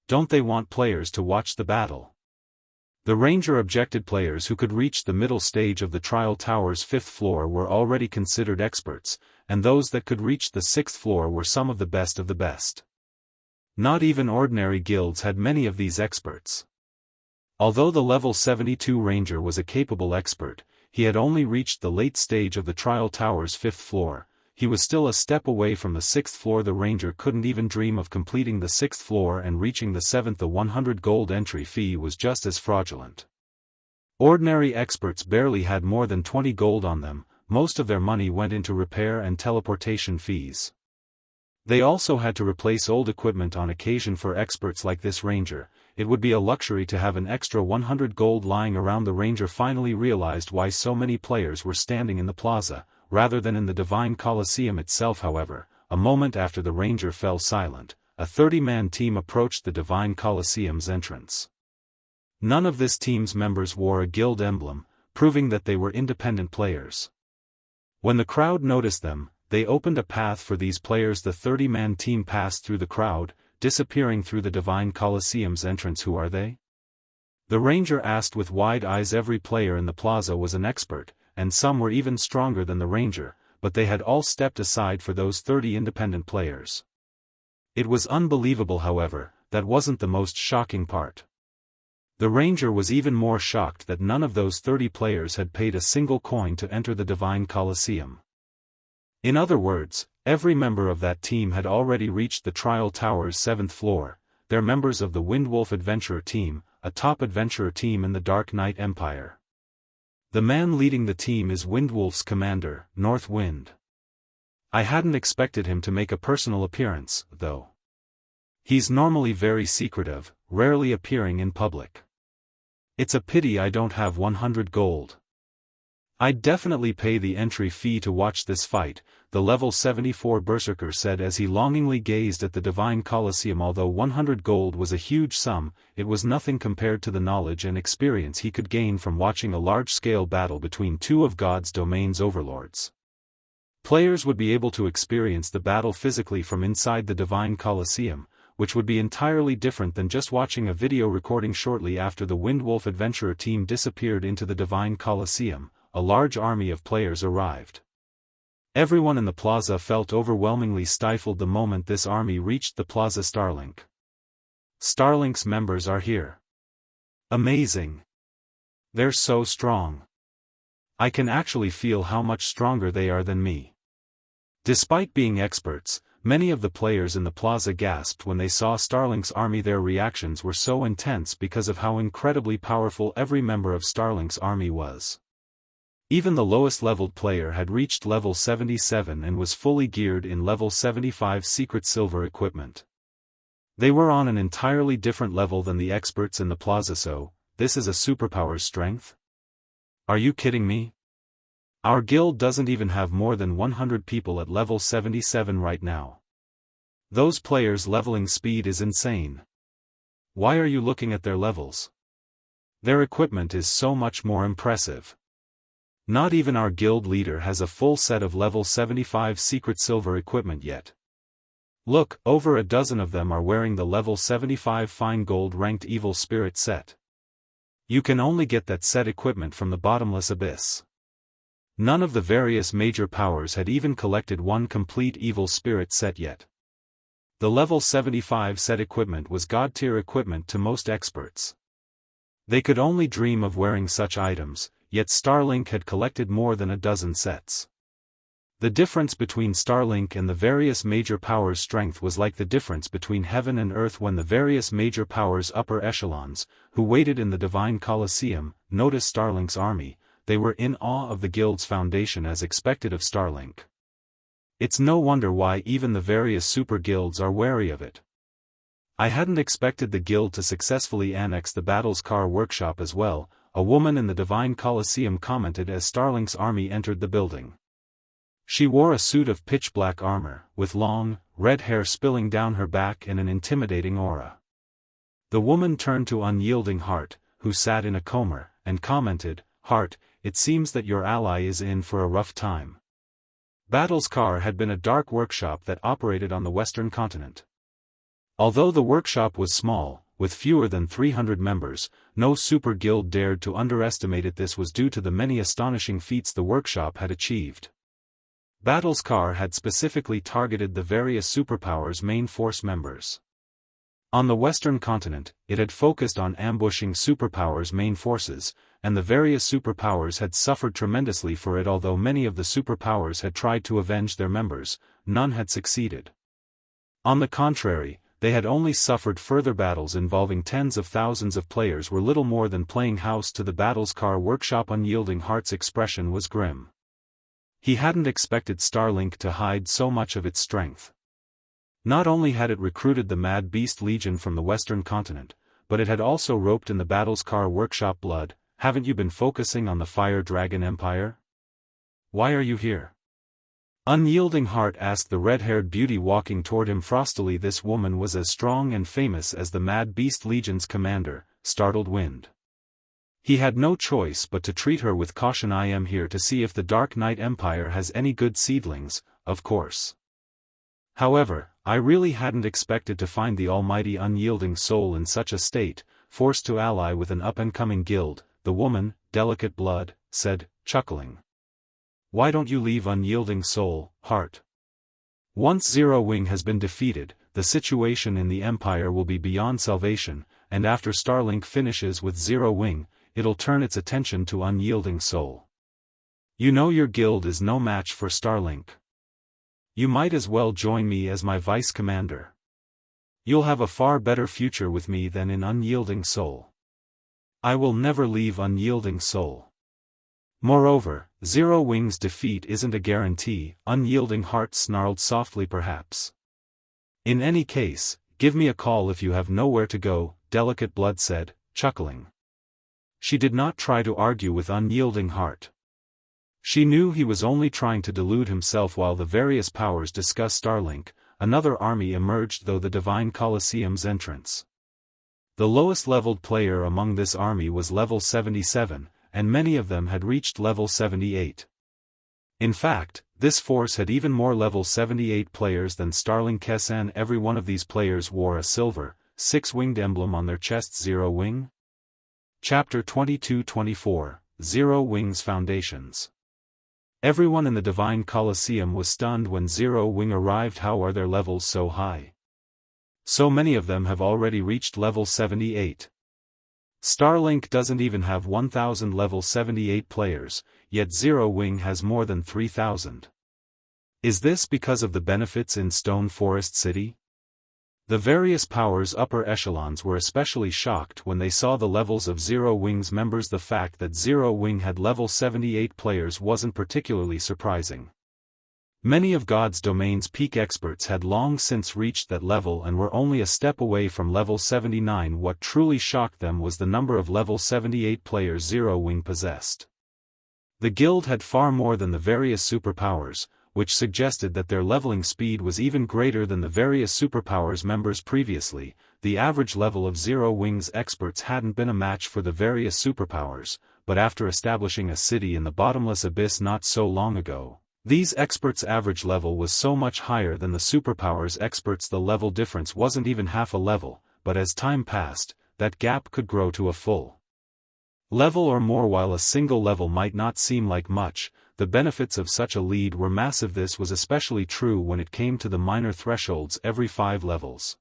Don't they want players to watch the battle?" The ranger objected. Players who could reach the middle stage of the Trial Tower's 5th floor were already considered experts, and those that could reach the 6th floor were some of the best of the best. Not even ordinary guilds had many of these experts. Although the level 72 ranger was a capable expert, he had only reached the late stage of the Trial Tower's 5th floor. He was still a step away from the 6th floor. The ranger couldn't even dream of completing the 6th floor and reaching the 7th. The 100 gold entry fee was just as fraudulent. Ordinary experts barely had more than 20 gold on them, most of their money went into repair and teleportation fees. They also had to replace old equipment on occasion. For experts like this ranger, it would be a luxury to have an extra 100 gold lying around. The ranger finally realized why so many players were standing in the plaza, rather than in the Divine Colosseum itself. However, a moment after the ranger fell silent, a 30-man team approached the Divine Colosseum's entrance. None of this team's members wore a guild emblem, proving that they were independent players. When the crowd noticed them, they opened a path for these players. The 30-man team passed through the crowd, disappearing through the Divine Colosseum's entrance. "Who are they?" the ranger asked with wide eyes. Every player in the plaza was an expert, and some were even stronger than the ranger, but they had all stepped aside for those 30 independent players. It was unbelievable. However, that wasn't the most shocking part. The ranger was even more shocked that none of those 30 players had paid a single coin to enter the Divine Colosseum. In other words, every member of that team had already reached the Trial Tower's 7th floor. They're members of the Windwolf Adventurer Team, a top adventurer team in the Dark Knight Empire. The man leading the team is Windwolf's commander, North Wind. I hadn't expected him to make a personal appearance, though. He's normally very secretive, rarely appearing in public. It's a pity I don't have 100 gold. I'd definitely pay the entry fee to watch this fight, the level 74 berserker said as he longingly gazed at the Divine Colosseum. Although 100 gold was a huge sum, it was nothing compared to the knowledge and experience he could gain from watching a large-scale battle between two of God's domain's overlords. Players would be able to experience the battle physically from inside the Divine Colosseum, which would be entirely different than just watching a video recording. Shortly after the Windwolf Adventurer team disappeared into the Divine Colosseum, a large army of players arrived. Everyone in the plaza felt overwhelmingly stifled the moment this army reached the plaza. Starlink's members are here. Amazing. They're so strong. I can actually feel how much stronger they are than me. Despite being experts, many of the players in the plaza gasped when they saw Starlink's army. Their reactions were so intense because of how incredibly powerful every member of Starlink's army was. Even the lowest leveled player had reached level 77 and was fully geared in level 75 secret silver equipment. They were on an entirely different level than the experts in the plaza. So, this is a superpower's strength? Are you kidding me? Our guild doesn't even have more than 100 people at level 77 right now. Those players' leveling speed is insane. Why are you looking at their levels? Their equipment is so much more impressive. Not even our guild leader has a full set of level 75 secret silver equipment yet. Look, over a dozen of them are wearing the level 75 fine gold ranked evil spirit set. You can only get that set equipment from the bottomless abyss. None of the various major powers had even collected one complete evil spirit set yet. The level 75 set equipment was god-tier equipment to most experts. They could only dream of wearing such items, yet Starlink had collected more than a dozen sets. The difference between Starlink and the various major powers' strength was like the difference between heaven and earth when the various major powers' upper echelons, who waited in the Divine Colosseum, noticed Starlink's army. They were in awe of the guild's foundation as expected of Starlink. It's no wonder why even the various super guilds are wary of it. I hadn't expected the guild to successfully annex the Battle's Car workshop as well, a woman in the Divine Colosseum commented as Starlink's army entered the building. She wore a suit of pitch-black armor, with long, red hair spilling down her back and an intimidating aura. The woman turned to Unyielding Heart, who sat in a comber, and commented, "Heart, it seems that your ally is in for a rough time." Battle's Car had been a dark workshop that operated on the Western continent. Although the workshop was small, with fewer than 300 members, no super guild dared to underestimate it. This was due to the many astonishing feats the workshop had achieved. Battle's Car had specifically targeted the various superpowers' main force members. On the Western continent, it had focused on ambushing superpowers' main forces, and the various superpowers had suffered tremendously for it. Although many of the superpowers had tried to avenge their members, none had succeeded. On the contrary, they had only suffered. Further battles involving tens of thousands of players were little more than playing house to the Battle's Car workshop. Unyielding Heart's expression was grim. He hadn't expected Starlink to hide so much of its strength. Not only had it recruited the Mad Beast Legion from the Western continent, but it had also roped in the Battle's Car workshop. Blood, haven't you been focusing on the Fire Dragon Empire? Why are you here? Unyielding Heart asked the red-haired beauty walking toward him frostily. This woman was as strong and famous as the Mad Beast Legion's commander, Startled Wind. He had no choice but to treat her with caution. I am here to see if the Dark Knight Empire has any good seedlings, of course. However, I really hadn't expected to find the almighty Unyielding Soul in such a state, forced to ally with an up-and-coming guild, the woman, Delicate Blood, said, chuckling. Why don't you leave Unyielding Soul, Heart? Once Zero Wing has been defeated, the situation in the Empire will be beyond salvation, and after Starlink finishes with Zero Wing, it'll turn its attention to Unyielding Soul. You know your guild is no match for Starlink. You might as well join me as my vice commander. You'll have a far better future with me than in Unyielding Soul. I will never leave Unyielding Soul. Moreover, Zero Wing's defeat isn't a guarantee, Unyielding Heart snarled softly. Perhaps. In any case, give me a call if you have nowhere to go, Delicate Blood said, chuckling. She did not try to argue with Unyielding Heart. She knew he was only trying to delude himself. While the various powers discussed Starlink, another army emerged through the Divine Colosseum's entrance. The lowest leveled player among this army was level 77, and many of them had reached level 78. In fact, this force had even more level 78 players than Starlink's, and every one of these players wore a silver, six-winged emblem on their chests. Zero Wing? Chapter 22-24, Zero Wing's Foundations. Everyone in the Divine Colosseum was stunned when Zero Wing arrived. How are their levels so high? So many of them have already reached level 78. Starlink doesn't even have 1,000 level 78 players, yet Zero Wing has more than 3,000. Is this because of the benefits in Stone Forest City? The various powers' upper echelons were especially shocked when they saw the levels of Zero Wing's members. The fact that Zero Wing had level 78 players wasn't particularly surprising. Many of God's Domain's peak experts had long since reached that level and were only a step away from level 79. What truly shocked them was the number of level 78 players Zero Wing possessed. The guild had far more than the various superpowers, which suggested that their leveling speed was even greater than the various superpowers members previously. The average level of Zero Wing's experts hadn't been a match for the various superpowers, but after establishing a city in the bottomless abyss not so long ago, these experts' average level was so much higher than the superpowers experts. The level difference wasn't even half a level, but as time passed, that gap could grow to a full level or more. While a single level might not seem like much, the benefits of such a lead were massive. This was especially true when it came to the minor thresholds every 5 levels.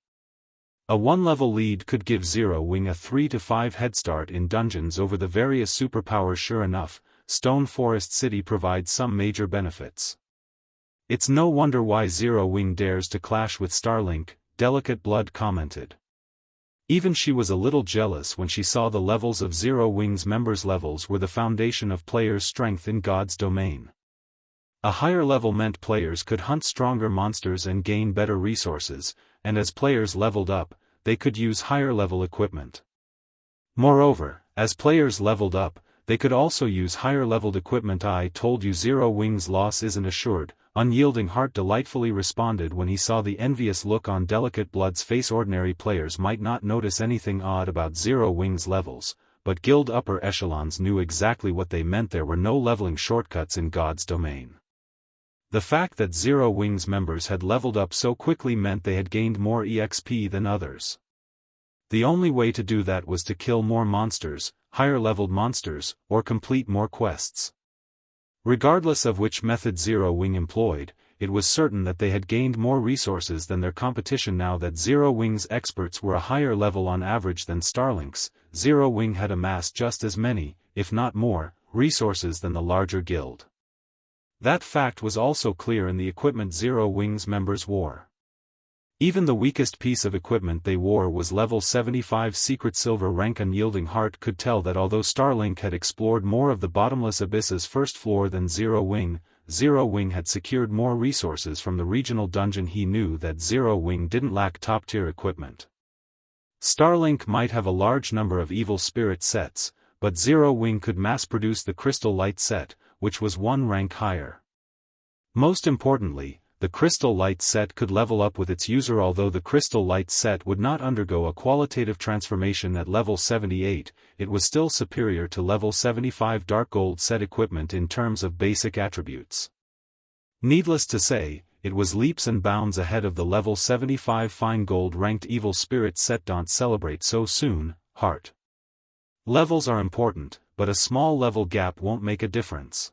A 1-level lead could give Zero Wing a 3 to 5 head start in dungeons over the various superpowers. Sure enough, Stone Forest City provides some major benefits. It's no wonder why Zero Wing dares to clash with Starlink, Delicate Blood commented. Even she was a little jealous when she saw the levels of Zero Wing's members. Levels were the foundation of players' strength in God's domain. A higher level meant players could hunt stronger monsters and gain better resources, and as players leveled up, they could use higher level equipment. Moreover, as players leveled up, they could also use higher leveled equipment. I told you Zero Wing's loss isn't assured, Unyielding Heart delightfully responded when he saw the envious look on Delicate Blood's face. Ordinary players might not notice anything odd about Zero Wing's levels, but guild upper echelons knew exactly what they meant. There were no leveling shortcuts in God's domain. The fact that Zero Wing's members had leveled up so quickly meant they had gained more EXP than others. The only way to do that was to kill more monsters, higher-leveled monsters, or complete more quests. Regardless of which method Zero Wing employed, it was certain that they had gained more resources than their competition. Now that Zero Wing's experts were a higher level on average than Starlink's, Zero Wing had amassed just as many, if not more, resources than the larger guild. That fact was also clear in the equipment Zero Wing's members wore. Even the weakest piece of equipment they wore was level 75 secret silver rank. Unyielding Heart could tell that although Starlink had explored more of the bottomless abyss's first floor than Zero Wing had secured more resources from the regional dungeon. He knew that Zero Wing didn't lack top-tier equipment. Starlink might have a large number of evil spirit sets, but Zero Wing could mass-produce the Crystal Light set, which was 1 rank higher. Most importantly, the Crystal Light set could level up with its user. Although the Crystal Light set would not undergo a qualitative transformation at level 78, it was still superior to level 75 Dark Gold set equipment in terms of basic attributes. Needless to say, it was leaps and bounds ahead of the level 75 Fine Gold ranked Evil Spirit set. Don't celebrate so soon, Heart. Levels are important, but a small level gap won't make a difference.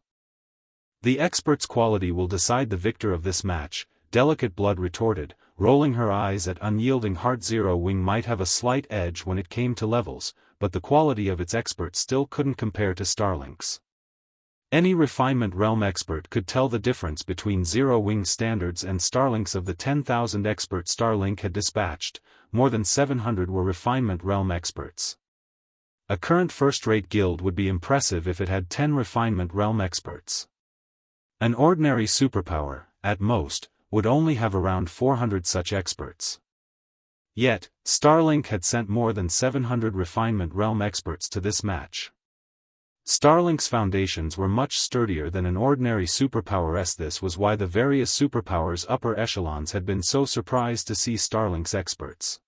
The expert's quality will decide the victor of this match, Delicate Blood retorted, rolling her eyes at Unyielding Heart. Zero Wing might have a slight edge when it came to levels, but the quality of its experts still couldn't compare to Starlink's. Any Refinement Realm expert could tell the difference between Zero Wing standards and Starlink's. Of the 10,000 experts Starlink had dispatched, more than 700 were Refinement Realm experts. A current first-rate guild would be impressive if it had 10 Refinement Realm experts. An ordinary superpower, at most, would only have around 400 such experts. Yet, Starlink had sent more than 700 Refinement Realm experts to this match. Starlink's foundations were much sturdier than an ordinary superpower's. This was why the various superpowers' upper echelons had been so surprised to see Starlink's experts.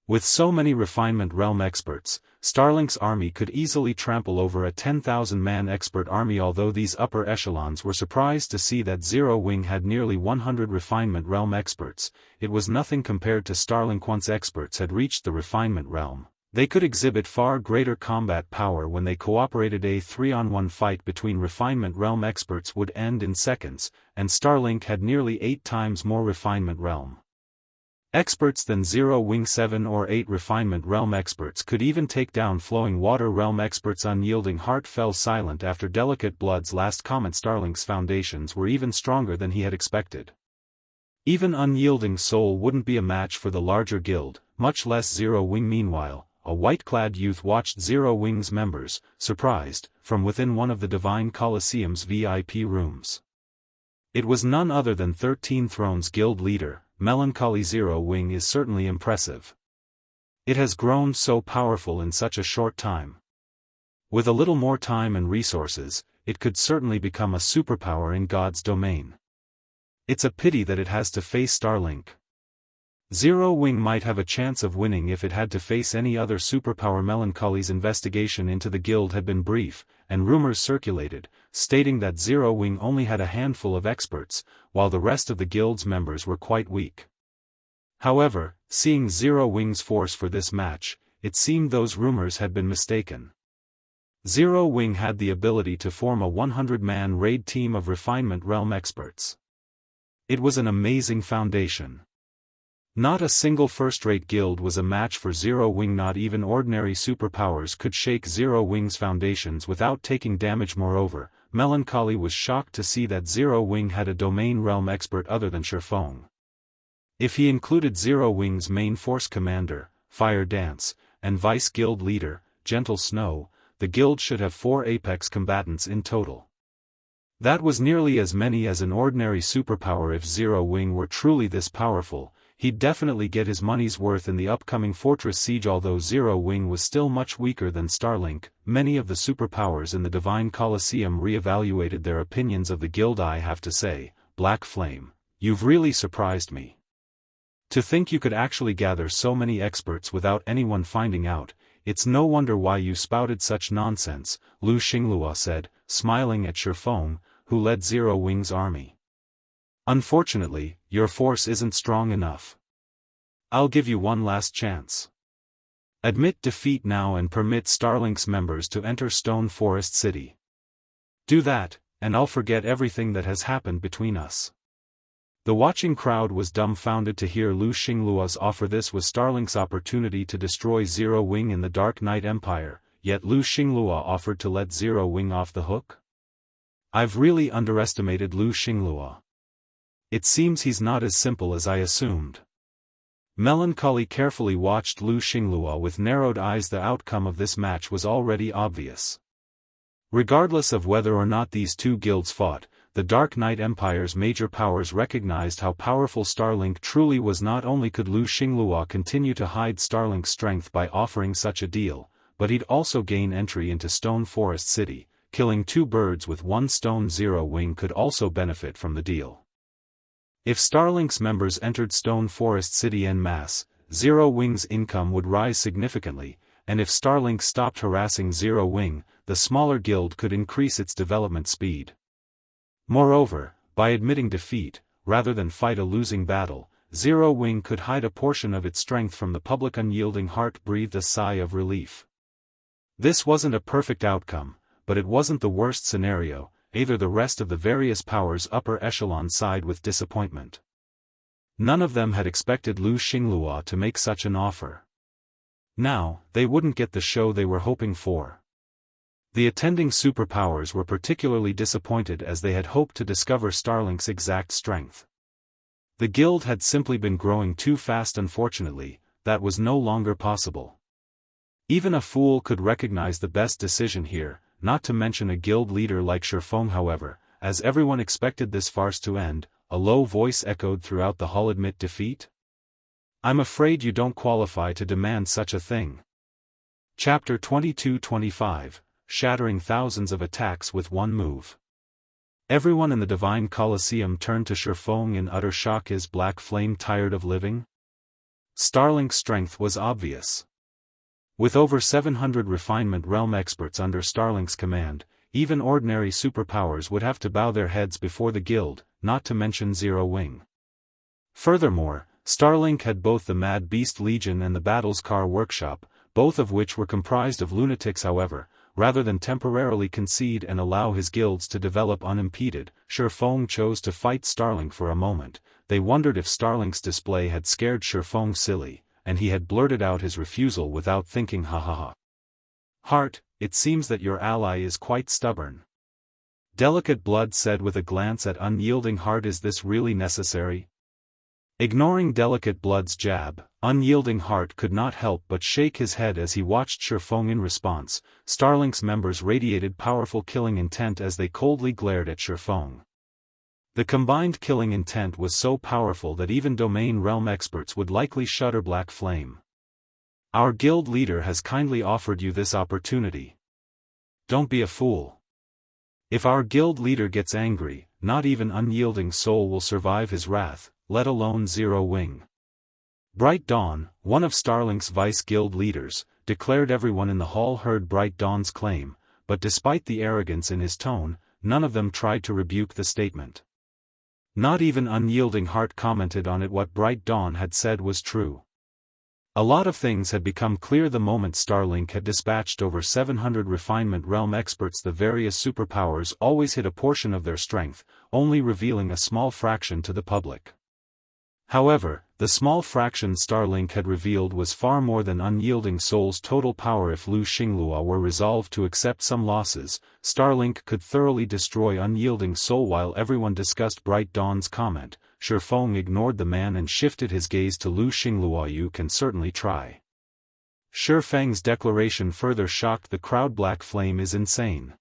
With so many Refinement Realm experts, Starlink's army could easily trample over a 10,000-man expert army. Although these upper echelons were surprised to see that Zero Wing had nearly 100 Refinement Realm experts, it was nothing compared to Starlink. Once experts had reached the Refinement Realm, they could exhibit far greater combat power when they cooperated. A 3-on-1 fight between Refinement Realm experts would end in seconds, and Starlink had nearly 8 times more Refinement Realm Experts than 0 Wing 7 or 8 Refinement Realm experts could even take down Flowing Water Realm experts. Unyielding Heart fell silent after Delicate Blood's last comment. Starlink's foundations were even stronger than he had expected. Even Unyielding Soul wouldn't be a match for the larger guild, much less 0 Wing. Meanwhile, a white-clad youth watched 0 Wing's members, surprised, from within one of the Divine Colosseum's VIP rooms. It was none other than 13 Thrones Guild leader. Melancholy. 0 Wing is certainly impressive. It has grown so powerful in such a short time. With a little more time and resources, it could certainly become a superpower in God's domain. It's a pity that it has to face Starlink. 0 Wing might have a chance of winning if it had to face any other superpower. Melancholy's investigation into the guild had been brief, and rumors circulated, stating that 0 Wing only had a handful of experts, while the rest of the guild's members were quite weak. However, seeing 0 Wing's force for this match, it seemed those rumors had been mistaken. 0 Wing had the ability to form a 100-man raid team of Refinement Realm experts. It was an amazing foundation. Not a single first-rate guild was a match for 0 Wing. Not even ordinary superpowers could shake 0 Wing's foundations without taking damage. Moreover, Melancholy was shocked to see that 0 Wing had a domain realm expert other than Shifeng. If he included 0 Wing's main force commander, Fire Dance, and vice guild leader, Gentle Snow, the guild should have 4 apex combatants in total. That was nearly as many as an ordinary superpower. If 0 Wing were truly this powerful, he'd definitely get his money's worth in the upcoming fortress siege. Although 0 Wing was still much weaker than Starlink, many of the superpowers in the Divine Colosseum re-evaluated their opinions of the guild. I have to say, Black Flame, you've really surprised me. To think you could actually gather so many experts without anyone finding out, it's no wonder why you spouted such nonsense, Lu Xingluo said, smiling at Shifeng, who led 0 Wing's army. Unfortunately, your force isn't strong enough. I'll give you one last chance. Admit defeat now and permit Starlink's members to enter Stone Forest City. Do that, and I'll forget everything that has happened between us. The watching crowd was dumbfounded to hear Lu Xingluo's offer. This was Starlink's opportunity to destroy 0 Wing in the Dark Knight Empire, yet Lu Xingluo offered to let 0 Wing off the hook? I've really underestimated Lu Xingluo. It seems he's not as simple as I assumed. Melancholy carefully watched Lu Xingluo with narrowed eyes. The outcome of this match was already obvious. Regardless of whether or not these two guilds fought, the Dark Knight Empire's major powers recognized how powerful Starlink truly was. Not only could Lu Xingluo continue to hide Starlink's strength by offering such a deal, but he'd also gain entry into Stone Forest City, killing 2 birds with 1 stone. 0 Wing could also benefit from the deal. If Starlink's members entered Stone Forest City en masse, 0 Wing's income would rise significantly, and if Starlink stopped harassing 0 Wing, the smaller guild could increase its development speed. Moreover, by admitting defeat, rather than fight a losing battle, 0 Wing could hide a portion of its strength from the public. Unyielding Heart breathed a sigh of relief. This wasn't a perfect outcome, but it wasn't the worst scenario. Either the rest of the various powers' upper echelon sighed with disappointment. None of them had expected Lu Xingluo to make such an offer. Now, they wouldn't get the show they were hoping for. The attending superpowers were particularly disappointed as they had hoped to discover Starlink's exact strength. The guild had simply been growing too fast. Unfortunately, that was no longer possible. Even a fool could recognize the best decision here, not to mention a guild leader like Shifeng. However, as everyone expected this farce to end, a low voice echoed throughout the hall. Admit defeat? I'm afraid you don't qualify to demand such a thing. Chapter 22-25, Shattering thousands of attacks with one move. Everyone in the Divine Colosseum turned to Shifeng in utter shock. Is Black Flame tired of living? Starlink's strength was obvious. With over 700 Refinement Realm experts under Starlink's command, even ordinary superpowers would have to bow their heads before the guild, not to mention 0 Wing. Furthermore, Starlink had both the Mad Beast Legion and the Battles Car Workshop, both of which were comprised of lunatics. However, rather than temporarily concede and allow his guilds to develop unimpeded, Shifeng chose to fight Starlink for a moment, they wondered if Starlink's display had scared Shifeng silly, and he had blurted out his refusal without thinking ha ha ha. Heart, it seems that your ally is quite stubborn. Delicate Blood said with a glance at Unyielding Heart. Is this really necessary? Ignoring Delicate Blood's jab, Unyielding Heart could not help but shake his head as he watched Shifeng. In response, Starlink's members radiated powerful killing intent as they coldly glared at Shifeng. The combined killing intent was so powerful that even domain realm experts would likely shudder. Black Flame. Our guild leader has kindly offered you this opportunity. Don't be a fool. If our guild leader gets angry, not even Unyielding Soul will survive his wrath, let alone Zero Wing. Bright Dawn, one of Starlink's vice guild leaders, declared. Everyone in the hall heard Bright Dawn's claim, but despite the arrogance in his tone, none of them tried to rebuke the statement. Not even Unyielding Heart commented on it. What Bright Dawn had said was true. A lot of things had become clear the moment Starlink had dispatched over 700 refinement realm experts. The various superpowers always hid a portion of their strength, only revealing a small fraction to the public. However, the small fraction Starlink had revealed was far more than Unyielding Soul's total power. If Xingluo were resolved to accept some losses, Starlink could thoroughly destroy Unyielding Soul. While everyone discussed Bright Dawn's comment, Shifeng ignored the man and shifted his gaze to Xingluo. You can certainly try. Shifeng's declaration further shocked the crowd. Black Flame is insane.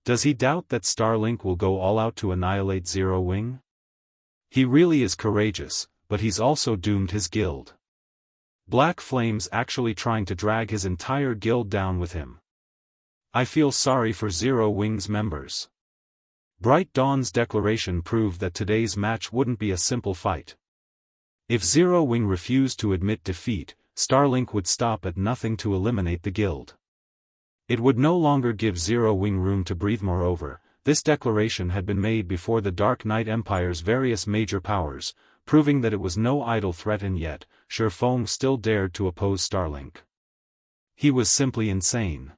Does he doubt that Starlink will go all out to annihilate Zero Wing? He really is courageous, but he's also doomed his guild. Black Flame's actually trying to drag his entire guild down with him. I feel sorry for Zero Wing's members. Bright Dawn's declaration proved that today's match wouldn't be a simple fight. If Zero Wing refused to admit defeat, Starlink would stop at nothing to eliminate the guild. It would no longer give Zero Wing room to breathe. Moreover, this declaration had been made before the Dark Knight Empire's various major powers, proving that it was no idle threat. And yet, Shifeng still dared to oppose Starlink. He was simply insane.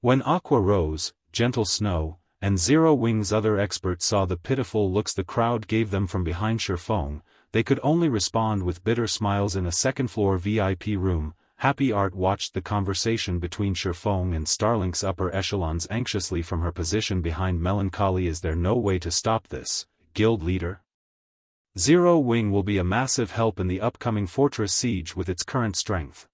When Aqua Rose, Gentle Snow, and Zero Wing's other experts saw the pitiful looks the crowd gave them from behind Shifeng, they could only respond with bitter smiles. In a second-floor VIP room, Happy Art watched the conversation between Shifeng and Starlink's upper echelons anxiously from her position behind Melancholy. Is there no way to stop this, guild leader? Zero Wing will be a massive help in the upcoming fortress siege with its current strength.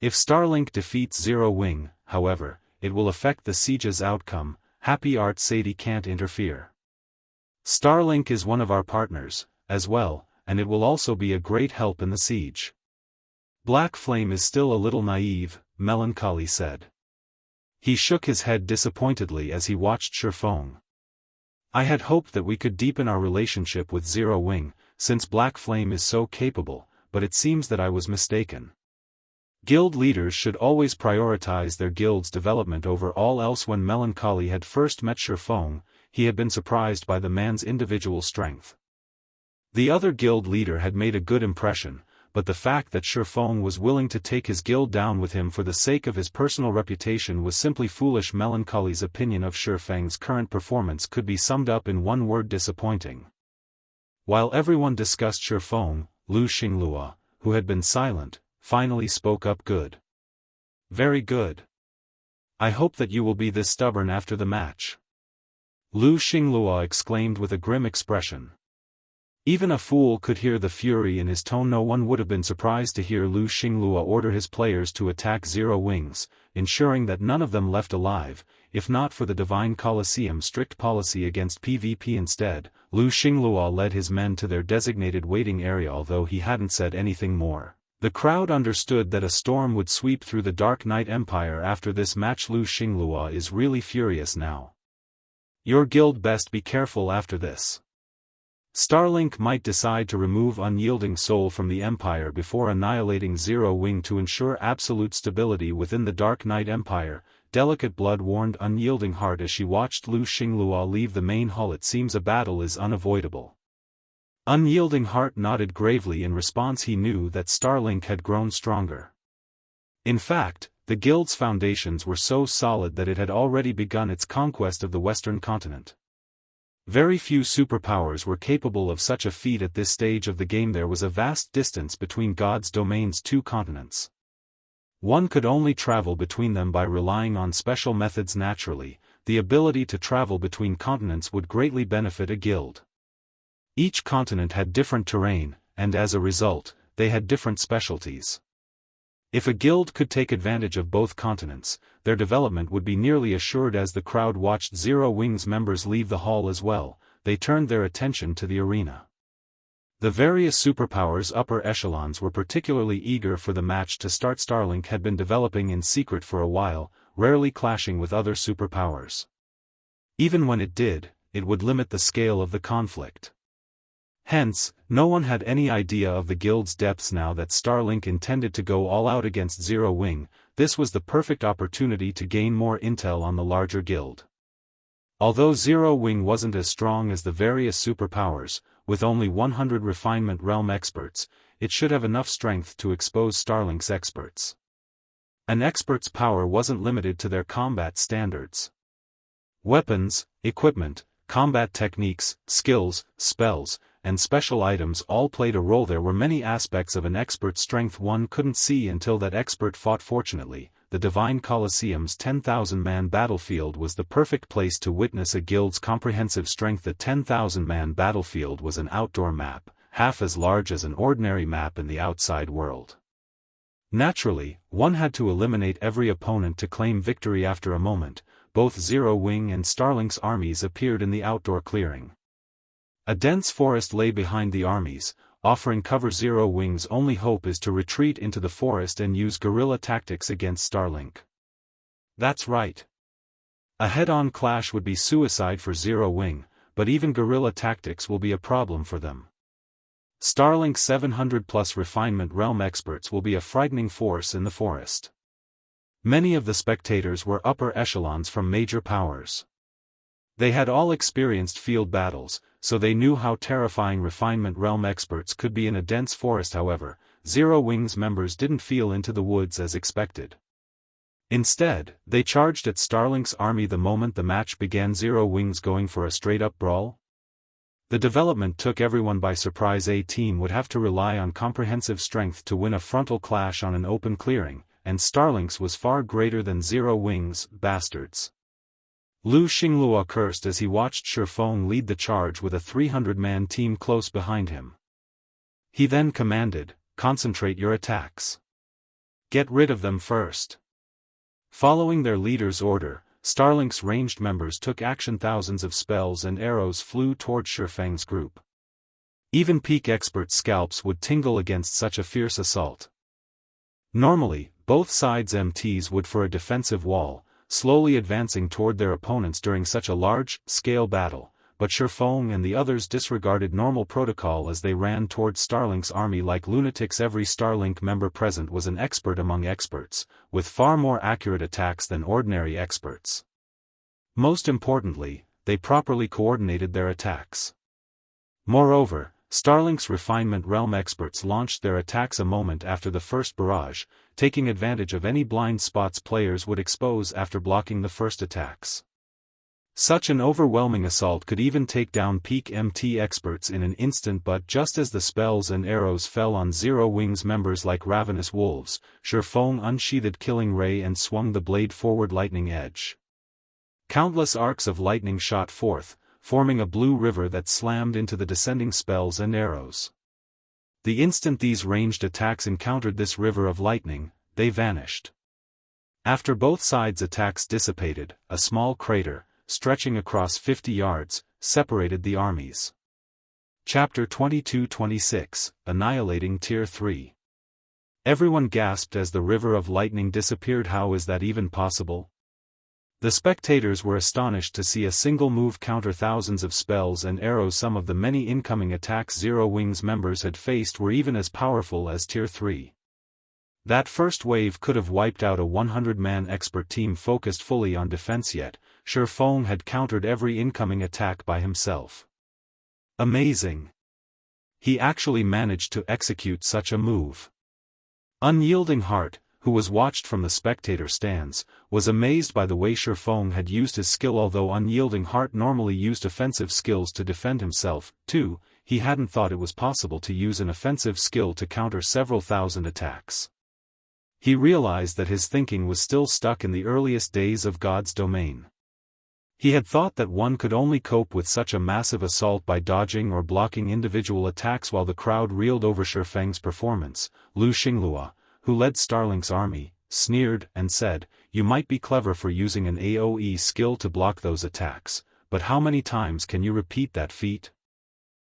If Starlink defeats Zero Wing, however, it will affect the siege's outcome. Happy Art Sadie can't interfere. Starlink is one of our partners, as well, and it will also be a great help in the siege. Black Flame is still a little naive, Melancholy said. He shook his head disappointedly as he watched Shifeng. I had hoped that we could deepen our relationship with Zero Wing, since Black Flame is so capable, but it seems that I was mistaken. Guild leaders should always prioritize their guild's development over all else. When Melancholy had first met Shifeng, he had been surprised by the man's individual strength. The other guild leader had made a good impression, but the fact that Shifeng was willing to take his guild down with him for the sake of his personal reputation was simply foolish. Melancholy's opinion of Shifeng's current performance could be summed up in one word: disappointing. While everyone discussed Shifeng, Xingluo, who had been silent, finally spoke up. Good. Very good. I hope that you will be this stubborn after the match. Xingluo exclaimed with a grim expression. Even a fool could hear the fury in his tone. No one would have been surprised to hear Xingluo order his players to attack Zero Wings, ensuring that none of them left alive, if not for the Divine Colosseum's strict policy against PvP. Instead, Xingluo led his men to their designated waiting area. Although he hadn't said anything more, the crowd understood that a storm would sweep through the Dark Knight Empire after this match. Xingluo is really furious now. Your guild best be careful after this. Starlink might decide to remove Unyielding Soul from the Empire before annihilating Zero Wing to ensure absolute stability within the Dark Knight Empire, Delicate Blood warned Unyielding Heart as she watched Xingluo leave the main hall. It seems a battle is unavoidable. Unyielding Heart nodded gravely. In response, he knew that Starlink had grown stronger. In fact, the guild's foundations were so solid that it had already begun its conquest of the Western continent. Very few superpowers were capable of such a feat at this stage of the game. There was a vast distance between God's domain's two continents. One could only travel between them by relying on special methods. Naturally, the ability to travel between continents would greatly benefit a guild. Each continent had different terrain, and as a result, they had different specialties. If a guild could take advantage of both continents, their development would be nearly assured. As the crowd watched Zero Wings members leave the hall as well, they turned their attention to the arena. The various superpowers upper echelons were particularly eager for the match to start. Starlink had been developing in secret for a while, rarely clashing with other superpowers. Even when it did, it would limit the scale of the conflict. Hence, no one had any idea of the guild's depths. Now that Starlink intended to go all out against Zero Wing, this was the perfect opportunity to gain more intel on the larger guild. Although Zero Wing wasn't as strong as the various superpowers, with only 100 refinement realm experts, it should have enough strength to expose Starlink's experts. An expert's power wasn't limited to their combat standards. Weapons, equipment, combat techniques, skills, spells, and special items all played a role. There were many aspects of an expert's strength one couldn't see until that expert fought. Fortunately, the Divine Colosseum's 10,000-man battlefield was the perfect place to witness a guild's comprehensive strength. The 10,000-man battlefield was an outdoor map, half as large as an ordinary map in the outside world. Naturally, one had to eliminate every opponent to claim victory. After a moment, both Zero Wing and Starlink's armies appeared in the outdoor clearing. A dense forest lay behind the armies, offering cover. Zero Wing's only hope is to retreat into the forest and use guerrilla tactics against Starlink. That's right. A head-on clash would be suicide for Zero Wing, but even guerrilla tactics will be a problem for them. Starlink's 700+ refinement realm experts will be a frightening force in the forest. Many of the spectators were upper echelons from major powers. They had all experienced field battles, so they knew how terrifying refinement realm experts could be in a dense forest. However, Zero Wing's members didn't feel into the woods as expected. Instead, they charged at Starlink's army the moment the match began. Zero Wing's going for a straight-up brawl? The development took everyone by surprise. A team would have to rely on comprehensive strength to win a frontal clash on an open clearing, and Starlink's was far greater than Zero Wing's. Bastards. Lu Xingluo cursed as he watched Shifeng lead the charge with a 300-man team close behind him. He then commanded, "Concentrate your attacks. Get rid of them first." Following their leader's order, Starlink's ranged members took action. Thousands of spells and arrows flew toward Shifeng's group. Even peak expert scalps would tingle against such a fierce assault. Normally, both sides' MTs would for a defensive wall, slowly advancing toward their opponents during such a large-scale battle, but Shifeng and the others disregarded normal protocol as they ran toward Starlink's army like lunatics. Every Starlink member present was an expert among experts, with far more accurate attacks than ordinary experts. Most importantly, they properly coordinated their attacks. Moreover, Starlink's refinement realm experts launched their attacks a moment after the first barrage, taking advantage of any blind spots players would expose after blocking the first attacks. Such an overwhelming assault could even take down peak MT experts in an instant. But just as the spells and arrows fell on Zero Wing's members like ravenous wolves, Shifeng unsheathed Killing Ray and swung the blade forward. Lightning edge. Countless arcs of lightning shot forth, forming a blue river that slammed into the descending spells and arrows. The instant these ranged attacks encountered this river of lightning, they vanished. After both sides' attacks dissipated, a small crater, stretching across 50 yards, separated the armies. Chapter 22-26, Annihilating Tier 3. Everyone gasped as the river of lightning disappeared. How is that even possible? The spectators were astonished to see a single move counter thousands of spells and arrows. Some of the many incoming attacks Zero Wing's members had faced were even as powerful as Tier 3. That first wave could have wiped out a 100-man expert team focused fully on defense, yet Shifeng had countered every incoming attack by himself. Amazing! He actually managed to execute such a move. Unyielding Heart, who was watched from the spectator stands, was amazed by the way Shifeng had used his skill. Although Unyielding Heart normally used offensive skills to defend himself, too, he hadn't thought it was possible to use an offensive skill to counter several thousand attacks. He realized that his thinking was still stuck in the earliest days of God's domain. He had thought that one could only cope with such a massive assault by dodging or blocking individual attacks. While the crowd reeled over Shifeng's performance, Xingluo, who led Starlink's army, sneered and said, "You might be clever for using an AoE skill to block those attacks, but how many times can you repeat that feat?"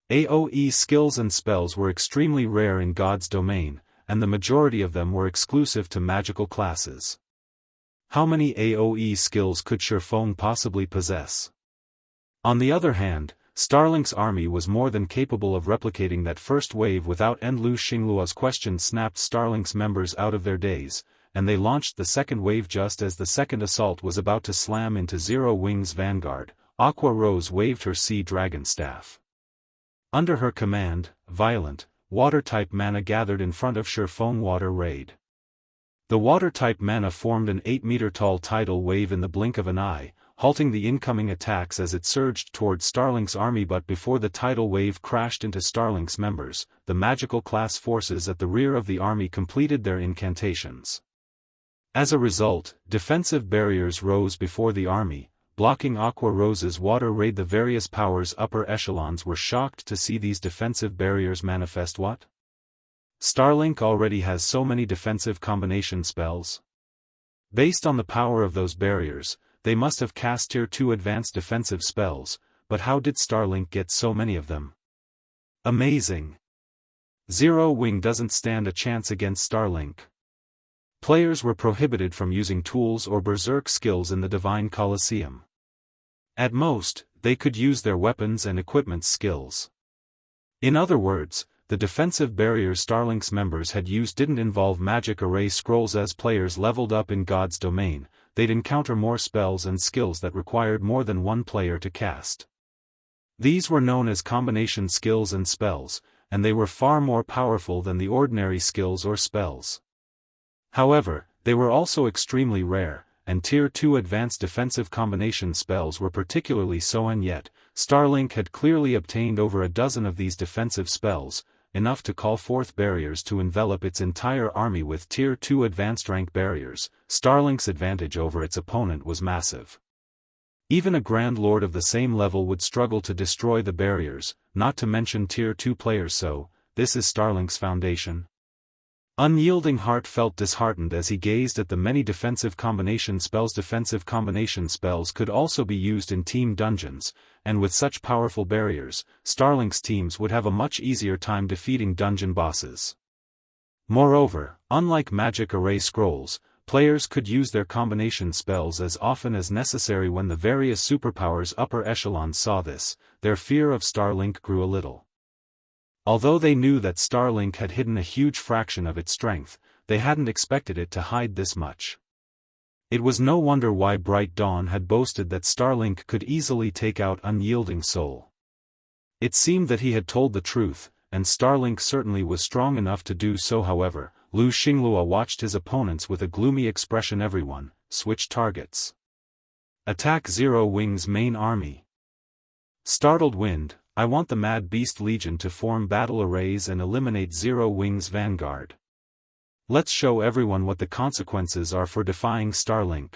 AoE skills and spells were extremely rare in God's domain, and the majority of them were exclusive to magical classes. How many AoE skills could Shifeng possibly possess? On the other hand, Starlink's army was more than capable of replicating that first wave without end. Xingluo's question snapped Starlink's members out of their daze, and they launched the second wave just as the second assault was about to slam into Zero Wing's vanguard. Aqua Rose waved her sea dragon staff. Under her command, violent, water-type mana gathered in front of Shifeng Water Raid. The water-type mana formed an 8-meter-tall tidal wave in the blink of an eye, halting the incoming attacks as it surged towards Starlink's army. But before the tidal wave crashed into Starlink's members, the magical class forces at the rear of the army completed their incantations. As a result, defensive barriers rose before the army, blocking Aqua Rose's water raid. The various powers' upper echelons were shocked to see these defensive barriers manifest. What? Starlink already has so many defensive combination spells? Based on the power of those barriers, they must have cast Tier 2 advanced defensive spells, but how did Starlink get so many of them? Amazing! Zero Wing doesn't stand a chance against Starlink. Players were prohibited from using tools or berserk skills in the Divine Colosseum. At most, they could use their weapons and equipment skills. In other words, the defensive barriers Starlink's members had used didn't involve magic array scrolls. As players leveled up in God's domain, they'd encounter more spells and skills that required more than one player to cast. These were known as combination skills and spells, and they were far more powerful than the ordinary skills or spells. However, they were also extremely rare, and Tier 2 advanced defensive combination spells were particularly so. And yet, Starlink had clearly obtained over a dozen of these defensive spells, enough to call forth barriers to envelop its entire army with Tier 2 advanced rank barriers. Starlink's advantage over its opponent was massive. Even a Grand Lord of the same level would struggle to destroy the barriers, not to mention Tier 2 players. So, this is Starlink's foundation? Unyielding Heart felt disheartened as he gazed at the many defensive combination spells. Defensive combination spells could also be used in team dungeons, and with such powerful barriers, Starlink's teams would have a much easier time defeating dungeon bosses. Moreover, unlike magic array scrolls, players could use their combination spells as often as necessary. When the various superpowers' upper echelons saw this, their fear of Starlink grew a little. Although they knew that Starlink had hidden a huge fraction of its strength, they hadn't expected it to hide this much. It was no wonder why Bright Dawn had boasted that Starlink could easily take out Unyielding Soul. It seemed that he had told the truth, and Starlink certainly was strong enough to do so. However, Xingluo watched his opponents with a gloomy expression. Everyone, switch targets. Attack Zero Wing's main army. Startled Wind, I want the Mad Beast Legion to form battle arrays and eliminate Zero Wing's vanguard. Let's show everyone what the consequences are for defying Starlink.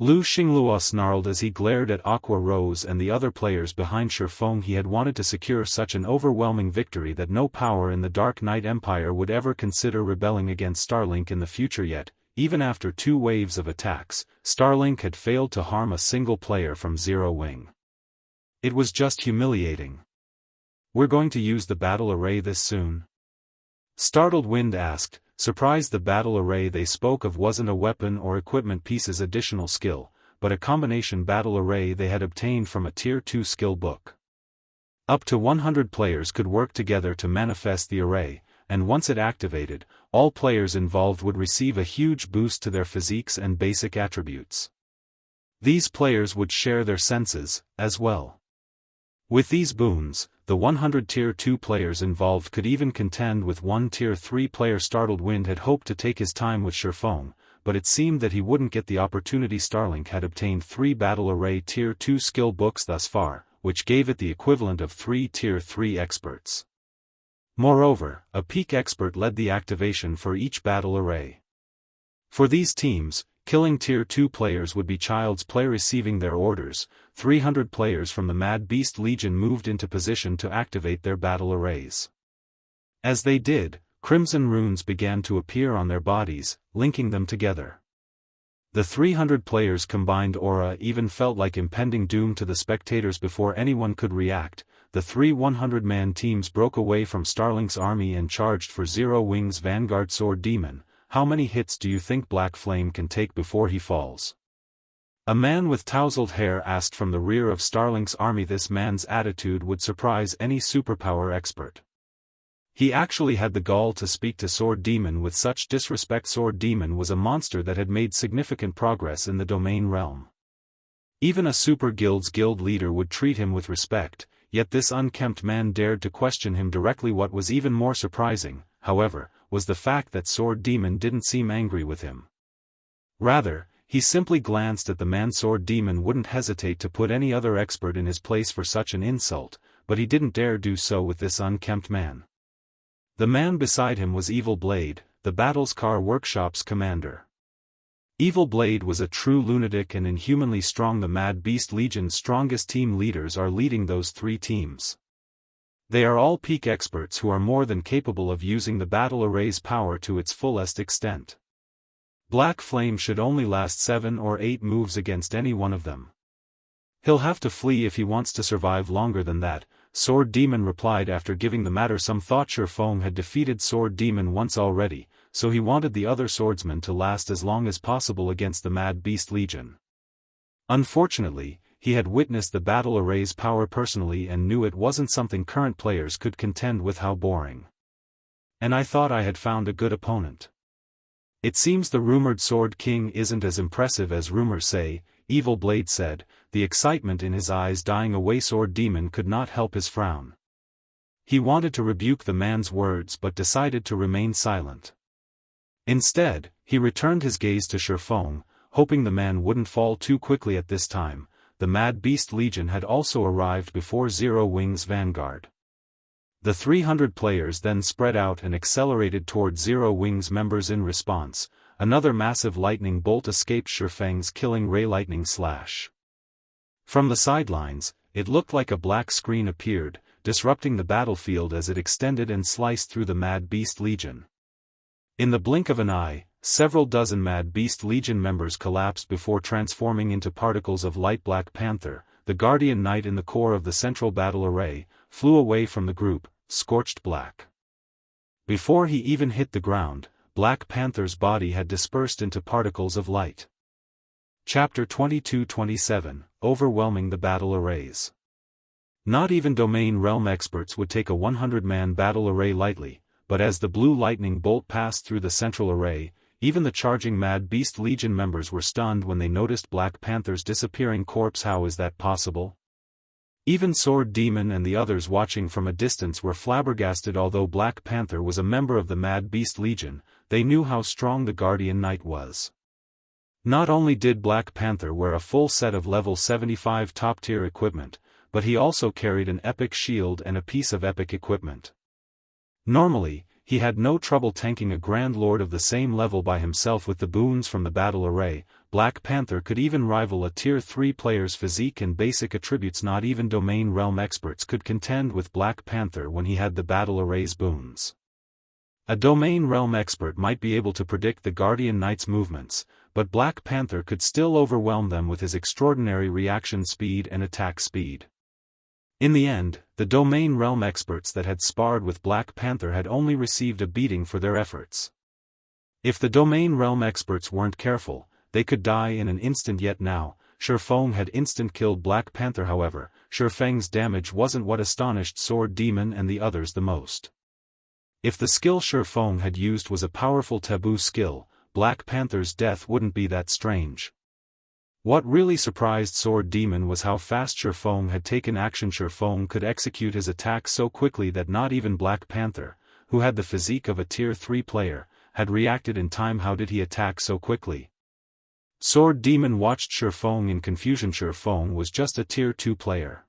Xingluo snarled as he glared at Aqua Rose and the other players behind Shifeng. He had wanted to secure such an overwhelming victory that no power in the Dark Knight Empire would ever consider rebelling against Starlink in the future. Yet, even after 2 waves of attacks, Starlink had failed to harm a single player from Zero Wing. It was just humiliating. We're going to use the battle array this soon? Startled Wind asked, surprised. The battle array they spoke of wasn't a weapon or equipment piece's additional skill, but a combination battle array they had obtained from a Tier 2 skill book. Up to 100 players could work together to manifest the array, and once it activated, all players involved would receive a huge boost to their physiques and basic attributes. These players would share their senses, as well. With these boons, the 100 Tier 2 players involved could even contend with one Tier 3 player. Startled Wind had hoped to take his time with Shifeng, but it seemed that he wouldn't get the opportunity. Starlink had obtained 3 Battle Array Tier 2 skill books thus far, which gave it the equivalent of 3 Tier 3 experts. Moreover, a peak expert led the activation for each battle array. For these teams, killing Tier 2 players would be child's play. Receiving their orders, 300 players from the Mad Beast Legion moved into position to activate their battle arrays. As they did, crimson runes began to appear on their bodies, linking them together. The 300 players' combined aura even felt like impending doom to the spectators. Before anyone could react, the 3 100-man teams broke away from Starlink's army and charged for Zero Wings Vanguard. Sword Demon, how many hits do you think Black Flame can take before he falls? A man with tousled hair asked from the rear of Starlink's army. This man's attitude would surprise any superpower expert. He actually had the gall to speak to Sword Demon with such disrespect. Sword Demon was a monster that had made significant progress in the domain realm. Even a super guild's guild leader would treat him with respect, yet this unkempt man dared to question him directly. What was even more surprising, however, was the fact that Sword Demon didn't seem angry with him. Rather, he simply glanced at the man. Sword Demon wouldn't hesitate to put any other expert in his place for such an insult, but he didn't dare do so with this unkempt man. The man beside him was Evil Blade, the Battles Car Workshop's commander. Evil Blade was a true lunatic and inhumanly strong. The Mad Beast Legion's strongest team leaders are leading those 3 teams. They are all peak experts who are more than capable of using the battle array's power to its fullest extent. Black Flame should only last 7 or 8 moves against any one of them. He'll have to flee if he wants to survive longer than that, Sword Demon replied after giving the matter some thought. Shifeng had defeated Sword Demon once already, so he wanted the other swordsman to last as long as possible against the Mad Beast Legion. Unfortunately, he had witnessed the battle array's power personally and knew it wasn't something current players could contend with. How boring. And I thought I had found a good opponent. It seems the rumored Sword King isn't as impressive as rumors say, Evil Blade said, the excitement in his eyes dying away. Sword Demon could not help his frown. He wanted to rebuke the man's words but decided to remain silent. Instead, he returned his gaze to Shifeng, hoping the man wouldn't fall too quickly. At this time, the Mad Beast Legion had also arrived before Zero Wings Vanguard. The 300 players then spread out and accelerated toward Zero Wings members. In response, another massive lightning bolt escaped Shifeng's killing ray lightning slash. From the sidelines, it looked like a black screen appeared, disrupting the battlefield as it extended and sliced through the Mad Beast Legion. In the blink of an eye, several dozen Mad Beast Legion members collapsed before transforming into particles of light. Black Panther, the Guardian Knight in the core of the central battle array, flew away from the group, scorched black. Before he even hit the ground, Black Panther's body had dispersed into particles of light. Chapter 22-27, Overwhelming the Battle Arrays. Not even domain realm experts would take a 100-man battle array lightly, but as the blue lightning bolt passed through the central array, even the charging Mad Beast Legion members were stunned when they noticed Black Panther's disappearing corpse. How is that possible? Even Sword Demon and the others watching from a distance were flabbergasted. Although Black Panther was a member of the Mad Beast Legion, they knew how strong the Guardian Knight was. Not only did Black Panther wear a full set of level 75 top-tier equipment, but he also carried an epic shield and a piece of epic equipment. Normally, he had no trouble tanking a Grand Lord of the same level by himself. With the boons from the battle array, Black Panther could even rival a Tier 3 player's physique and basic attributes. Not even domain realm experts could contend with Black Panther when he had the battle array's boons. A domain realm expert might be able to predict the Guardian Knight's movements, but Black Panther could still overwhelm them with his extraordinary reaction speed and attack speed. In the end, the domain realm experts that had sparred with Black Panther had only received a beating for their efforts. If the domain realm experts weren't careful, they could die in an instant. Yet now, Shifeng had instant-killed Black Panther. However, Shifeng's damage wasn't what astonished Sword Demon and the others the most. If the skill Shifeng had used was a powerful taboo skill, Black Panther's death wouldn't be that strange. What really surprised Sword Demon was how fast Shifeng had taken action. Shifeng could execute his attacks so quickly that not even Black Panther, who had the physique of a Tier 3 player, had reacted in time. How did he attack so quickly? Sword Demon watched Shifeng in confusion. Shifeng was just a Tier 2 player.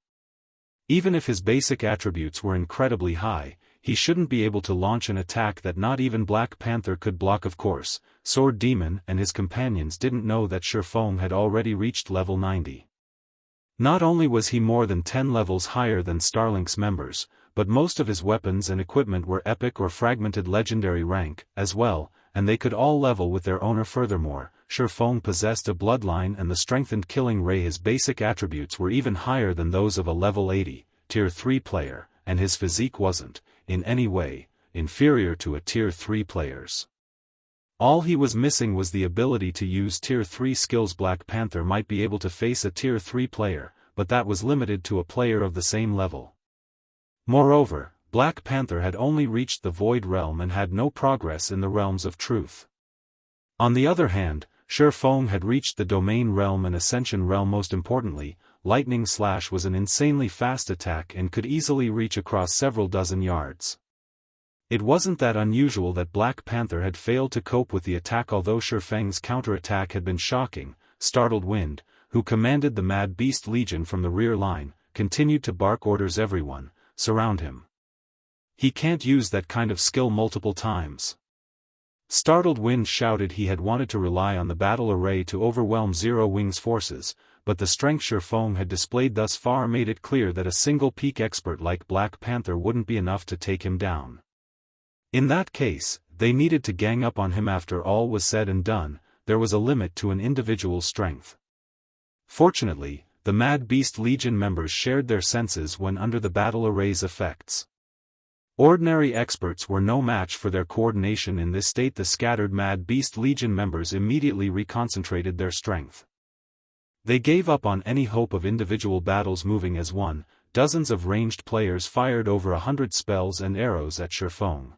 Even if his basic attributes were incredibly high, he shouldn't be able to launch an attack that not even Black Panther could block. Of course, Sword Demon and his companions didn't know that Shifeng had already reached level 90. Not only was he more than 10 levels higher than Starlink's members, but most of his weapons and equipment were epic or fragmented legendary rank, as well, and they could all level with their owner. Furthermore, Shifeng possessed a bloodline and the strengthened killing ray. His basic attributes were even higher than those of a level 80, Tier 3 player, and his physique wasn't, in any way, inferior to a Tier 3 player's. All he was missing was the ability to use Tier 3 skills. Black Panther might be able to face a Tier 3 player, but that was limited to a player of the same level. Moreover, Black Panther had only reached the Void Realm and had no progress in the Realms of Truth. On the other hand, Shifeng had reached the Domain Realm and Ascension Realm. Most importantly, Lightning Slash was an insanely fast attack and could easily reach across several dozen yards. It wasn't that unusual that Black Panther had failed to cope with the attack. Although Shifeng's counterattack had been shocking, Startled Wind, who commanded the Mad Beast Legion from the rear line, continued to bark orders. Everyone, surround him. He can't use that kind of skill multiple times. Startled Wind shouted. He had wanted to rely on the battle array to overwhelm Zero Wing's forces, but the strength Shifeng had displayed thus far made it clear that a single peak expert like Black Panther wouldn't be enough to take him down. In that case, they needed to gang up on him. After all was said and done, there was a limit to an individual's strength. Fortunately, the Mad Beast Legion members shared their senses when under the battle array's effects. Ordinary experts were no match for their coordination. In this state, the scattered Mad Beast Legion members immediately reconcentrated their strength. They gave up on any hope of individual battles. Moving as one, dozens of ranged players fired over 100 spells and arrows at Shifeng.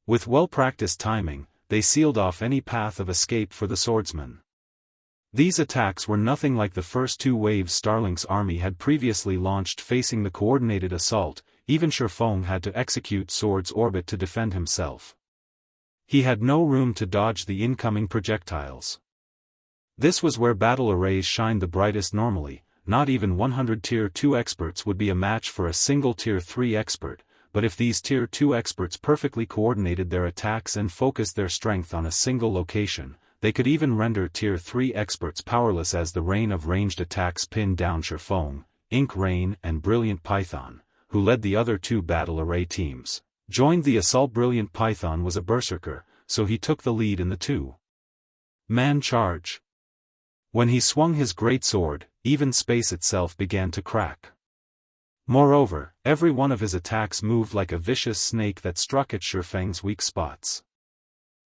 With well-practiced timing, they sealed off any path of escape for the Swordsman. These attacks were nothing like the first two waves Starlink's army had previously launched. Facing the coordinated assault, even Shifeng had to execute Sword's Orbit to defend himself. He had no room to dodge the incoming projectiles. This was where battle arrays shined the brightest. Normally, not even 100 Tier 2 experts would be a match for a single Tier 3 expert, but if these Tier 2 experts perfectly coordinated their attacks and focused their strength on a single location, they could even render Tier 3 experts powerless. As the rain of ranged attacks pinned down Shifeng, Ink Rain and Brilliant Python, who led the other two battle array teams, joined the assault. Brilliant Python was a berserker, so he took the lead in the two-man charge. When he swung his great sword, even space itself began to crack. Moreover, every one of his attacks moved like a vicious snake that struck at Shifeng's weak spots.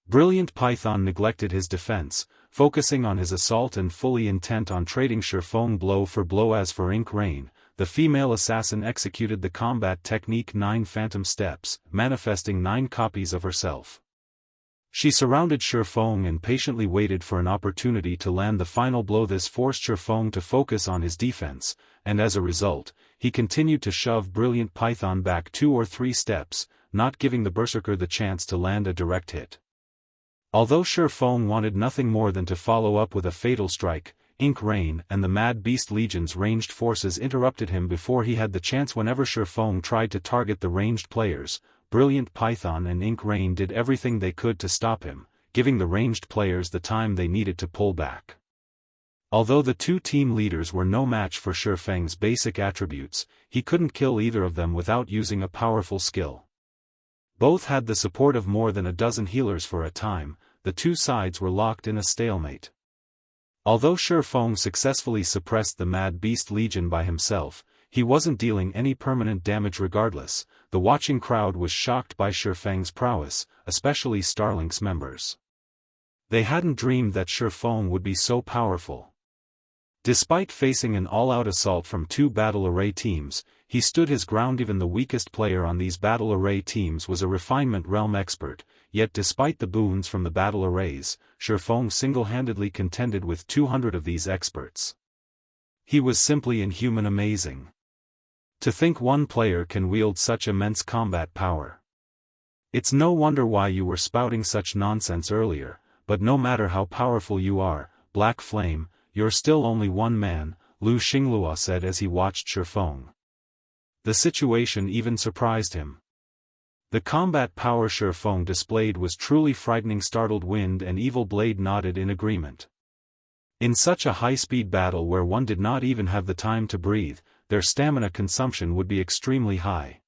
Brilliant Python neglected his defense, focusing on his assault and fully intent on trading Shifeng blow for blow. As for Ink Rain, the female assassin executed the combat technique 9 Phantom Steps, manifesting 9 copies of herself. She surrounded Shifeng and patiently waited for an opportunity to land the final blow. This forced Shifeng to focus on his defense, and as a result, he continued to shove Brilliant Python back 2 or 3 steps, not giving the berserker the chance to land a direct hit. Although Shifeng wanted nothing more than to follow up with a fatal strike, Ink Rain and the Mad Beast Legion's ranged forces interrupted him before he had the chance. Whenever Shifeng tried to target the ranged players, Brilliant Python and Ink Rain did everything they could to stop him, giving the ranged players the time they needed to pull back. Although the two team leaders were no match for Shifeng's basic attributes, he couldn't kill either of them without using a powerful skill. Both had the support of more than a dozen healers. For a time, the two sides were locked in a stalemate. Although Shifeng successfully suppressed the Mad Beast Legion by himself, he wasn't dealing any permanent damage. Regardless, the watching crowd was shocked by Shifeng's prowess, especially Starlink's members. They hadn't dreamed that Shifeng would be so powerful. Despite facing an all-out assault from 2 battle array teams, he stood his ground. Even the weakest player on these battle array teams was a Refinement Realm expert, yet despite the boons from the battle arrays, Shifeng single-handedly contended with 200 of these experts. He was simply inhuman amazing. To think one player can wield such immense combat power. It's no wonder why you were spouting such nonsense earlier, but no matter how powerful you are, Black Flame, you're still only one man, Lu Xingluo said as he watched Shifeng. The situation even surprised him. The combat power Shifeng displayed was truly frightening. Startled Wind and Evil Blade nodded in agreement. In such a high-speed battle where one did not even have the time to breathe, their stamina consumption would be extremely high.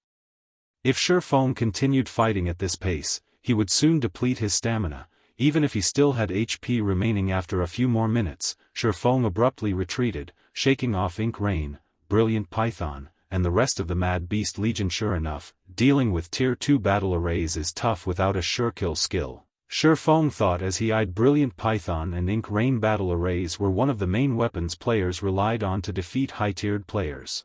If Shifeng continued fighting at this pace, he would soon deplete his stamina. Even if he still had HP remaining after a few more minutes, Shifeng abruptly retreated, shaking off Ink Rain, Brilliant Python, and the rest of the Mad Beast Legion. Sure enough, dealing with Tier 2 battle arrays is tough without a sure kill skill, Shifeng thought as he eyed Brilliant Python and Ink Rain. Battle arrays were one of the main weapons players relied on to defeat high-tiered players.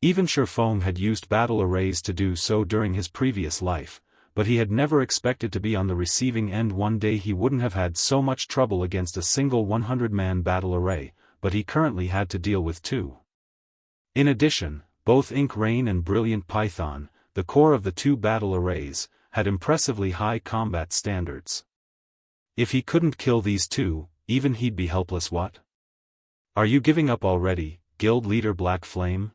Even Shifeng had used battle arrays to do so during his previous life, but he had never expected to be on the receiving end. One day he wouldn't have had so much trouble against a single 100-man battle array, but he currently had to deal with two. In addition, both Ink Rain and Brilliant Python, the core of the two battle arrays, had impressively high combat standards. If he couldn't kill these two, even he'd be helpless. What? Are you giving up already, Guild Leader Black Flame?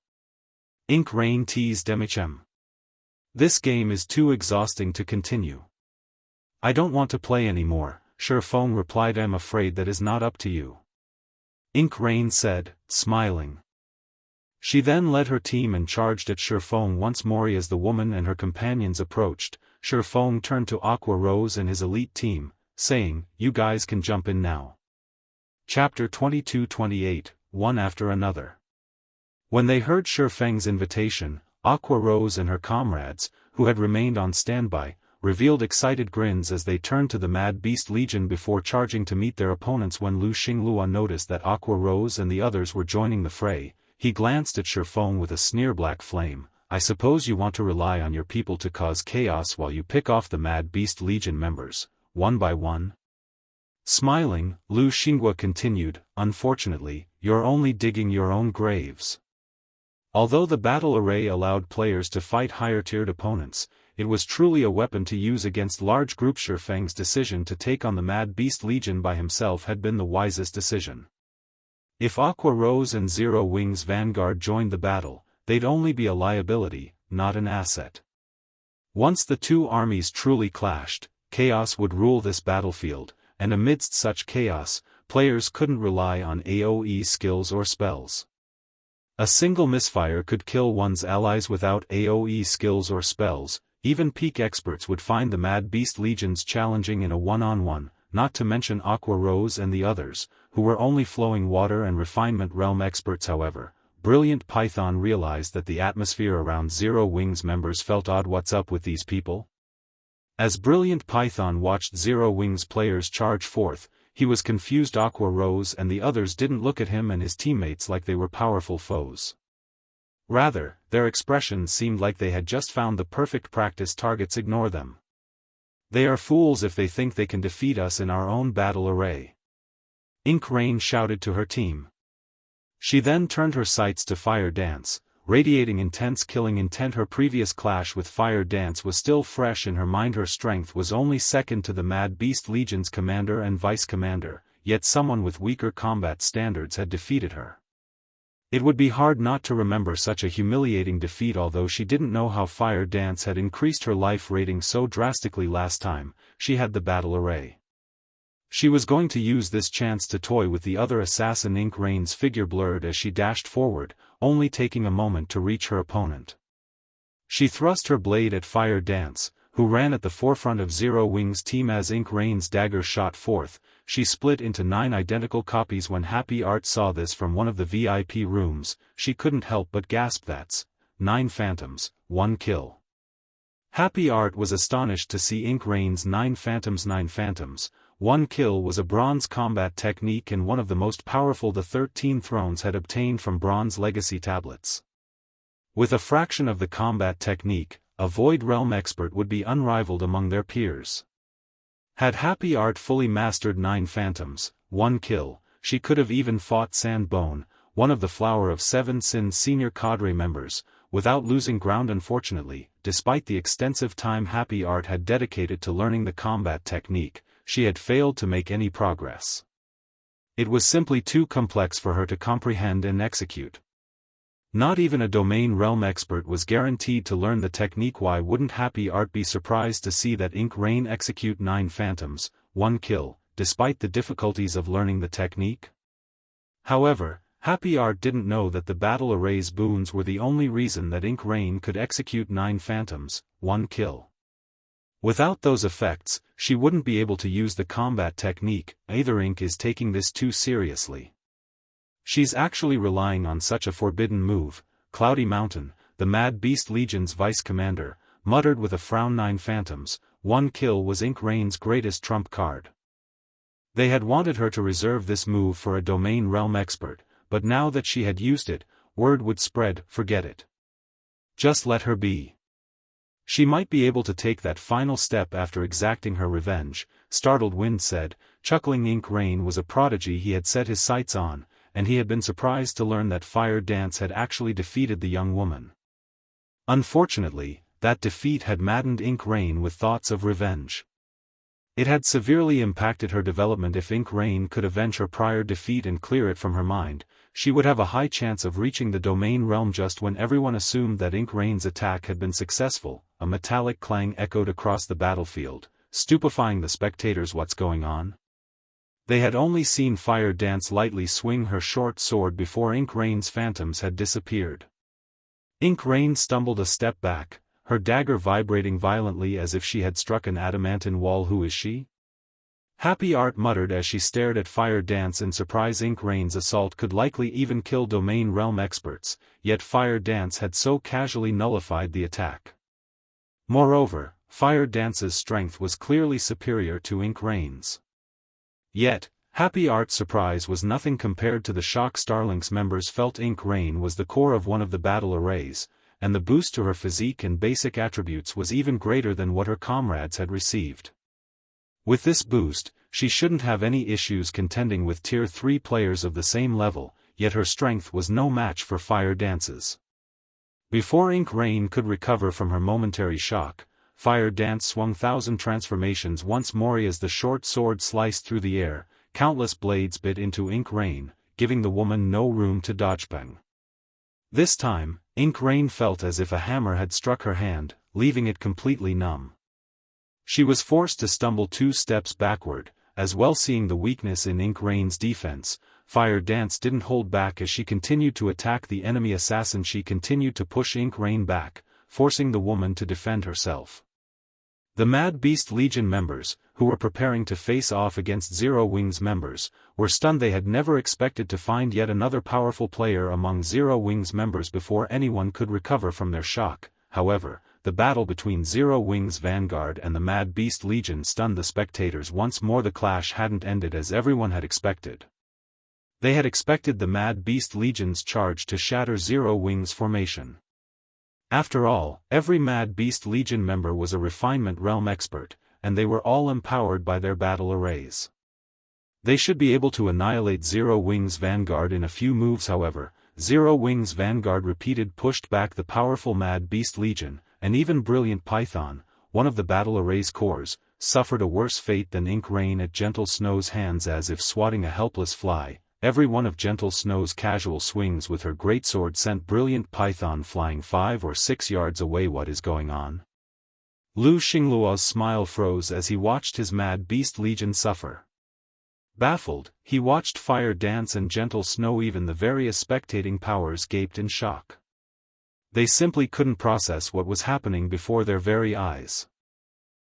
Ink Rain teased MHM. This game is too exhausting to continue. I don't want to play anymore, Shifeng replied. I'm afraid that is not up to you. Ink Rain said, smiling. She then led her team and charged at Shifeng once more. As the woman and her companions approached, Shifeng turned to Aqua Rose and his elite team, saying, "You guys can jump in now." Chapter 22-28, One After Another. When they heard Shifeng's invitation, Aqua Rose and her comrades, who had remained on standby, revealed excited grins as they turned to the Mad Beast Legion before charging to meet their opponents. When Lu Xingluo noticed that Aqua Rose and the others were joining the fray, he glanced at Shifeng with a sneer. Black Flame, I suppose you want to rely on your people to cause chaos while you pick off the Mad Beast Legion members, one by one? Smiling, Lu Xingluo continued, unfortunately, you're only digging your own graves. Although the battle array allowed players to fight higher-tiered opponents, it was truly a weapon to use against large groups. Shifeng's decision to take on the Mad Beast Legion by himself had been the wisest decision. If Aqua Rose and Zero Wings Vanguard joined the battle, they'd only be a liability, not an asset. Once the two armies truly clashed, chaos would rule this battlefield, and amidst such chaos, players couldn't rely on AoE skills or spells. A single misfire could kill one's allies. Without AoE skills or spells, even peak experts would find the Mad Beast Legions challenging in a one-on-one, not to mention Aqua Rose and the others, who were only flowing water and refinement realm experts. However, Brilliant Python realized that the atmosphere around Zero Wings members felt odd. What's up with these people? As Brilliant Python watched Zero Wings players charge forth, he was confused. Aqua Rose and the others didn't look at him and his teammates like they were powerful foes. Rather, their expressions seemed like they had just found the perfect practice targets. Ignore them. They are fools if they think they can defeat us in our own battle array. Ink Rain shouted to her team. She then turned her sights to Fire Dance, radiating intense killing intent. Her previous clash with Fire Dance was still fresh in her mind. Her strength was only second to the Mad Beast Legion's commander and vice-commander, yet someone with weaker combat standards had defeated her. It would be hard not to remember such a humiliating defeat. Although she didn't know how Fire Dance had increased her life rating so drastically last time she had the battle array. She was going to use this chance to toy with the other assassin. Ink Rain's figure blurred as she dashed forward, only taking a moment to reach her opponent. She thrust her blade at Fire Dance, who ran at the forefront of Zero Wings' team. As Ink Rain's dagger shot forth, she split into 9 identical copies. When Happy Art saw this from one of the VIP rooms, she couldn't help but gasp. That's 9 phantoms, 1 kill. Happy Art was astonished to see Ink Rain's 9 phantoms. 9 phantoms, 1 kill was a bronze combat technique and one of the most powerful the 13 Thrones had obtained from bronze legacy tablets. With a fraction of the combat technique, a Void Realm expert would be unrivaled among their peers. Had Happy Art fully mastered 9 Phantoms, 1 kill, she could have even fought Sandbone, one of the Flower of Seven Sins senior cadre members, without losing ground. Unfortunately, despite the extensive time Happy Art had dedicated to learning the combat technique, she had failed to make any progress. It was simply too complex for her to comprehend and execute. Not even a domain realm expert was guaranteed to learn the technique. Why wouldn't Happy Art be surprised to see that Ink Rain execute 9 Phantoms, 1 kill, despite the difficulties of learning the technique? However, Happy Art didn't know that the battle array's boons were the only reason that Ink Rain could execute 9 Phantoms, 1 kill. Without those effects, she wouldn't be able to use the combat technique. Either Ink is taking this too seriously. She's actually relying on such a forbidden move. Cloudy Mountain, the Mad Beast Legion's vice commander, muttered with a frown. 9 Phantoms, 1 kill was Ink Rain's greatest trump card. They had wanted her to reserve this move for a domain realm expert, but now that she had used it, word would spread. Forget it. Just let her be. She might be able to take that final step after exacting her revenge, Startled Wind said, chuckling. Ink Rain was a prodigy he had set his sights on, and he had been surprised to learn that Fire Dance had actually defeated the young woman. Unfortunately, that defeat had maddened Ink Rain with thoughts of revenge. It had severely impacted her development. If Ink Rain could avenge her prior defeat and clear it from her mind, she would have a high chance of reaching the domain realm. Just when everyone assumed that Ink Rain's attack had been successful, a metallic clang echoed across the battlefield, stupefying the spectators. What's going on? They had only seen Fire Dance lightly swing her short sword before Ink Rain's phantoms had disappeared. Ink Rain stumbled a step back, her dagger vibrating violently as if she had struck an adamantine wall. Who is she? Happy Art muttered as she stared at Fire Dance in surprise. Ink Rain's assault could likely even kill domain realm experts, yet Fire Dance had so casually nullified the attack. Moreover, Fire Dance's strength was clearly superior to Ink Rain's. Yet, Happy Art's surprise was nothing compared to the shock Starlink's members felt. Ink Rain was the core of one of the battle arrays, and the boost to her physique and basic attributes was even greater than what her comrades had received. With this boost, she shouldn't have any issues contending with Tier 3 players of the same level, yet her strength was no match for Fire Dance's. Before Ink Rain could recover from her momentary shock, Fire Dance swung 1,000 transformations once more as the short sword sliced through the air. Countless blades bit into Ink Rain, giving the woman no room to dodge. Bang. This time, Ink Rain felt as if a hammer had struck her hand, leaving it completely numb. She was forced to stumble 2 steps backward, as well. Seeing the weakness in Ink Rain's defense, Fire Dance didn't hold back as she continued to attack the enemy assassin. She continued to push Ink Rain back, forcing the woman to defend herself. The Mad Beast Legion members, who were preparing to face off against Zero Wings members, were stunned. They had never expected to find yet another powerful player among Zero Wings members before anyone could recover from their shock. However, the battle between Zero Wings Vanguard and the Mad Beast Legion stunned the spectators once more. The clash hadn't ended as everyone had expected. They had expected the Mad Beast Legion's charge to shatter Zero Wings formation. After all, every Mad Beast Legion member was a refinement realm expert, and they were all empowered by their battle arrays. They should be able to annihilate Zero Wings Vanguard in a few moves. However, Zero Wings Vanguard pushed back the powerful Mad Beast Legion, and even Brilliant Python, one of the battle array's cores, suffered a worse fate than Ink Rain at Gentle Snow's hands. As if swatting a helpless fly, every one of Gentle Snow's casual swings with her greatsword sent Brilliant Python flying 5 or 6 yards away. What is going on? Lu Xingluo's smile froze as he watched his Mad Beast Legion suffer. Baffled, he watched Fire Dance and Gentle Snow. Even the various spectating powers gaped in shock. They simply couldn't process what was happening before their very eyes.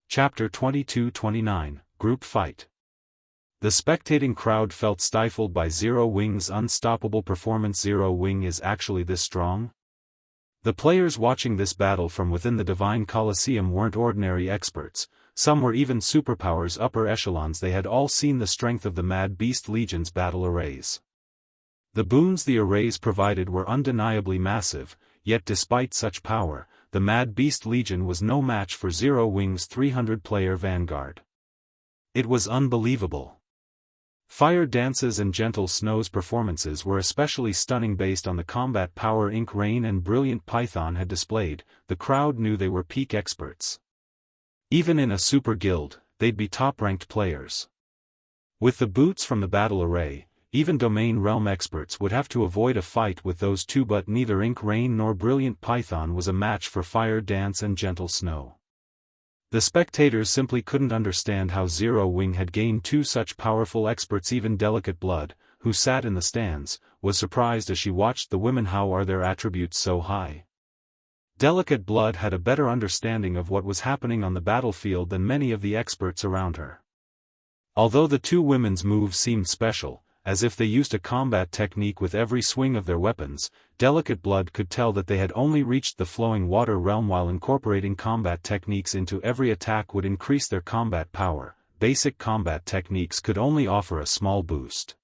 Chapter 22-29, Group Fight. The spectating crowd felt stifled by Zero Wing's unstoppable performance. Zero Wing is actually this strong? The players watching this battle from within the Divine Colosseum weren't ordinary experts, some were even superpowers upper echelons. They had all seen the strength of the Mad Beast Legion's battle arrays. The boons the arrays provided were undeniably massive, yet despite such power, the Mad Beast Legion was no match for Zero Wing's 300-player vanguard. It was unbelievable. Fire Dance's and Gentle Snow's performances were especially stunning based on the combat power Ink Rain and Brilliant Python had displayed. The crowd knew they were peak experts. Even in a super guild, they'd be top-ranked players. With the boots from the battle array, even Domain Realm experts would have to avoid a fight with those two, but neither Ink Rain nor Brilliant Python was a match for Fire Dance and Gentle Snow. The spectators simply couldn't understand how Zero Wing had gained two such powerful experts. Even Delicate Blood, who sat in the stands, was surprised as she watched the women. How are their attributes so high? Delicate Blood had a better understanding of what was happening on the battlefield than many of the experts around her. Although the two women's moves seemed special, as if they used a combat technique with every swing of their weapons, Delicate Blood could tell that they had only reached the flowing water realm. While incorporating combat techniques into every attack would increase their combat power, basic combat techniques could only offer a small boost.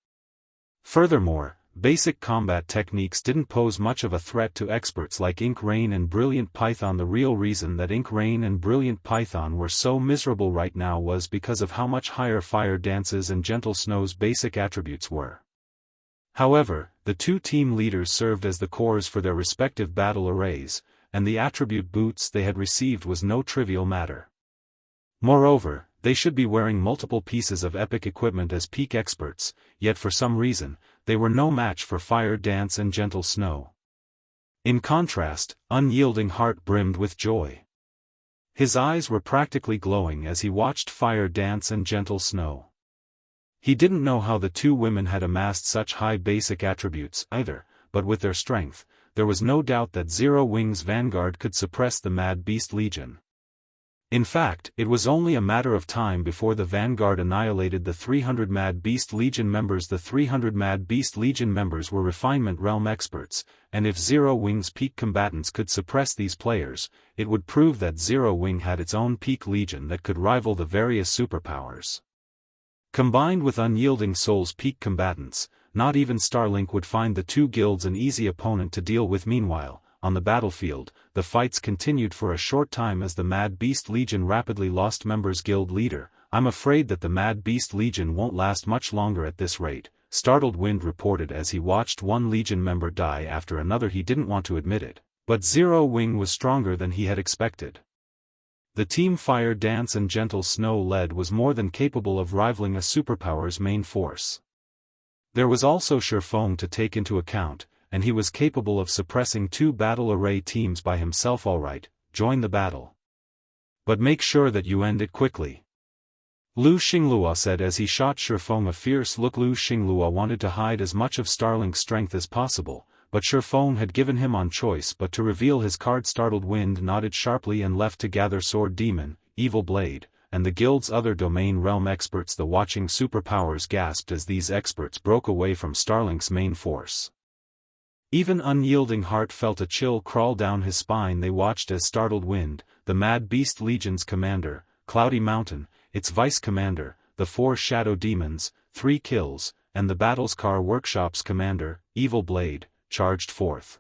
Furthermore, basic combat techniques didn't pose much of a threat to experts like Ink Rain and Brilliant Python. The real reason that Ink Rain and Brilliant Python were so miserable right now was because of how much higher Fire Dance's and Gentle Snow's basic attributes were. However, the two team leaders served as the cores for their respective battle arrays, and the attribute boots they had received was no trivial matter. Moreover, they should be wearing multiple pieces of epic equipment as peak experts, yet for some reason, they were no match for Fire Dance and Gentle Snow. In contrast, Unyielding Heart brimmed with joy. His eyes were practically glowing as he watched Fire Dance and Gentle Snow. He didn't know how the two women had amassed such high basic attributes either, but with their strength, there was no doubt that Zero Wing's vanguard could suppress the Mad Beast Legion. In fact, it was only a matter of time before the vanguard annihilated the 300 Mad Beast Legion members. The 300 Mad Beast Legion members were Refinement Realm experts, and if Zero Wing's peak combatants could suppress these players, it would prove that Zero Wing had its own peak legion that could rival the various superpowers. Combined with Unyielding Soul's peak combatants, not even Starlink would find the two guilds an easy opponent to deal with. Meanwhile, on the battlefield, the fights continued for a short time as the Mad Beast Legion rapidly lost members. Guild leader, I'm afraid that the Mad Beast Legion won't last much longer at this rate, Startled Wind reported as he watched one Legion member die after another. He didn't want to admit it, but Zero Wing was stronger than he had expected. The team Fire Dance and Gentle Snow led was more than capable of rivaling a superpower's main force. There was also Sherfong to take into account, and he was capable of suppressing two battle array teams by himself. Alright, join the battle. But make sure that you end it quickly. Lu Xingluo said as he shot Sherfong a fierce look. Lu Xingluo wanted to hide as much of Starlink's strength as possible, but Sherfong had given him on choice but to reveal his card. Startled Wind nodded sharply and left to gather Sword Demon, Evil Blade, and the guild's other Domain Realm experts. The watching superpowers gasped as these experts broke away from Starlink's main force. Even Unyielding Heart felt a chill crawl down his spine. They watched as Startled Wind, the Mad Beast Legion's commander, Cloudy Mountain, its vice-commander, the 4 Shadow Demons, 3 Kills, and the Battlescar Workshop's commander, Evil Blade, charged forth.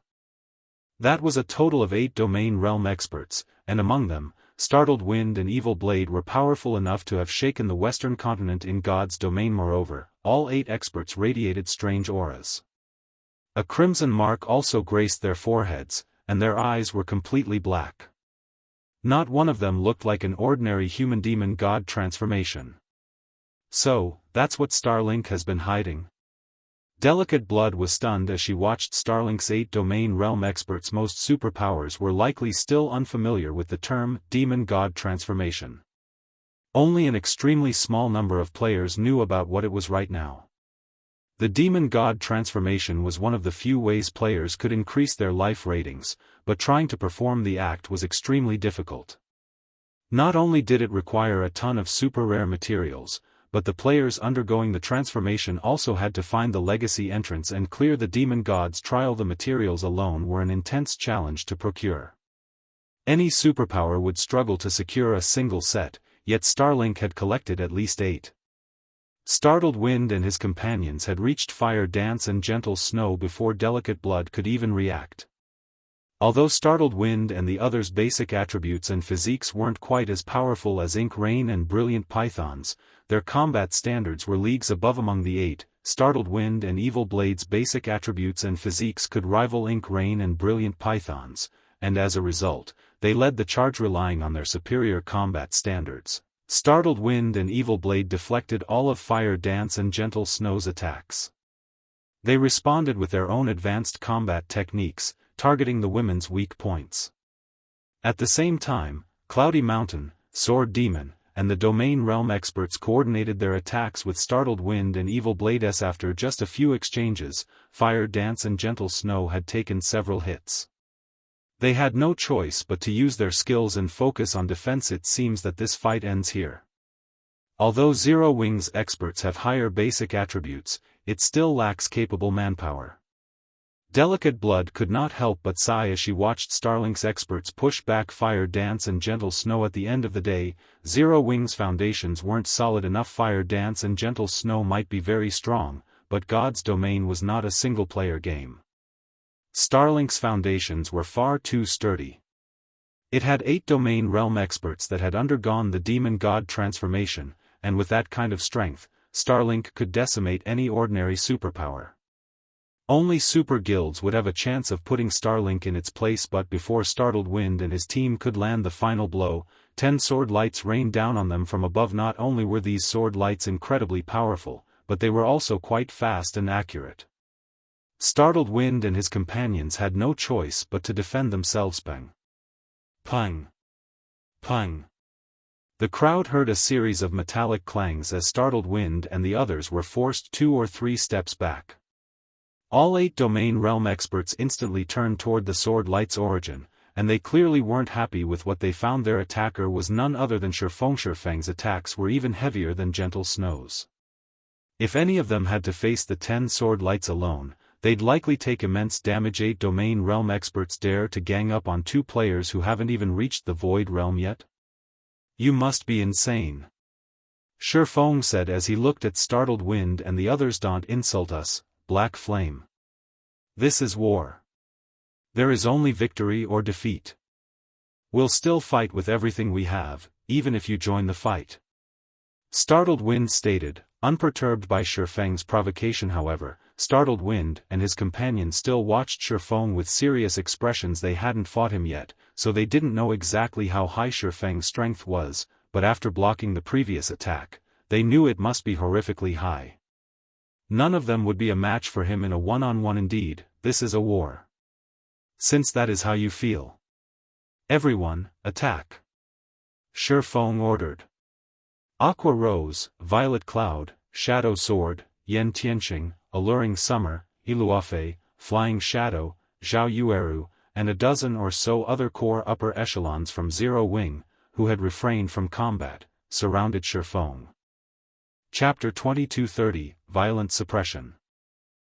That was a total of 8 Domain Realm experts, and among them, Startled Wind and Evil Blade were powerful enough to have shaken the Western continent in God's domain. Moreover, all 8 experts radiated strange auras. A crimson mark also graced their foreheads, and their eyes were completely black. Not one of them looked like an ordinary human. Demon god transformation. So, that's what Starlink has been hiding? Delicate Blood was stunned as she watched Starlink's 8 Domain Realm experts. Most superpowers were likely still unfamiliar with the term demon god transformation. Only an extremely small number of players knew about what it was right now. The demon god transformation was one of the few ways players could increase their life ratings, but trying to perform the act was extremely difficult. Not only did it require a ton of super rare materials, but the players undergoing the transformation also had to find the legacy entrance and clear the demon god's trial. The materials alone were an intense challenge to procure. Any superpower would struggle to secure a single set, yet Starlink had collected at least 8. Startled Wind and his companions had reached Fire Dance and Gentle Snow before Delicate Blood could even react. Although Startled Wind and the others' basic attributes and physiques weren't quite as powerful as Ink Rain and Brilliant Python's, their combat standards were leagues above. Among the 8, Startled Wind and Evil Blade's basic attributes and physiques could rival Ink Rain and Brilliant Python's, and as a result, they led the charge relying on their superior combat standards. Startled Wind and Evil Blade deflected all of Fire Dance and Gentle Snow's attacks. They responded with their own advanced combat techniques, targeting the women's weak points. At the same time, Cloudy Mountain, Sword Demon, and the Domain Realm experts coordinated their attacks with Startled Wind and Evil Blade. After just a few exchanges, Fire Dance and Gentle Snow had taken several hits. They had no choice but to use their skills and focus on defense. It seems that this fight ends here. Although Zero Wing's experts have higher basic attributes, it still lacks capable manpower. Delicate Blood could not help but sigh as she watched Starlink's experts push back Fire Dance and Gentle Snow. At the end of the day, Zero Wing's foundations weren't solid enough. Fire Dance and Gentle Snow might be very strong, but God's Domain was not a single-player game. Starlink's foundations were far too sturdy. It had 8 Domain Realm experts that had undergone the Demon God transformation, and with that kind of strength, Starlink could decimate any ordinary superpower. Only super guilds would have a chance of putting Starlink in its place. But before Startled Wind and his team could land the final blow, 10 sword lights rained down on them from above. Not only were these sword lights incredibly powerful, but they were also quite fast and accurate. Startled Wind and his companions had no choice but to defend themselves. Pang! Pang! Pang! The crowd heard a series of metallic clangs as Startled Wind and the others were forced 2 or 3 steps back. All 8 Domain Realm experts instantly turned toward the sword light's origin, and they clearly weren't happy with what they found. Their attacker was none other than Shifeng. Shifeng's attacks were even heavier than Gentle Snow's. If any of them had to face the 10 sword lights alone, they'd likely take immense damage. 8 Domain Realm experts dare to gang up on 2 players who haven't even reached the Void Realm yet? You must be insane. Shifeng said as he looked at Startled Wind and the others. Don't insult us, Black Flame. This is war. There is only victory or defeat. We'll still fight with everything we have, even if you join the fight. Startled Wind stated, unperturbed by Shifeng's provocation. However, Startled Wind and his companions still watched Shifeng with serious expressions. They hadn't fought him yet, so they didn't know exactly how high Shifeng's strength was, but after blocking the previous attack, they knew it must be horrifically high. None of them would be a match for him in a one-on-one. Indeed, this is a war. Since that is how you feel. Everyone, attack! Shifeng ordered. Aqua Rose, Violet Cloud, Shadow Sword, Yen Tianxing, Alluring Summer, Iluafe, Flying Shadow, Zhao Yueru, and a dozen or so other core upper echelons from Zero Wing, who had refrained from combat, surrounded Shifeng. Chapter 2230, Violent Suppression.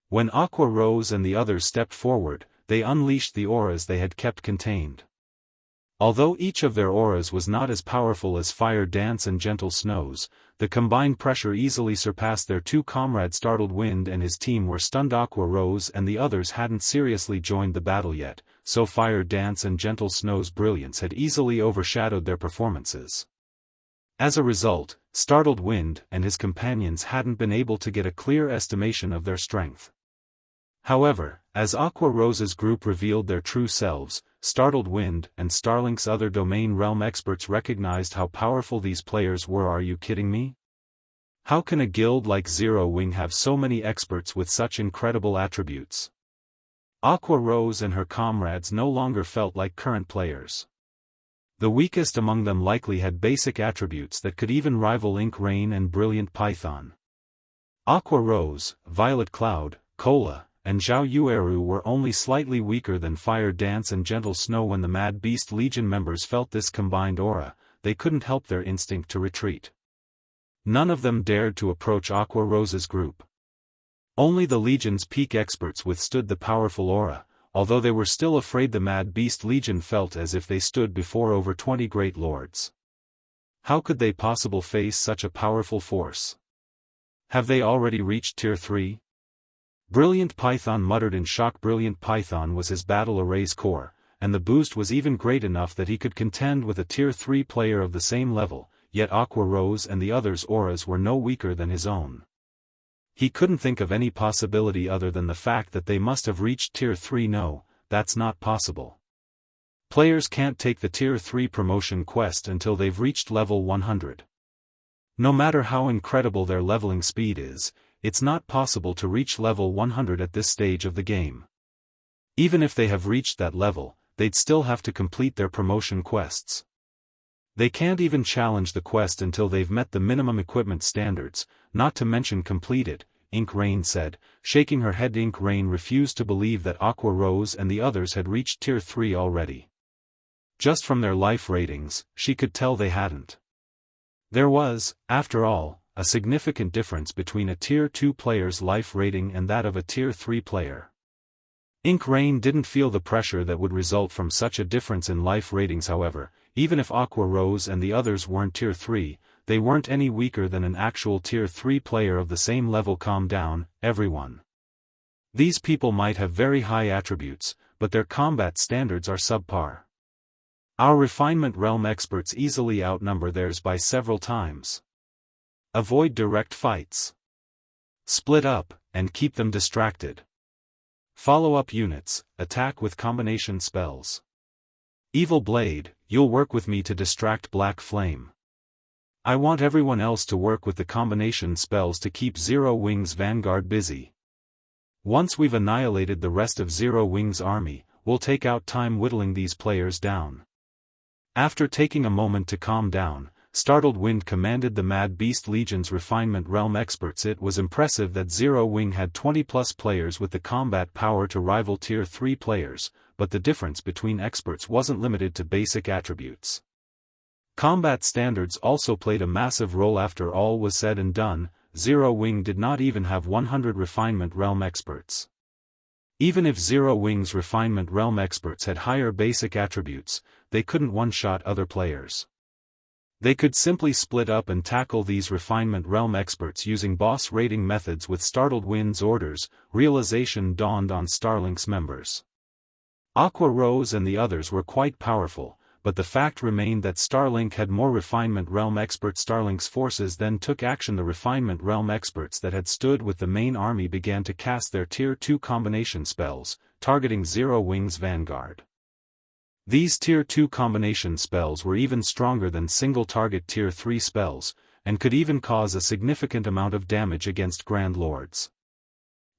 When Aqua Rose and the others stepped forward, they unleashed the auras they had kept contained. Although each of their auras was not as powerful as Fire Dance and Gentle Snow's, the combined pressure easily surpassed their 2 comrades. Startled Wind and his team were stunned. Aqua Rose and the others hadn't seriously joined the battle yet, so Fire Dance and Gentle Snow's brilliance had easily overshadowed their performances. As a result, Startled Wind and his companions hadn't been able to get a clear estimation of their strength. However, as Aqua Rose's group revealed their true selves, Startled Wind and Starlink's other Domain Realm experts recognized how powerful these players were. Are you kidding me? How can a guild like Zero Wing have so many experts with such incredible attributes? Aqua Rose and her comrades no longer felt like current players. The weakest among them likely had basic attributes that could even rival Ink Rain and Brilliant Python. Aqua Rose, Violet Cloud, Cola, and Zhao Yueru were only slightly weaker than Fire Dance and Gentle Snow. When the Mad Beast Legion members felt this combined aura, they couldn't help their instinct to retreat. None of them dared to approach Aqua Rose's group. Only the Legion's peak experts withstood the powerful aura, although they were still afraid. The Mad Beast Legion felt as if they stood before over 20 great lords. How could they possibly face such a powerful force? Have they already reached Tier 3? Brilliant Python muttered in shock. Brilliant Python was his battle array's core, and the boost was even great enough that he could contend with a Tier 3 player of the same level, yet Aqua Rose and the others' auras were no weaker than his own. He couldn't think of any possibility other than the fact that they must have reached Tier 3. No, that's not possible. Players can't take the Tier 3 promotion quest until they've reached level 100. No matter how incredible their leveling speed is, it's not possible to reach level 100 at this stage of the game. Even if they have reached that level, they'd still have to complete their promotion quests. They can't even challenge the quest until they've met the minimum equipment standards, not to mention complete it, Ink Rain said, shaking her head. Ink Rain refused to believe that Aqua Rose and the others had reached Tier 3 already. Just from their life ratings, she could tell they hadn't. There was, after all, a significant difference between a Tier 2 player's life rating and that of a Tier 3 player. Ink Rain didn't feel the pressure that would result from such a difference in life ratings. However, even if Aqua Rose and the others weren't Tier 3, they weren't any weaker than an actual Tier 3 player of the same level. Calm down, everyone. These people might have very high attributes, but their combat standards are subpar. Our refinement realm experts easily outnumber theirs by several times. Avoid direct fights. Split up, and keep them distracted. Follow-up units, attack with combination spells. Evil Blade, you'll work with me to distract Black Flame. I want everyone else to work with the combination spells to keep Zero Wing's Vanguard busy. Once we've annihilated the rest of Zero Wing's army, we'll take out time whittling these players down. After taking a moment to calm down, Startled Wind commanded the Mad Beast Legion's refinement realm experts. It was impressive that Zero Wing had 20-plus players with the combat power to rival Tier 3 players, but the difference between experts wasn't limited to basic attributes. Combat standards also played a massive role. After all was said and done, Zero Wing did not even have 100 refinement realm experts. Even if Zero Wing's refinement realm experts had higher basic attributes, they couldn't one-shot other players. They could simply split up and tackle these refinement realm experts using boss rating methods with Startled Wind's orders. Realization dawned on Starlink's members. Aqua Rose and the others were quite powerful, but the fact remained that Starlink had more refinement realm experts. Starlink's forces then took action. The refinement realm experts that had stood with the main army began to cast their Tier 2 combination spells, targeting Zero Wing's Vanguard. These Tier 2 combination spells were even stronger than single-target Tier 3 spells, and could even cause a significant amount of damage against Grand Lords.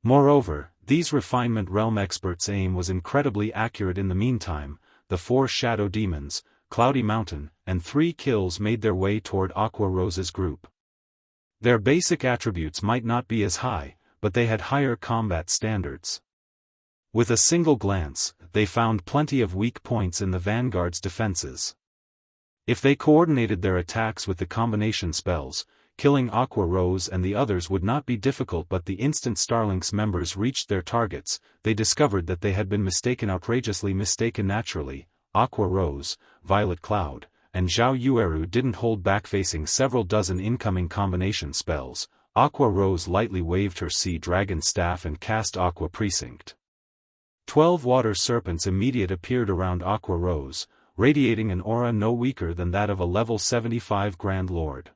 Moreover, these refinement realm experts' aim was incredibly accurate. In the meantime, the 4 Shadow Demons, Cloudy Mountain, and 3 Kills made their way toward Aqua Rose's group. Their basic attributes might not be as high, but they had higher combat standards. With a single glance, they found plenty of weak points in the Vanguard's defenses. If they coordinated their attacks with the combination spells, killing Aqua Rose and the others would not be difficult. But the instant Starlink's members reached their targets, they discovered that they had been mistaken, outrageously mistaken. Naturally, Aqua Rose, Violet Cloud, and Zhao Yueru didn't hold back. Facing several dozen incoming combination spells, Aqua Rose lightly waved her Sea Dragon staff and cast Aqua Precinct. 12 water serpents immediately appeared around Aqua Rose, radiating an aura no weaker than that of a level 75 Grand Lord.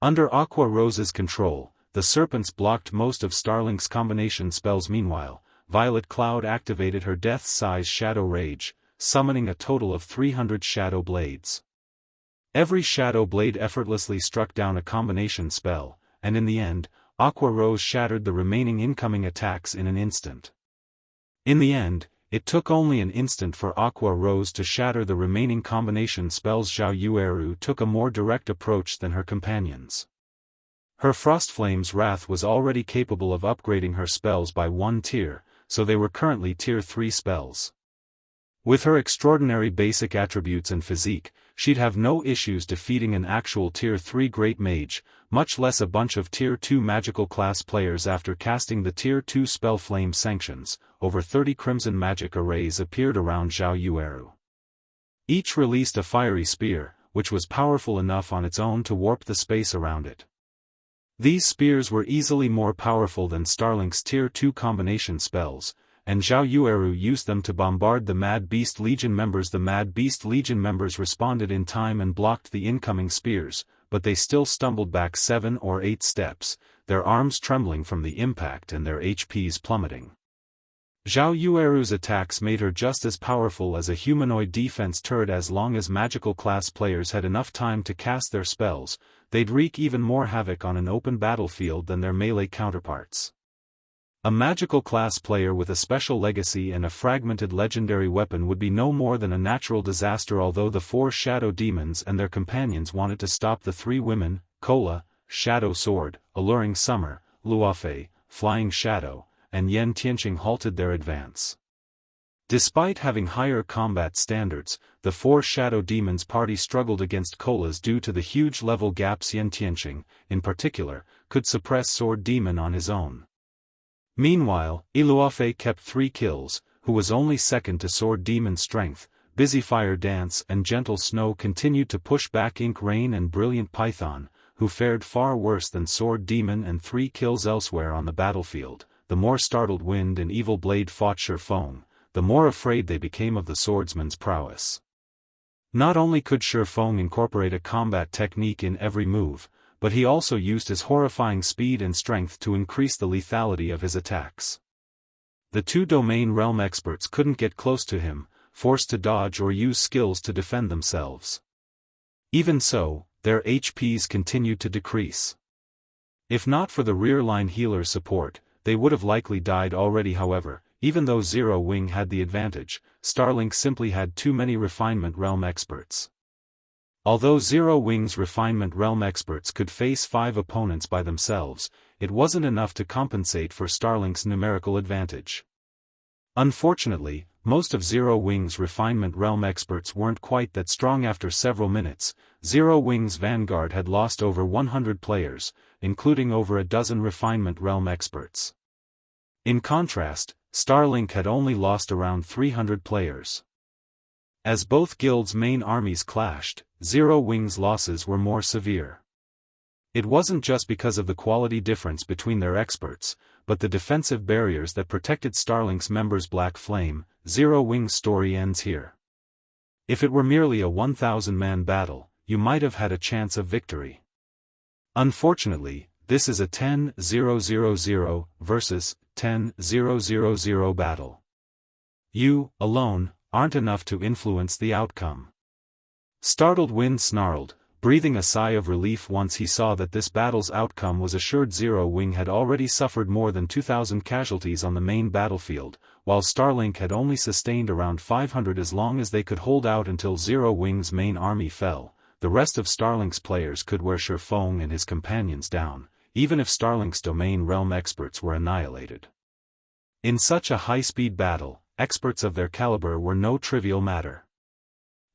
Under Aqua Rose's control, the serpents blocked most of Starlink's combination spells. Meanwhile, Violet Cloud activated her death-size Shadow Rage, summoning a total of 300 Shadow Blades. Every Shadow Blade effortlessly struck down a combination spell, and in the end, Aqua Rose shattered the remaining incoming attacks in an instant. In the end, it took only an instant for Aqua Rose to shatter the remaining combination spells. Zhao Yueru took a more direct approach than her companions. Her Frostflame's Wrath was already capable of upgrading her spells by 1 tier, so they were currently Tier 3 spells. With her extraordinary basic attributes and physique, she'd have no issues defeating an actual Tier 3 Great Mage, much less a bunch of Tier 2 magical class players. After casting the Tier 2 spell Flame Sanctions, over 30 crimson magic arrays appeared around Zhao Yueru. Each released a fiery spear, which was powerful enough on its own to warp the space around it. These spears were easily more powerful than Starlink's Tier 2 combination spells, and Zhao Yueru used them to bombard the Mad Beast Legion members. The Mad Beast Legion members responded in time and blocked the incoming spears, but they still stumbled back 7 or 8 steps, their arms trembling from the impact and their HPs plummeting. Zhao Yueru's attacks made her just as powerful as a humanoid defense turret. As long as magical class players had enough time to cast their spells, they'd wreak even more havoc on an open battlefield than their melee counterparts. A magical class player with a special legacy and a fragmented legendary weapon would be no more than a natural disaster. Although the 4 shadow demons and their companions wanted to stop the 3 women, Kola, Shadow Sword, Alluring Summer, Luofei, Flying Shadow, and Yen Tianqing halted their advance. Despite having higher combat standards, the 4 shadow demons party struggled against Kola's due to the huge level gaps. Yen Tianqing, in particular, could suppress Sword Demon on his own. Meanwhile, Luofei kept 3 kills, who was only second to Sword Demon's strength. Busy Fire Dance and Gentle Snow continued to push back Ink Rain and Brilliant Python, who fared far worse than Sword Demon, and 3 kills elsewhere on the battlefield. The more startled Wind and Evil Blade fought Shifeng, the more afraid they became of the swordsman's prowess. Not only could Shifeng incorporate a combat technique in every move, but he also used his horrifying speed and strength to increase the lethality of his attacks. The 2 domain realm experts couldn't get close to him, forced to dodge or use skills to defend themselves. Even so, their HPs continued to decrease. If not for the rear-line healer support, they would have likely died already. However, even though Zero Wing had the advantage, Starlink simply had too many Refinement Realm experts. Although Zero Wing's Refinement Realm experts could face 5 opponents by themselves, it wasn't enough to compensate for Starlink's numerical advantage. Unfortunately, most of Zero Wing's Refinement Realm experts weren't quite that strong. After several minutes, Zero Wing's Vanguard had lost over 100 players, including over a dozen Refinement Realm experts. In contrast, Starlink had only lost around 300 players. As both guilds' main armies clashed, Zero Wing's losses were more severe. It wasn't just because of the quality difference between their experts, but the defensive barriers that protected Starlink's members. Black Flame, Zero Wing's story ends here. If it were merely a 1,000-man battle, you might have had a chance of victory. Unfortunately, this is a 10-0-0-0 versus 10-0-0-0 battle. You, alone, aren't enough to influence the outcome. Startled Wind snarled, breathing a sigh of relief once he saw that this battle's outcome was assured. Zero Wing had already suffered more than 2,000 casualties on the main battlefield, while Starlink had only sustained around 500. As long as they could hold out until Zero Wing's main army fell, the rest of Starlink's players could wear Shifeng and his companions down, even if Starlink's domain realm experts were annihilated. In such a high-speed battle, experts of their caliber were no trivial matter.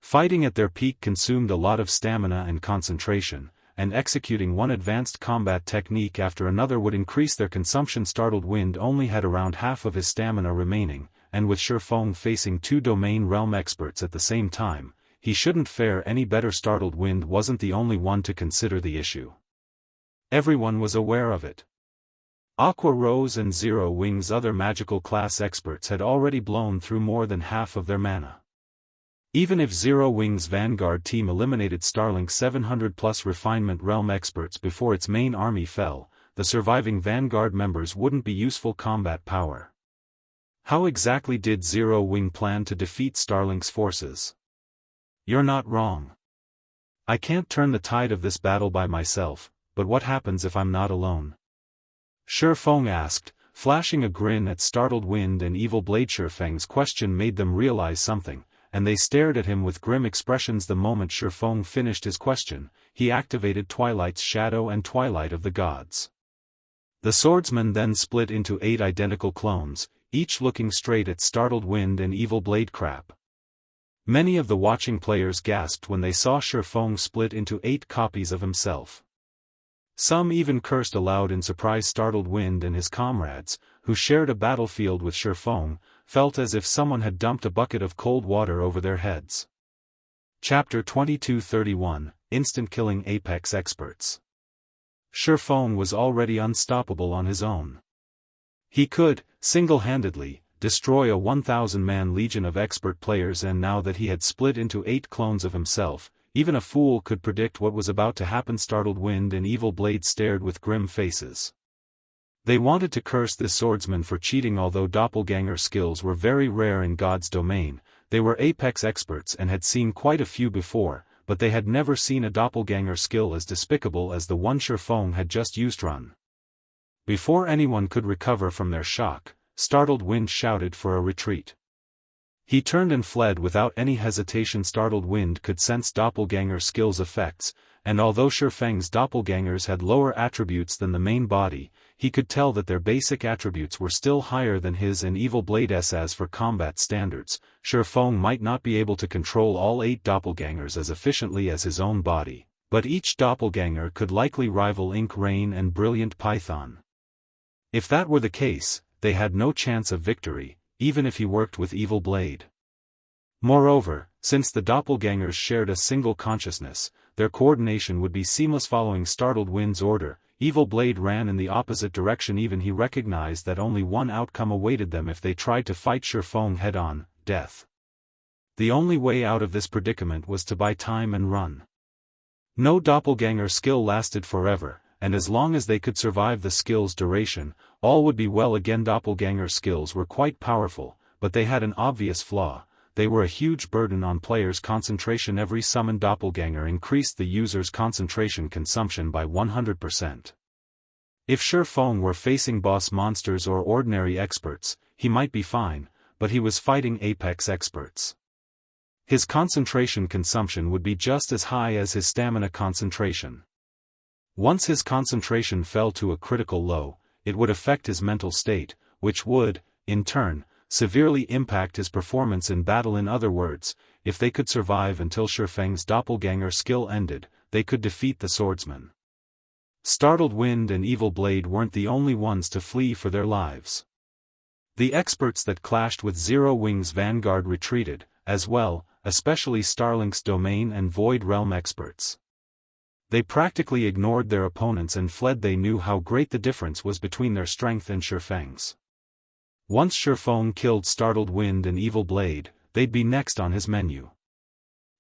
Fighting at their peak consumed a lot of stamina and concentration, and executing one advanced combat technique after another would increase their consumption. Startled Wind only had around half of his stamina remaining, and with Shifeng facing 2 domain realm experts at the same time, he shouldn't fare any better. Startled Wind wasn't the only one to consider the issue. Everyone was aware of it. Aqua Rose and Zero Wing's other magical class experts had already blown through more than half of their mana. Even if Zero Wing's Vanguard team eliminated Starlink's 700+ Refinement Realm experts before its main army fell, the surviving Vanguard members wouldn't be useful combat power. How exactly did Zero Wing plan to defeat Starlink's forces? You're not wrong. I can't turn the tide of this battle by myself, but what happens if I'm not alone? Shifeng asked, flashing a grin at Startled Wind and Evil Blade. Shifeng's question made them realize something, and they stared at him with grim expressions. The moment Shifeng finished his question, he activated Twilight's Shadow and Twilight of the Gods. The swordsman then split into 8 identical clones, each looking straight at Startled Wind and Evil Blade. Crap. Many of the watching players gasped when they saw Shifeng split into 8 copies of himself. Some even cursed aloud in surprise. Startled Wind and his comrades, who shared a battlefield with Shifeng, felt as if someone had dumped a bucket of cold water over their heads. Chapter 2231, Instant Killing Apex Experts. Shifeng was already unstoppable on his own. He could, single-handedly, destroy a 1,000-man legion of expert players, and now that he had split into 8 clones of himself, even a fool could predict what was about to happen. Startled Wind and Evil Blade stared with grim faces. They wanted to curse this swordsman for cheating. Although doppelganger skills were very rare in God's domain, they were apex experts and had seen quite a few before, but they had never seen a doppelganger skill as despicable as the one Shifeng had just used. Run! Before anyone could recover from their shock, Startled Wind shouted for a retreat. He turned and fled without any hesitation. Startled Wind could sense doppelganger skills' effects, and although Shifeng's doppelgangers had lower attributes than the main body, he could tell that their basic attributes were still higher than his and Evil Blade's. As for combat standards, Shifeng might not be able to control all 8 doppelgangers as efficiently as his own body, but each doppelganger could likely rival Ink Rain and Brilliant Python. If that were the case, they had no chance of victory, even if he worked with Evil Blade. Moreover, since the doppelgangers shared a single consciousness, their coordination would be seamless. Following Startled Wind's order, Evil Blade ran in the opposite direction. Even he recognized that only one outcome awaited them if they tried to fight Shifeng head-on: death. The only way out of this predicament was to buy time and run. No doppelganger skill lasted forever, and as long as they could survive the skill's duration, all would be well. Again, doppelganger skills were quite powerful, but they had an obvious flaw: they were a huge burden on players' concentration. Every summoned doppelganger increased the user's concentration consumption by 100%. If Shifeng were facing boss monsters or ordinary experts, he might be fine, but he was fighting apex experts. His concentration consumption would be just as high as his stamina concentration. Once his concentration fell to a critical low, it would affect his mental state, which would, in turn, severely impact his performance in battle. In other words, if they could survive until Shifeng's doppelganger skill ended, they could defeat the swordsman. Startled Wind and Evil Blade weren't the only ones to flee for their lives. The experts that clashed with Zero Wing's vanguard retreated, as well, especially Starlink's Domain and Void Realm experts. They practically ignored their opponents and fled. They knew how great the difference was between their strength and Shifeng's. Once Shifeng killed Startled Wind and Evil Blade, they'd be next on his menu.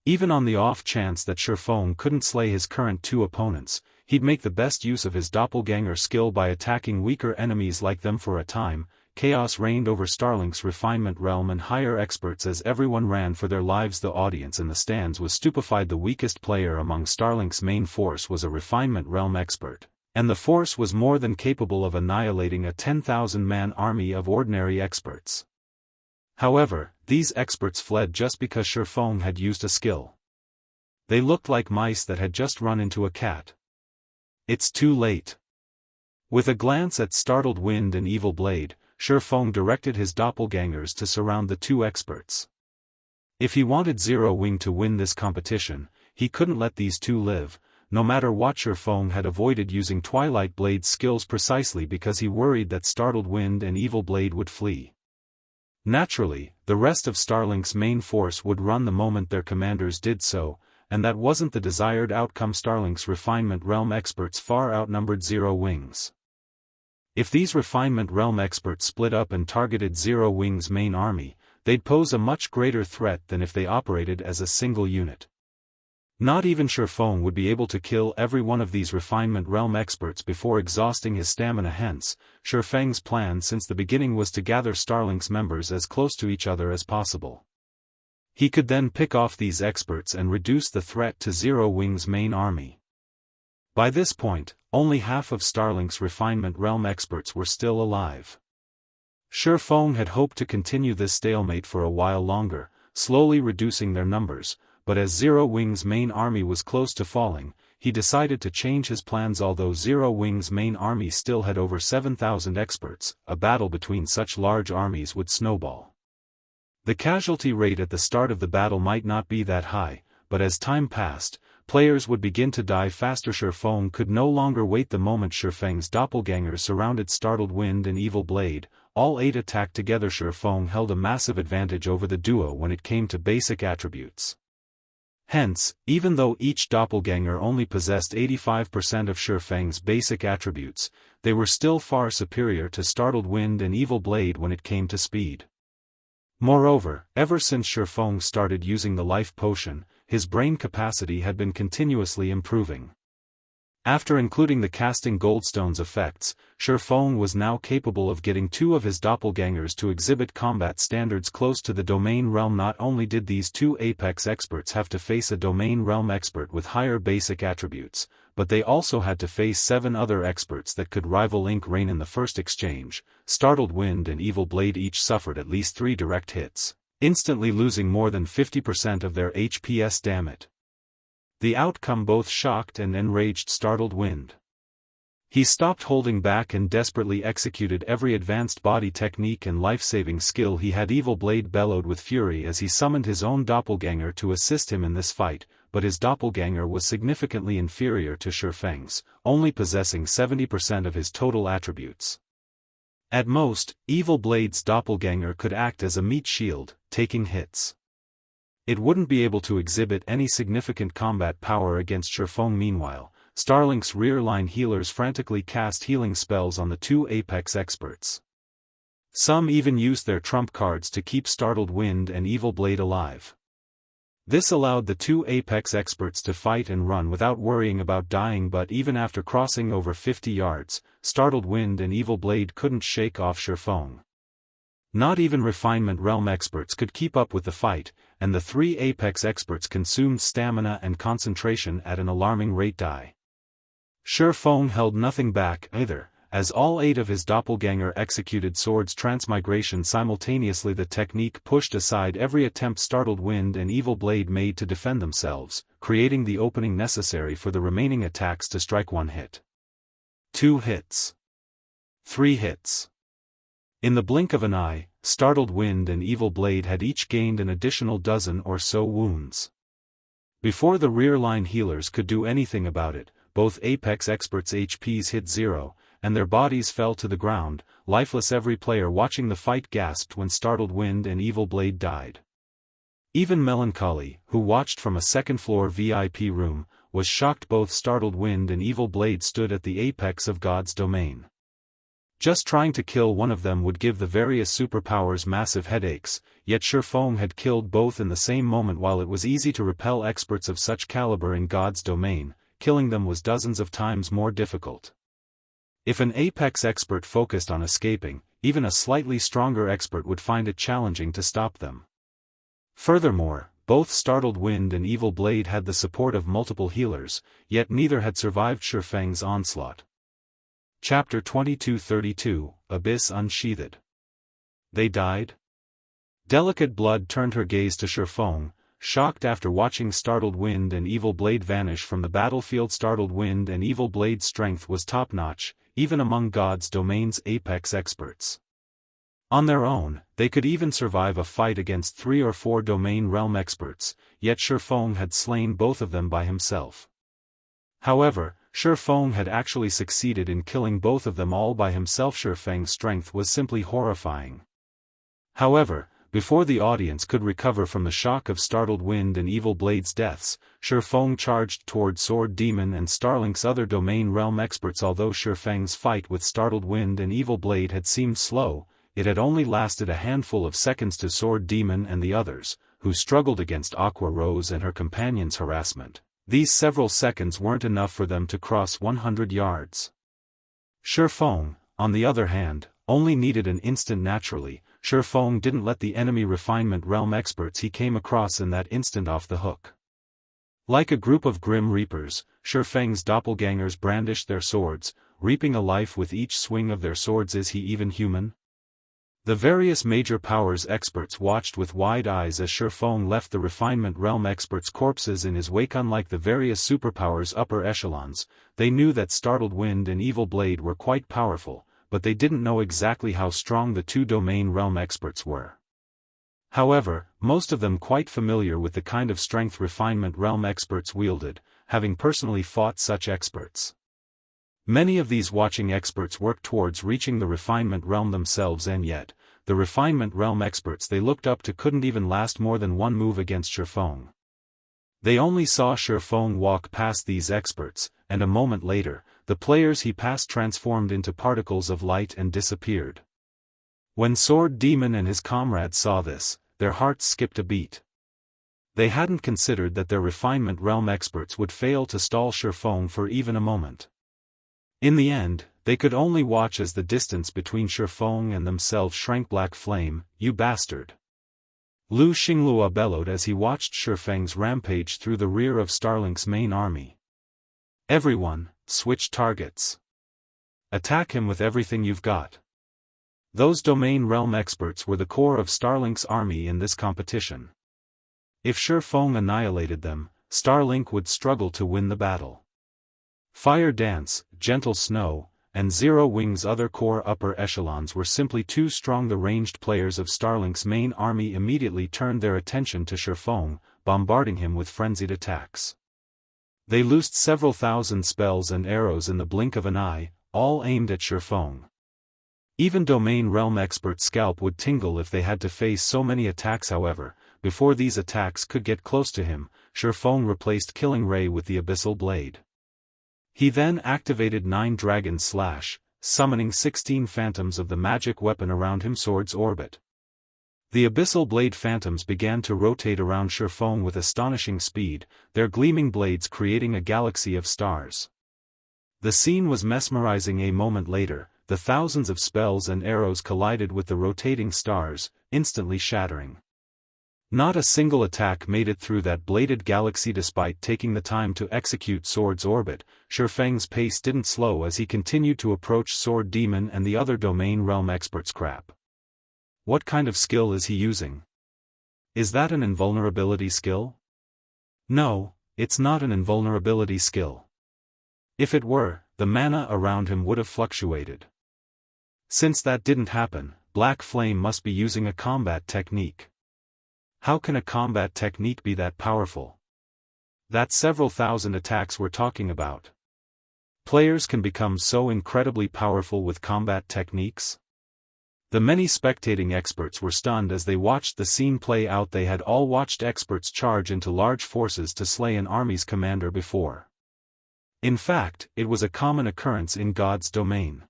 Even on the off chance that Shifeng couldn't slay his current 2 opponents, he'd make the best use of his doppelganger skill by attacking weaker enemies like them. For a time, chaos reigned over Starlink's refinement realm and higher experts as everyone ran for their lives. The audience in the stands was stupefied. The weakest player among Starlink's main force was a refinement realm expert, and the force was more than capable of annihilating a 10,000-man army of ordinary experts. However, these experts fled just because Shifeng had used a skill. They looked like mice that had just run into a cat. It's too late. With a glance at Startled Wind and Evil Blade, Shifeng directed his doppelgangers to surround the 2 experts. If he wanted Zero Wing to win this competition, he couldn't let these 2 live, no matter what. Shifeng had avoided using Twilight Blade's skills precisely because he worried that Startled Wind and Evil Blade would flee. Naturally, the rest of Starlink's main force would run the moment their commanders did so, and that wasn't the desired outcome. Starlink's refinement realm experts far outnumbered Zero Wing's. If these refinement realm experts split up and targeted Zero Wing's main army, they'd pose a much greater threat than if they operated as a single unit. Not even Shifeng would be able to kill every one of these refinement realm experts before exhausting his stamina. Hence, Shifeng's plan since the beginning was to gather Starlink's members as close to each other as possible. He could then pick off these experts and reduce the threat to Zero Wing's main army. By this point, only half of Starlink's refinement realm experts were still alive. Shifeng had hoped to continue this stalemate for a while longer, slowly reducing their numbers, but as Zero Wing's main army was close to falling, he decided to change his plans. Although Zero Wing's main army still had over 7,000 experts, a battle between such large armies would snowball. The casualty rate at the start of the battle might not be that high, but as time passed, players would begin to die faster. Shifeng could no longer wait. The moment Shifeng's doppelgangers surrounded Startled Wind and Evil Blade, all 8 attacked together. Shifeng held a massive advantage over the duo when it came to basic attributes. Hence, even though each doppelganger only possessed 85% of Shifeng's basic attributes, they were still far superior to Startled Wind and Evil Blade when it came to speed. Moreover, ever since Shifeng started using the life potion, his brain capacity had been continuously improving. After including the casting goldstones effects, Shifeng was now capable of getting 2 of his doppelgangers to exhibit combat standards close to the domain realm. Not only did these 2 apex experts have to face a domain realm expert with higher basic attributes, but they also had to face 7 other experts that could rival Ink Rain in the first exchange. Startled Wind and Evil Blade each suffered at least 3 direct hits, instantly losing more than 50% of their HPS. Damn it. The outcome both shocked and enraged Startled Wind. He stopped holding back and desperately executed every advanced body technique and life-saving skill he had. Evil Blade bellowed with fury as he summoned his own doppelganger to assist him in this fight, but his doppelganger was significantly inferior to Shifeng's, only possessing 70% of his total attributes. At most, Evil Blade's doppelganger could act as a meat shield, taking hits. It wouldn't be able to exhibit any significant combat power against Shifeng. Meanwhile, Starlink's rear-line healers frantically cast healing spells on the 2 apex experts. Some even used their trump cards to keep Startled Wind and Evil Blade alive. This allowed the 2 apex experts to fight and run without worrying about dying, but even after crossing over 50 yards, Startled Wind and Evil Blade couldn't shake off Shifeng. Not even Refinement Realm experts could keep up with the fight, and the 3 apex experts consumed stamina and concentration at an alarming rate. Shifeng held nothing back either, as all 8 of his doppelganger executed Sword's transmigration simultaneously. The technique pushed aside every attempt Startled Wind and Evil Blade made to defend themselves, creating the opening necessary for the remaining attacks to strike 1 hit. 2 hits. 3 hits. In the blink of an eye, Startled Wind and Evil Blade had each gained an additional dozen or so wounds. Before the rear-line healers could do anything about it, both apex experts' HPs hit 0, and their bodies fell to the ground, lifeless. Every player watching the fight gasped when Startled Wind and Evil Blade died. Even Melancholy, who watched from a second-floor VIP room, was shocked. Both Startled Wind and Evil Blade stood at the apex of God's domain. Just trying to kill one of them would give the various superpowers massive headaches, yet Shifeng had killed both in the same moment. While it was easy to repel experts of such caliber in God's domain, killing them was dozens of times more difficult. If an apex expert focused on escaping, even a slightly stronger expert would find it challenging to stop them. Furthermore, both Startled Wind and Evil Blade had the support of multiple healers, yet neither had survived Shifeng's onslaught. Chapter 2232, Abyss Unsheathed. They died? Delicate Blood turned her gaze to Shifeng, shocked after watching Startled Wind and Evil Blade vanish from the battlefield. Startled Wind and Evil Blade's strength was top-notch, even among God's domain's apex experts. On their own, they could even survive a fight against 3 or 4 domain realm experts, yet Shifeng had slain both of them by himself. However, Shifeng had actually succeeded in killing both of them all by himself. Shifeng's strength was simply horrifying. However, before the audience could recover from the shock of Startled Wind and Evil Blade's deaths, Shifeng charged toward Sword Demon and Starlink's other domain realm experts. Although Shifeng's fight with Startled Wind and Evil Blade had seemed slow, it had only lasted a handful of seconds to Sword Demon and the others, who struggled against Aqua Rose and her companion's harassment. These several seconds weren't enough for them to cross 100 yards. Shifeng, on the other hand, only needed an instant. Naturally, Shifeng didn't let the enemy Refinement Realm experts he came across in that instant off the hook. Like a group of grim reapers, Shifeng's doppelgangers brandished their swords, reaping a life with each swing of their swords. Is he even human? The various major powers experts watched with wide eyes as Shifeng left the Refinement Realm experts' corpses in his wake. Unlike the various superpowers upper echelons, they knew that Startled Wind and Evil Blade were quite powerful, but they didn't know exactly how strong the 2 domain realm experts were. However, most of them quite familiar with the kind of strength Refinement Realm experts wielded, having personally fought such experts. Many of these watching experts worked towards reaching the Refinement Realm themselves, and yet, the Refinement Realm experts they looked up to couldn't even last more than one move against Shifeng. They only saw Shifeng walk past these experts, and a moment later, the players he passed transformed into particles of light and disappeared. When Sword Demon and his comrades saw this, their hearts skipped a beat. They hadn't considered that their refinement realm experts would fail to stall Shifeng for even a moment. In the end, they could only watch as the distance between Shifeng and themselves shrank. Black flame, you bastard! Lu Xingluo bellowed as he watched Shifeng's rampage through the rear of Starlink's main army. Everyone, switch targets. Attack him with everything you've got. Those domain realm experts were the core of Starlink's army in this competition. If Shifeng annihilated them, Starlink would struggle to win the battle. Fire Dance, Gentle Snow, and Zero Wing's other core upper echelons were simply too strong. The ranged players of Starlink's main army immediately turned their attention to Shifeng, bombarding him with frenzied attacks. They loosed several thousand spells and arrows in the blink of an eye, all aimed at Shifeng. Even domain realm expert scalp would tingle if they had to face so many attacks. However, before these attacks could get close to him, Shifeng replaced Killing Ray with the Abyssal Blade. He then activated 9 Dragon Slash, summoning 16 phantoms of the magic weapon around him. Sword's Orbit. The Abyssal Blade phantoms began to rotate around Shifeng with astonishing speed, their gleaming blades creating a galaxy of stars. The scene was mesmerizing. A moment later, the thousands of spells and arrows collided with the rotating stars, instantly shattering. Not a single attack made it through that bladed galaxy. Despite taking the time to execute Sword's Orbit, Shifeng's pace didn't slow as he continued to approach Sword Demon and the other domain realm experts. Crap. What kind of skill is he using? Is that an invulnerability skill? No, it's not an invulnerability skill. If it were, the mana around him would have fluctuated. Since that didn't happen, Black Flame must be using a combat technique. How can a combat technique be that powerful? That's several thousand attacks we're talking about. Players can become so incredibly powerful with combat techniques? The many spectating experts were stunned as they watched the scene play out. They had all watched experts charge into large forces to slay an army's commander before. In fact, it was a common occurrence in God's domain.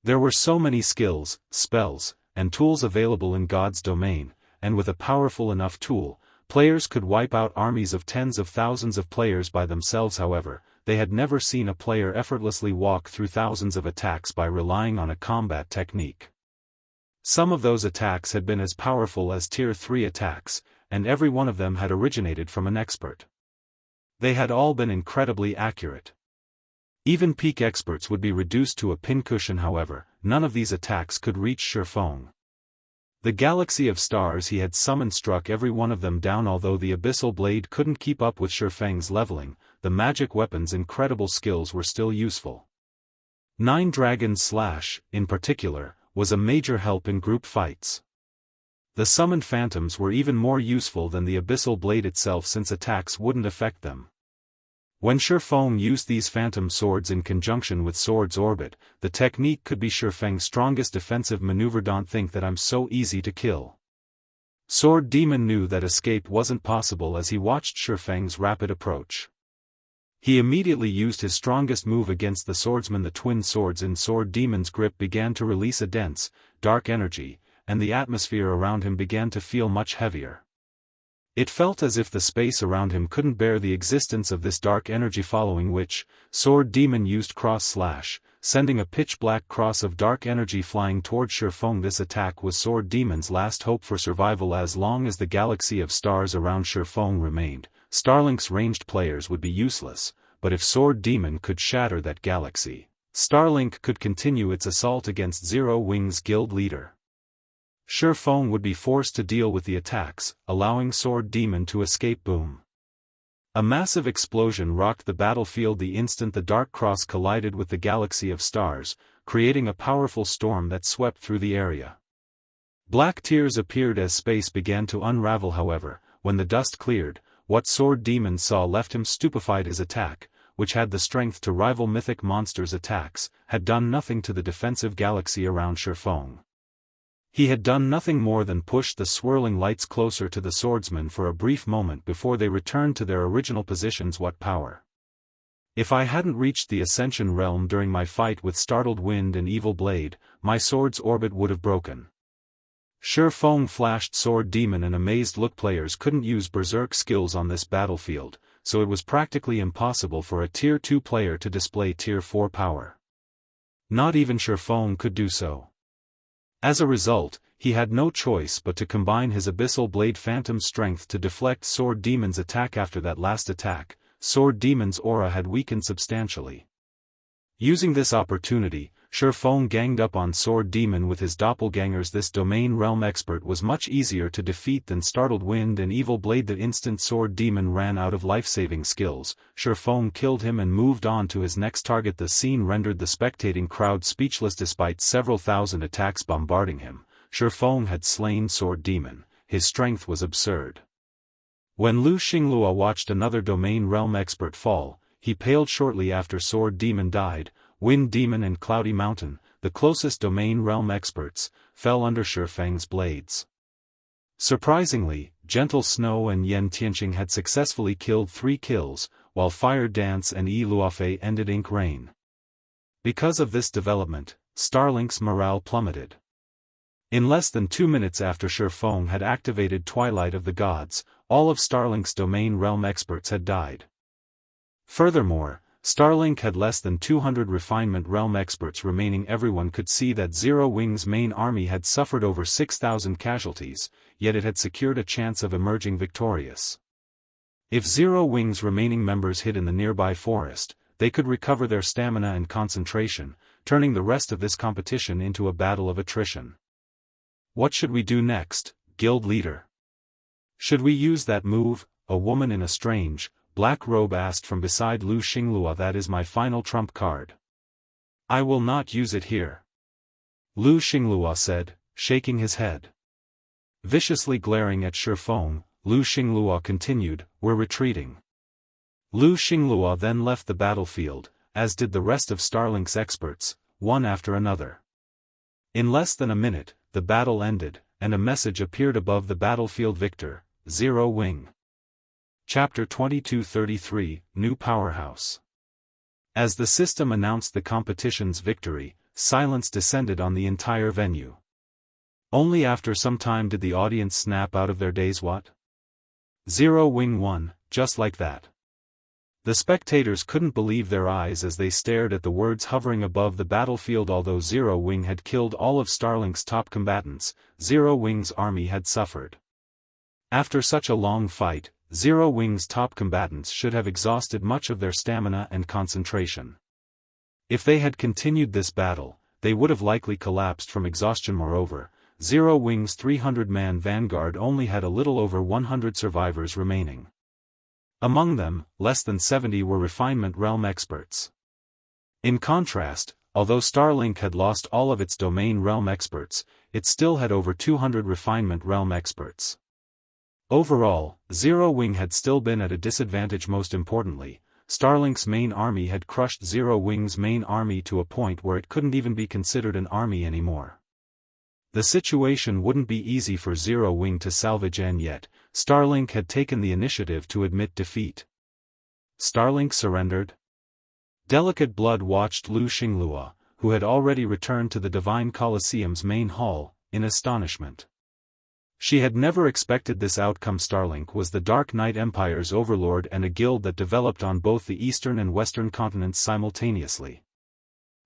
There were so many skills, spells, and tools available in God's domain, and with a powerful enough tool, players could wipe out armies of tens of thousands of players by themselves. However, they had never seen a player effortlessly walk through thousands of attacks by relying on a combat technique. Some of those attacks had been as powerful as Tier 3 attacks, and every one of them had originated from an expert. They had all been incredibly accurate. Even peak experts would be reduced to a pincushion. However, none of these attacks could reach Shifeng. The galaxy of stars he had summoned struck every one of them down. Although the Abyssal Blade couldn't keep up with Shifeng's leveling, the magic weapon's incredible skills were still useful. 9 Dragon Slash, in particular, was a major help in group fights. The summoned phantoms were even more useful than the Abyssal Blade itself since attacks wouldn't affect them. When Shifeng used these phantom swords in conjunction with Sword's Orbit, the technique could be Shifeng's strongest defensive maneuver. Don't think that I'm so easy to kill. Sword Demon knew that escape wasn't possible as he watched Shifeng's rapid approach. He immediately used his strongest move against the swordsman. The twin swords in Sword Demon's grip began to release a dense, dark energy, and the atmosphere around him began to feel much heavier. It felt as if the space around him couldn't bear the existence of this dark energy, following which, Sword Demon used Cross Slash, sending a pitch-black cross of dark energy flying toward Shifeng. This attack was Sword Demon's last hope for survival. As long as the galaxy of stars around Shifeng remained, Starlink's ranged players would be useless, but if Sword Demon could shatter that galaxy, Starlink could continue its assault against Zero Wing's guild leader. Shifeng would be forced to deal with the attacks, allowing Sword Demon to escape. Boom. A massive explosion rocked the battlefield the instant the Dark Cross collided with the galaxy of stars, creating a powerful storm that swept through the area. Black tears appeared as space began to unravel. However, when the dust cleared, what Sword Demon saw left him stupefied. His attack, which had the strength to rival mythic monsters' attacks, had done nothing to the defensive galaxy around Shifeng. He had done nothing more than push the swirling lights closer to the swordsman for a brief moment before they returned to their original positions. What power! If I hadn't reached the Ascension realm during my fight with Startled Wind and Evil Blade, my sword's orbit would have broken. Sure Feng flashed Sword Demon and amazed look. Players couldn't use Berserk skills on this battlefield, so it was practically impossible for a Tier 2 player to display Tier 4 power. Not even Sure Feng could do so. As a result, he had no choice but to combine his Abyssal Blade Phantom strength to deflect Sword Demon's attack. After that last attack, Sword Demon's aura had weakened substantially. Using this opportunity, Sure Feng ganged up on Sword Demon with his doppelgangers. This domain realm expert was much easier to defeat than Startled Wind and Evil Blade. The instant Sword Demon ran out of life-saving skills, Sure Feng killed him and moved on to his next target. The scene rendered the spectating crowd speechless. Despite several thousand attacks bombarding him, Sure Feng had slain Sword Demon. His strength was absurd. When Lu Xingluo watched another domain realm expert fall, he paled shortly after Sword Demon died. Wind Demon and Cloudy Mountain, the closest domain realm experts, fell under Sure Feng's blades. Surprisingly, Gentle Snow and Yen Tianqing had successfully killed 3 kills, while Fire Dance and Yi Luofei ended Ink Rain. Because of this development, Starlink's morale plummeted. In less than 2 minutes after Sure Feng had activated Twilight of the Gods, all of Starlink's domain realm experts had died. Furthermore, Starlink had less than 200 refinement realm experts remaining. Everyone could see that Zero Wing's main army had suffered over 6,000 casualties, yet it had secured a chance of emerging victorious. If Zero Wing's remaining members hid in the nearby forest, they could recover their stamina and concentration, turning the rest of this competition into a battle of attrition. What should we do next, guild leader? Should we use that move? A woman in a strange, black robe asked from beside Lu Xingluo. That is my final trump card. I will not use it here. Lu Xingluo said, shaking his head. Viciously glaring at Sure Feng, Lu Xingluo continued, we're retreating. Lu Xingluo then left the battlefield, as did the rest of Starlink's experts, one after another. In less than a minute, the battle ended, and a message appeared above the battlefield. Victor, Zero Wing. Chapter 2233, New Powerhouse. As the system announced the competition's victory, silence descended on the entire venue. Only after some time did the audience snap out of their daze. What? Zero Wing won, just like that. The spectators couldn't believe their eyes as they stared at the words hovering above the battlefield. Although Zero Wing had killed all of Starlink's top combatants, Zero Wing's army had suffered. After such a long fight, Zero Wing's top combatants should have exhausted much of their stamina and concentration. If they had continued this battle, they would have likely collapsed from exhaustion. Moreover, Zero Wing's 300-man vanguard only had a little over 100 survivors remaining. Among them, less than 70 were refinement realm experts. In contrast, although Starlink had lost all of its domain realm experts, it still had over 200 refinement realm experts. Overall, Zero Wing had still been at a disadvantage. Most importantly, Starlink's main army had crushed Zero Wing's main army to a point where it couldn't even be considered an army anymore. The situation wouldn't be easy for Zero Wing to salvage, and yet, Starlink had taken the initiative to admit defeat. Starlink surrendered? Delicate Blood watched Lu Xingluo, who had already returned to the Divine Colosseum's main hall, in astonishment. She had never expected this outcome. Starlink was the Dark Knight Empire's overlord and a guild that developed on both the eastern and western continents simultaneously.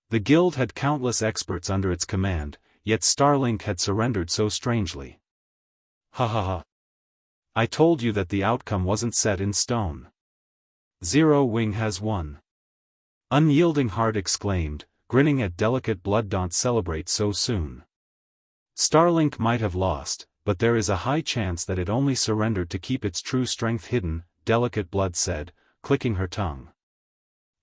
The guild had countless experts under its command, yet Starlink had surrendered so strangely. Ha ha ha. I told you that the outcome wasn't set in stone. Zero Wing has won. Unyielding Heart exclaimed, grinning at Delicate Blood. Don't celebrate so soon. Starlink might have lost, but there is a high chance that it only surrendered to keep its true strength hidden, Delicate Blood said, clicking her tongue.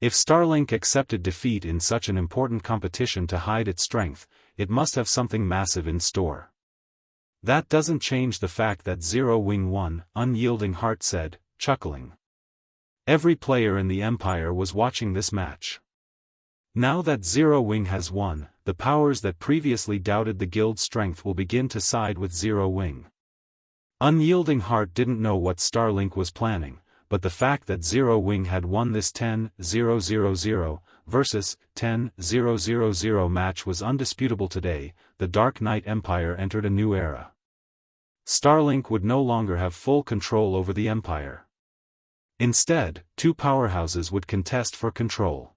If Starlink accepted defeat in such an important competition to hide its strength, it must have something massive in store. That doesn't change the fact that Zero Wing won, Unyielding Heart said, chuckling. Every player in the Empire was watching this match. Now that Zero Wing has won, the powers that previously doubted the guild's strength will begin to side with Zero Wing. Unyielding Heart didn't know what Starlink was planning, but the fact that Zero Wing had won this 10-0-0-0 versus 10-0-0-0 match was undisputable today. The Dark Knight Empire entered a new era. Starlink would no longer have full control over the Empire. Instead, two powerhouses would contest for control.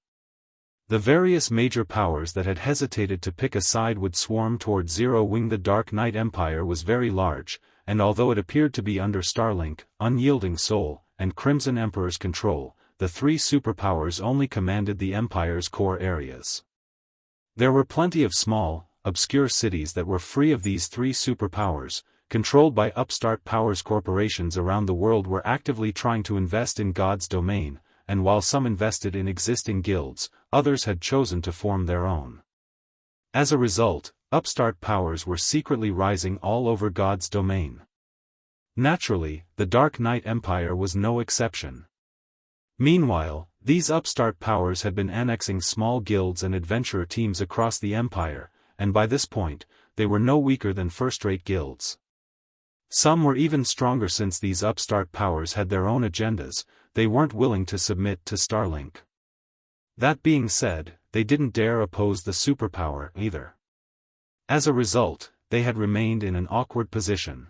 The various major powers that had hesitated to pick a side would swarm toward Zero Wing. The Dark Knight Empire was very large, and although it appeared to be under Starlink, Unyielding Soul, and Crimson Emperor's control, the three superpowers only commanded the Empire's core areas. There were plenty of small, obscure cities that were free of these three superpowers, controlled by upstart powers. Corporations around the world were actively trying to invest in God's domain, and while some invested in existing guilds, others had chosen to form their own. As a result, upstart powers were secretly rising all over God's domain. Naturally, the Dark Knight Empire was no exception. Meanwhile, these upstart powers had been annexing small guilds and adventurer teams across the Empire, and by this point, they were no weaker than first-rate guilds. Some were even stronger since these upstart powers had their own agendas. They weren't willing to submit to Starlink. That being said, they didn't dare oppose the superpower either. As a result, they had remained in an awkward position.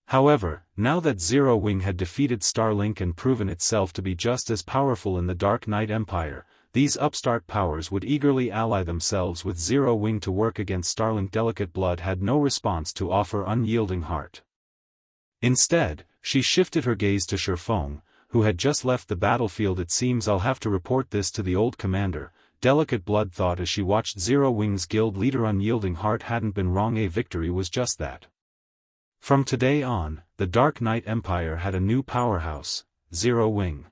However, now that Zero Wing had defeated Starlink and proven itself to be just as powerful in the Dark Knight Empire, these upstart powers would eagerly ally themselves with Zero Wing to work against Starlink. Delicate Blood had no response to offer Unyielding Heart. Instead, she shifted her gaze to Shifeng, who had just left the battlefield. It seems I'll have to report this to the old commander, Delicate Blood thought as she watched Zero Wing's guild leader. Unyielding Heart hadn't been wrong. A victory was just that. From today on, the Dark Knight Empire had a new powerhouse, Zero Wing.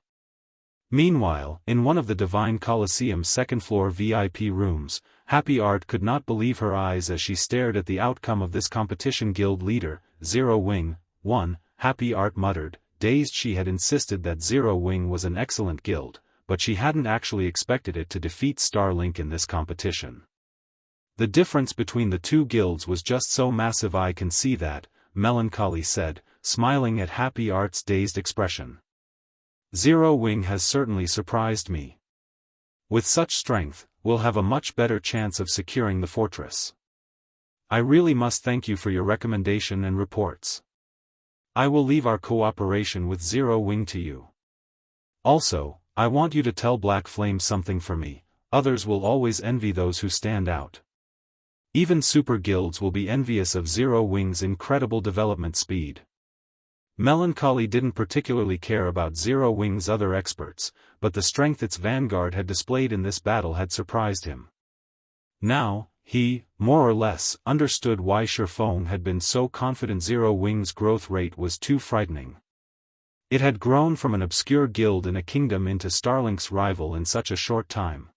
Meanwhile, in one of the Divine Coliseum's second-floor VIP rooms, Happy Art could not believe her eyes as she stared at the outcome of this competition. Guild leader, Zero Wing, won. Happy Art muttered, dazed. She had insisted that Zero Wing was an excellent guild, but she hadn't actually expected it to defeat Starlink in this competition. The difference between the two guilds was just so massive. I can see that, Melancholy said, smiling at Happy Art's dazed expression. Zero Wing has certainly surprised me. With such strength, we'll have a much better chance of securing the fortress. I really must thank you for your recommendation and reports. I will leave our cooperation with Zero Wing to you. Also, I want you to tell Black Flame something for me. Others will always envy those who stand out. Even super guilds will be envious of Zero Wing's incredible development speed. Melancholy didn't particularly care about Zero Wing's other experts, but the strength its vanguard had displayed in this battle had surprised him. Now, he, more or less, understood why Shifeng had been so confident. Zero Wing's growth rate was too frightening. It had grown from an obscure guild in a kingdom into Starlink's rival in such a short time.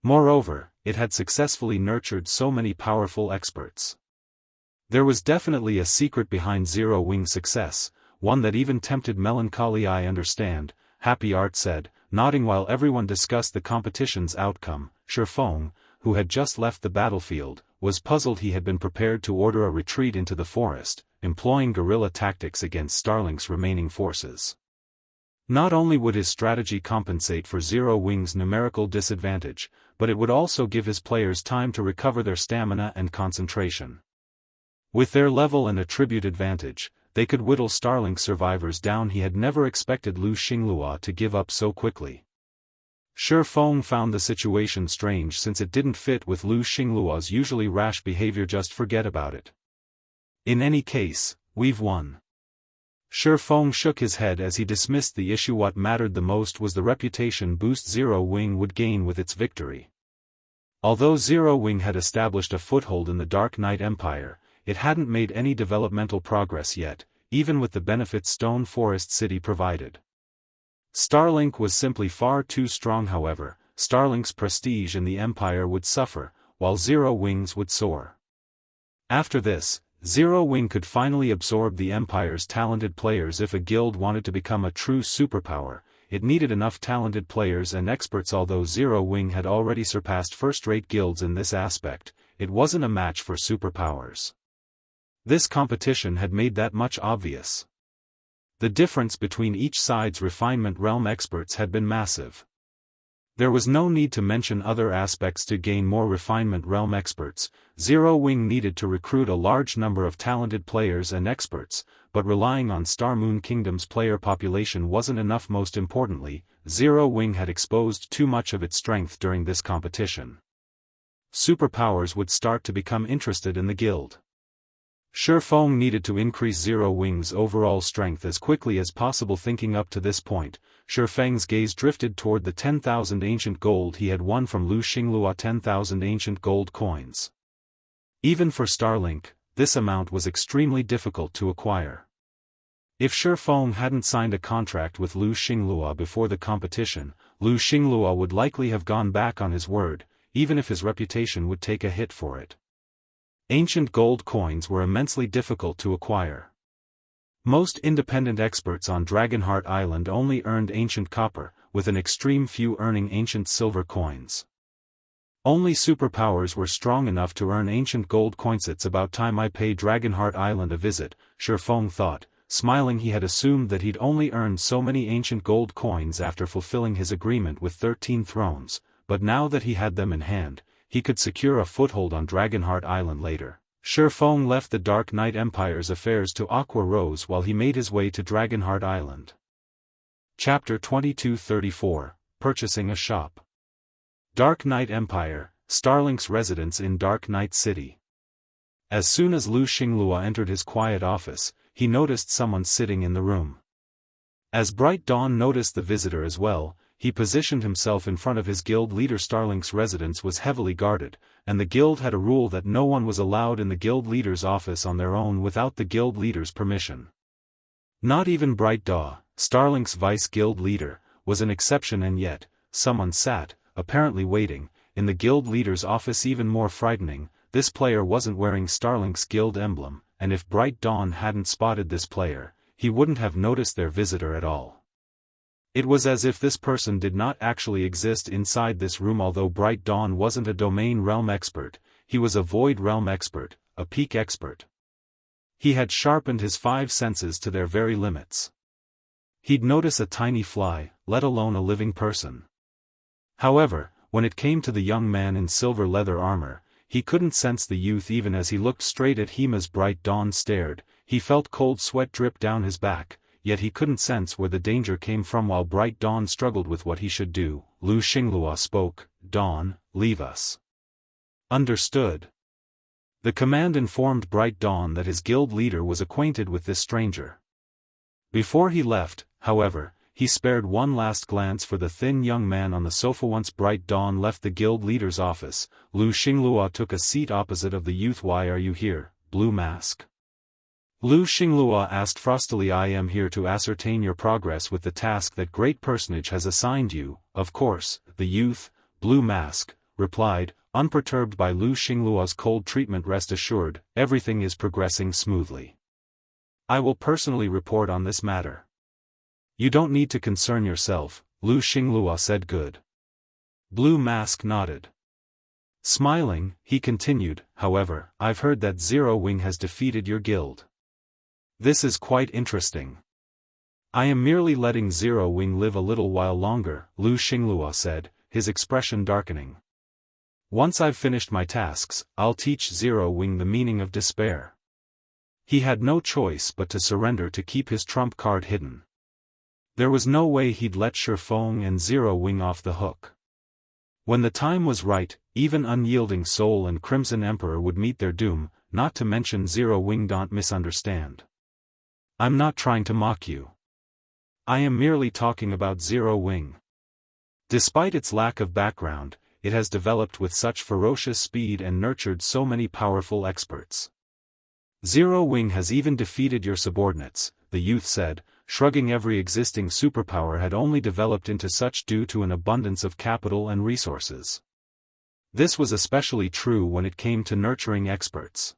Moreover, it had successfully nurtured so many powerful experts. There was definitely a secret behind Zero Wing's success, one that even tempted Melancholy. I understand, Happy Art said, nodding while everyone discussed the competition's outcome. Shifeng, who had just left the battlefield, was puzzled. He had been prepared to order a retreat into the forest, employing guerrilla tactics against Starlink's remaining forces. Not only would his strategy compensate for Zero Wing's numerical disadvantage, but it would also give his players time to recover their stamina and concentration. With their level and attribute advantage, they could whittle Starlink's survivors down. He had never expected Lu Xingluo to give up so quickly. Shifeng found the situation strange since it didn't fit with Lu Xingluo's usually rash behavior. Just forget about it. In any case, we've won. Shifeng shook his head as he dismissed the issue. What mattered the most was the reputation boost Zero Wing would gain with its victory. Although Zero Wing had established a foothold in the Dark Knight Empire, it hadn't made any developmental progress yet, even with the benefits Stone Forest City provided. Starlink was simply far too strong. However, Starlink's prestige in the Empire would suffer, while Zero Wing's would soar. After this, Zero Wing could finally absorb the Empire's talented players. If a guild wanted to become a true superpower, it needed enough talented players and experts. Although Zero Wing had already surpassed first-rate guilds in this aspect, it wasn't a match for superpowers. This competition had made that much obvious. The difference between each side's refinement realm experts had been massive. There was no need to mention other aspects to gain more refinement realm experts. Zero Wing needed to recruit a large number of talented players and experts, but relying on Star Moon Kingdom's player population wasn't enough. Most importantly, Zero Wing had exposed too much of its strength during this competition. Superpowers would start to become interested in the guild. Shifeng needed to increase Zero Wing's overall strength as quickly as possible. Thinking up to this point, Shifeng's gaze drifted toward the 10,000 ancient gold he had won from Xingluo. 10,000 ancient gold coins. Even for Starlink, this amount was extremely difficult to acquire. If Shifeng hadn't signed a contract with Xingluo before the competition, Xingluo would likely have gone back on his word, even if his reputation would take a hit for it. Ancient gold coins were immensely difficult to acquire. Most independent experts on Dragonheart Island only earned ancient copper, with an extreme few earning ancient silver coins. Only superpowers were strong enough to earn ancient gold coins. It's about time I pay Dragonheart Island a visit, Shifeng thought, smiling. He had assumed that he'd only earned so many ancient gold coins after fulfilling his agreement with 13 thrones, but now that he had them in hand, he could secure a foothold on Dragonheart Island later. Shifeng left the Dark Knight Empire's affairs to Aqua Rose while he made his way to Dragonheart Island. Chapter 2234, Purchasing a Shop. Dark Knight Empire, Starlink's residence in Dark Knight City. As soon as Xingluo entered his quiet office, he noticed someone sitting in the room. As Bright Dawn noticed the visitor as well, he positioned himself in front of his guild leader. Starlink's residence was heavily guarded, and the guild had a rule that no one was allowed in the guild leader's office on their own without the guild leader's permission. Not even Bright Dawn, Starlink's vice guild leader, was an exception, and yet, someone sat, apparently waiting, in the guild leader's office. Even more frightening, this player wasn't wearing Starlink's guild emblem, and if Bright Dawn hadn't spotted this player, he wouldn't have noticed their visitor at all. It was as if this person did not actually exist inside this room. Although Bright Dawn wasn't a domain realm expert, he was a void realm expert, a peak expert. He had sharpened his 5 senses to their very limits. He'd notice a tiny fly, let alone a living person. However, when it came to the young man in silver leather armor, he couldn't sense the youth. Even as he looked straight at him as Bright Dawn stared, he felt cold sweat drip down his back. Yet he couldn't sense where the danger came from. While Bright Dawn struggled with what he should do, Xingluo spoke. Dawn, leave us. Understood. The command informed Bright Dawn that his guild leader was acquainted with this stranger. Before he left, however, he spared one last glance for the thin young man on the sofa. Once Bright Dawn left the guild leader's office, Xingluo took a seat opposite of the youth. Why are you here, Blue Mask? Xingluo asked frostily. I am here to ascertain your progress with the task that great personage has assigned you. Of course, the youth, Blue Mask, replied, unperturbed by Xingluo's cold treatment. Rest assured, everything is progressing smoothly. I will personally report on this matter. You don't need to concern yourself, Xingluo said. Good. Blue Mask nodded. Smiling, he continued, however, I've heard that Zero Wing has defeated your guild. This is quite interesting. I am merely letting Zero Wing live a little while longer, Xingluo said, his expression darkening. Once I've finished my tasks, I'll teach Zero Wing the meaning of despair. He had no choice but to surrender to keep his trump card hidden. There was no way he'd let Shifeng and Zero Wing off the hook. When the time was right, even Unyielding Soul and Crimson Emperor would meet their doom, not to mention Zero Wing. Don't misunderstand. I'm not trying to mock you. I am merely talking about Zero Wing. Despite its lack of background, it has developed with such ferocious speed and nurtured so many powerful experts. Zero Wing has even defeated your subordinates, the youth said, shrugging. Every existing superpower had only developed into such due to an abundance of capital and resources. This was especially true when it came to nurturing experts.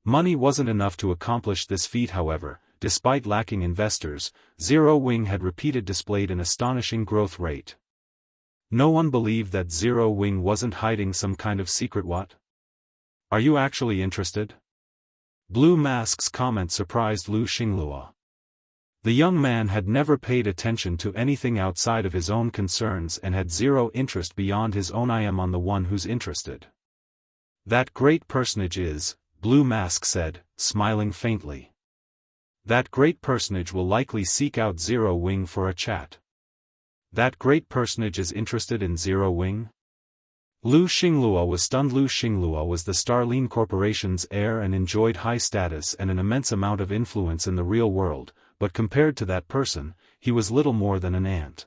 Money wasn't enough to accomplish this feat. However, despite lacking investors, Zero Wing had displayed an astonishing growth rate. No one believed that Zero Wing wasn't hiding some kind of secret. What? Are you actually interested? Blue Mask's comment surprised Xingluo. The young man had never paid attention to anything outside of his own concerns and had zero interest beyond his own. I am on the one who's interested. That great personage is, Blue Mask said, smiling faintly. That great personage will likely seek out Zero Wing for a chat. That great personage is interested in Zero Wing? Xingluo was stunned. Xingluo was the Starline Corporation's heir and enjoyed high status and an immense amount of influence in the real world, but compared to that person, he was little more than an ant.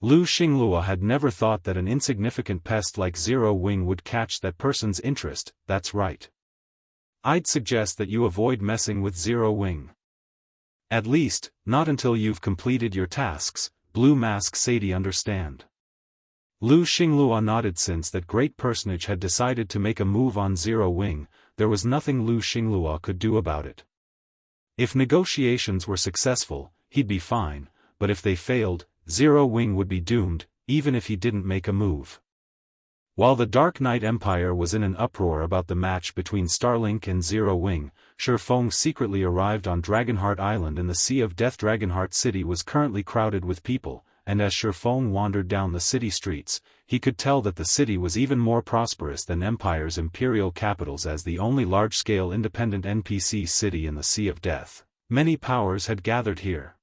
Xingluo had never thought that an insignificant pest like Zero Wing would catch that person's interest. That's right. I'd suggest that you avoid messing with Zero Wing. At least, not until you've completed your tasks, Blue Mask said. Understand. Xingluo nodded. Since that great personage had decided to make a move on Zero Wing, there was nothing Xingluo could do about it. If negotiations were successful, he'd be fine, but if they failed, Zero Wing would be doomed, even if he didn't make a move. While the Dark Knight Empire was in an uproar about the match between Starlink and Zero Wing, Shifeng secretly arrived on Dragonheart Island in the Sea of Death. Dragonheart City was currently crowded with people, and as Shifeng wandered down the city streets, he could tell that the city was even more prosperous than Empire's imperial capitals. As the only large-scale independent NPC city in the Sea of Death, many powers had gathered here.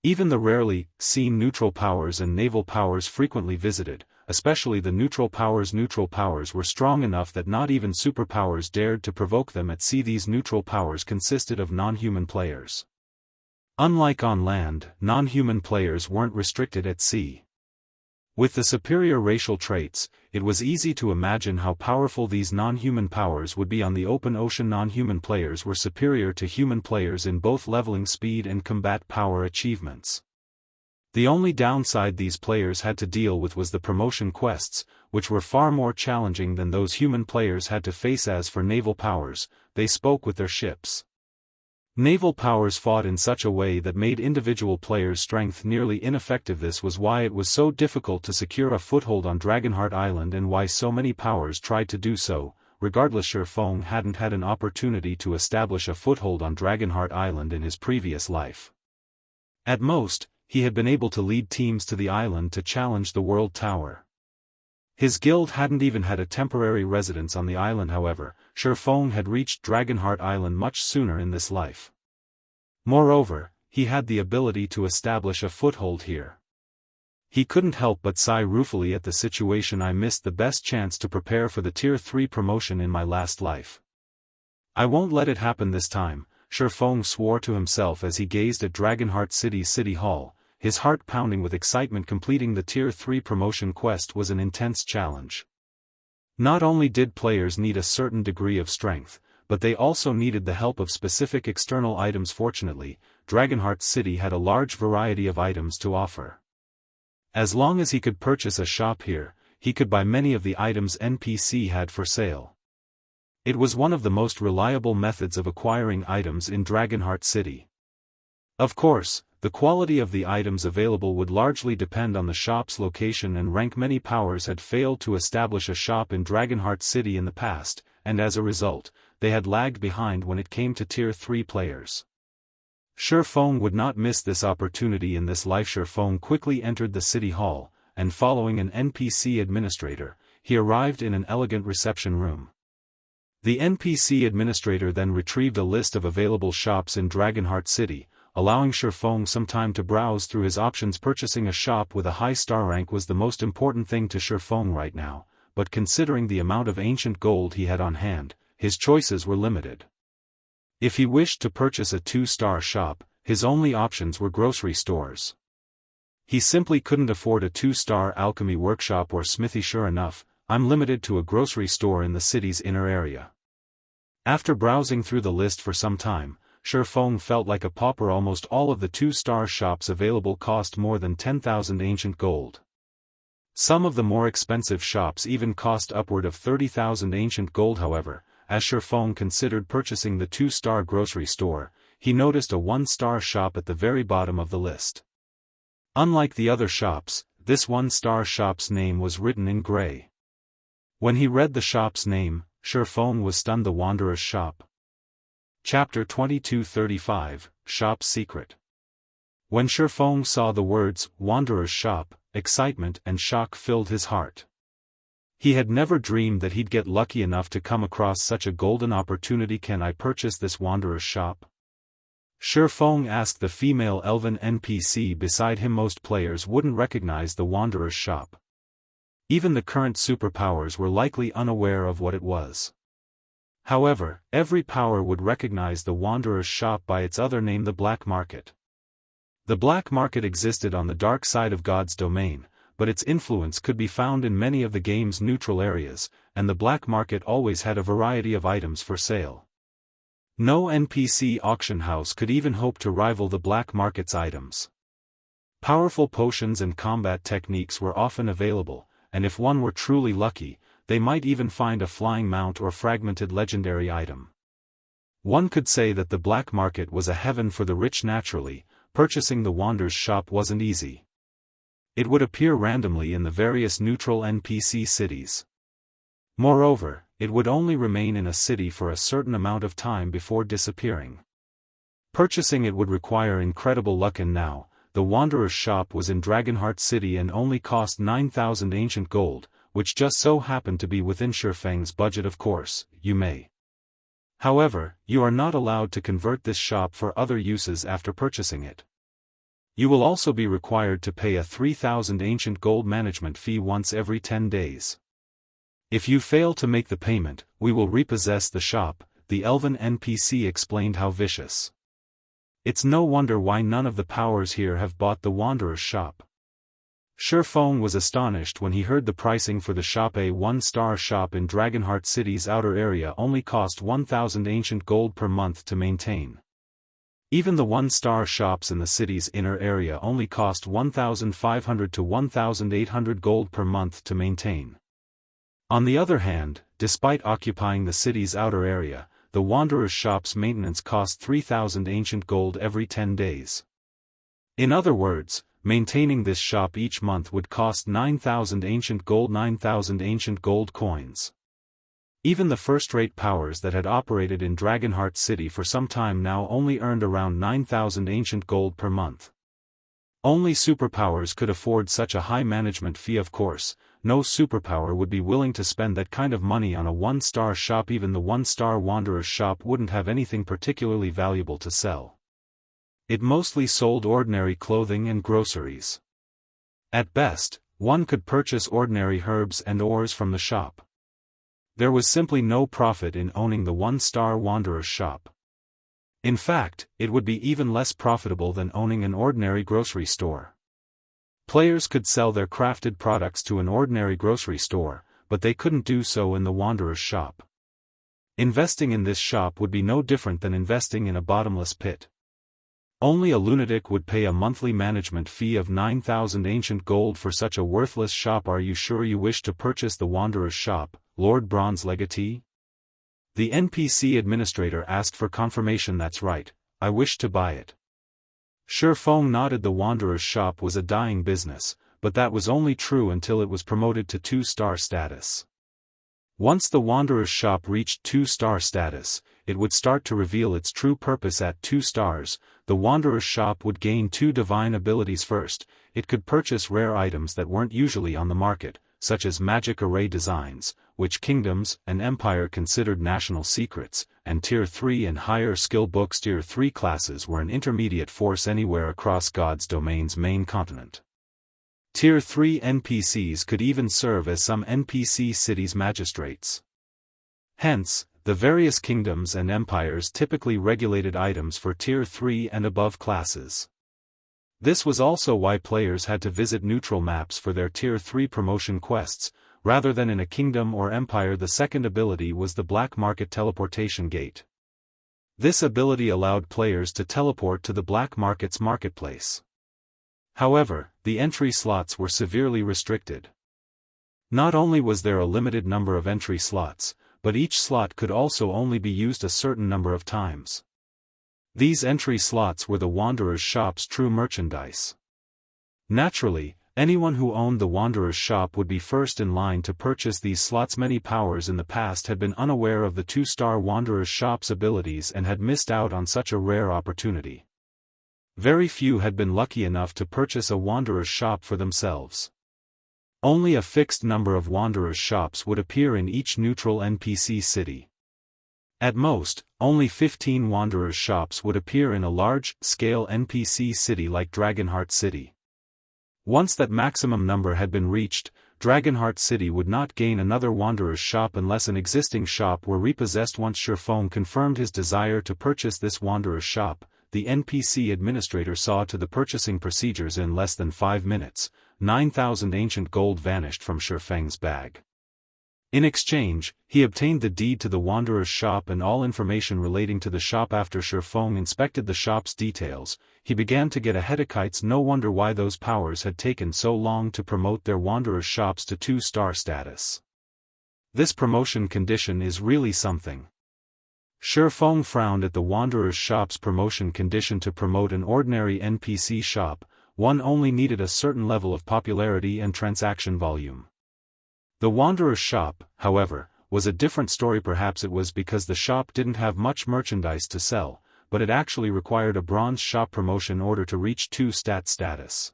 Even the rarely seen neutral powers and naval powers frequently visited, especially the neutral powers. Neutral powers were strong enough that not even superpowers dared to provoke them at sea. These neutral powers consisted of non-human players. Unlike on land, non-human players weren't restricted at sea. With the superior racial traits, it was easy to imagine how powerful these non-human powers would be on the open ocean. Non-human players were superior to human players in both leveling speed and combat power achievements. The only downside these players had to deal with was the promotion quests, which were far more challenging than those human players had to face. As for naval powers, they spoke with their ships. Naval powers fought in such a way that made individual players' strength nearly ineffective. This was why it was so difficult to secure a foothold on Dragonheart Island and why so many powers tried to do so. Regardless, Shifeng hadn't had an opportunity to establish a foothold on Dragonheart Island in his previous life. At most, he had been able to lead teams to the island to challenge the World Tower. His guild hadn't even had a temporary residence on the island. However, Shifeng had reached Dragonheart Island much sooner in this life. Moreover, he had the ability to establish a foothold here. He couldn't help but sigh ruefully at the situation. I missed the best chance to prepare for the Tier 3 promotion in my last life. I won't let it happen this time, Shifeng swore to himself as he gazed at Dragonheart City's City Hall, his heart pounding with excitement. Completing the Tier 3 promotion quest was an intense challenge. Not only did players need a certain degree of strength, but they also needed the help of specific external items. Fortunately, Dragonheart City had a large variety of items to offer. As long as he could purchase a shop here, he could buy many of the items NPC had for sale. It was one of the most reliable methods of acquiring items in Dragonheart City. Of course, the quality of the items available would largely depend on the shop's location and rank. Many powers had failed to establish a shop in Dragonheart City in the past, and as a result, they had lagged behind when it came to Tier 3 players. Shifeng would not miss this opportunity in this life. Shifeng quickly entered the city hall, and following an NPC administrator, he arrived in an elegant reception room. The NPC administrator then retrieved a list of available shops in Dragonheart City, allowing Shifeng some time to browse through his options. Purchasing a shop with a high star rank was the most important thing to Shifeng right now, but considering the amount of ancient gold he had on hand, his choices were limited. If he wished to purchase a 2-star shop, his only options were grocery stores. He simply couldn't afford a 2-star alchemy workshop or smithy. Sure enough, I'm limited to a grocery store in the city's inner area. After browsing through the list for some time, Shifeng felt like a pauper. Almost all of the 2-star shops available cost more than 10,000 ancient gold. Some of the more expensive shops even cost upward of 30,000 ancient gold. However, as Shifeng considered purchasing the 2-star grocery store, he noticed a 1-star shop at the very bottom of the list. Unlike the other shops, this 1-star shop's name was written in gray. When he read the shop's name, Shifeng was stunned. The Wanderer's Shop. Chapter 2235, Shop's Secret. When Shifeng saw the words, Wanderer's Shop, excitement and shock filled his heart. He had never dreamed that he'd get lucky enough to come across such a golden opportunity. Can I purchase this Wanderer's Shop? Shifeng asked the female elven NPC beside him. Most players wouldn't recognize the Wanderer's Shop. Even the current superpowers were likely unaware of what it was. However, every power would recognize the Wanderer's Shop by its other name, the Black Market. The Black Market existed on the dark side of God's domain, but its influence could be found in many of the game's neutral areas, and the Black Market always had a variety of items for sale. No NPC auction house could even hope to rival the Black Market's items. Powerful potions and combat techniques were often available, and if one were truly lucky, they might even find a flying mount or fragmented legendary item. One could say that the Black Market was a heaven for the rich. Naturally, purchasing the Wanderer's Shop wasn't easy. It would appear randomly in the various neutral NPC cities. Moreover, it would only remain in a city for a certain amount of time before disappearing. Purchasing it would require incredible luck, and now, the Wanderer's Shop was in Dragonheart City and only cost 9,000 ancient gold, which just so happened to be within Shifeng's budget. Of course, you may. However, you are not allowed to convert this shop for other uses after purchasing it. You will also be required to pay a 3,000 ancient gold management fee once every 10 days. If you fail to make the payment, we will repossess the shop, the elven NPC explained. How vicious. It's no wonder why none of the powers here have bought the Wanderer's Shop. Shifeng was astonished when he heard the pricing for the shop. A 1-star shop in Dragonheart City's outer area only cost 1,000 ancient gold per month to maintain. Even the 1-star shops in the city's inner area only cost 1,500 to 1,800 gold per month to maintain. On the other hand, despite occupying the city's outer area, the Wanderer's Shop's maintenance cost 3,000 ancient gold every 10 days. In other words, maintaining this shop each month would cost 9,000 ancient gold coins. Even the first-rate powers that had operated in Dragonheart City for some time now only earned around 9,000 ancient gold per month. Only superpowers could afford such a high management fee. Of course, no superpower would be willing to spend that kind of money on a 1-star shop. Even the 1-star Wanderer's Shop wouldn't have anything particularly valuable to sell. It mostly sold ordinary clothing and groceries. At best, one could purchase ordinary herbs and ores from the shop. There was simply no profit in owning the 1-star Wanderer's Shop. In fact, it would be even less profitable than owning an ordinary grocery store. Players could sell their crafted products to an ordinary grocery store, but they couldn't do so in the Wanderer's Shop. Investing in this shop would be no different than investing in a bottomless pit. Only a lunatic would pay a monthly management fee of 9,000 ancient gold for such a worthless shop. Are you sure you wish to purchase the Wanderer's Shop, Lord Bronze Legatee? The NPC administrator asked for confirmation. That's right, I wish to buy it. Shifeng nodded. The Wanderer's Shop was a dying business, but that was only true until it was promoted to 2-star status. Once the Wanderer's Shop reached 2-star status, it would start to reveal its true purpose. At 2 stars, the Wanderer's Shop would gain 2 divine abilities. First, it could purchase rare items that weren't usually on the market, such as magic array designs, which kingdoms and empire considered national secrets, and Tier 3 and higher skill books. Tier 3 classes were an intermediate force anywhere across God's domain's main continent. Tier 3 NPCs could even serve as some NPC cities' magistrates. Hence, the various kingdoms and empires typically regulated items for Tier 3 and above classes. This was also why players had to visit neutral maps for their Tier 3 promotion quests, rather than in a kingdom or empire. The second ability was the Black Market Teleportation Gate. This ability allowed players to teleport to the Black Market's marketplace. However, the entry slots were severely restricted. Not only was there a limited number of entry slots, but each slot could also only be used a certain number of times. These entry slots were the Wanderer's shop's true merchandise. Naturally, anyone who owned the Wanderer's shop would be first in line to purchase these slots. Many powers in the past had been unaware of the 2-star Wanderer's shop's abilities and had missed out on such a rare opportunity. Very few had been lucky enough to purchase a Wanderer's shop for themselves. Only a fixed number of Wanderer's shops would appear in each neutral NPC city. At most, only 15 Wanderer's shops would appear in a large-scale NPC city like Dragonheart City. Once that maximum number had been reached, Dragonheart City would not gain another Wanderer's shop unless an existing shop were repossessed. Once Shifeng confirmed his desire to purchase this Wanderer's shop, the NPC administrator saw to the purchasing procedures in less than 5 minutes. 9,000 ancient gold vanished from Shifeng's bag. In exchange, he obtained the deed to the Wanderer's shop and all information relating to the shop. After Shifeng inspected the shop's details, he began to get ahead of Kite's. No wonder why those powers had taken so long to promote their Wanderer's shops to 2-star status. This promotion condition is really something. Shifeng frowned at the Wanderer's shop's promotion condition. To promote an ordinary NPC shop, one only needed a certain level of popularity and transaction volume. The Wanderer's shop, however, was a different story. Perhaps it was because the shop didn't have much merchandise to sell, but it actually required a bronze shop promotion order to reach 2-stat status.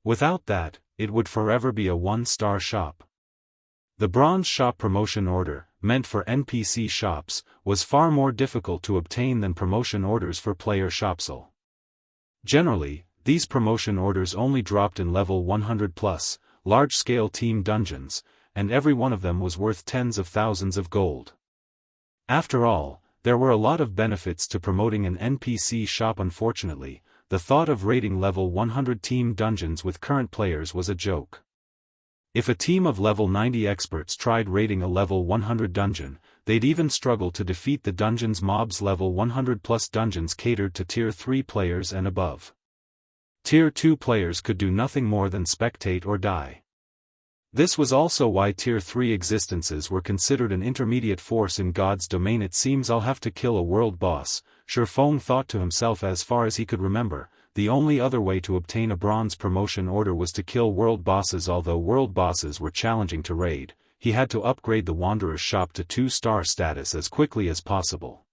Without that, it would forever be a 1-star shop. The bronze shop promotion order, meant for NPC shops, was far more difficult to obtain than promotion orders for player shopsl. Generally, these promotion orders only dropped in level 100+, large-scale team dungeons, and every one of them was worth tens of thousands of gold. After all, there were a lot of benefits to promoting an NPC shop. Unfortunately, the thought of raiding level 100 team dungeons with current players was a joke. If a team of level 90 experts tried raiding a level 100 dungeon, they'd even struggle to defeat the dungeon's mobs. Level 100+ dungeons catered to Tier 3 players and above. Tier 2 players could do nothing more than spectate or die. This was also why Tier 3 existences were considered an intermediate force in God's domain. It seems I'll have to kill a world boss, Shifeng thought to himself. As far as he could remember, the only other way to obtain a bronze promotion order was to kill world bosses. Although world bosses were challenging to raid, he had to upgrade the Wanderer's shop to 2-star status as quickly as possible.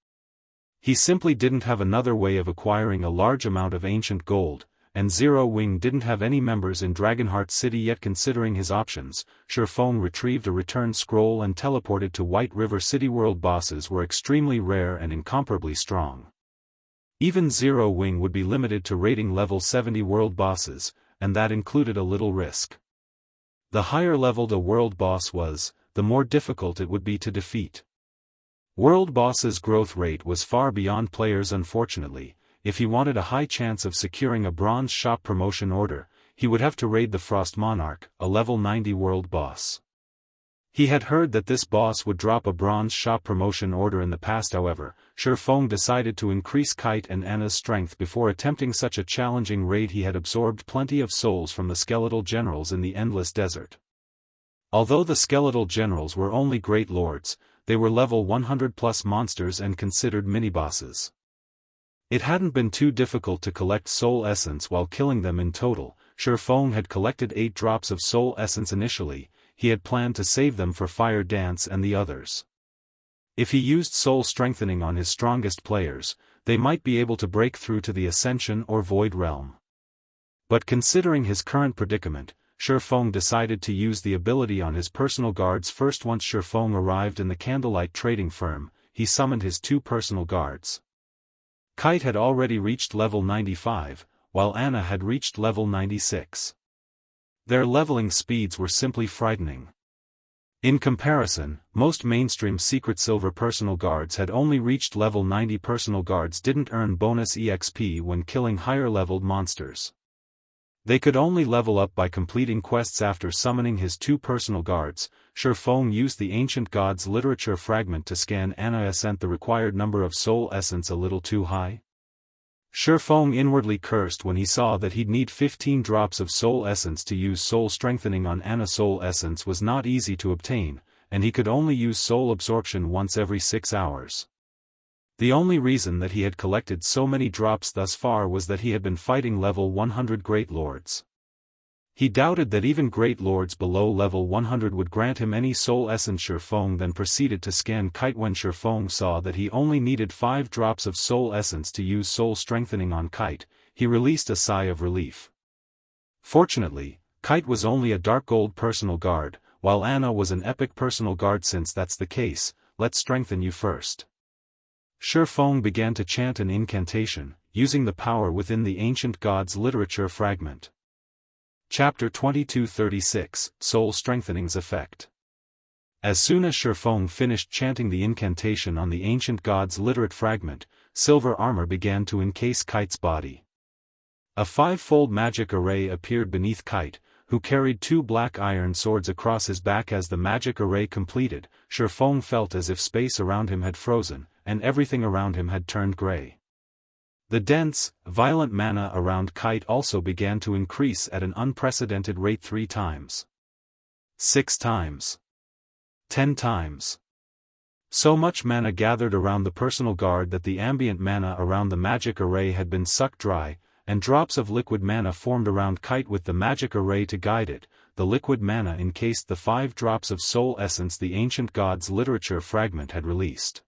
He simply didn't have another way of acquiring a large amount of ancient gold, and Zero Wing didn't have any members in Dragonheart City yet. Considering his options, Shifeng retrieved a return scroll and teleported to White River City. World bosses were extremely rare and incomparably strong. Even Zero Wing would be limited to raiding level 70 world bosses, and that included a little risk. The higher leveled a world boss was, the more difficult it would be to defeat. World bosses' growth rate was far beyond players. Unfortunately, if he wanted a high chance of securing a bronze shop promotion order, he would have to raid the Frost Monarch, a level 90 world boss. He had heard that this boss would drop a bronze shop promotion order in the past. However, Shifeng decided to increase Kite and Anna's strength before attempting such a challenging raid. He had absorbed plenty of souls from the skeletal generals in the Endless Desert. Although the skeletal generals were only great lords, they were level 100+ monsters and considered mini-bosses. It hadn't been too difficult to collect soul essence while killing them. In total, Shifeng had collected 8 drops of soul essence initially. He had planned to save them for Fire Dance and the others. If he used soul strengthening on his strongest players, they might be able to break through to the Ascension or Void Realm. But considering his current predicament, Shifeng decided to use the ability on his personal guards first. Once Shifeng arrived in the Candlelight trading firm, he summoned his 2 personal guards. Kite had already reached level 95, while Anna had reached level 96. Their leveling speeds were simply frightening. In comparison, most mainstream Secret Silver personal guards had only reached level 90. Personal guards didn't earn bonus EXP when killing higher-leveled monsters. They could only level up by completing quests. After summoning his 2 personal guards, Shifeng used the Ancient Gods Literature Fragment to scan Anna. Sent the required number of soul essence a little too high? Shifeng inwardly cursed when he saw that he'd need 15 drops of soul essence to use soul strengthening on Anna. Soul essence was not easy to obtain, and he could only use soul absorption once every 6 hours. The only reason that he had collected so many drops thus far was that he had been fighting level 100 Great Lords. He doubted that even Great Lords below level 100 would grant him any soul essence. Shifeng then proceeded to scan Kite. When Shifeng saw that he only needed 5 drops of soul essence to use soul strengthening on Kite, he released a sigh of relief. Fortunately, Kite was only a dark gold personal guard, while Anna was an epic personal guard. Since that's the case, let's strengthen you first. Shifeng began to chant an incantation, using the power within the ancient gods' literature fragment. Chapter 2236, Soul Strengthening's Effect. As soon as Shifeng finished chanting the incantation on the ancient god's literate fragment, silver armor began to encase Kite's body. A 5-fold magic array appeared beneath Kite, who carried 2 black iron swords across his back. As the magic array completed, Shifeng felt as if space around him had frozen, and everything around him had turned gray. The dense, violent mana around Kite also began to increase at an unprecedented rate. 3 times. 6 times. 10 times. So much mana gathered around the personal guard that the ambient mana around the magic array had been sucked dry, and drops of liquid mana formed around Kite with the magic array to guide it. The liquid mana encased the 5 drops of soul essence the ancient god's literature fragment had released.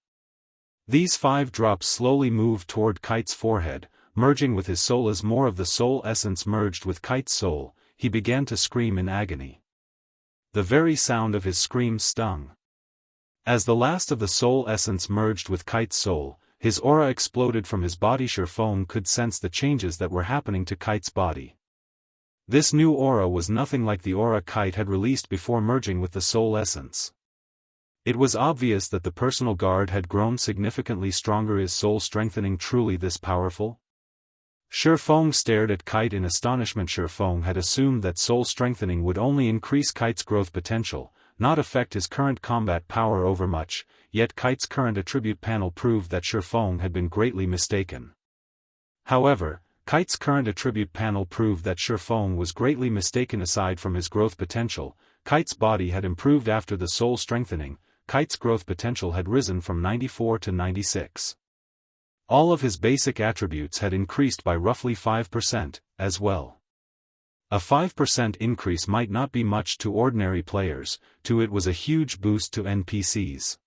These 5 drops slowly moved toward Kite's forehead, merging with his soul. As more of the soul essence merged with Kite's soul, he began to scream in agony. The very sound of his scream stung. As the last of the soul essence merged with Kite's soul, his aura exploded from his body. Shifeng could sense the changes that were happening to Kite's body. This new aura was nothing like the aura Kite had released before merging with the soul essence. It was obvious that the personal guard had grown significantly stronger. Is soul strengthening truly this powerful? Shifeng stared at Kite in astonishment. Shifeng had assumed that soul strengthening would only increase Kite's growth potential, not affect his current combat power overmuch, yet Kite's current attribute panel proved that Shifeng had been greatly mistaken. However, Kite's current attribute panel proved that Shifeng was greatly mistaken. Aside from his growth potential, Kite's body had improved after the soul strengthening. Kite's growth potential had risen from 94 to 96. All of his basic attributes had increased by roughly 5%, as well. A 5% increase might not be much to ordinary players, to it was a huge boost to NPCs.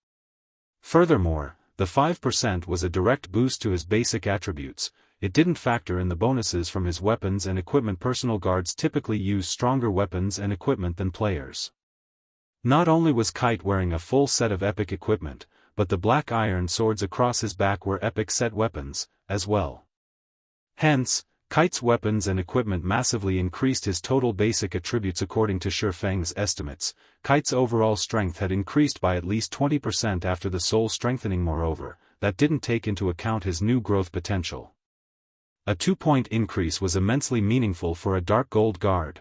Furthermore, the 5% was a direct boost to his basic attributes. It didn't factor in the bonuses from his weapons and equipment. Personal guards typically use stronger weapons and equipment than players. Not only was Kite wearing a full set of epic equipment, but the black iron swords across his back were epic set weapons, as well. Hence, Kite's weapons and equipment massively increased his total basic attributes. According to Shifeng's estimates, Kite's overall strength had increased by at least 20% after the soul strengthening. Moreover, that didn't take into account his new growth potential. A 2-point increase was immensely meaningful for a dark gold guard.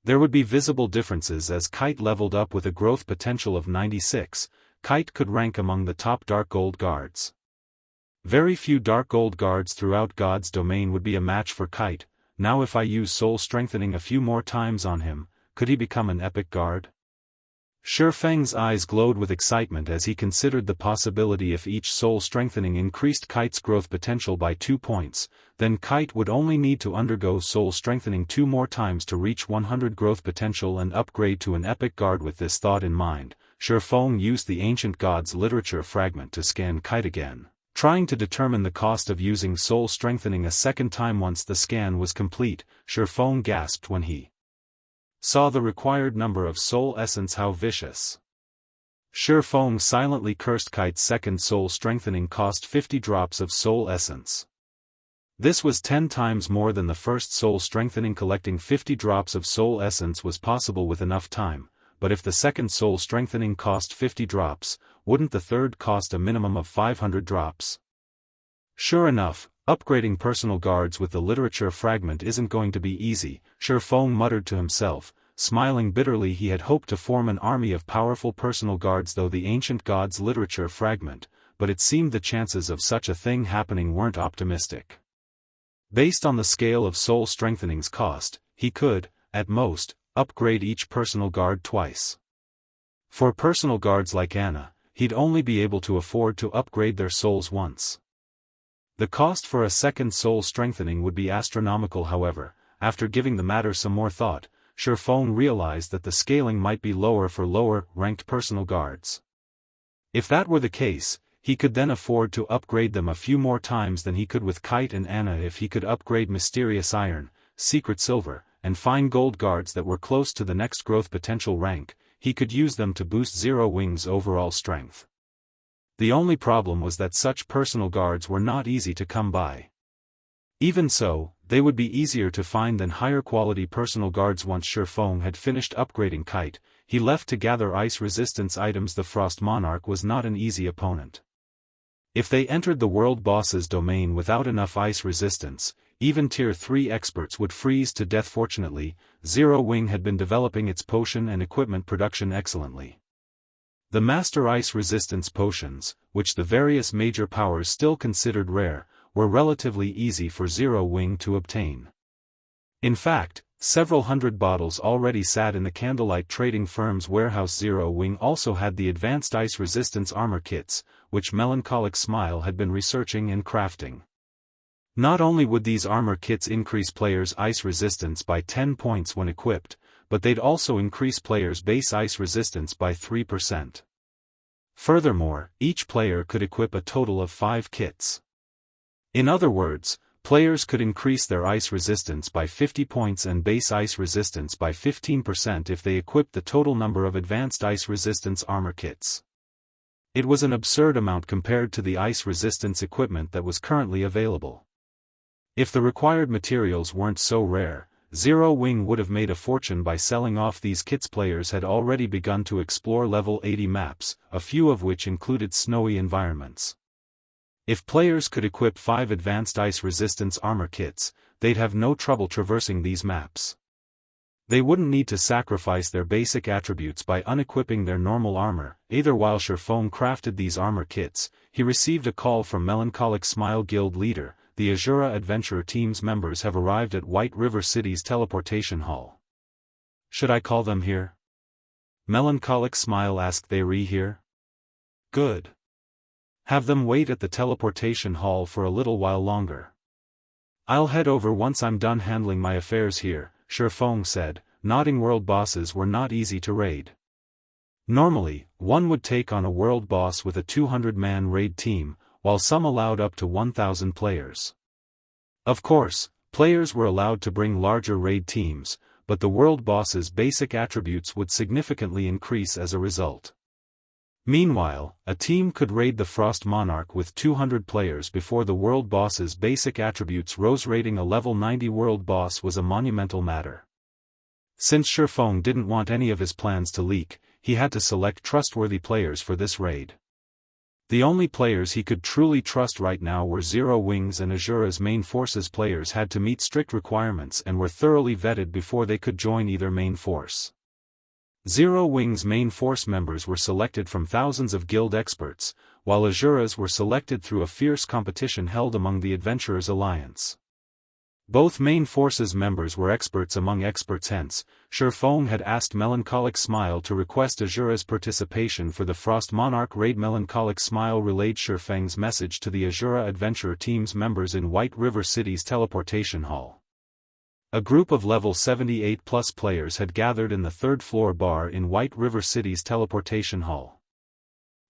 There would be visible differences as Kite leveled up. With a growth potential of 96, Kite could rank among the top dark gold guards. Very few dark gold guards throughout God's domain would be a match for Kite. Now if I use soul strengthening a few more times on him, could he become an epic guard? Shifeng's eyes glowed with excitement as he considered the possibility. If each soul strengthening increased Kite's growth potential by 2 points, then Kite would only need to undergo soul strengthening 2 more times to reach 100 growth potential and upgrade to an epic guard. With this thought in mind, Shifeng used the ancient god's literature fragment to scan Kite again, trying to determine the cost of using soul strengthening a second time. Once the scan was complete, Shifeng gasped when he saw the required number of soul essence. How vicious. Shifeng silently cursed. Kite's second soul strengthening cost 50 drops of soul essence. This was 10 times more than the first soul strengthening. Collecting 50 drops of soul essence was possible with enough time, but if the second soul strengthening cost 50 drops, wouldn't the third cost a minimum of 500 drops? Sure enough, upgrading personal guards with the literature fragment isn't going to be easy, Shifeng muttered to himself, smiling bitterly. He had hoped to form an army of powerful personal guards through the ancient god's literature fragment, but it seemed the chances of such a thing happening weren't optimistic. Based on the scale of soul strengthening's cost, he could, at most, upgrade each personal guard twice. For personal guards like Anna, he'd only be able to afford to upgrade their souls once. The cost for a second soul strengthening would be astronomical. However, after giving the matter some more thought, Shifeng realized that the scaling might be lower for lower-ranked personal guards. If that were the case, he could then afford to upgrade them a few more times than he could with Kite and Anna. If he could upgrade Mysterious Iron, Secret Silver, and Fine Gold guards that were close to the next growth potential rank, he could use them to boost Zero Wing's overall strength. The only problem was that such personal guards were not easy to come by. Even so, they would be easier to find than higher quality personal guards. Once Shifeng had finished upgrading Kite, he left to gather ice resistance items. The Frost Monarch was not an easy opponent. If they entered the world boss's domain without enough ice resistance, even Tier 3 experts would freeze to death. Fortunately, Zero Wing had been developing its potion and equipment production excellently. The Master Ice Resistance potions, which the various major powers still considered rare, were relatively easy for Zero Wing to obtain. In fact, several hundred bottles already sat in the Candlelight trading firm's warehouse. Zero Wing also had the advanced ice resistance armor kits, which Melancholic Smile had been researching and crafting. Not only would these armor kits increase players' ice resistance by 10 points when equipped, but they'd also increase players' base ice resistance by 3%. Furthermore, each player could equip a total of 5 kits. In other words, players could increase their ice resistance by 50 points and base ice resistance by 15% if they equipped the total number of advanced ice resistance armor kits. It was an absurd amount compared to the ice resistance equipment that was currently available. If the required materials weren't so rare, Zero Wing would have made a fortune by selling off these kits. Players had already begun to explore level 80 maps, a few of which included snowy environments. If players could equip 5 advanced ice resistance armor kits, they'd have no trouble traversing these maps. They wouldn't need to sacrifice their basic attributes by unequipping their normal armor. Either while Shifeng crafted these armor kits, he received a call from Melancholic Smile Guild leader. The Azura Adventurer team's members have arrived at White River City's teleportation hall. Should I call them here? Melancholic Smile asked. They here? Good. Have them wait at the teleportation hall for a little while longer. I'll head over once I'm done handling my affairs here, Shifeng said. Nodding. World bosses were not easy to raid. Normally, one would take on a world boss with a 200-man raid team, while some allowed up to 1,000 players. Of course, players were allowed to bring larger raid teams, but the world boss's basic attributes would significantly increase as a result. Meanwhile, a team could raid the Frost Monarch with 200 players before the world boss's basic attributes rose. Raiding a level 90 world boss was a monumental matter. Since Shifeng didn't want any of his plans to leak, he had to select trustworthy players for this raid. The only players he could truly trust right now were Zero Wing's and Azura's main forces. Players had to meet strict requirements and were thoroughly vetted before they could join either main force. Zero Wing's main force members were selected from thousands of guild experts, while Azura's were selected through a fierce competition held among the Adventurers Alliance. Both main forces members were experts among experts. Hence, Shifeng had asked Melancholic Smile to request Azura's participation for the Frost Monarch raid. Melancholic Smile relayed Shifeng's message to the Azura Adventurer team's members in White River City's teleportation hall. A group of level 78+ players had gathered in the third-floor bar in White River City's teleportation hall.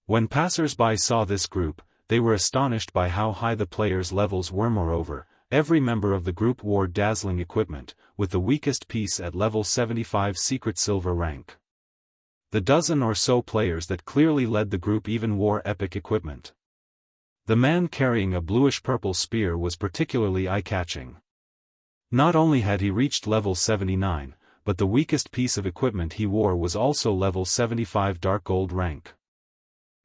When passers-by saw this group, they were astonished by how high the players' levels were. Moreover, every member of the group wore dazzling equipment, with the weakest piece at level 75 Secret Silver rank. The dozen or so players that clearly led the group even wore epic equipment. The man carrying a bluish-purple spear was particularly eye-catching. Not only had he reached level 79, but the weakest piece of equipment he wore was also level 75 Dark Gold rank.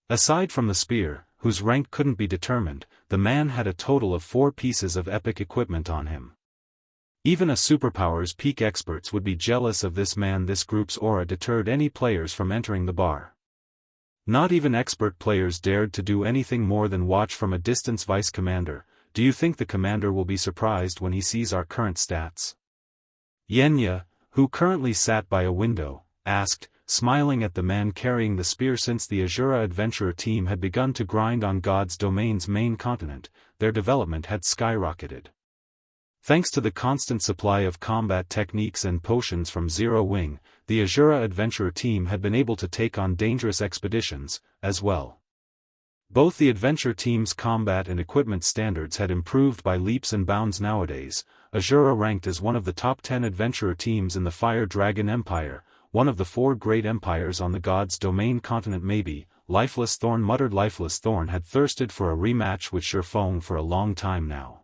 Aside from the spear, whose rank couldn't be determined, the man had a total of 4 pieces of epic equipment on him. Even a superpower's peak experts would be jealous of this man. This group's aura deterred any players from entering the bar. Not even expert players dared to do anything more than watch from a distance. Vice Commander, do you think the commander will be surprised when he sees our current stats? Xianxia, who currently sat by a window, asked, smiling at the man carrying the spear. Since the Azura adventurer team had begun to grind on God's Domain's main continent, their development had skyrocketed. Thanks to the constant supply of combat techniques and potions from Zero Wing, the Azura adventurer team had been able to take on dangerous expeditions, as well. Both the adventure team's combat and equipment standards had improved by leaps and bounds nowadays. Azura ranked as one of the top 10 adventurer teams in the Fire Dragon Empire, one of the 4 great empires on the God's Domain continent. Maybe, Lifeless Thorn muttered. Lifeless Thorn had thirsted for a rematch with Shifeng for a long time now.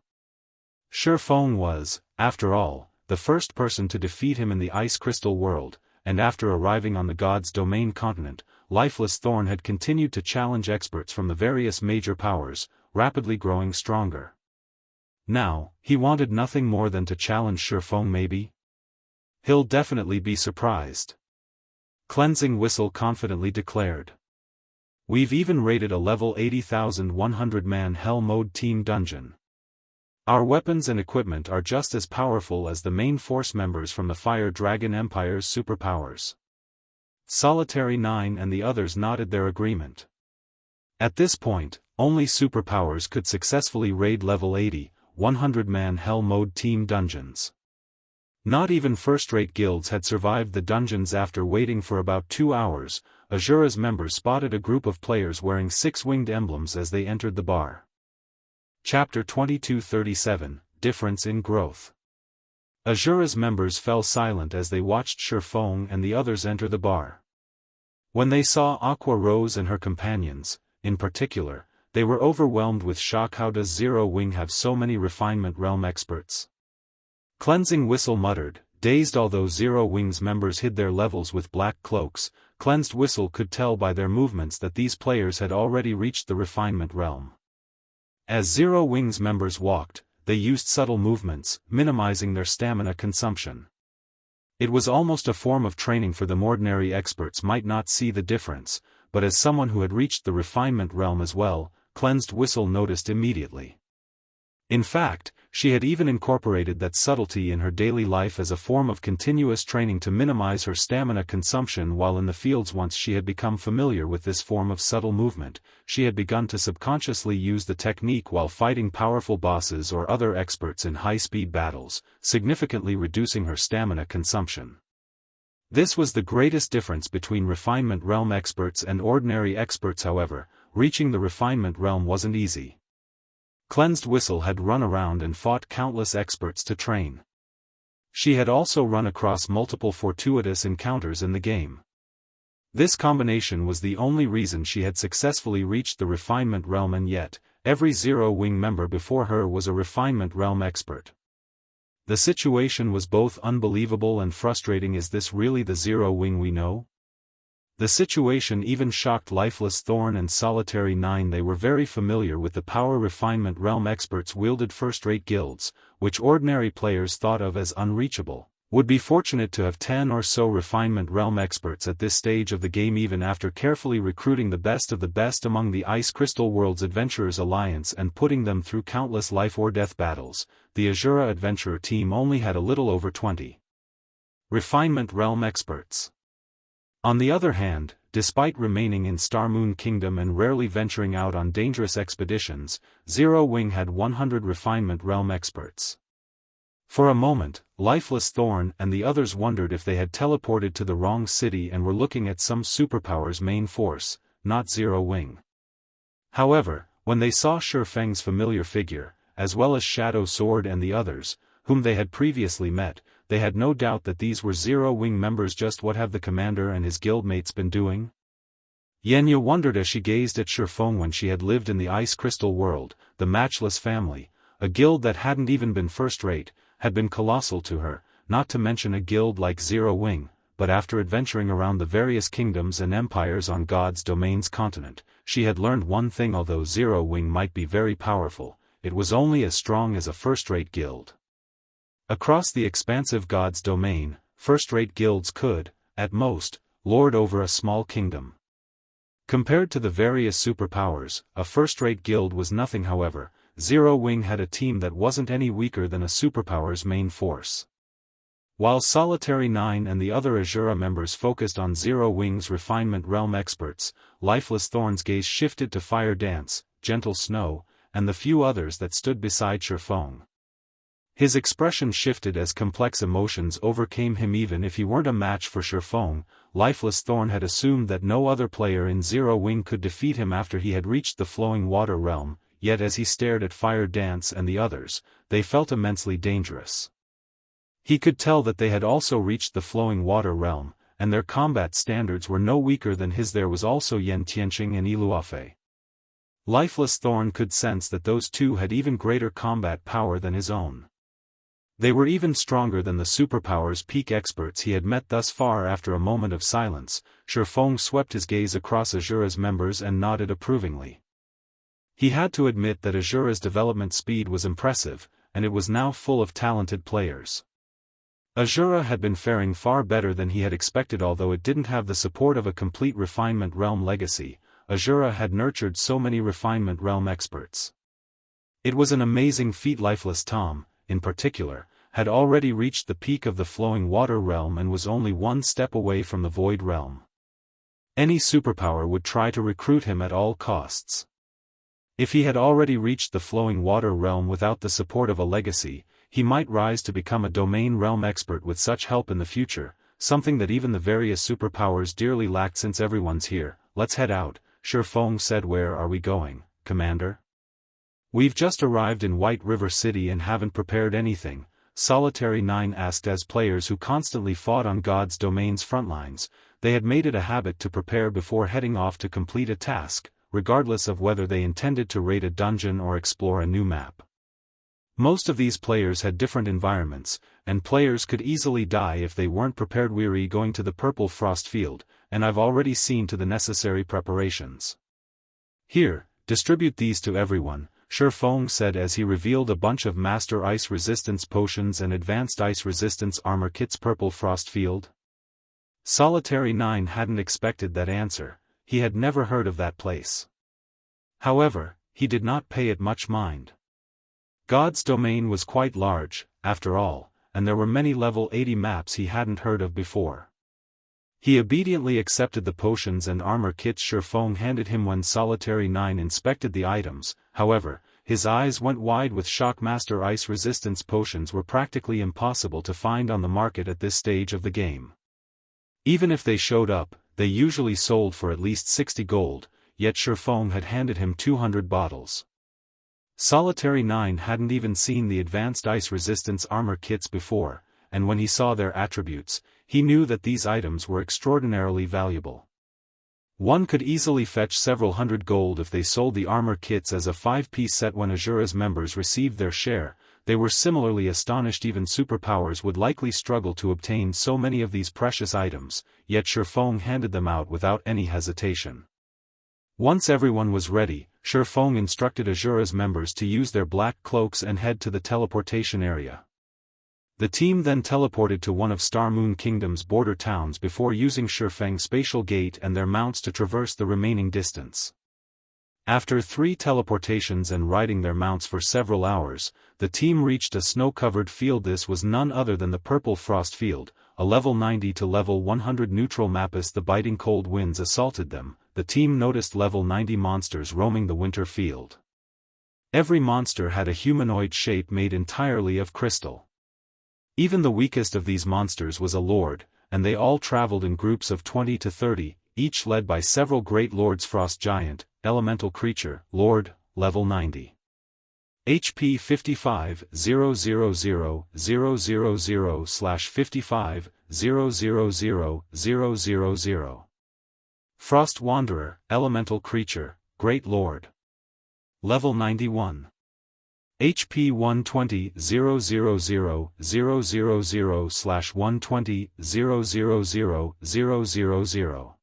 Shifeng was, after all, the first person to defeat him in the Ice Crystal world, and after arriving on the God's Domain continent, Lifeless Thorn had continued to challenge experts from the various major powers, rapidly growing stronger. Now, he wanted nothing more than to challenge Shifeng. Maybe? He'll definitely be surprised. Cleansing Whistle confidently declared. We've even raided a level 80,100-man Hell Mode team dungeon. Our weapons and equipment are just as powerful as the main force members from the Fire Dragon Empire's superpowers. Solitary 9 and the others nodded their agreement. At this point, only superpowers could successfully raid level 80, 100-man Hell Mode team dungeons. Not even first-rate guilds had survived the dungeons. After waiting for about 2 hours, Azura's members spotted a group of players wearing 6-winged emblems as they entered the bar. Chapter 2237, Difference in Growth. Azura's members fell silent as they watched Shifeng and the others enter the bar. When they saw Aqua Rose and her companions, in particular, they were overwhelmed with shock. How does Zero Wing have so many Refinement Realm experts? Cleansing Whistle muttered, dazed. Although Zero Wing's members hid their levels with black cloaks, Cleansed Whistle could tell by their movements that these players had already reached the Refinement Realm. As Zero Wing's members walked, they used subtle movements, minimizing their stamina consumption. It was almost a form of training for them. Ordinary experts might not see the difference, but as someone who had reached the Refinement Realm as well, Cleansed Whistle noticed immediately. In fact, she had even incorporated that subtlety in her daily life as a form of continuous training to minimize her stamina consumption while in the fields. Once she had become familiar with this form of subtle movement, she had begun to subconsciously use the technique while fighting powerful bosses or other experts in high-speed battles, significantly reducing her stamina consumption. This was the greatest difference between Refinement Realm experts and ordinary experts. However, reaching the Refinement Realm wasn't easy. Cleansed Whistle had run around and fought countless experts to train. She had also run across multiple fortuitous encounters in the game. This combination was the only reason she had successfully reached the Refinement Realm, and yet, every Zero Wing member before her was a Refinement Realm expert. The situation was both unbelievable and frustrating. Is this really the Zero Wing we know? The situation even shocked Lifeless Thorn and Solitary 9. They were very familiar with the power Refinement Realm experts wielded. First-rate guilds, which ordinary players thought of as unreachable, would be fortunate to have 10 or so Refinement Realm experts at this stage of the game. Even after carefully recruiting the best of the best among the Ice Crystal World's Adventurers Alliance and putting them through countless life-or-death battles, the Azura Adventurer team only had a little over 20 Refinement Realm experts. On the other hand, despite remaining in Starmoon Kingdom and rarely venturing out on dangerous expeditions, Zero Wing had 100 Refinement Realm experts. For a moment, Lifeless Thorn and the others wondered if they had teleported to the wrong city and were looking at some superpower's main force, not Zero Wing. However, when they saw Shifeng's familiar figure, as well as Shadow Sword and the others, whom they had previously met, they had no doubt that these were Zero Wing members. Just what have the commander and his guildmates been doing? Xianxia wondered as she gazed at Shifeng. When she had lived in the Ice Crystal world, the Matchless family, a guild that hadn't even been first-rate, had been colossal to her, not to mention a guild like Zero Wing. But after adventuring around the various kingdoms and empires on God's Domain's continent, she had learned one thing: although Zero Wing might be very powerful, it was only as strong as a first-rate guild. Across the expansive God's Domain, first-rate guilds could, at most, lord over a small kingdom. Compared to the various superpowers, a first-rate guild was nothing. However, Zero Wing had a team that wasn't any weaker than a superpower's main force. While Solitary 9 and the other Azura members focused on Zero Wing's Refinement Realm experts, Lifeless Thorn's gaze shifted to Fire Dance, Gentle Snow, and the few others that stood beside Shifeng. His expression shifted as complex emotions overcame him. Even if he weren't a match for Shifeng, Lifeless Thorn had assumed that no other player in Zero Wing could defeat him after he had reached the Flowing Water Realm, yet as he stared at Fire Dance and the others, they felt immensely dangerous. He could tell that they had also reached the Flowing Water Realm, and their combat standards were no weaker than his. There was also Yan Tianqing and Iluofei. Lifeless Thorn could sense that those two had even greater combat power than his own. They were even stronger than the superpowers peak experts he had met thus far. After a moment of silence, Shifeng swept his gaze across Azura's members and nodded approvingly. He had to admit that Azura's development speed was impressive, and it was now full of talented players. Azura had been faring far better than he had expected. Although it didn't have the support of a complete Refinement Realm legacy, Azura had nurtured so many Refinement Realm experts. It was an amazing feat. Lifeless Tom, in particular, had already reached the peak of the Flowing Water Realm and was only one step away from the Void Realm. Any superpower would try to recruit him at all costs. If he had already reached the Flowing Water Realm without the support of a legacy, he might rise to become a Domain Realm expert with such help in the future, something that even the various superpowers dearly lacked. Since everyone's here, let's head out, Shifeng said. Where are we going, Commander? We've just arrived in White River City and haven't prepared anything, Solitary 9 asked. As players who constantly fought on God's Domain's frontlines, they had made it a habit to prepare before heading off to complete a task, regardless of whether they intended to raid a dungeon or explore a new map. Most of these players had different environments, and players could easily die if they weren't prepared. We're going to the Purple Frost Field, and I've already seen to the necessary preparations. Here, distribute these to everyone, Shifeng said as he revealed a bunch of Master Ice Resistance potions and Advanced Ice Resistance armor kits. Purple Frost Field? Solitary 9 hadn't expected that answer. He had never heard of that place. However, he did not pay it much mind. God's Domain was quite large, after all, and there were many level 80 maps he hadn't heard of before. He obediently accepted the potions and armor kits Shifeng handed him. When Solitary 9 inspected the items, however, his eyes went wide with shock. Master Ice Resistance potions were practically impossible to find on the market at this stage of the game. Even if they showed up, they usually sold for at least 60 gold, yet Shifeng had handed him 200 bottles. Solitary 9 hadn't even seen the Advanced Ice Resistance armor kits before, and when he saw their attributes, he knew that these items were extraordinarily valuable. One could easily fetch several hundred gold if they sold the armor kits as a 5-piece set. When Azura's members received their share, they were similarly astonished. Even superpowers would likely struggle to obtain so many of these precious items, yet Shifeng handed them out without any hesitation. Once everyone was ready, Shifeng instructed Azura's members to use their black cloaks and head to the teleportation area. The team then teleported to one of Starmoon Kingdom's border towns before using Shifeng's spatial gate and their mounts to traverse the remaining distance. After 3 teleportations and riding their mounts for several hours, the team reached a snow-covered field. This was none other than the Purple Frost Field, a level 90 to level 100 neutral map. As the biting cold winds assaulted them, the team noticed level 90 monsters roaming the winter field. Every monster had a humanoid shape made entirely of crystal. Even the weakest of these monsters was a lord, and they all traveled in groups of 20 to 30, each led by several great lords. Frost Giant, Elemental Creature, Lord, level 90. HP 55,000/55,000,000. Frost Wanderer, Elemental Creature, Great Lord. Level 91. HP 120,000/120,000,000.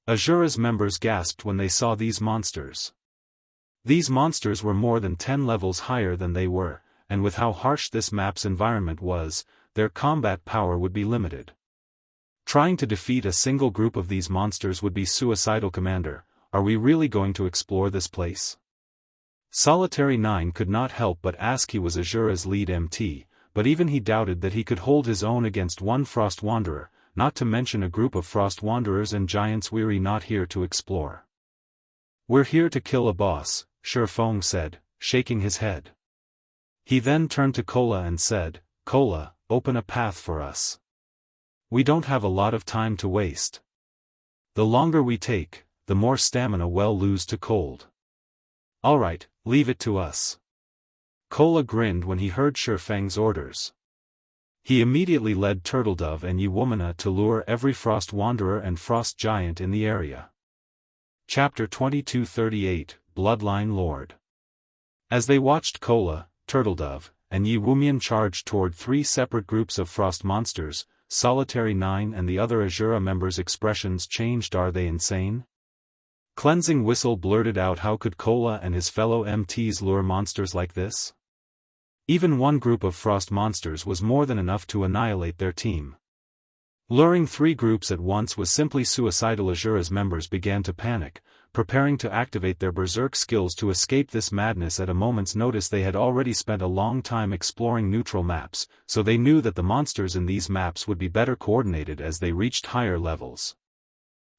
Azura's members gasped when they saw these monsters. These monsters were more than 10 levels higher than they were, and with how harsh this map's environment was, their combat power would be limited. Trying to defeat a single group of these monsters would be suicidal. Commander, are we really going to explore this place? Solitary 9 could not help but ask. He was Azura's lead MT, but even he doubted that he could hold his own against one Frost Wanderer, not to mention a group of Frost Wanderers and giants weary not here to explore. "We're here to kill a boss," Shi Feng said, shaking his head. He then turned to Kola and said, "Kola, open a path for us. We don't have a lot of time to waste. The longer we take, the more stamina we'll lose to cold." "Alright, leave it to us." Kola grinned when he heard Shi Feng's orders. He immediately led Turtledove and Yewomina to lure every Frost Wanderer and Frost Giant in the area. Chapter 2238, Bloodline Lord. As they watched Kola, Turtledove, and Yewomina charge toward three separate groups of frost monsters, Solitary 9 and the other Azura members' expressions changed. "Are they insane?" Cleansing Whistle blurted out, "How could Kola and his fellow MTs lure monsters like this? Even one group of frost monsters was more than enough to annihilate their team. Luring three groups at once was simply suicidal." Azura's members began to panic, preparing to activate their berserk skills to escape this madness at a moment's notice. They had already spent a long time exploring neutral maps, so they knew that the monsters in these maps would be better coordinated as they reached higher levels.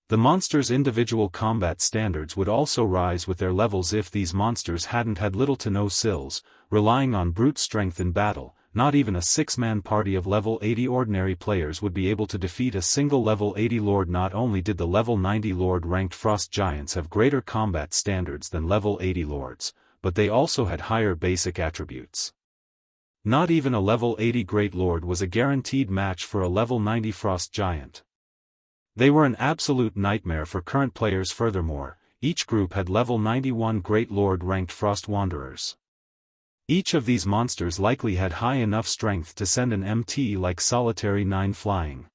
The monsters' individual combat standards would also rise with their levels. If these monsters hadn't had little to no skills, relying on brute strength in battle, not even a six-man party of level 80 ordinary players would be able to defeat a single level 80 lord. Not only did the level 90 lord-ranked frost giants have greater combat standards than level 80 lords, but they also had higher basic attributes. Not even a level 80 great lord was a guaranteed match for a level 90 frost giant. They were an absolute nightmare for current players. Furthermore, each group had level 91 great lord-ranked frost wanderers. Each of these monsters likely had high enough strength to send an MT like Solitary 9 flying.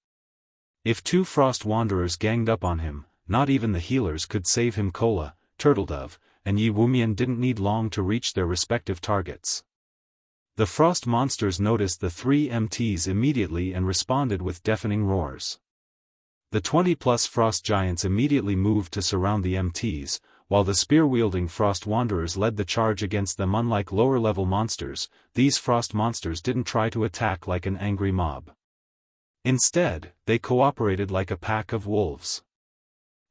If two Frost Wanderers ganged up on him, not even the healers could save him. Kola, Turtledove, and Yewomina didn't need long to reach their respective targets. The Frost monsters noticed the three MTs immediately and responded with deafening roars. The 20-plus Frost Giants immediately moved to surround the MTs, while the spear-wielding Frost Wanderers led the charge against them. Unlike lower-level monsters, these Frost monsters didn't try to attack like an angry mob. Instead, they cooperated like a pack of wolves.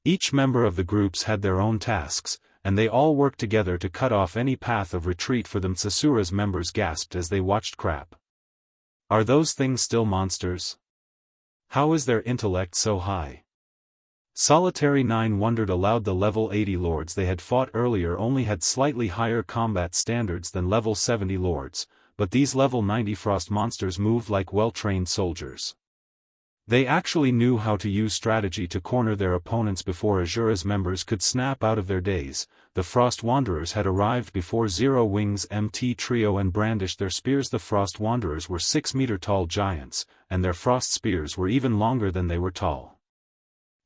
Each member of the groups had their own tasks, and they all worked together to cut off any path of retreat for them. Sasura's members gasped as they watched. "Crap. Are those things still monsters? How is their intellect so high?" Solitary 9 wondered aloud. The level 80 lords they had fought earlier only had slightly higher combat standards than level 70 lords, but these level 90 frost monsters moved like well-trained soldiers. They actually knew how to use strategy to corner their opponents before Azura's members could snap out of their daze. The Frost Wanderers had arrived before Zero Wings MT trio and brandished their spears. The Frost Wanderers were 6-meter-tall giants, and their frost spears were even longer than they were tall.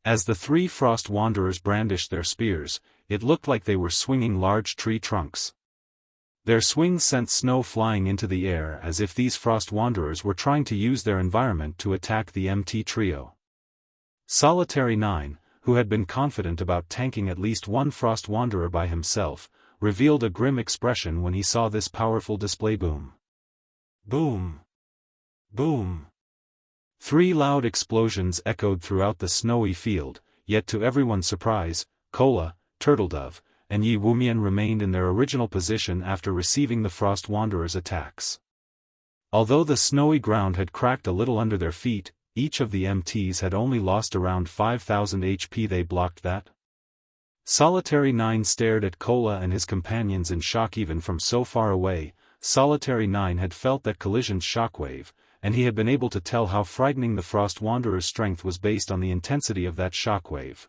As the three Frost Wanderers brandished their spears, it looked like they were swinging large tree trunks. Their swings sent snow flying into the air as if these Frost Wanderers were trying to use their environment to attack the MT trio. Solitary 9, who had been confident about tanking at least one Frost Wanderer by himself, revealed a grim expression when he saw this powerful display. Boom! Boom! Boom! Three loud explosions echoed throughout the snowy field, yet to everyone's surprise, Kola, Turtledove, and Yewomina remained in their original position after receiving the Frost Wanderers' attacks. Although the snowy ground had cracked a little under their feet, each of the MTs had only lost around 5,000 HP. They blocked that? Solitary 9 stared at Kola and his companions in shock. Even from so far away, Solitary 9 had felt that collision's shockwave, and he had been able to tell how frightening the Frost Wanderer's strength was based on the intensity of that shockwave.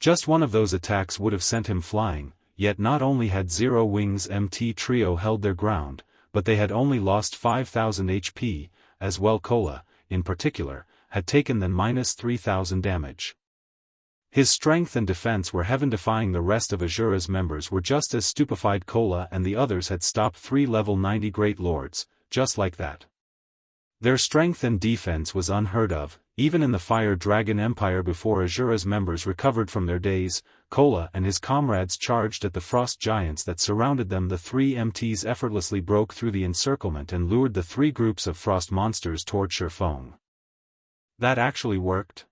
Just one of those attacks would have sent him flying, yet not only had Zero Wings MT trio held their ground, but they had only lost 5,000 HP, as well. Kola, in particular, had taken then -3,000 damage. His strength and defense were heaven-defying. The rest of Azura's members were just as stupefied. Kola and the others had stopped three level 90 great lords, just like that. Their strength and defense was unheard of, even in the Fire Dragon Empire before Azura's members recovered from their daze, Kola and his comrades charged at the frost giants that surrounded them. The three MTs effortlessly broke through the encirclement and lured the three groups of frost monsters toward Shifeng. That actually worked?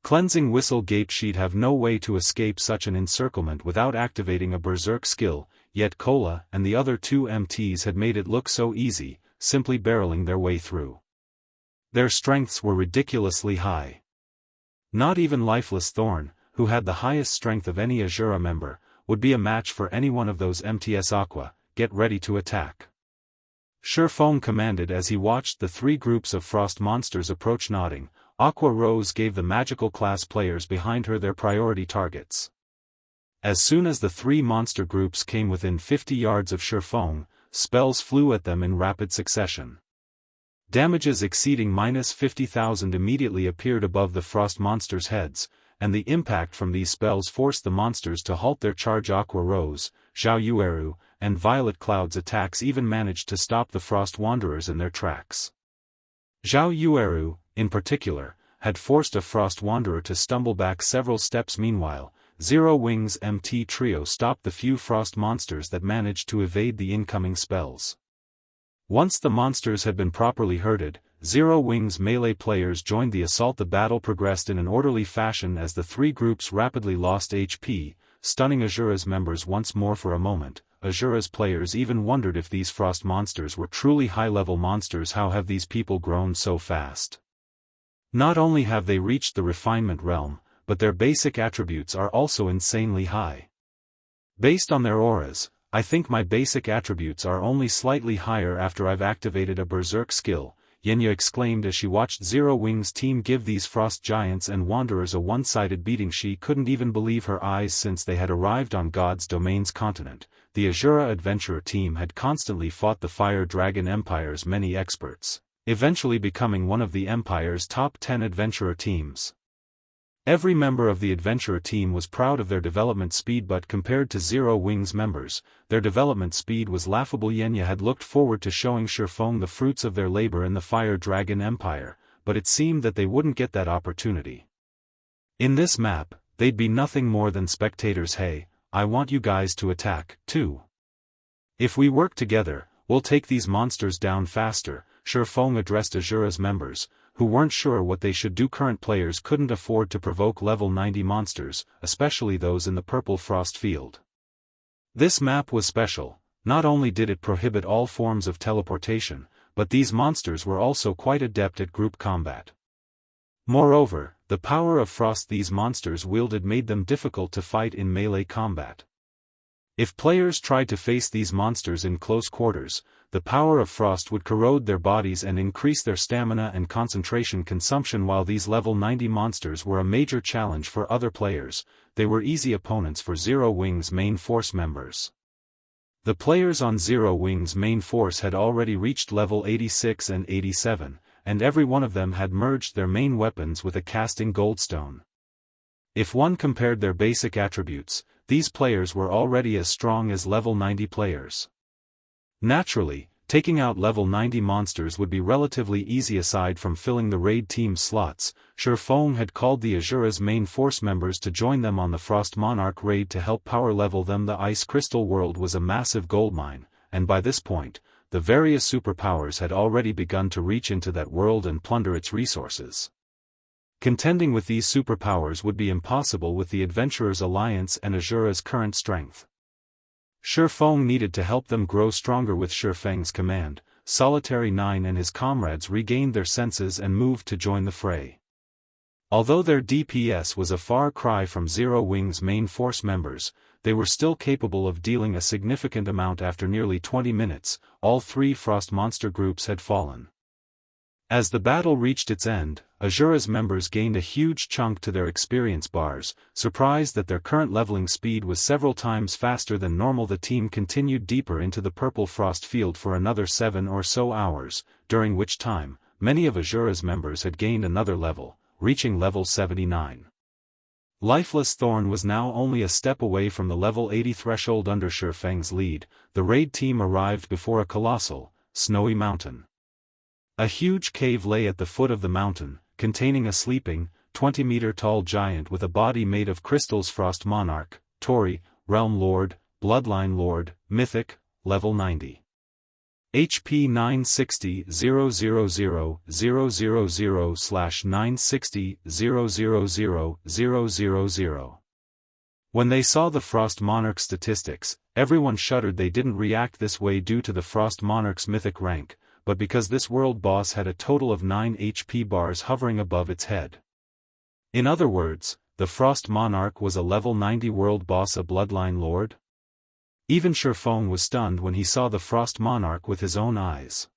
Cleansing Whistle gaped. She'd have no way to escape such an encirclement without activating a berserk skill, yet Kola and the other two MTs had made it look so easy, simply barreling their way through. Their strengths were ridiculously high. Not even Lifeless Thorn, who had the highest strength of any Azura member, would be a match for any one of those MTs. Aqua, get ready to attack. Shifeng commanded as he watched the three groups of frost monsters approach. Nodding, Aqua Rose gave the magical class players behind her their priority targets. As soon as the three monster groups came within 50 yards of Shifeng, spells flew at them in rapid succession. Damages exceeding -50,000 immediately appeared above the frost monsters' heads, and the impact from these spells forced the monsters to halt their charge. Aqua Rose, Zhao Yueru, and Violet Cloud's attacks even managed to stop the frost wanderers in their tracks. Zhao Yueru, in particular, had forced a frost wanderer to stumble back several steps. Meanwhile, Zero Wings MT trio stopped the few frost monsters that managed to evade the incoming spells. Once the monsters had been properly herded, Zero Wings melee players joined the assault. The battle progressed in an orderly fashion as the three groups rapidly lost HP, stunning Azura's members once more. For a moment, Azura's players even wondered if these frost monsters were truly high-level monsters. How have these people grown so fast? Not only have they reached the refinement realm, but their basic attributes are also insanely high. Based on their auras, I think my basic attributes are only slightly higher after I've activated a berserk skill, Xianxia exclaimed as she watched Zero Wings' team give these frost giants and wanderers a one-sided beating. She couldn't even believe her eyes since they had arrived on God's Domain's continent. The Azura adventurer team had constantly fought the Fire Dragon Empire's many experts, eventually becoming one of the Empire's top 10 adventurer teams. Every member of the adventurer team was proud of their development speed, but compared to Zero Wings members, their development speed was laughable. Xianxia had looked forward to showing Shifeng the fruits of their labor in the Fire Dragon Empire, but it seemed that they wouldn't get that opportunity. In this map, they'd be nothing more than spectators. Hey, I want you guys to attack, too. If we work together, we'll take these monsters down faster, Shifeng addressed Azura's members, who weren't sure what they should do. Current players couldn't afford to provoke level 90 monsters, especially those in the purple frost field. This map was special. Not only did it prohibit all forms of teleportation, but these monsters were also quite adept at group combat. Moreover, the power of frost these monsters wielded made them difficult to fight in melee combat. If players tried to face these monsters in close quarters, the power of frost would corrode their bodies and increase their stamina and concentration consumption. While these level 90 monsters were a major challenge for other players, they were easy opponents for Zero Wings main force members. The players on Zero Wings main force had already reached level 86 and 87, and every one of them had merged their main weapons with a casting goldstone. If one compared their basic attributes, these players were already as strong as level 90 players. Naturally, taking out level 90 monsters would be relatively easy aside from filling the raid team slots. Shifeng had called the Azura's main force members to join them on the Frost Monarch raid to help power level them. The Ice Crystal world was a massive goldmine, and by this point, the various superpowers had already begun to reach into that world and plunder its resources. Contending with these superpowers would be impossible with the Adventurers Alliance and Azura's current strength. Shifeng needed to help them grow stronger. With Shifeng's command, Solitary 9 and his comrades regained their senses and moved to join the fray. Although their DPS was a far cry from Zero Wings main force members, they were still capable of dealing a significant amount. After nearly 20 minutes, all three frost monster groups had fallen. As the battle reached its end, Azura's members gained a huge chunk to their experience bars, surprised that their current leveling speed was several times faster than normal. The team continued deeper into the purple frost field for another 7 or so hours, during which time, many of Azura's members had gained another level, reaching level 79. Lifeless Thorn was now only a step away from the level 80 threshold. Under Shifeng's lead, the raid team arrived before a colossal, snowy mountain. A huge cave lay at the foot of the mountain, containing a sleeping, 20-meter-tall giant with a body made of crystals. Frost Monarch, Tori, Realm Lord, Bloodline Lord, Mythic, level 90. HP 960,000,000/960,000,000. When they saw the Frost Monarch statistics, everyone shuddered. They didn't react this way due to the Frost Monarch's mythic rank, but because this world boss had a total of 9 HP bars hovering above its head. In other words, the Frost Monarch was a level 90 world boss, a Bloodline Lord? Even Shifeng was stunned when he saw the Frost Monarch with his own eyes.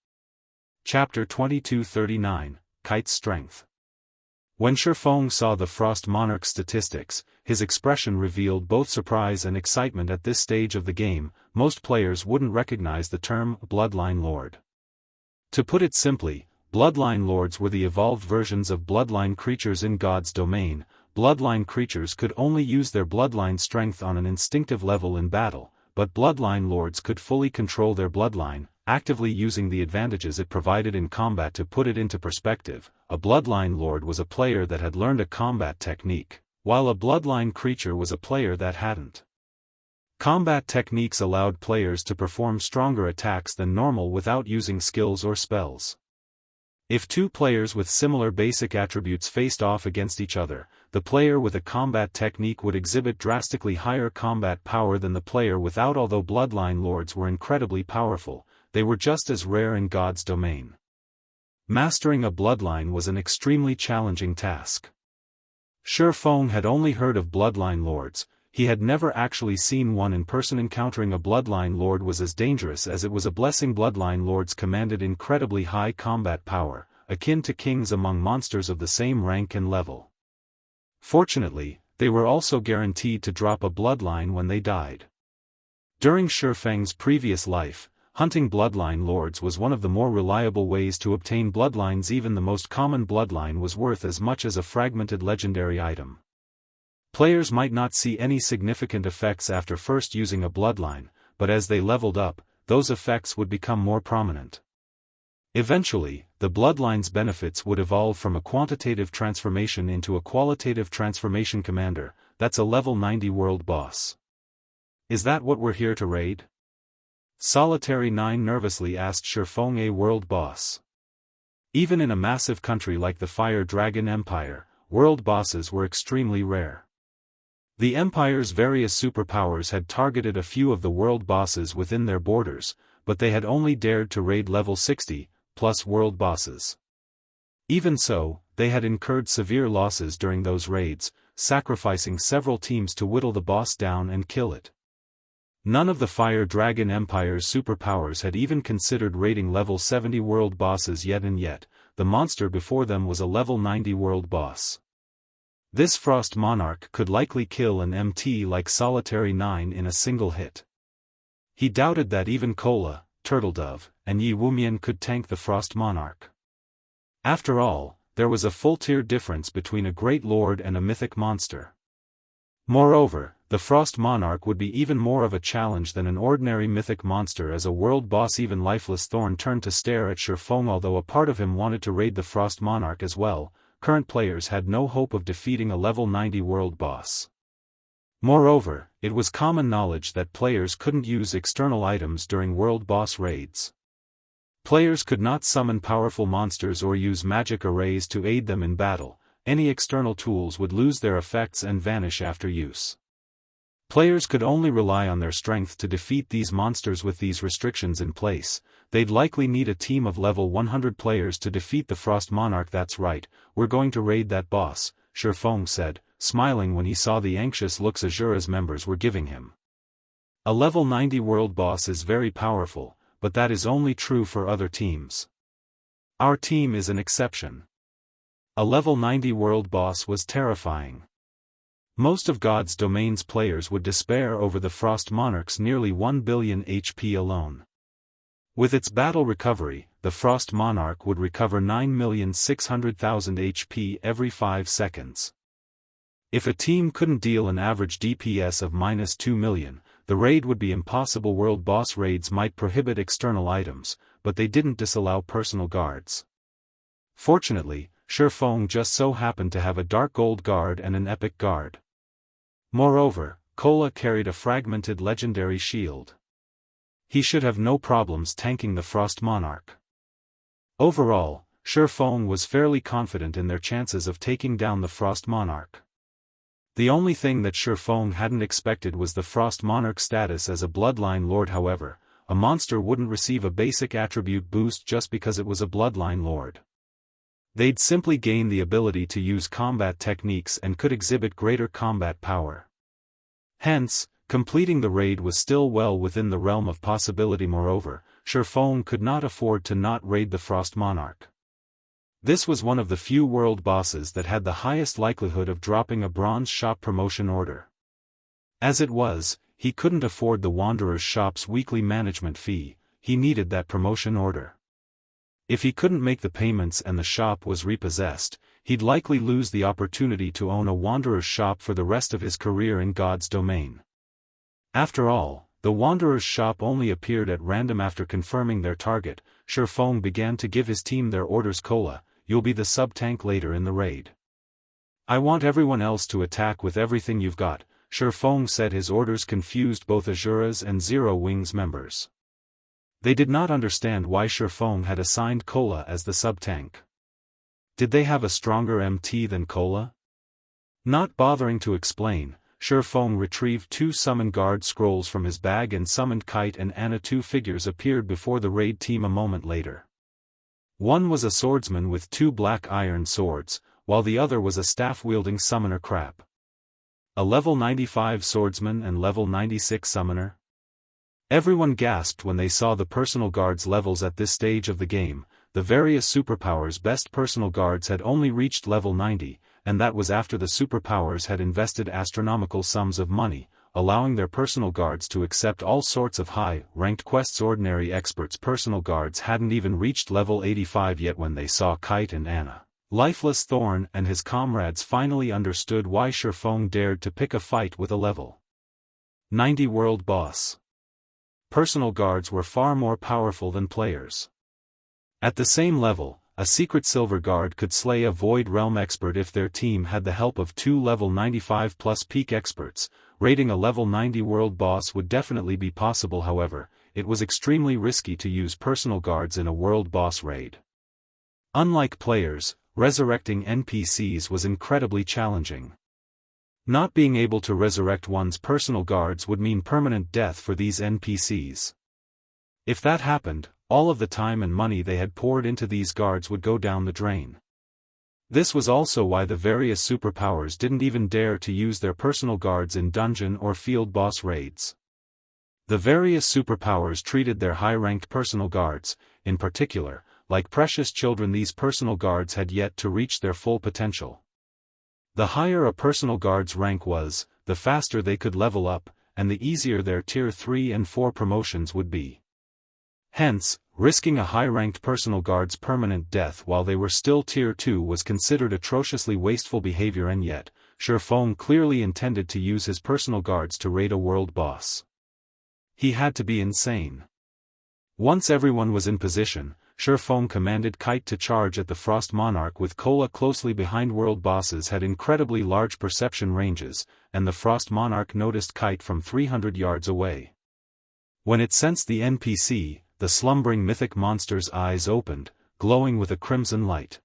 Chapter 2239, Kite's Strength. When Shifeng saw the Frost Monarch statistics, his expression revealed both surprise and excitement. At this stage of the game, most players wouldn't recognize the term Bloodline Lord. To put it simply, Bloodline Lords were the evolved versions of Bloodline creatures in God's domain. Bloodline creatures could only use their Bloodline strength on an instinctive level in battle, but Bloodline Lords could fully control their Bloodline, actively using the advantages it provided in combat. To put it into perspective, a Bloodline Lord was a player that had learned a combat technique, while a Bloodline creature was a player that hadn't. Combat techniques allowed players to perform stronger attacks than normal without using skills or spells. If two players with similar basic attributes faced off against each other, the player with a combat technique would exhibit drastically higher combat power than the player without. Although Bloodline Lords were incredibly powerful, they were just as rare in God's domain. Mastering a Bloodline was an extremely challenging task. Shifeng had only heard of Bloodline Lords. He had never actually seen one in person. Encountering a Bloodline Lord was as dangerous as it was a blessing. Bloodline Lords commanded incredibly high combat power, akin to kings among monsters of the same rank and level. Fortunately, they were also guaranteed to drop a Bloodline when they died. During Shifeng's previous life, hunting Bloodline Lords was one of the more reliable ways to obtain Bloodlines. Even the most common Bloodline was worth as much as a fragmented legendary item. Players might not see any significant effects after first using a Bloodline, but as they leveled up, those effects would become more prominent. Eventually, the Bloodline's benefits would evolve from a quantitative transformation into a qualitative transformation. Commander, that's a level 90 world boss. Is that what we're here to raid? Solitary 9 nervously asked Shifeng. A world boss. Even in a massive country like the Fire Dragon Empire, world bosses were extremely rare. The Empire's various superpowers had targeted a few of the world bosses within their borders, but they had only dared to raid level 60+ world bosses. Even so, they had incurred severe losses during those raids, sacrificing several teams to whittle the boss down and kill it. None of the Fire Dragon Empire's superpowers had even considered raiding level 70 world bosses yet, and yet, the monster before them was a level 90 world boss. This Frost Monarch could likely kill an MT like Solitary 9 in a single hit. He doubted that even Kola, Turtledove, and Yi Wumian could tank the Frost Monarch. After all, there was a full tier difference between a Great Lord and a mythic monster. Moreover, the Frost Monarch would be even more of a challenge than an ordinary mythic monster as a world boss. Even Lifeless Thorn turned to stare at Shifeng. Although a part of him wanted to raid the Frost Monarch as well, current players had no hope of defeating a level 90 world boss. Moreover, it was common knowledge that players couldn't use external items during world boss raids. Players could not summon powerful monsters or use magic arrays to aid them in battle. Any external tools would lose their effects and vanish after use. Players could only rely on their strength to defeat these monsters. With these restrictions in place, they'd likely need a team of level 100 players to defeat the Frost Monarch. That's right, we're going to raid that boss, Shifeng said, smiling when he saw the anxious looks Azura's members were giving him. A level 90 world boss is very powerful, but that is only true for other teams. Our team is an exception. A level 90 world boss was terrifying. Most of God's Domain's players would despair over the Frost Monarch's nearly 1 billion HP alone. With its battle recovery, the Frost Monarch would recover 9,600,000 HP every 5 seconds. If a team couldn't deal an average DPS of -2 million, the raid would be impossible. World boss raids might prohibit external items, but they didn't disallow personal guards. Fortunately, Feng just so happened to have a dark gold guard and an epic guard. Moreover, Cola carried a fragmented legendary shield. He should have no problems tanking the Frost Monarch. Overall, Feng was fairly confident in their chances of taking down the Frost Monarch. The only thing that Feng hadn't expected was the Frost Monarch's status as a Bloodline Lord. However, a monster wouldn't receive a basic attribute boost just because it was a Bloodline Lord. They'd simply gain the ability to use combat techniques and could exhibit greater combat power. Hence, completing the raid was still well within the realm of possibility. Moreover, Feng could not afford to not raid the Frost Monarch. This was one of the few world bosses that had the highest likelihood of dropping a bronze shop promotion order. As it was, he couldn't afford the Wanderer's shop's weekly management fee, he needed that promotion order. If he couldn't make the payments and the shop was repossessed, he'd likely lose the opportunity to own a Wanderer's shop for the rest of his career in God's domain. After all, the Wanderer's shop only appeared at random. After confirming their target, Feng began to give his team their orders. Cola, you'll be the sub-tank later in the raid. I want everyone else to attack with everything you've got, Feng said. His orders confused both Azura's and Zero Wing's members. They did not understand why Feng had assigned Cola as the sub-tank. Did they have a stronger MT than Cola? Not bothering to explain, Feng retrieved 2 summon guard scrolls from his bag and summoned Kite and Anna. 2 figures appeared before the raid team a moment later. One was a swordsman with 2 black iron swords, while the other was a staff-wielding summoner crap. A level 95 swordsman and level 96 summoner? Everyone gasped when they saw the personal guards levels at this stage of the game. The various superpowers' best personal guards had only reached level 90, and that was after the superpowers had invested astronomical sums of money, allowing their personal guards to accept all sorts of high-ranked quests. Ordinary experts' personal guards hadn't even reached level 85 yet when they saw Kite and Anna. Lifeless Thorn and his comrades finally understood why Feng dared to pick a fight with a level 90 world boss. Personal guards were far more powerful than players. At the same level, a secret silver guard could slay a Void Realm expert if their team had the help of 2 level 95 plus peak experts. Raiding a level 90 world boss would definitely be possible. However, it was extremely risky to use personal guards in a world boss raid. Unlike players, resurrecting NPCs was incredibly challenging. Not being able to resurrect one's personal guards would mean permanent death for these NPCs. If that happened, all of the time and money they had poured into these guards would go down the drain. This was also why the various superpowers didn't even dare to use their personal guards in dungeon or field boss raids. The various superpowers treated their high-ranked personal guards, in particular, like precious children. These personal guards had yet to reach their full potential. The higher a personal guard's rank was, the faster they could level up, and the easier their Tier 3 and 4 promotions would be. Hence, risking a high-ranked personal guard's permanent death while they were still Tier 2 was considered atrociously wasteful behavior, and yet, Feng clearly intended to use his personal guards to raid a world boss. He had to be insane. Once everyone was in position, Feng commanded Kite to charge at the Frost Monarch with Cola closely behind. World bosses had incredibly large perception ranges, and the Frost Monarch noticed Kite from 300 yards away. When it sensed the NPC, the slumbering mythic monster's eyes opened, glowing with a crimson light.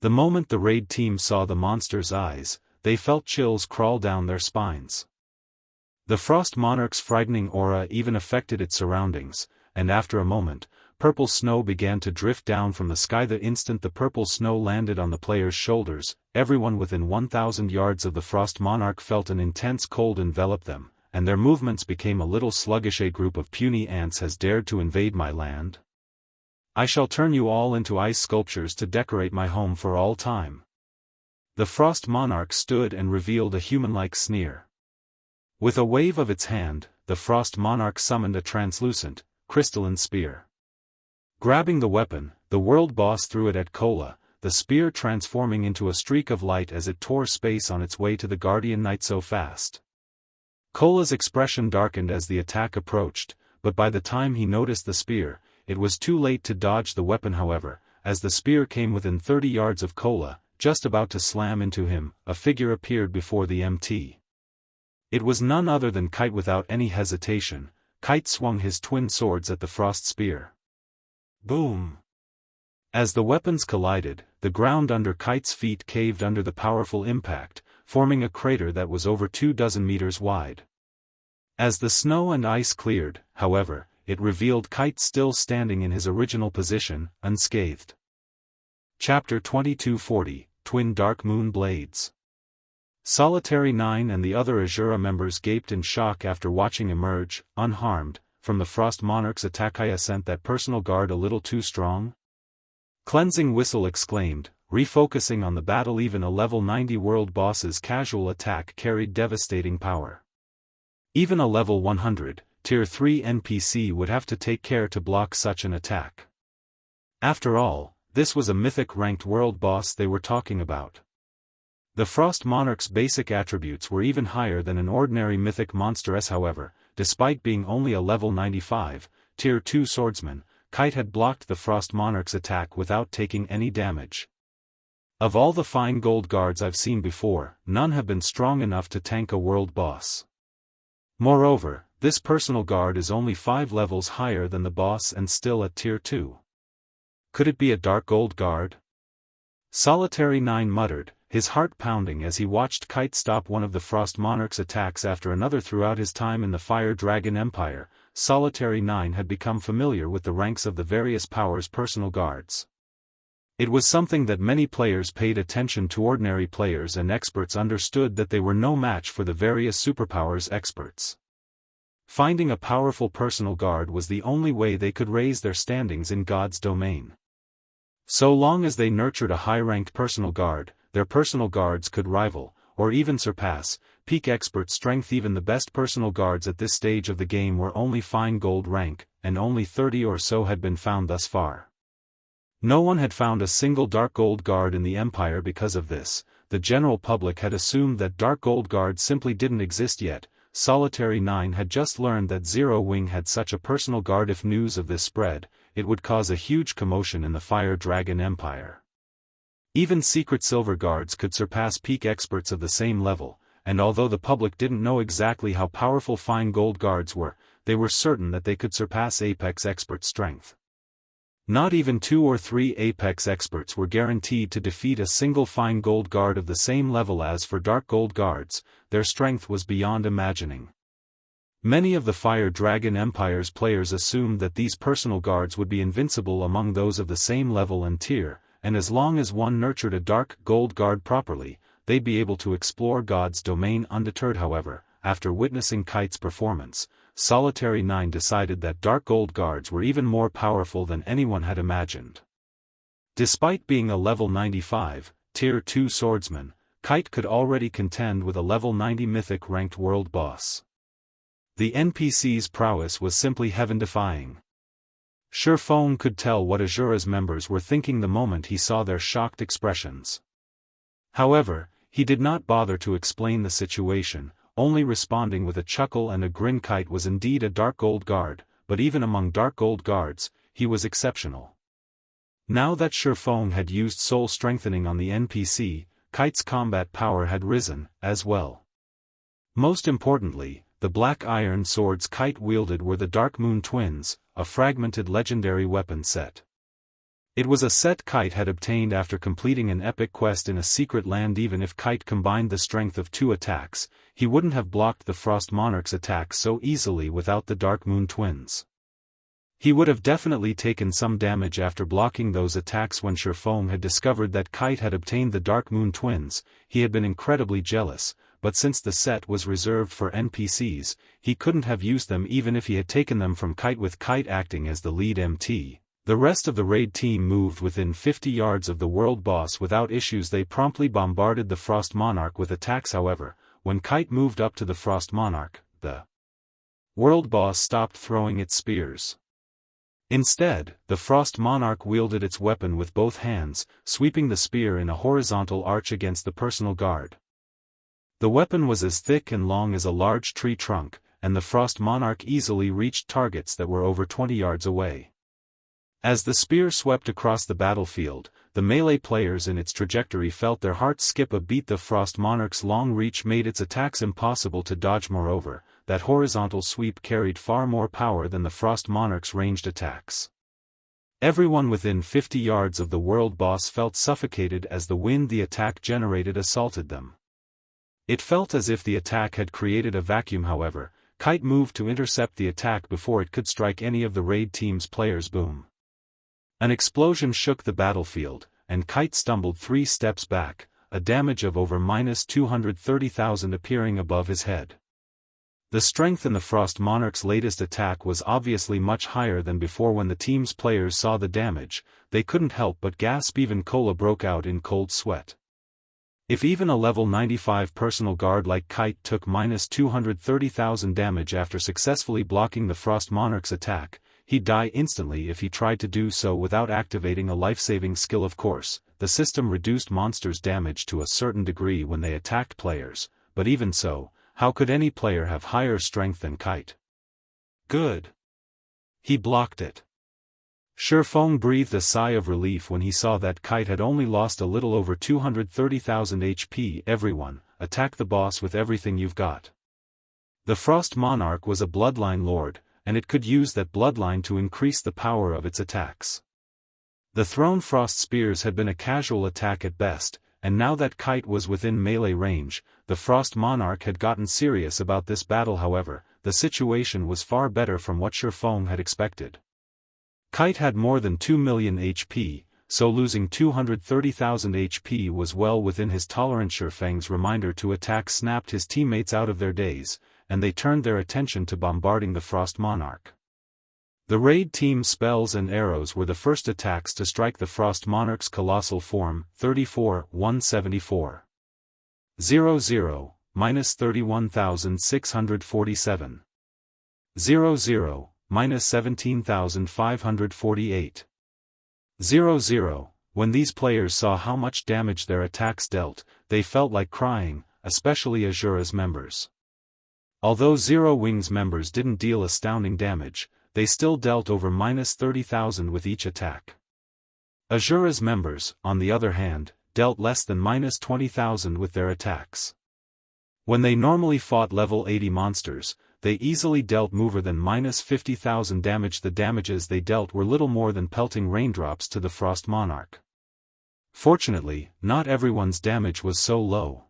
The moment the raid team saw the monster's eyes, they felt chills crawl down their spines. The Frost Monarch's frightening aura even affected its surroundings, and after a moment, purple snow began to drift down from the sky. The instant the purple snow landed on the players' shoulders, everyone within 1,000 yards of the Frost Monarch felt an intense cold envelop them, and their movements became a little sluggish. A group of puny ants has dared to invade my land. I shall turn you all into ice sculptures to decorate my home for all time. The Frost Monarch stood and revealed a human-like sneer. With a wave of its hand, the Frost Monarch summoned a translucent, crystalline spear. Grabbing the weapon, the world boss threw it at Cola, the spear transforming into a streak of light as it tore space on its way to the Guardian Knight so fast. Cola's expression darkened as the attack approached, but by the time he noticed the spear, it was too late to dodge the weapon. However, as the spear came within 30 yards of Kola, just about to slam into him, a figure appeared before the MT. It was none other than Kite. Without any hesitation, Kite swung his twin swords at the frost spear. Boom! As the weapons collided, the ground under Kite's feet caved under the powerful impact, forming a crater that was over 24 meters wide. As the snow and ice cleared, however, it revealed Kite still standing in his original position, unscathed. Chapter 2240, Twin Darkmoon Blades. Solitary 9 and the other Azura members gaped in shock after watching emerge, unharmed, from the Frost Monarch's attack. "I sent that personal guard a little too strong?" Cleansing Whistle exclaimed, refocusing on the battle. Even a level 90 world boss's casual attack carried devastating power. Even a level 100, tier 3 NPC would have to take care to block such an attack. After all, this was a mythic-ranked world boss they were talking about. The Frost Monarch's basic attributes were even higher than an ordinary mythic monster's. However, despite being only a level 95, tier 2 swordsman, Kite had blocked the Frost Monarch's attack without taking any damage. Of all the fine gold guards I've seen before, none have been strong enough to tank a world boss. Moreover, this personal guard is only 5 levels higher than the boss and still at tier 2. Could it be a dark gold guard? Solitary 9 muttered, his heart pounding as he watched Kite stop one of the Frost Monarch's attacks after another. Throughout his time in the Fire Dragon Empire, Solitary 9 had become familiar with the ranks of the various powers' personal guards. It was something that many players paid attention to. Ordinary players and experts understood that they were no match for the various superpowers experts. Finding a powerful personal guard was the only way they could raise their standings in God's domain. So long as they nurtured a high-ranked personal guard, their personal guards could rival, or even surpass, peak expert strength. Even the best personal guards at this stage of the game were only fine gold rank, and only 30 or so had been found thus far. No one had found a single dark gold guard in the Empire. Because of this, the general public had assumed that dark gold guards simply didn't exist yet. Solitary 9 had just learned that Zero Wing had such a personal guard. If news of this spread, it would cause a huge commotion in the Fire Dragon Empire. Even secret silver guards could surpass peak experts of the same level, and although the public didn't know exactly how powerful fine gold guards were, they were certain that they could surpass apex expert strength. Not even 2 or 3 apex experts were guaranteed to defeat a single fine gold guard of the same level. As for dark gold guards, their strength was beyond imagining. Many of the Fire Dragon Empire's players assumed that these personal guards would be invincible among those of the same level and tier, and as long as one nurtured a dark gold guard properly, they'd be able to explore God's domain undeterred. However, after witnessing Kite's performance, Solitary 9 decided that dark gold guards were even more powerful than anyone had imagined. Despite being a level 95, tier 2 swordsman, Kite could already contend with a level 90 mythic ranked world boss. The NPC's prowess was simply heaven-defying. Shurfong could tell what Azura's members were thinking the moment he saw their shocked expressions. However, he did not bother to explain the situation, only responding with a chuckle and a grin. Kite was indeed a dark gold guard, but even among dark gold guards, he was exceptional. Now that Shurfong had used soul strengthening on the NPC, Kite's combat power had risen, as well. Most importantly, the black iron swords Kite wielded were the Darkmoon twins, a fragmented legendary weapon set. It was a set Kite had obtained after completing an epic quest in a secret land. Even if Kite combined the strength of 2 attacks, he wouldn't have blocked the Frost Monarch's attack so easily without the Darkmoon twins. He would have definitely taken some damage after blocking those attacks. When Shurfong had discovered that Kite had obtained the Darkmoon twins, he had been incredibly jealous, but since the set was reserved for NPCs, he couldn't have used them even if he had taken them from Kite. With Kite acting as the lead MT, the rest of the raid team moved within 50 yards of the world boss without issues. They promptly bombarded the Frost Monarch with attacks. However, when Kite moved up to the Frost Monarch, the world boss stopped throwing its spears. Instead, the Frost Monarch wielded its weapon with both hands, sweeping the spear in a horizontal arch against the personal guard. The weapon was as thick and long as a large tree trunk, and the Frost Monarch easily reached targets that were over 20 yards away. As the spear swept across the battlefield, the melee players in its trajectory felt their hearts skip a beat. The Frost Monarch's long reach made its attacks impossible to dodge. Moreover, that horizontal sweep carried far more power than the Frost Monarch's ranged attacks. Everyone within 50 yards of the world boss felt suffocated as the wind the attack generated assaulted them. It felt as if the attack had created a vacuum. However, Kite moved to intercept the attack before it could strike any of the raid team's players. Boom. An explosion shook the battlefield, and Kite stumbled 3 steps back, a damage of over -230,000 appearing above his head. The strength in the Frost Monarch's latest attack was obviously much higher than before. When the team's players saw the damage, they couldn't help but gasp. Even Cola broke out in cold sweat. If even a level 95 personal guard like Kite took -230,000 damage after successfully blocking the Frost Monarch's attack, he'd die instantly if he tried to do so without activating a life-saving skill. Of course, the system reduced monsters' damage to a certain degree when they attacked players, but even so, how could any player have higher strength than Kite? Good. He blocked it. Shifeng breathed a sigh of relief when he saw that Kite had only lost a little over 230,000 HP. Everyone, attack the boss with everything you've got. The Frost Monarch was a Bloodline Lord, and it could use that bloodline to increase the power of its attacks. The thrown frost spears had been a casual attack at best, and now that Kite was within melee range, the Frost Monarch had gotten serious about this battle. However, the situation was far better from what Shifeng had expected. Kite had more than 2 million HP, so losing 230,000 HP was well within his tolerance. Shifeng's reminder to attack snapped his teammates out of their daze, and they turned their attention to bombarding the Frost Monarch. The raid team's spells and arrows were the first attacks to strike the Frost Monarch's colossal form. 34,174. 00, -31,647. 00, -17,548. 00. When these players saw how much damage their attacks dealt, they felt like crying, especially Azura's members. Although Zero Wings members didn't deal astounding damage, they still dealt over -30,000 with each attack. Azura's members, on the other hand, dealt less than -20,000 with their attacks. When they normally fought level 80 monsters, they easily dealt more than -50,000 damage. The damages they dealt were little more than pelting raindrops to the Frost Monarch. Fortunately, not everyone's damage was so low.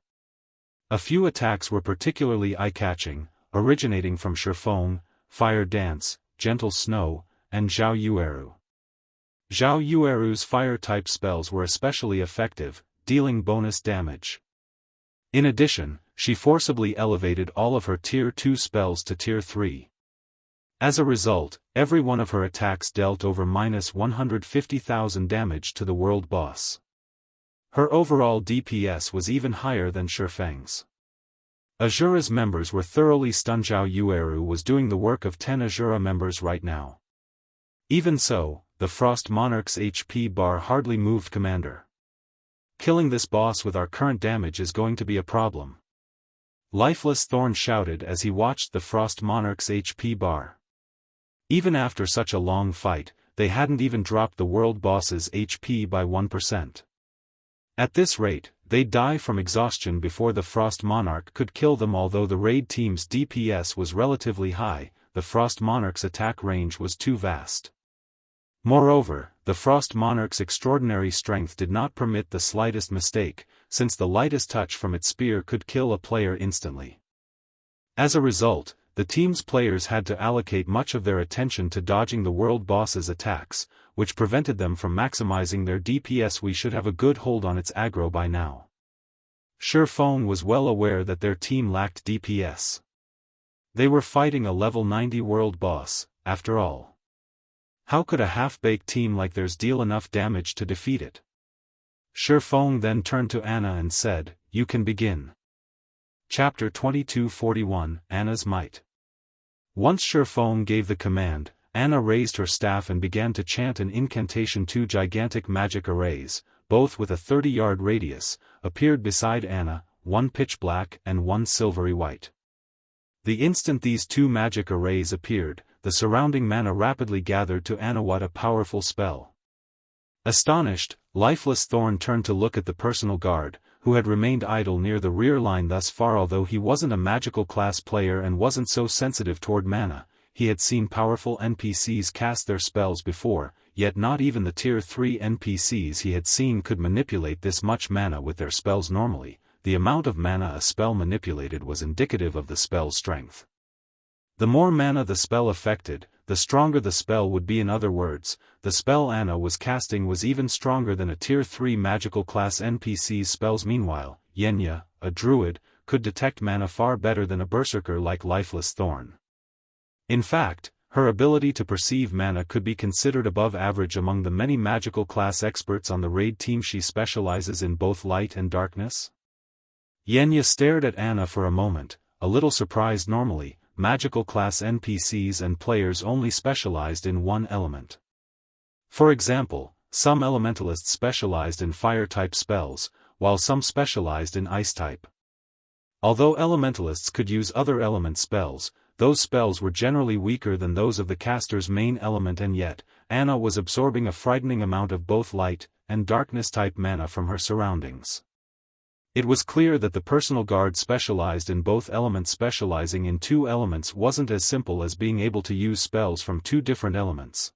A few attacks were particularly eye-catching, originating from Shifeng, Fire Dance, Gentle Snow, and Zhao Yueru. Zhao Yueru's fire-type spells were especially effective, dealing bonus damage. In addition, she forcibly elevated all of her Tier 2 spells to Tier 3. As a result, every one of her attacks dealt over -150,000 damage to the world boss. Her overall DPS was even higher than Shifeng's. Azura's members were thoroughly stunned. Zhao Yueru was doing the work of 10 Azura members right now. Even so, the Frost Monarch's HP bar hardly moved. Commander. Killing this boss with our current damage is going to be a problem. Lifeless Thorn shouted as he watched the Frost Monarch's HP bar. Even after such a long fight, they hadn't even dropped the world boss's HP by 1%. At this rate, they'd die from exhaustion before the Frost Monarch could kill them. Although the raid team's DPS was relatively high, the Frost Monarch's attack range was too vast. Moreover, the Frost Monarch's extraordinary strength did not permit the slightest mistake, since the lightest touch from its spear could kill a player instantly. As a result, the team's players had to allocate much of their attention to dodging the world boss's attacks, which prevented them from maximizing their DPS. We should have a good hold on its aggro by now. Shifeng was well aware that their team lacked DPS. They were fighting a level 90 world boss, after all. How could a half-baked team like theirs deal enough damage to defeat it? Shifeng then turned to Anna and said, "You can begin." Chapter 2241, Anna's Might. Once Shifeng gave the command, Anna raised her staff and began to chant an incantation. 2 gigantic magic arrays, both with a 30-yard radius, appeared beside Anna, one pitch black and one silvery white. The instant these 2 magic arrays appeared, the surrounding mana rapidly gathered to Anna. What a powerful spell. Astonished, Lifeless Thorn turned to look at the personal guard, who had remained idle near the rear line thus far. Although he wasn't a magical class player and wasn't so sensitive toward mana, he had seen powerful NPCs cast their spells before, yet not even the tier 3 NPCs he had seen could manipulate this much mana with their spells normally. The amount of mana a spell manipulated was indicative of the spell's strength. The more mana the spell affected, the stronger the spell would be. In other words, the spell Anna was casting was even stronger than a tier 3 magical class NPC's spells. Meanwhile, Xianxia, a druid, could detect mana far better than a berserker like Lifeless Thorn. In fact, her ability to perceive mana could be considered above average among the many magical class experts on the raid team. She specializes in both light and darkness. Xianxia stared at Anna for a moment, a little surprised. Normally, magical class NPCs and players only specialized in one element. For example, some elementalists specialized in fire-type spells, while some specialized in ice-type. Although elementalists could use other element spells, those spells were generally weaker than those of the caster's main element, and yet, Anna was absorbing a frightening amount of both light and darkness-type mana from her surroundings. It was clear that the personal guard specialized in both elements. Specializing in two elements wasn't as simple as being able to use spells from two different elements.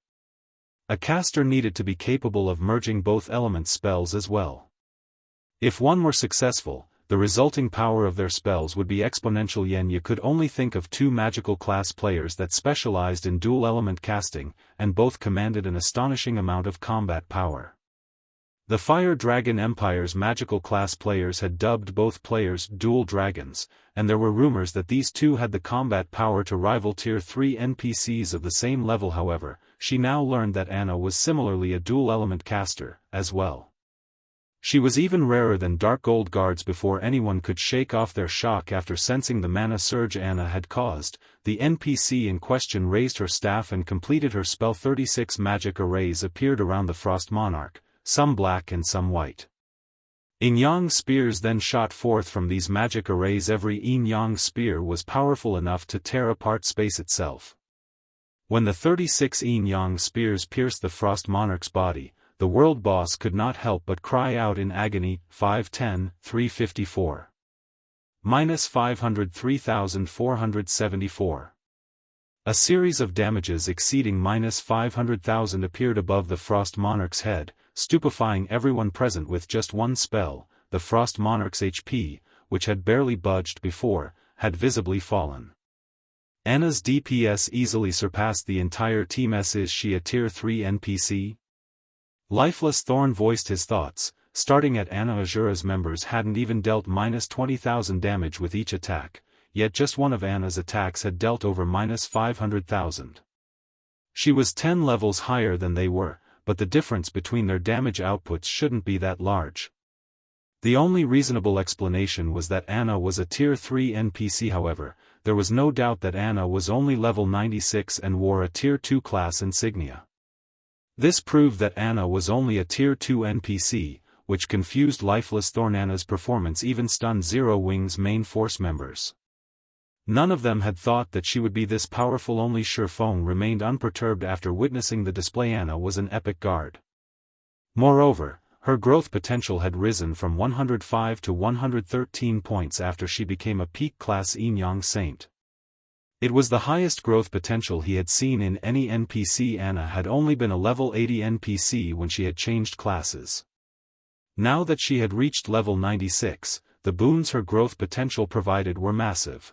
A caster needed to be capable of merging both elements' spells as well. If one were successful, the resulting power of their spells would be exponential. Xianxia could only think of two magical class players that specialized in dual element casting, and both commanded an astonishing amount of combat power. The Fire Dragon Empire's magical class players had dubbed both players dual dragons, and there were rumors that these two had the combat power to rival tier 3 NPCs of the same level. However, she now learned that Anna was similarly a dual element caster, as well. She was even rarer than Dark Gold guards. Before anyone could shake off their shock after sensing the mana surge Anna had caused, the NPC in question raised her staff and completed her spell. 36 magic arrays appeared around the Frost Monarch, some black and some white. Yin-Yang spears then shot forth from these magic arrays. Every Yin-Yang spear was powerful enough to tear apart space itself. When the 36 Yin-Yang spears pierced the Frost Monarch's body, the world boss could not help but cry out in agony. 510, 354. -503,474. A series of damages exceeding -500,000 appeared above the Frost Monarch's head, stupefying everyone present. With just one spell, the Frost Monarch's HP, which had barely budged before, had visibly fallen. Anna's DPS easily surpassed the entire team's. Is she a tier 3 NPC? Lifeless Thorn voiced his thoughts, starting at Anna. Azura's members hadn't even dealt -20,000 damage with each attack, yet just one of Anna's attacks had dealt over -500,000. She was 10 levels higher than they were, but the difference between their damage outputs shouldn't be that large. The only reasonable explanation was that Anna was a tier 3 NPC. However, there was no doubt that Anna was only level 96 and wore a tier 2 class insignia. This proved that Anna was only a tier 2 NPC, which confused Lifeless Thorn. Anna's performance even stunned Zero Wing's main force members. None of them had thought that she would be this powerful. Only Shifeng remained unperturbed after witnessing the display. Anna was an epic guard. Moreover, her growth potential had risen from 105 to 113 points after she became a peak-class Yin-Yang Saint. It was the highest growth potential he had seen in any NPC. Anna had only been a level 80 NPC when she had changed classes. Now that she had reached level 96, the boons her growth potential provided were massive.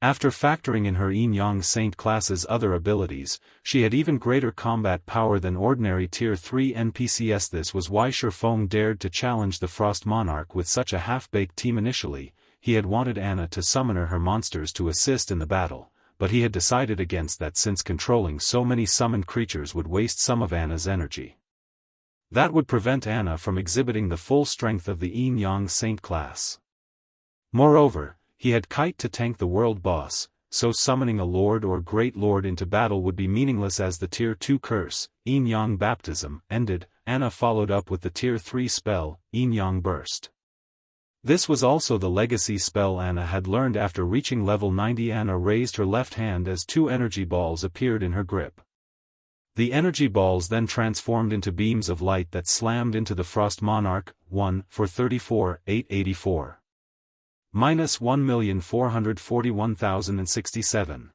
After factoring in her Yin-Yang Saint class's other abilities, she had even greater combat power than ordinary tier 3 NPCs. This was why Shifeng dared to challenge the Frost Monarch with such a half-baked team. Initially, he had wanted Anna to summon her monsters to assist in the battle, but he had decided against that since controlling so many summoned creatures would waste some of Anna's energy. That would prevent Anna from exhibiting the full strength of the Yin-Yang Saint class. Moreover, he had Kite to tank the world boss, so summoning a lord or great lord into battle would be meaningless. As the tier 2 curse, Yin-Yang Baptism, ended, Anna followed up with the tier 3 spell, Yin-Yang Burst. This was also the legacy spell Anna had learned after reaching level 90. Anna raised her left hand as two energy balls appeared in her grip. The energy balls then transformed into beams of light that slammed into the Frost Monarch. 1 for 34,884. Minus 1,441,067.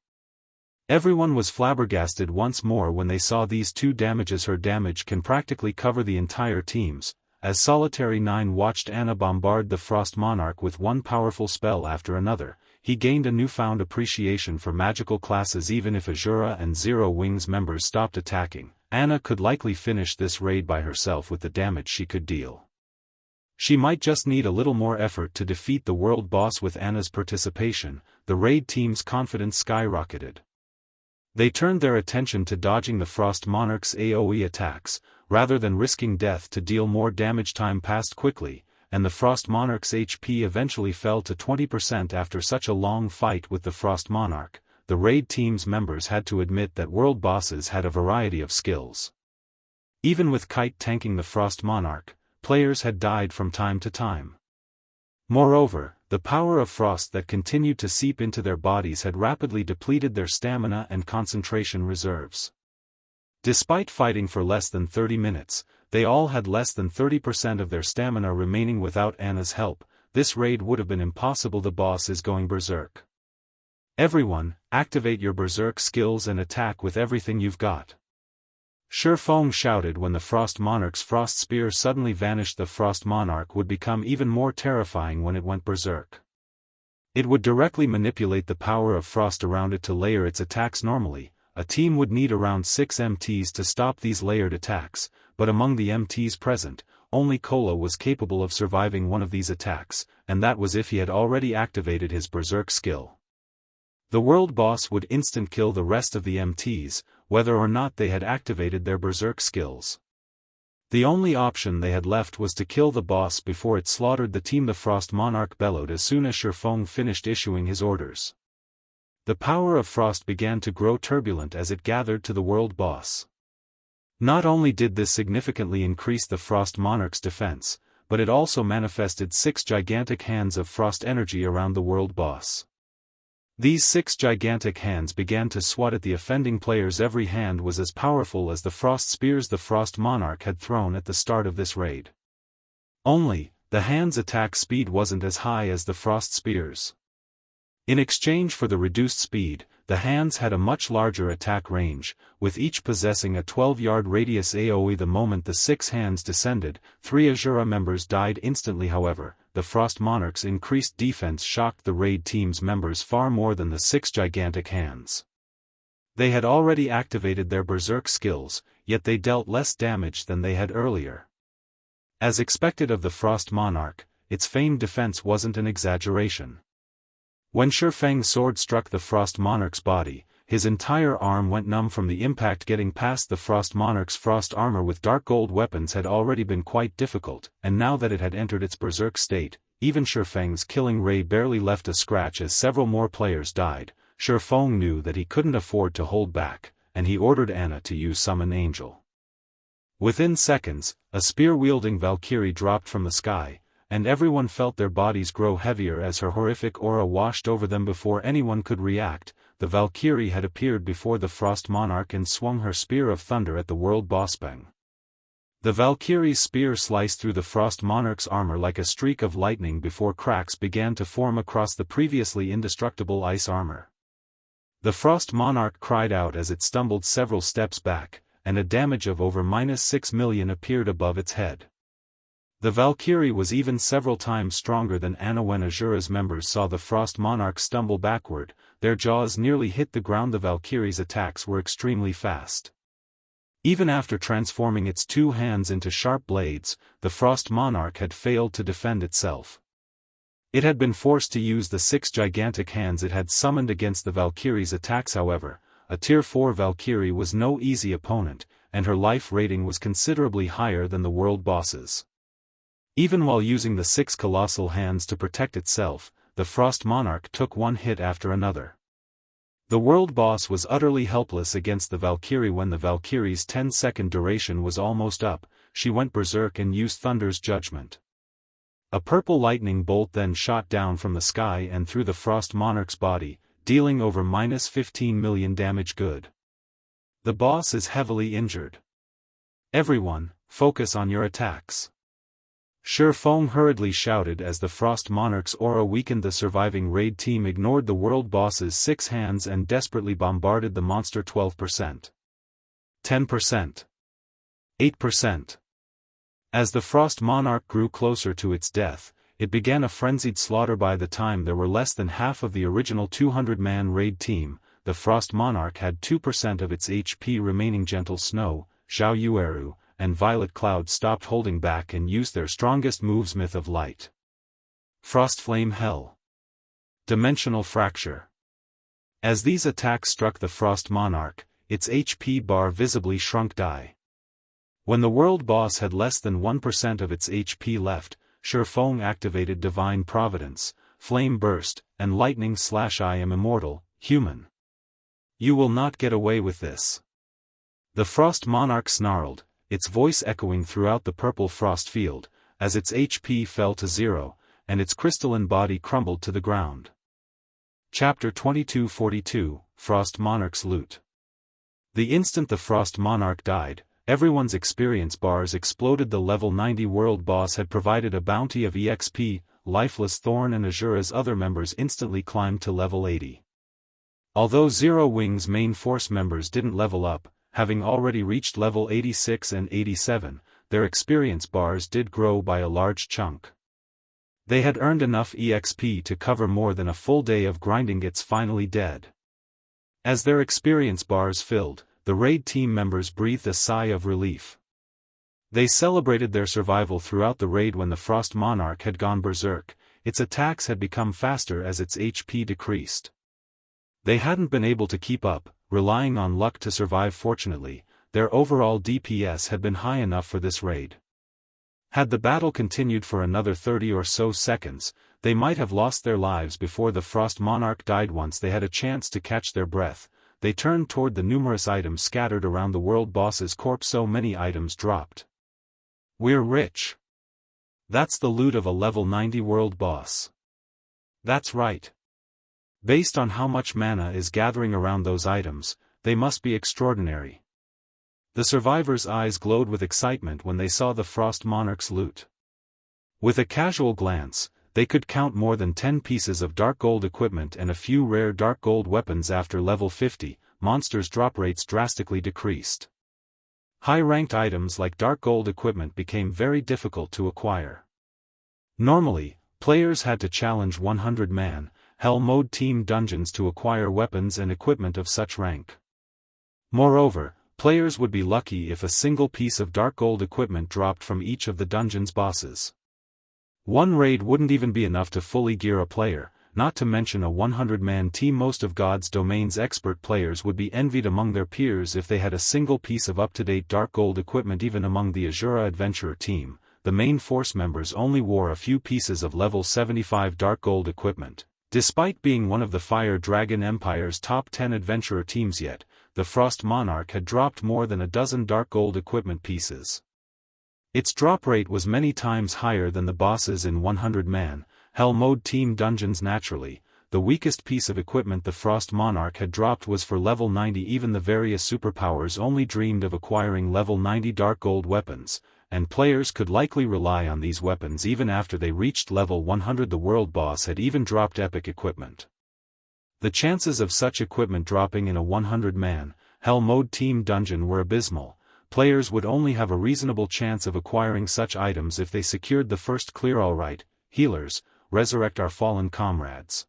Everyone was flabbergasted once more when they saw these two damages. Her damage can practically cover the entire team's. As Solitary 9 watched Anna bombard the Frost Monarch with one powerful spell after another, he gained a newfound appreciation for magical classes. Even if Azura and Zero Wings members stopped attacking, Anna could likely finish this raid by herself with the damage she could deal. She might just need a little more effort to defeat the world boss. With Anna's participation, the raid team's confidence skyrocketed. They turned their attention to dodging the Frost Monarch's AoE attacks, rather than risking death to deal more damage. Time passed quickly, and the Frost Monarch's HP eventually fell to 20%. After such a long fight with the Frost Monarch, the raid team's members had to admit that world bosses had a variety of skills. Even with Kite tanking the Frost Monarch, players had died from time to time. Moreover, the power of frost that continued to seep into their bodies had rapidly depleted their stamina and concentration reserves. Despite fighting for less than 30 minutes, they all had less than 30% of their stamina remaining. Without Anna's help, this raid would have been impossible. The boss is going berserk. Everyone, activate your berserk skills and attack with everything you've got. Shifeng shouted when the Frost Monarch's frost spear suddenly vanished. The Frost Monarch would become even more terrifying when it went berserk. It would directly manipulate the power of frost around it to layer its attacks. Normally, a team would need around 6 MTs to stop these layered attacks, but among the MTs present, only Kola was capable of surviving one of these attacks, and that was if he had already activated his berserk skill. The world boss would instant kill the rest of the MTs, whether or not they had activated their berserk skills. The only option they had left was to kill the boss before it slaughtered the team. The Frost Monarch bellowed as soon as Shifeng finished issuing his orders. The power of frost began to grow turbulent as it gathered to the world boss. Not only did this significantly increase the Frost Monarch's defense, but it also manifested 6 gigantic hands of frost energy around the world boss. These 6 gigantic hands began to swat at the offending players. Every hand was as powerful as the frost spears the Frost Monarch had thrown at the start of this raid. Only, the hands' attack speed wasn't as high as the frost spears. In exchange for the reduced speed, the hands had a much larger attack range, with each possessing a 12-yard radius AoE. The moment the 6 hands descended, 3 Azura members died instantly. However, the Frost Monarch's increased defense shocked the raid team's members far more than the 6 gigantic hands. They had already activated their berserk skills, yet they dealt less damage than they had earlier. As expected of the Frost Monarch, its famed defense wasn't an exaggeration. When Shifeng's sword struck the Frost Monarch's body, his entire arm went numb from the impact. Getting past the Frost Monarch's frost armor with dark gold weapons had already been quite difficult, and now that it had entered its berserk state, even Shifeng's killing ray barely left a scratch. As several more players died, Shifeng knew that he couldn't afford to hold back, and he ordered Anna to use Summon Angel. Within seconds, a spear-wielding Valkyrie dropped from the sky, and everyone felt their bodies grow heavier as her horrific aura washed over them. Before anyone could react, the Valkyrie had appeared before the Frost Monarch and swung her spear of thunder at the world boss. Bang! The Valkyrie's spear sliced through the Frost Monarch's armor like a streak of lightning before cracks began to form across the previously indestructible ice armor. The Frost Monarch cried out as it stumbled several steps back, and a damage of over -6 million appeared above its head. The Valkyrie was even several times stronger than Anna. When Azura's members saw the Frost Monarch stumble backward, their jaws nearly hit the ground. The Valkyrie's attacks were extremely fast. Even after transforming its 2 hands into sharp blades, the Frost Monarch had failed to defend itself. It had been forced to use the 6 gigantic hands it had summoned against the Valkyrie's attacks. However, a Tier 4 Valkyrie was no easy opponent, and her life rating was considerably higher than the world boss's. Even while using the 6 colossal hands to protect itself, the Frost Monarch took one hit after another. The world boss was utterly helpless against the Valkyrie. When the Valkyrie's 10-second duration was almost up, she went berserk and used Thunder's Judgment. A purple lightning bolt then shot down from the sky and through the Frost Monarch's body, dealing over -15 million damage. Good. The boss is heavily injured. Everyone, focus on your attacks. Shi Feng hurriedly shouted as the Frost Monarch's aura weakened. The surviving raid team ignored the world boss's 6 hands and desperately bombarded the monster. 12%. 10%. 8%. As the Frost Monarch grew closer to its death, it began a frenzied slaughter. By the time there were less than half of the original 200-man raid team, the Frost Monarch had 2% of its HP remaining. Gentle Snow, Zhao Yueru, and Violet Cloud stopped holding back and used their strongest moves: Myth of Light, Frost Flame, Hell, Dimensional Fracture. As these attacks struck the Frost Monarch, its HP bar visibly shrunk. When the world boss had less than 1% of its HP left, Shi Feng activated Divine Providence, Flame Burst, and Lightning Slash. I am immortal, human. You will not get away with this. The Frost Monarch snarled, its voice echoing throughout the purple frost field, as its HP fell to 0, and its crystalline body crumbled to the ground. Chapter 2242, Frost Monarch's Loot. The instant the Frost Monarch died, everyone's experience bars exploded. The level 90 world boss had provided a bounty of EXP, Lifeless Thorn and Azura's other members instantly climbed to level 80. Although Zero Wing's main force members didn't level up, having already reached level 86 and 87, their experience bars did grow by a large chunk. They had earned enough EXP to cover more than a full day of grinding. It's finally dead. As their experience bars filled, the raid team members breathed a sigh of relief. They celebrated their survival throughout the raid. When the Frost Monarch had gone berserk, its attacks had become faster as its HP decreased. They hadn't been able to keep up, relying on luck to survive. Fortunately, their overall DPS had been high enough for this raid. Had the battle continued for another 30 or so seconds, they might have lost their lives before the Frost Monarch died. Once they had a chance to catch their breath, they turned toward the numerous items scattered around the world boss's corpse. So many items dropped. We're rich. That's the loot of a level 90 world boss. That's right. Based on how much mana is gathering around those items, they must be extraordinary. The survivors' eyes glowed with excitement when they saw the Frost Monarch's loot. With a casual glance, they could count more than 10 pieces of dark gold equipment and a few rare dark gold weapons. After level 50, monsters' drop rates drastically decreased. High-ranked items like dark gold equipment became very difficult to acquire. Normally, players had to challenge 100-man, Hell Mode team dungeons to acquire weapons and equipment of such rank. Moreover, players would be lucky if a single piece of dark gold equipment dropped from each of the dungeon's bosses. One raid wouldn't even be enough to fully gear a player, not to mention a 100-man team. Most of God's Domain's expert players would be envied among their peers if they had a single piece of up-to-date dark gold equipment. Even among the Azura Adventurer team, the main force members only wore a few pieces of level 75 dark gold equipment. Despite being one of the Fire Dragon Empire's top 10 adventurer teams, yet, the Frost Monarch had dropped more than a dozen dark gold equipment pieces. Its drop rate was many times higher than the bosses in 100-man, Hell Mode team dungeons. Naturally, the weakest piece of equipment the Frost Monarch had dropped was for level 90. Even the various superpowers only dreamed of acquiring level 90 dark gold weapons, and players could likely rely on these weapons even after they reached level 100. The world boss had even dropped epic equipment. The chances of such equipment dropping in a 100-man, Hell Mode team dungeon were abysmal. Players would only have a reasonable chance of acquiring such items if they secured the first clear. Alright, healers, resurrect our fallen comrades.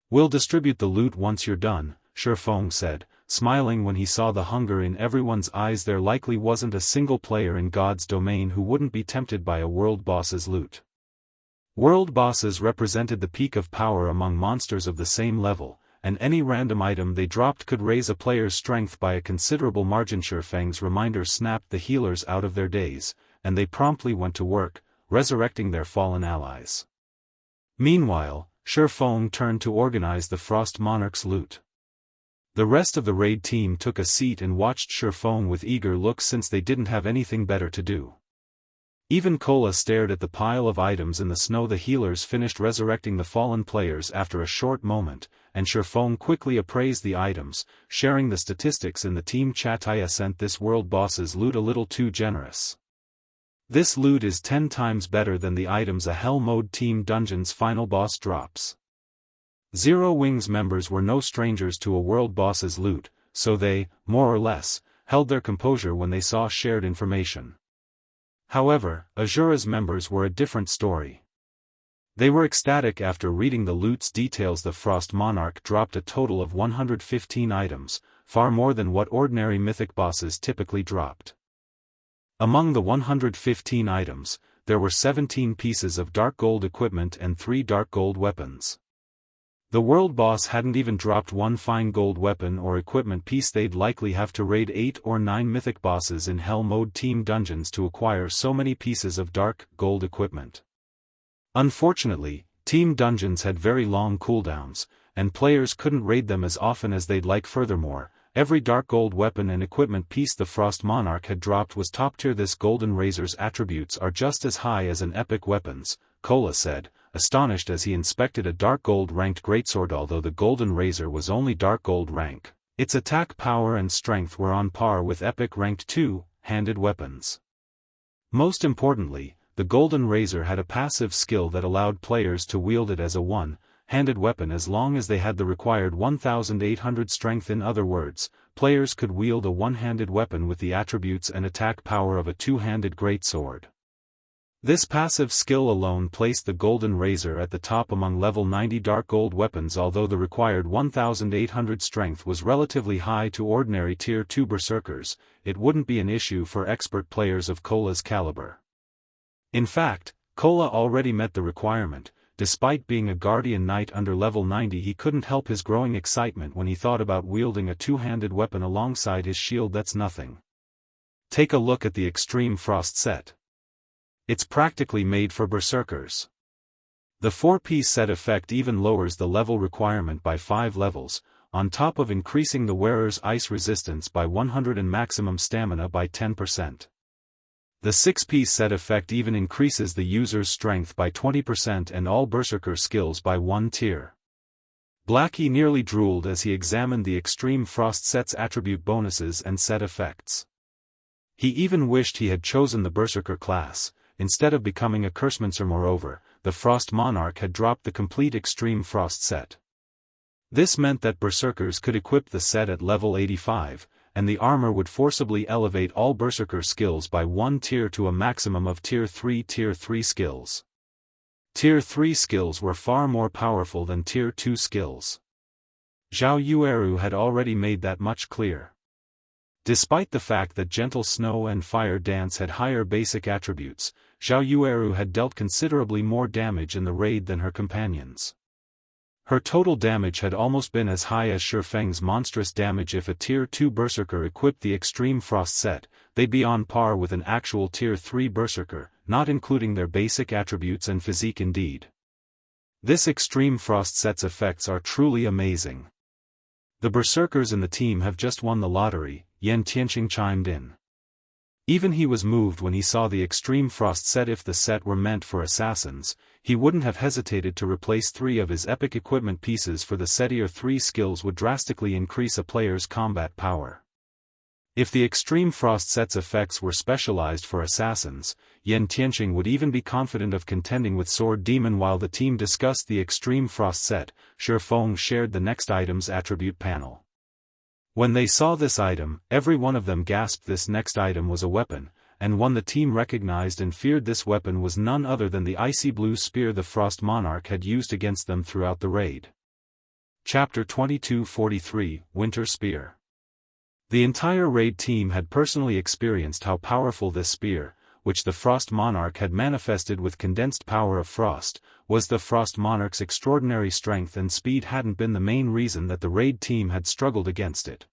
We'll distribute the loot once you're done, Shi Feng said, smiling when he saw the hunger in everyone's eyes. There likely wasn't a single player in God's Domain who wouldn't be tempted by a world boss's loot. World bosses represented the peak of power among monsters of the same level, and any random item they dropped could raise a player's strength by a considerable margin. Shi Feng's reminder snapped the healers out of their daze, and they promptly went to work, resurrecting their fallen allies. Meanwhile, Shi Feng turned to organize the Frost Monarch's loot. The rest of the raid team took a seat and watched Shi Feng with eager looks since they didn't have anything better to do. Even Cola stared at the pile of items in the snow. The healers finished resurrecting the fallen players after a short moment, and Shifeng quickly appraised the items, sharing the statistics in the team chat. "I sent this world boss's loot a little too generous. This loot is 10 times better than the items a Hell Mode Team Dungeon's final boss drops." Zero Wings members were no strangers to a world boss's loot, so they, more or less, held their composure when they saw shared information. However, Azura's members were a different story. They were ecstatic after reading the loot's details. The Frost Monarch dropped a total of 115 items, far more than what ordinary mythic bosses typically dropped. Among the 115 items, there were 17 pieces of dark gold equipment and 3 dark gold weapons. The world boss hadn't even dropped one fine gold weapon or equipment piece. They'd likely have to raid 8 or 9 mythic bosses in Hell Mode Team Dungeons to acquire so many pieces of dark gold equipment. Unfortunately, Team Dungeons had very long cooldowns, and players couldn't raid them as often as they'd like. Furthermore, every dark gold weapon and equipment piece the Frost Monarch had dropped was top tier. "This Golden Razor's attributes are just as high as an epic weapons," Cola said, astonished as he inspected a dark gold ranked greatsword. Although the Golden Razor was only dark gold rank, its attack power and strength were on par with epic ranked 2-handed weapons. Most importantly, the Golden Razor had a passive skill that allowed players to wield it as a one-handed weapon as long as they had the required 1800 strength. In other words, players could wield a one-handed weapon with the attributes and attack power of a two-handed greatsword. This passive skill alone placed the Golden Razor at the top among level 90 dark gold weapons. Although the required 1800 strength was relatively high to ordinary tier 2 berserkers, it wouldn't be an issue for expert players of Cola's caliber. In fact, Cola already met the requirement. Despite being a Guardian Knight under level 90, he couldn't help his growing excitement when he thought about wielding a two-handed weapon alongside his shield. That's nothing. Take a look at the Extreme Frost set. It's practically made for berserkers. The 4-piece set effect even lowers the level requirement by 5 levels, on top of increasing the wearer's ice resistance by 100 and maximum stamina by 10%. The 6-piece set effect even increases the user's strength by 20% and all berserker skills by 1 tier. Blackie nearly drooled as he examined the Extreme Frost set's attribute bonuses and set effects. He even wished he had chosen the berserker class, instead of becoming a cursemancer. Moreover, the Frost Monarch had dropped the complete Extreme Frost set. This meant that berserkers could equip the set at level 85, and the armor would forcibly elevate all berserker skills by 1 tier to a maximum of tier 3 skills. Tier 3 skills were far more powerful than tier 2 skills. Zhao Yueru had already made that much clear. Despite the fact that Gentle Snow and Fire Dance had higher basic attributes, Zhao Yueru had dealt considerably more damage in the raid than her companions. Her total damage had almost been as high as Shifeng's monstrous damage. If a tier 2 berserker equipped the Extreme Frost set, they'd be on par with an actual tier 3 berserker, not including their basic attributes and physique. Indeed, this Extreme Frost set's effects are truly amazing. "The berserkers in the team have just won the lottery," Yan Tianqing chimed in. Even he was moved when he saw the Extreme Frost set. If the set were meant for assassins, he wouldn't have hesitated to replace 3 of his epic equipment pieces for the set. Tier 3 skills would drastically increase a player's combat power. If the Extreme Frost set's effects were specialized for assassins, Yan Tianqing would even be confident of contending with Sword Demon. While the team discussed the Extreme Frost set, Shifeng shared the next item's attribute panel. When they saw this item, every one of them gasped. This next item was a weapon, and one the team recognized and feared. This weapon was none other than the icy blue spear the Frost Monarch had used against them throughout the raid. Chapter 2243, Winter Spear. The entire raid team had personally experienced how powerful this spear, which the Frost Monarch had manifested with condensed power of frost, was. The Frost Monarch's extraordinary strength and speed hadn't been the main reason that the raid team had struggled against it.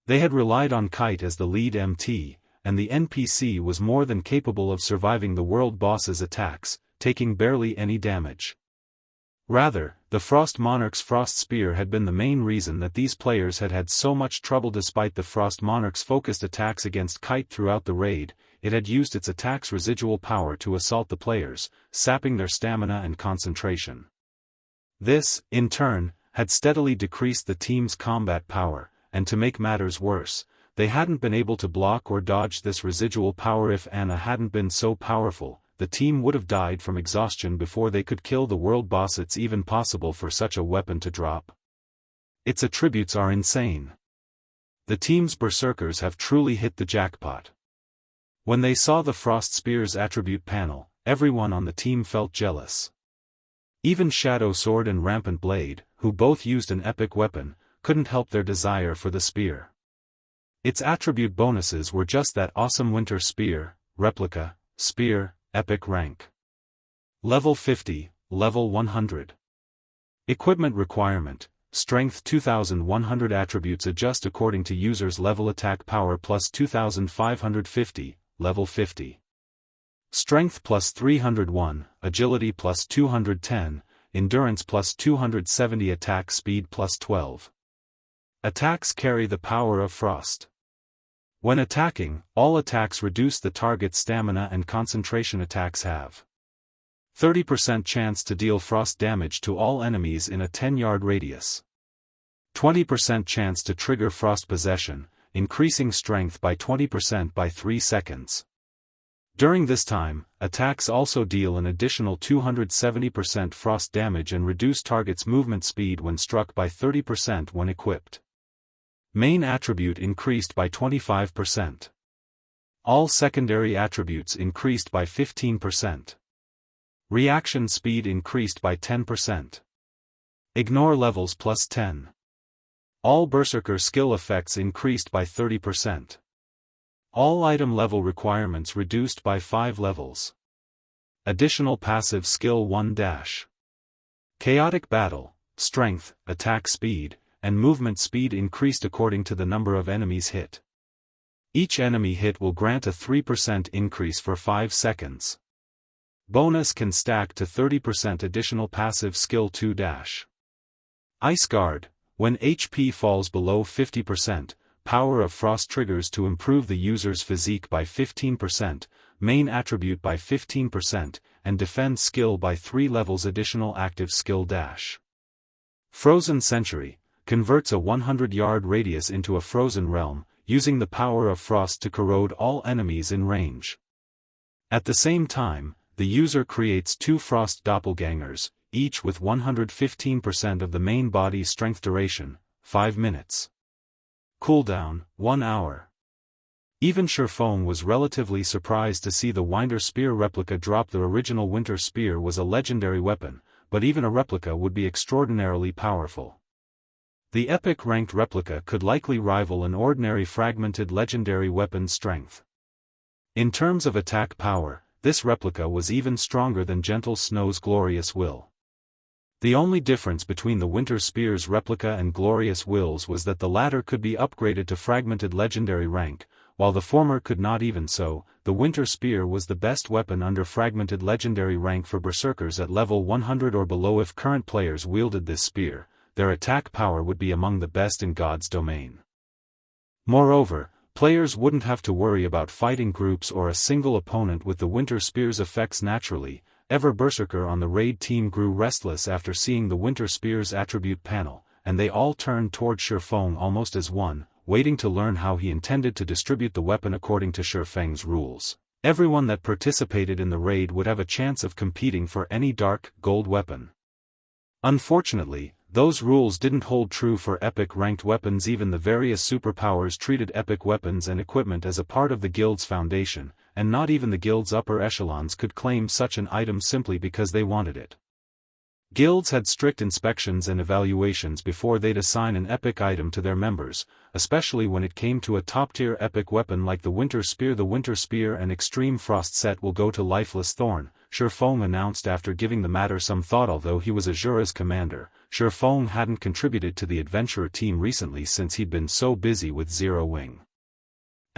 They had relied on Kite as the lead MT, and the NPC was more than capable of surviving the world boss's attacks, taking barely any damage. Rather, the Frost Monarch's Frost Spear had been the main reason that these players had had so much trouble. Despite the Frost Monarch's focused attacks against Kite throughout the raid, it had used its attack's residual power to assault the players, sapping their stamina and concentration. This, in turn, had steadily decreased the team's combat power, and to make matters worse, they hadn't been able to block or dodge this residual power. If Anna hadn't been so powerful, the team would have died from exhaustion before they could kill the world boss. It's even possible for such a weapon to drop. Its attributes are insane. The team's berserkers have truly hit the jackpot. When they saw the Frost Spear's attribute panel, everyone on the team felt jealous. Even Shadow Sword and Rampant Blade, who both used an epic weapon, couldn't help their desire for the spear. Its attribute bonuses were just that awesome Winter Spear, Replica, Spear, Epic rank. Level 50, Level 100. Equipment requirement, Strength 2100. Attributes adjust according to user's level. Attack power plus 2550, Level 50. Strength plus 301, Agility plus 210, Endurance plus 270. Attack speed plus 12. Attacks carry the power of Frost. When attacking, all attacks reduce the target's stamina and concentration. Attacks have 30% chance to deal frost damage to all enemies in a 10-yard radius. 20% chance to trigger frost possession, increasing strength by 20% by 3 seconds. During this time, attacks also deal an additional 270% frost damage and reduce target's movement speed when struck by 30% when equipped. Main attribute increased by 25%. All secondary attributes increased by 15%. Reaction speed increased by 10%. Ignore levels plus 10. All berserker skill effects increased by 30%. All item level requirements reduced by 5 levels. Additional passive skill 1 dash. Chaotic battle, strength, attack speed, and movement speed increased according to the number of enemies hit. Each enemy hit will grant a 3% increase for 5 seconds. Bonus can stack to 30% additional passive skill 2 dash. Ice Guard, when HP falls below 50%, Power of Frost triggers to improve the user's physique by 15%, main attribute by 15%, and defense skill by 3 levels. Additional active skill dash. Frozen Century, converts a 100-yard radius into a frozen realm, using the power of frost to corrode all enemies in range. At the same time, the user creates 2 frost doppelgangers, each with 115% of the main body's strength. Duration, 5 minutes. Cooldown, 1 hour. Even Sherfone was relatively surprised to see the Winder Spear replica drop. The original Winter Spear was a legendary weapon, but even a replica would be extraordinarily powerful. The epic ranked replica could likely rival an ordinary fragmented legendary weapon's strength. In terms of attack power, this replica was even stronger than Gentle Snow's Glorious Will. The only difference between the Winter Spear's replica and Glorious Will's was that the latter could be upgraded to fragmented legendary rank, while the former could not. Even so, the Winter Spear was the best weapon under fragmented legendary rank for berserkers at level 100 or below. If current players wielded this spear, their attack power would be among the best in God's domain. Moreover, players wouldn't have to worry about fighting groups or a single opponent with the Winter Spear's effects. Naturally, every berserker on the raid team grew restless after seeing the Winter Spear's attribute panel, and they all turned toward Sherfeng almost as one, waiting to learn how he intended to distribute the weapon according to Sherfeng's rules. Everyone that participated in the raid would have a chance of competing for any dark gold weapon. Unfortunately, those rules didn't hold true for epic ranked weapons. Even the various superpowers treated epic weapons and equipment as a part of the guild's foundation, and not even the guild's upper echelons could claim such an item simply because they wanted it. Guilds had strict inspections and evaluations before they'd assign an epic item to their members, especially when it came to a top-tier epic weapon like the Winter Spear. The Winter Spear and Extreme Frost set will go to Lifeless Thorn, Sherfeng announced after giving the matter some thought. Although he was Azura's commander, Sherfeng hadn't contributed to the adventurer team recently since he'd been so busy with Zero Wing.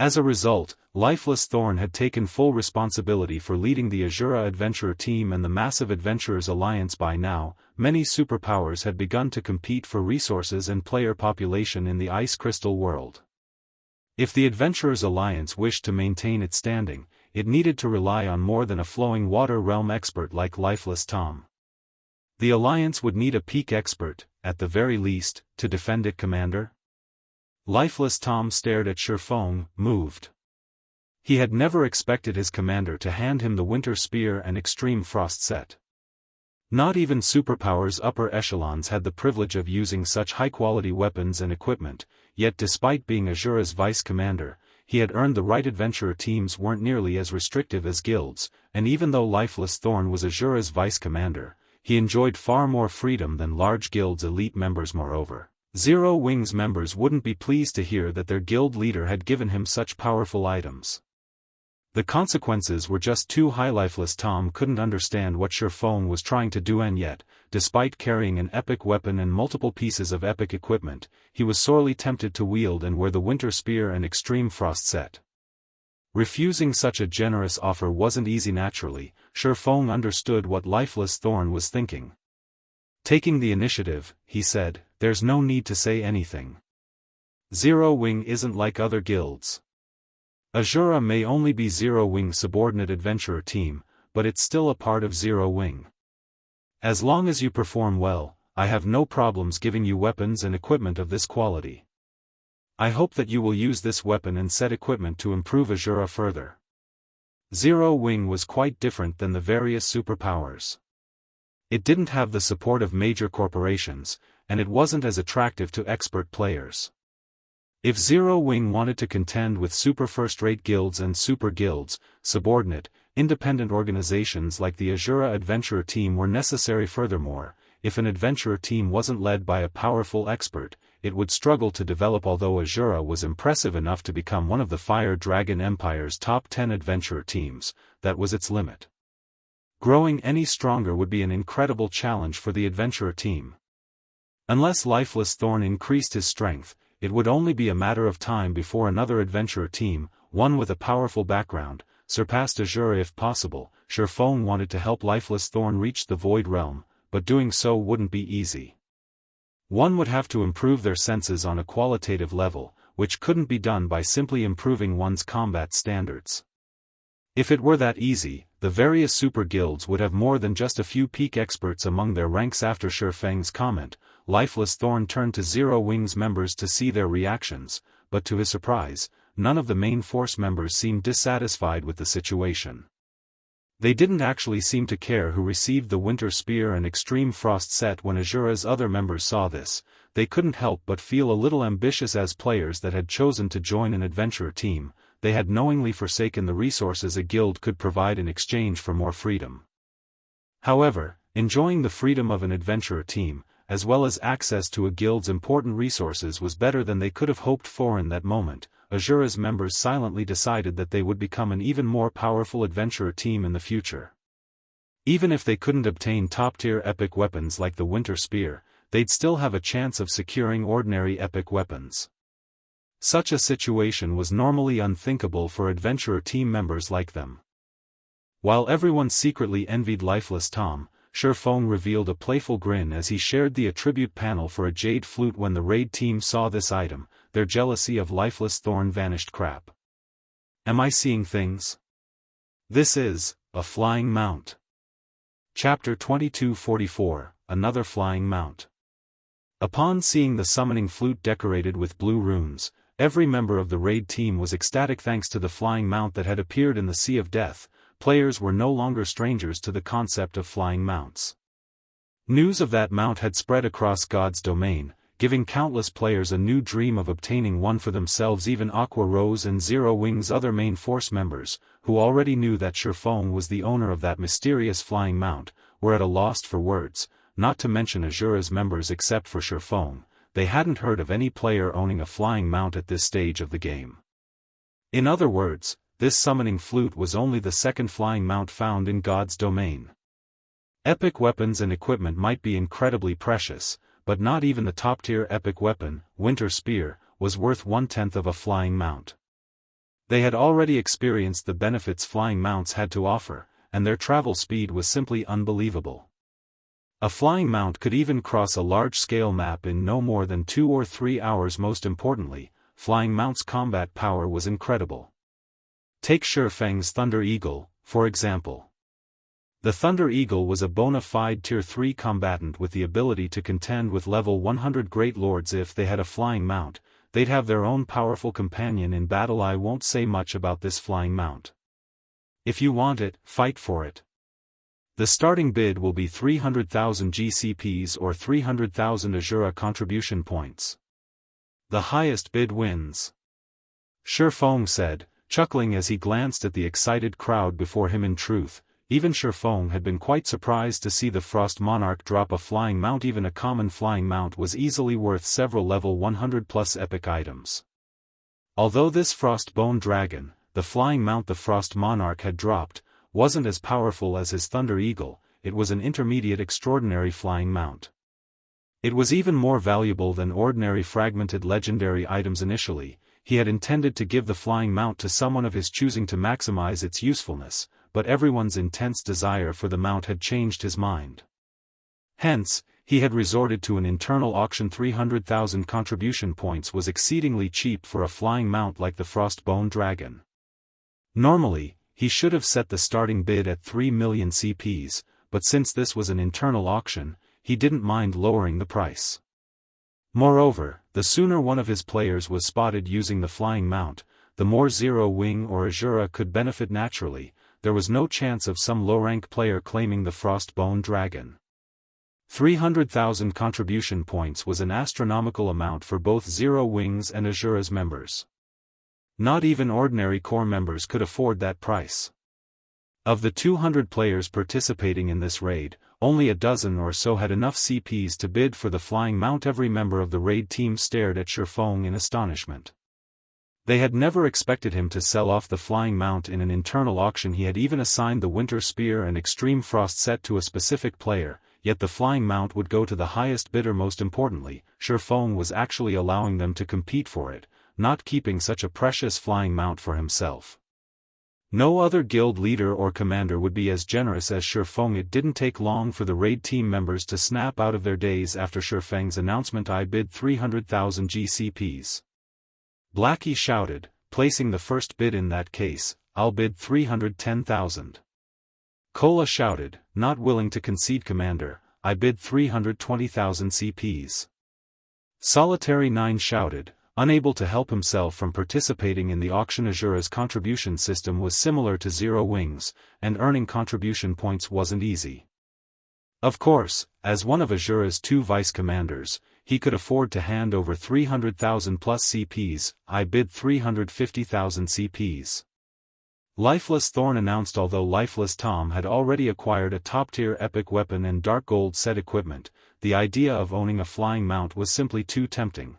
As a result, Lifeless Thorn had taken full responsibility for leading the Azura adventurer team and the massive Adventurers Alliance. By now, many superpowers had begun to compete for resources and player population in the Ice Crystal world. If the Adventurers Alliance wished to maintain its standing, it needed to rely on more than a flowing water realm expert like Lifeless Tom. The Alliance would need a peak expert, at the very least, to defend it, Commander? Lifeless Tom stared at Shifeng, moved. He had never expected his commander to hand him the Winter Spear and Extreme Frost set. Not even superpowers upper echelons had the privilege of using such high-quality weapons and equipment, yet despite being Azura's vice commander, he had earned the right. Adventurer teams weren't nearly as restrictive as guilds, and even though Lifeless Thorn was Azura's vice commander, he enjoyed far more freedom than large guilds' elite members. Moreover, Zero Wings members wouldn't be pleased to hear that their guild leader had given him such powerful items. The consequences were just too high. Lifeless Tom couldn't understand what Shifeng was trying to do, and yet, despite carrying an epic weapon and multiple pieces of epic equipment, he was sorely tempted to wield and wear the Winter Spear and Extreme Frost set. Refusing such a generous offer wasn't easy. Naturally, Shifeng understood what Lifeless Thorn was thinking. Taking the initiative, he said, "There's no need to say anything. Zero Wing isn't like other guilds. Azura may only be Zero Wing's subordinate adventurer team, but it's still a part of Zero Wing. As long as you perform well, I have no problems giving you weapons and equipment of this quality. I hope that you will use this weapon and set equipment to improve Azura further." Zero Wing was quite different than the various superpowers. It didn't have the support of major corporations, and it wasn't as attractive to expert players. If Zero Wing wanted to contend with super first-rate guilds and super guilds, subordinate, independent organizations like the Azura Adventurer Team were necessary. Furthermore, if an adventurer team wasn't led by a powerful expert, it would struggle to develop. Although Azura was impressive enough to become one of the Fire Dragon Empire's top 10 adventurer teams, that was its limit. Growing any stronger would be an incredible challenge for the adventurer team. Unless Lifeless Thorn increased his strength, it would only be a matter of time before another adventurer team, one with a powerful background, surpassed Azura if possible. Shifeng wanted to help Lifeless Thorn reach the Void Realm, but doing so wouldn't be easy. One would have to improve their senses on a qualitative level, which couldn't be done by simply improving one's combat standards. If it were that easy, the various super guilds would have more than just a few peak experts among their ranks. After Shifeng's comment, Lifeless Thorn turned to Zero Wings members to see their reactions, but to his surprise, none of the main force members seemed dissatisfied with the situation. They didn't actually seem to care who received the Winter Spear and Extreme Frost set. When Azura's other members saw this, they couldn't help but feel a little ambitious. As players that had chosen to join an adventurer team, they had knowingly forsaken the resources a guild could provide in exchange for more freedom. However, enjoying the freedom of an adventurer team, as well as access to a guild's important resources, was better than they could have hoped for. In that moment, Azura's members silently decided that they would become an even more powerful adventurer team in the future. Even if they couldn't obtain top-tier epic weapons like the Winter Spear, they'd still have a chance of securing ordinary epic weapons. Such a situation was normally unthinkable for adventurer team members like them. While everyone secretly envied Lifeless Tom, Shifeng revealed a playful grin as he shared the attribute panel for a jade flute. When the raid team saw this item, their jealousy of Lifeless Thorn vanished. Crap. Am I seeing things? This is a flying mount. Chapter 2244, Another Flying Mount. Upon seeing the summoning flute decorated with blue runes, every member of the raid team was ecstatic. Thanks to the flying mount that had appeared in the Sea of Death, players were no longer strangers to the concept of flying mounts. News of that mount had spread across God's domain, giving countless players a new dream of obtaining one for themselves. Even Aqua Rose and Zero Wing's other main force members, who already knew that Shifeng was the owner of that mysterious flying mount, were at a loss for words, not to mention Azura's members. Except for Shifeng, they hadn't heard of any player owning a flying mount at this stage of the game. In other words, this summoning flute was only the second flying mount found in God's domain. Epic weapons and equipment might be incredibly precious, but not even the top-tier epic weapon, Winter Spear, was worth 1/10 of a flying mount. They had already experienced the benefits flying mounts had to offer, and their travel speed was simply unbelievable. A flying mount could even cross a large-scale map in no more than 2 or 3 hours. Most importantly, flying mounts' combat power was incredible. Take Shifeng's Thunder Eagle, for example. The Thunder Eagle was a bona fide Tier 3 combatant with the ability to contend with level 100 Great Lords. If they had a flying mount, they'd have their own powerful companion in battle. I won't say much about this flying mount. If you want it, fight for it. The starting bid will be 300,000 GCPs or 300,000 Azura contribution points. The highest bid wins. Shifeng said, chuckling as he glanced at the excited crowd before him. In truth, even Shifeng had been quite surprised to see the Frost Monarch drop a flying mount. Even a common flying mount was easily worth several level 100 plus epic items. Although this Frost Bone Dragon, the flying mount the Frost Monarch had dropped, wasn't as powerful as his Thunder Eagle, it was an intermediate extraordinary flying mount. It was even more valuable than ordinary fragmented legendary items initially. He had intended to give the flying mount to someone of his choosing to maximize its usefulness, but everyone's intense desire for the mount had changed his mind. Hence, he had resorted to an internal auction. 300,000 contribution points was exceedingly cheap for a flying mount like the Frostbone Dragon. Normally, he should have set the starting bid at 3 million CPs, but since this was an internal auction, he didn't mind lowering the price. Moreover, the sooner one of his players was spotted using the flying mount, the more Zero Wing or Azura could benefit naturally. There was no chance of some low-rank player claiming the Frostbone Dragon. 300,000 contribution points was an astronomical amount for both Zero Wings and Azura's members. Not even ordinary core members could afford that price. Of the 200 players participating in this raid, only a dozen or so had enough CPs to bid for the flying mount. Every member of the raid team stared at Shifeng in astonishment. They had never expected him to sell off the flying mount in an internal auction. He had even assigned the Winter Spear and Extreme Frost set to a specific player, yet the flying mount would go to the highest bidder. Most importantly, Shifeng was actually allowing them to compete for it, not keeping such a precious flying mount for himself. No other guild leader or commander would be as generous as Shifeng. It didn't take long for the raid team members to snap out of their days after Shifeng's announcement. I bid 300,000 GCPs. Blackie shouted, placing the first bid. In that case, I'll bid 310,000. Kola shouted, not willing to concede. Commander, I bid 320,000 CPs. Solitary 9 shouted, unable to help himself from participating in the auction. Azura's contribution system was similar to Zero Wings, and earning contribution points wasn't easy. Of course, as one of Azura's 2 vice-commanders, he could afford to hand over 300,000 plus CPs. I bid 350,000 CPs. Lifeless Thorn announced. Although Lifeless Tom had already acquired a top-tier epic weapon and dark gold set equipment, the idea of owning a flying mount was simply too tempting.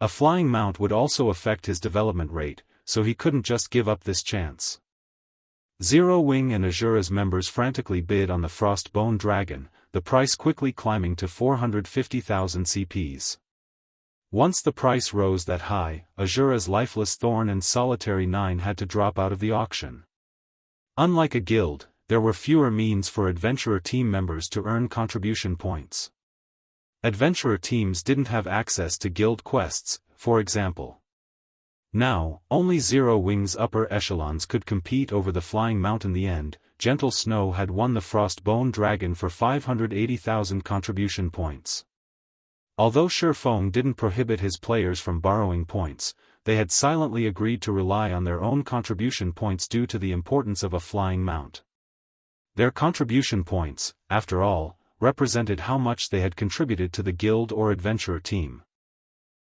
A flying mount would also affect his development rate, so he couldn't just give up this chance. Zero Wing and Azura's members frantically bid on the Frostbone Dragon, the price quickly climbing to 450,000 CPs. Once the price rose that high, Azura's Lifeless Thorn and Solitary 9 had to drop out of the auction. Unlike a guild, there were fewer means for adventurer team members to earn contribution points. Adventurer teams didn't have access to guild quests, for example. Now, only Zero Wing's upper echelons could compete over the flying mount. In the end, Gentle Snow had won the Frostbone Dragon for 580,000 contribution points. Although Shifeng didn't prohibit his players from borrowing points, they had silently agreed to rely on their own contribution points due to the importance of a flying mount. Their contribution points, after all, represented how much they had contributed to the guild or adventurer team.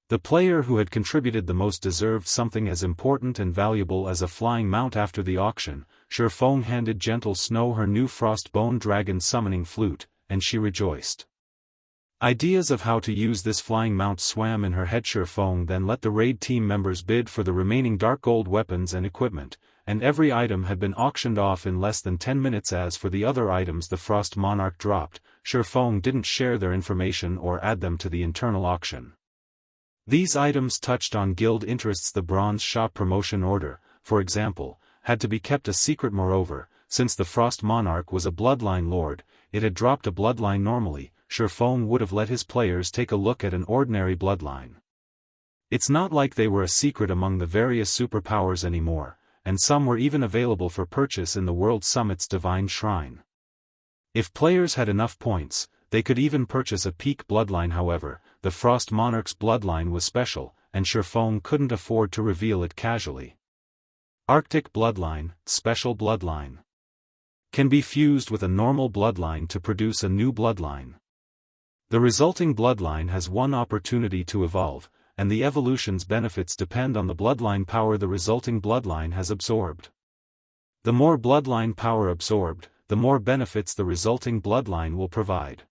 The player who had contributed the most deserved something as important and valuable as a flying mount. After the auction, Shifeng handed Gentle Snow her new Frostbone Dragon summoning flute, and she rejoiced. Ideas of how to use this flying mount swam in her head. Shifeng then let the raid team members bid for the remaining dark gold weapons and equipment, and every item had been auctioned off in less than 10 minutes. As for the other items the Frost Monarch dropped, Shifeng didn't share their information or add them to the internal auction. These items touched on guild interests. The Bronze Shop promotion order, for example, had to be kept a secret. Moreover, since the Frost Monarch was a Bloodline Lord, it had dropped a Bloodline. Normally, Shifeng would have let his players take a look at an ordinary Bloodline. It's not like they were a secret among the various superpowers anymore, and some were even available for purchase in the World Summit's Divine Shrine. If players had enough points, they could even purchase a peak bloodline. However, the Frost Monarch's bloodline was special, and Shifeng couldn't afford to reveal it casually. Arctic Bloodline, Special Bloodline. Can be fused with a normal bloodline to produce a new bloodline. The resulting bloodline has one opportunity to evolve, and the evolution's benefits depend on the bloodline power the resulting bloodline has absorbed. The more bloodline power absorbed, the more benefits the resulting bloodline will provide.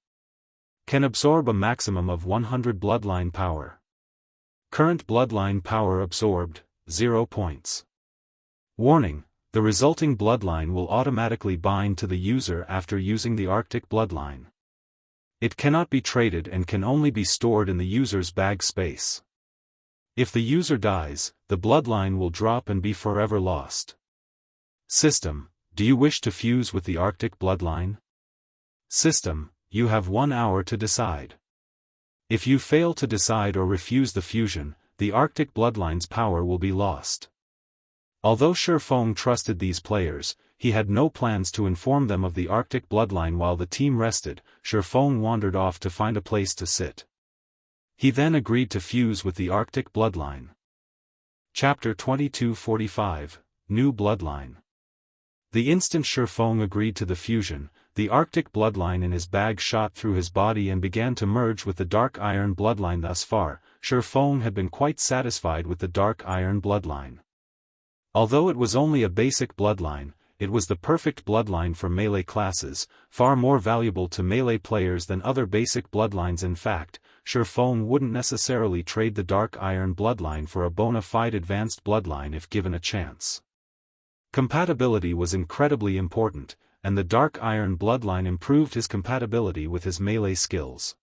Can absorb a maximum of 100 bloodline power. Current bloodline power absorbed, 0 points. Warning: the resulting bloodline will automatically bind to the user after using the Arctic bloodline. It cannot be traded and can only be stored in the user's bag space. If the user dies, the bloodline will drop and be forever lost. System: do you wish to fuse with the Arctic bloodline? System: you have 1 hour to decide. If you fail to decide or refuse the fusion, the Arctic bloodline's power will be lost. Although Shifeng trusted these players, he had no plans to inform them of the Arctic bloodline. While the team rested, Shifeng wandered off to find a place to sit. He then agreed to fuse with the Arctic bloodline. Chapter 2245, New Bloodline. The instant Shifeng agreed to the fusion, the Arctic bloodline in his bag shot through his body and began to merge with the Dark Iron bloodline. Thus far, Shifeng had been quite satisfied with the Dark Iron bloodline. Although it was only a basic bloodline, it was the perfect bloodline for melee classes, far more valuable to melee players than other basic bloodlines. In fact, Shifeng wouldn't necessarily trade the Dark Iron bloodline for a bona fide advanced bloodline if given a chance. Compatibility was incredibly important, and the Dark Iron bloodline improved his compatibility with his melee skills.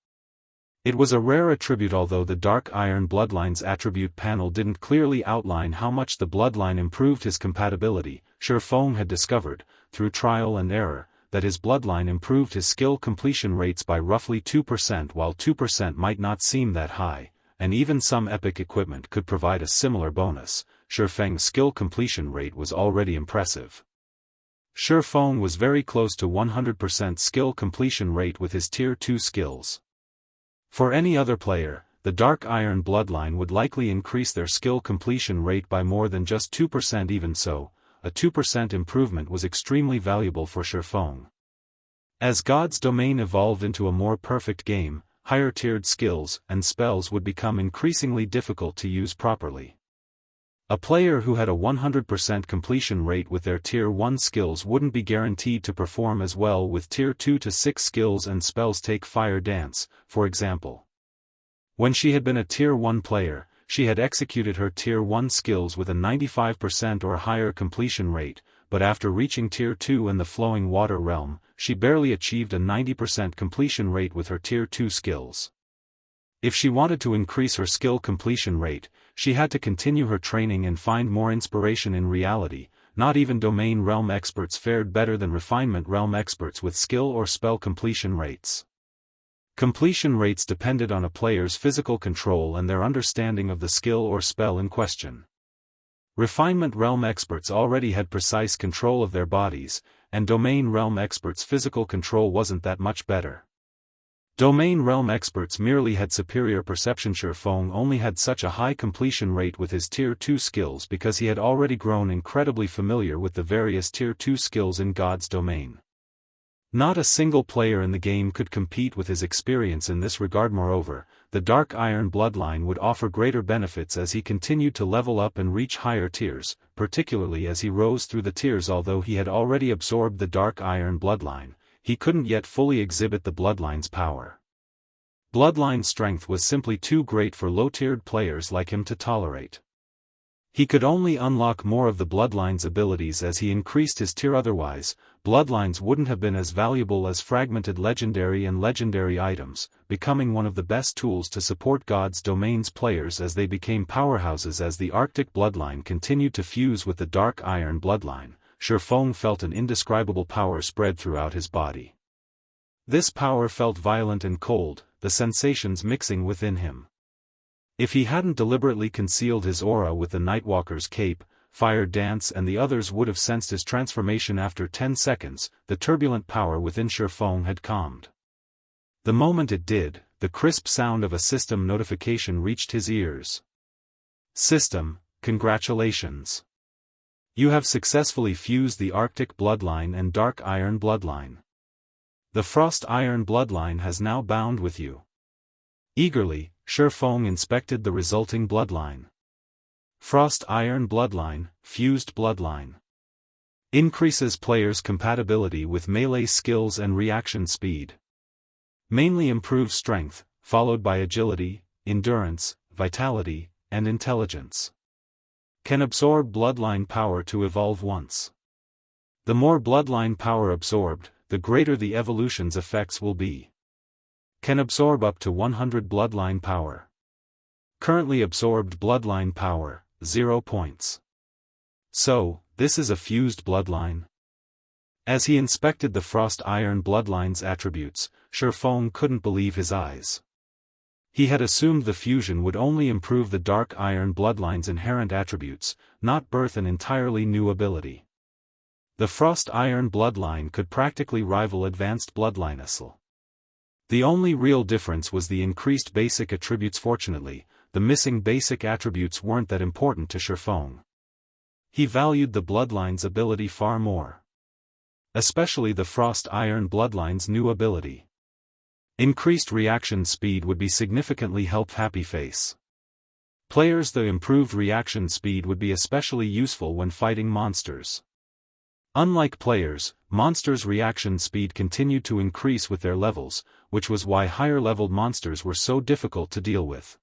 It was a rare attribute. Although the Dark Iron bloodline's attribute panel didn't clearly outline how much the bloodline improved his compatibility, Shifeng had discovered, through trial and error, that his bloodline improved his skill completion rates by roughly 2%. While 2% might not seem that high, and even some epic equipment could provide a similar bonus, Shifeng's skill completion rate was already impressive. Shifeng was very close to 100% skill completion rate with his Tier 2 skills. For any other player, the Dark Iron bloodline would likely increase their skill completion rate by more than just 2%. Even so, a 2% improvement was extremely valuable for Shifeng. As God's Domain evolved into a more perfect game, higher-tiered skills and spells would become increasingly difficult to use properly. A player who had a 100% completion rate with their Tier 1 skills wouldn't be guaranteed to perform as well with Tier 2 to 6 skills and spells. Take Fire Dance, for example. When she had been a Tier 1 player, she had executed her Tier 1 skills with a 95% or higher completion rate, but after reaching Tier 2 and the Flowing Water Realm, she barely achieved a 90% completion rate with her Tier 2 skills. If she wanted to increase her skill completion rate, she had to continue her training and find more inspiration. In reality, not even Domain Realm experts fared better than Refinement Realm experts with skill or spell completion rates. Completion rates depended on a player's physical control and their understanding of the skill or spell in question. Refinement Realm experts already had precise control of their bodies, and Domain Realm experts' physical control wasn't that much better. Domain Realm experts merely had superior perception. Shifeng only had such a high completion rate with his Tier 2 skills because he had already grown incredibly familiar with the various Tier 2 skills in God's Domain. Not a single player in the game could compete with his experience in this regard. Moreover, the Dark Iron bloodline would offer greater benefits as he continued to level up and reach higher tiers, particularly as he rose through the tiers. Although he had already absorbed the Dark Iron bloodline, he couldn't yet fully exhibit the bloodline's power. Bloodline strength was simply too great for low-tiered players like him to tolerate. He could only unlock more of the bloodline's abilities as he increased his tier. Otherwise, bloodlines wouldn't have been as valuable as fragmented legendary and legendary items, becoming one of the best tools to support God's Domain's players as they became powerhouses. As the Arctic bloodline continued to fuse with the Dark Iron bloodline, Shifeng felt an indescribable power spread throughout his body. This power felt violent and cold, the sensations mixing within him. If he hadn't deliberately concealed his aura with the Nightwalker's cape, Fire Dance and the others would have sensed his transformation after 10 seconds. The turbulent power within Shifeng had calmed. The moment it did, the crisp sound of a system notification reached his ears. System, congratulations. You have successfully fused the Arctic Bloodline and Dark Iron Bloodline. The Frost Iron Bloodline has now bound with you. Eagerly, Shifeng inspected the resulting bloodline. Frost Iron Bloodline, Fused Bloodline. Increases players' compatibility with melee skills and reaction speed. Mainly improves strength, followed by agility, endurance, vitality, and intelligence. Can absorb bloodline power to evolve once. The more bloodline power absorbed, the greater the evolution's effects will be. Can absorb up to 100 bloodline power. Currently absorbed bloodline power, 0 points. So, this is a fused bloodline? As he inspected the Frost Iron Bloodline's attributes, Shifeng couldn't believe his eyes. He had assumed the fusion would only improve the Dark Iron Bloodline's inherent attributes, not birth an entirely new ability. The Frost Iron Bloodline could practically rival advanced Bloodlinesl. The only real difference was the increased basic attributes. Fortunately, the missing basic attributes weren't that important to Shifeng. He valued the Bloodline's ability far more. Especially the Frost Iron Bloodline's new ability. Increased reaction speed would be significantly help Happy Face. Players. The improved reaction speed would be especially useful when fighting monsters. Unlike players, monsters' reaction speed continued to increase with their levels, which was why higher-leveled monsters were so difficult to deal with.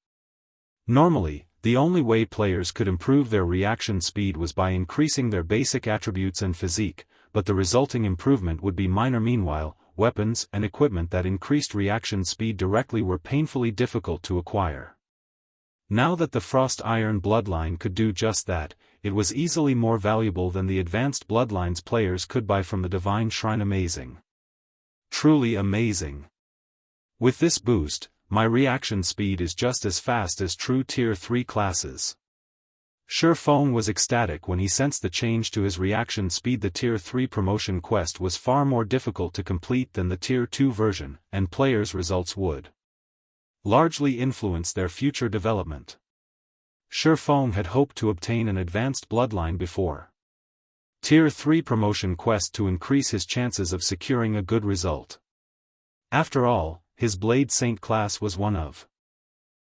Normally, the only way players could improve their reaction speed was by increasing their basic attributes and physique, but the resulting improvement would be minor. Meanwhile, weapons and equipment that increased reaction speed directly were painfully difficult to acquire. Now that the Frost Iron Bloodline could do just that, it was easily more valuable than the advanced Bloodlines players could buy from the Divine Shrine. Amazing. Truly amazing. With this boost, my reaction speed is just as fast as true Tier 3 classes. Shifeng was ecstatic when he sensed the change to his reaction speed. The Tier 3 promotion quest was far more difficult to complete than the Tier 2 version, and players' results would largely influence their future development. Shifeng had hoped to obtain an advanced bloodline before Tier 3 promotion quest to increase his chances of securing a good result. After all, his Blade Saint class was one of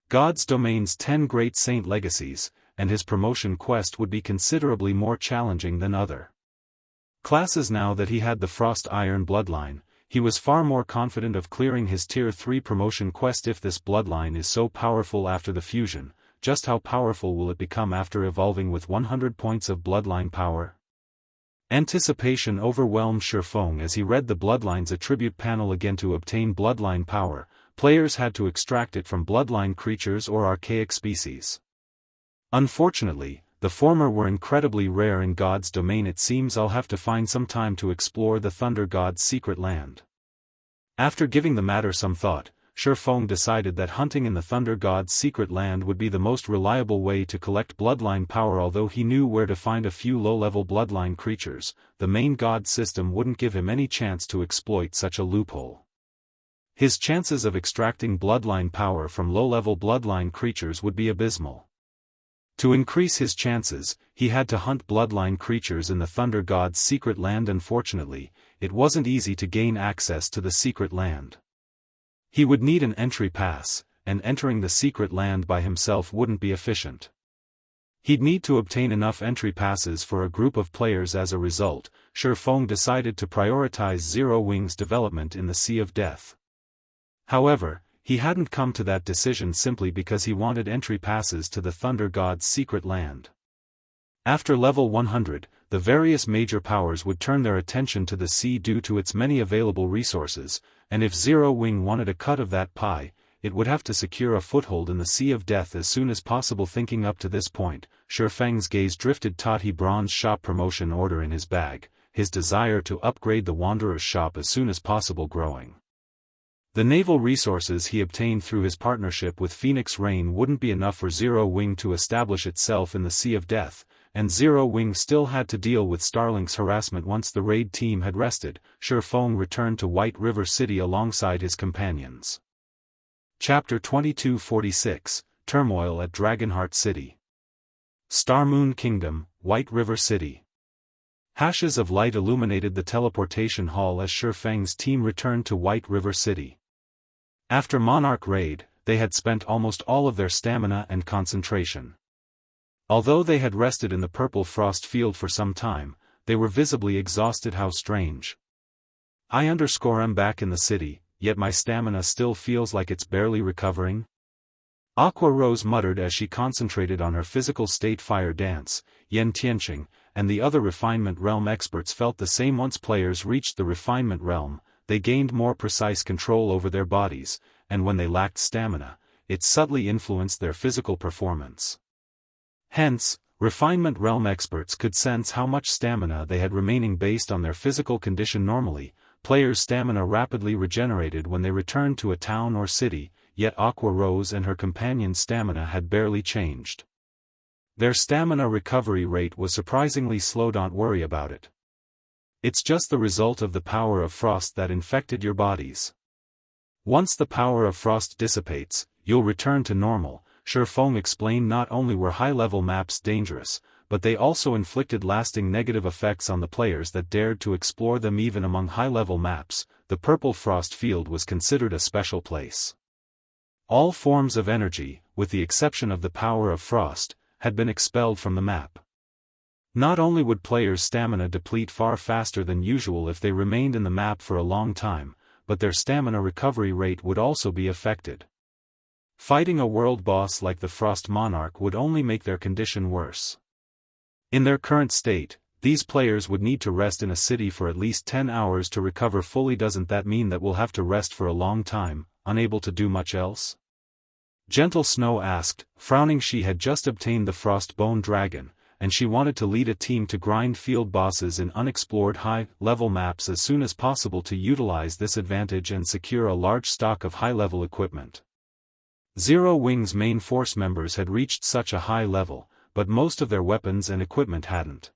God's Domain's 10 Great Saint legacies, and his promotion quest would be considerably more challenging than other classes. Now that he had the Frost Iron Bloodline, he was far more confident of clearing his Tier 3 promotion quest. If this bloodline is so powerful after the fusion, just how powerful will it become after evolving with 100 points of bloodline power? Anticipation overwhelmed Shifeng as he read the bloodline's attribute panel. Again, to obtain bloodline power, players had to extract it from bloodline creatures or archaic species. Unfortunately, the former were incredibly rare in God's Domain. It seems I'll have to find some time to explore the Thunder God's secret land. After giving the matter some thought, Shifeng decided that hunting in the Thunder God's secret land would be the most reliable way to collect bloodline power. Although he knew where to find a few low-level bloodline creatures, the main god system wouldn't give him any chance to exploit such a loophole. His chances of extracting bloodline power from low-level bloodline creatures would be abysmal. To increase his chances, he had to hunt bloodline creatures in the Thunder God's secret land. Unfortunately, it wasn't easy to gain access to the secret land. He would need an entry pass, and entering the secret land by himself wouldn't be efficient. He'd need to obtain enough entry passes for a group of players. As a result, Shifeng decided to prioritize Zero Wing's development in the Sea of Death. However, he hadn't come to that decision simply because he wanted entry passes to the Thunder God's secret land. After level 100, the various major powers would turn their attention to the sea due to its many available resources, and if Zero Wing wanted a cut of that pie, it would have to secure a foothold in the Sea of Death as soon as possible. Thinking up to this point, Shifeng's gaze drifted toward the bronze shop promotion order in his bag, his desire to upgrade the Wanderer's shop as soon as possible growing. The naval resources he obtained through his partnership with Phoenix Rain wouldn't be enough for Zero Wing to establish itself in the Sea of Death, and Zero Wing still had to deal with Starlink's harassment. Once the raid team had rested, Shifeng returned to White River City alongside his companions. Chapter 2246, Turmoil at Dragonheart City. Starmoon Kingdom, White River City. Hashes of light illuminated the teleportation hall as Shifeng's team returned to White River City. After Monarch raid, they had spent almost all of their stamina and concentration. Although they had rested in the purple frost field for some time, they were visibly exhausted. How strange. I'm back in the city, yet my stamina still feels like it's barely recovering. Aqua Rose muttered as she concentrated on her physical state. Fire Dance, Yen Tianqing, and the other Refinement Realm experts felt the same. Once players reached the Refinement Realm, they gained more precise control over their bodies, and when they lacked stamina, it subtly influenced their physical performance. Hence, Refinement Realm experts could sense how much stamina they had remaining based on their physical condition. Normally, players' stamina rapidly regenerated when they returned to a town or city, yet Aqua Rose and her companion's stamina had barely changed. Their stamina recovery rate was surprisingly slow. Don't worry about it. It's just the result of the power of frost that infected your bodies. Once the power of frost dissipates, you'll return to normal, Shifeng explained. Not only were high-level maps dangerous, but they also inflicted lasting negative effects on the players that dared to explore them. Even among high-level maps, the purple frost field was considered a special place. All forms of energy, with the exception of the power of frost, had been expelled from the map. Not only would players' stamina deplete far faster than usual if they remained in the map for a long time, but their stamina recovery rate would also be affected. Fighting a world boss like the Frost Monarch would only make their condition worse. In their current state, these players would need to rest in a city for at least 10 hours to recover fully. Doesn't that mean that we'll have to rest for a long time, unable to do much else? Gentle Snow asked, frowning. She had just obtained the Frostbone Dragon, and she wanted to lead a team to grind field bosses in unexplored high-level maps as soon as possible to utilize this advantage and secure a large stock of high-level equipment. Zero Wing's main force members had reached such a high level, but most of their weapons and equipment hadn't.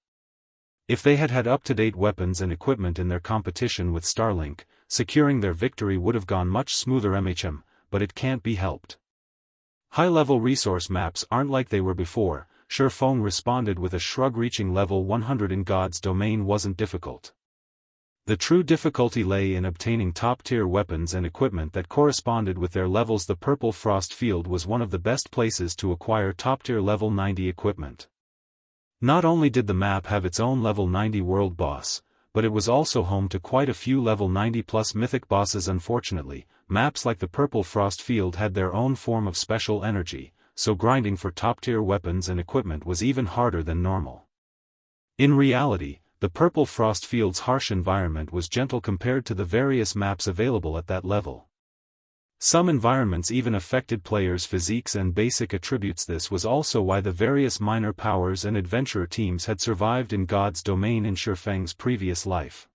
If they had had up-to-date weapons and equipment in their competition with Starlink, securing their victory would have gone much smoother. But it can't be helped. High-level resource maps aren't like they were before, Shifeng responded with a shrug. Reaching level 100 in God's domain wasn't difficult. The true difficulty lay in obtaining top-tier weapons and equipment that corresponded with their levels. The Purple Frost Field was one of the best places to acquire top-tier level 90 equipment. Not only did the map have its own level 90 world boss, but it was also home to quite a few level 90+ mythic bosses. Unfortunately, maps like the Purple Frost Field had their own form of special energy, so grinding for top-tier weapons and equipment was even harder than normal. In reality, the Purple Frost Field's harsh environment was gentle compared to the various maps available at that level. Some environments even affected players' physiques and basic attributes. This was also why the various minor powers and adventurer teams had survived in God's domain in Shifeng's previous life.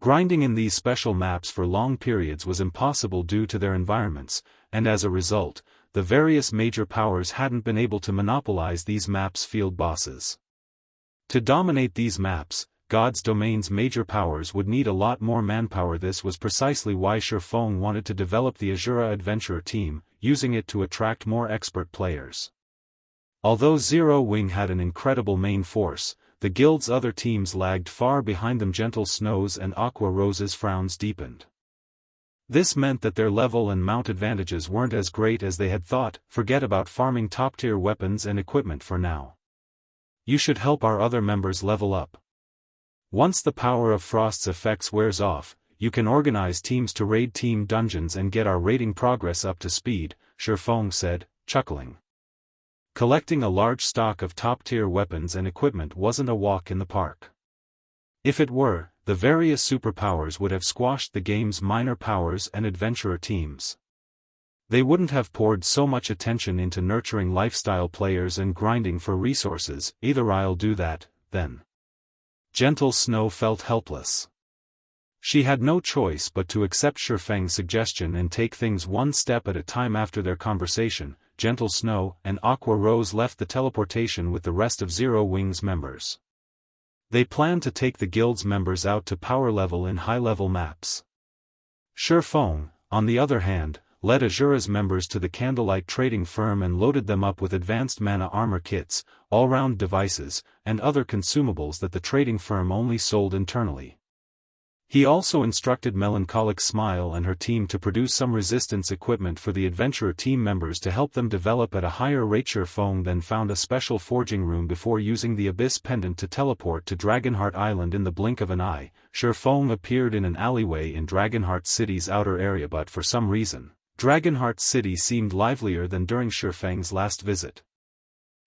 Grinding in these special maps for long periods was impossible due to their environments, and as a result, the various major powers hadn't been able to monopolize these maps' field bosses. To dominate these maps, God's domain's major powers would need a lot more manpower. This was precisely why Shifeng wanted to develop the Azura Adventurer team, using it to attract more expert players. Although Zero Wing had an incredible main force, the guild's other teams lagged far behind them. Gentle Snow's and Aqua Rose's frowns deepened. This meant that their level and mount advantages weren't as great as they had thought. Forget about farming top-tier weapons and equipment for now. You should help our other members level up. Once the power of Frost's effects wears off, you can organize teams to raid team dungeons and get our raiding progress up to speed, Shifeng said, chuckling. Collecting a large stock of top-tier weapons and equipment wasn't a walk in the park. If it were, the various superpowers would have squashed the game's minor powers and adventurer teams. They wouldn't have poured so much attention into nurturing lifestyle players and grinding for resources. Either I'll do that, then. Gentle Snow felt helpless. She had no choice but to accept Shifeng's suggestion and take things one step at a time. After their conversation, Gentle Snow and Aqua Rose left the teleportation with the rest of Zero Wings members. They planned to take the guild's members out to power level in high-level maps. Shifeng, on the other hand, led Azura's members to the Candlelight trading firm and loaded them up with advanced mana armor kits, all-round devices, and other consumables that the trading firm only sold internally. He also instructed Melancholic Smile and her team to produce some resistance equipment for the adventurer team members to help them develop at a higher rate. Shifeng then found a special forging room before using the Abyss Pendant to teleport to Dragonheart Island in the blink of an eye. Shifeng appeared in an alleyway in Dragonheart City's outer area, but for some reason, Dragonheart City seemed livelier than during Shifeng's last visit.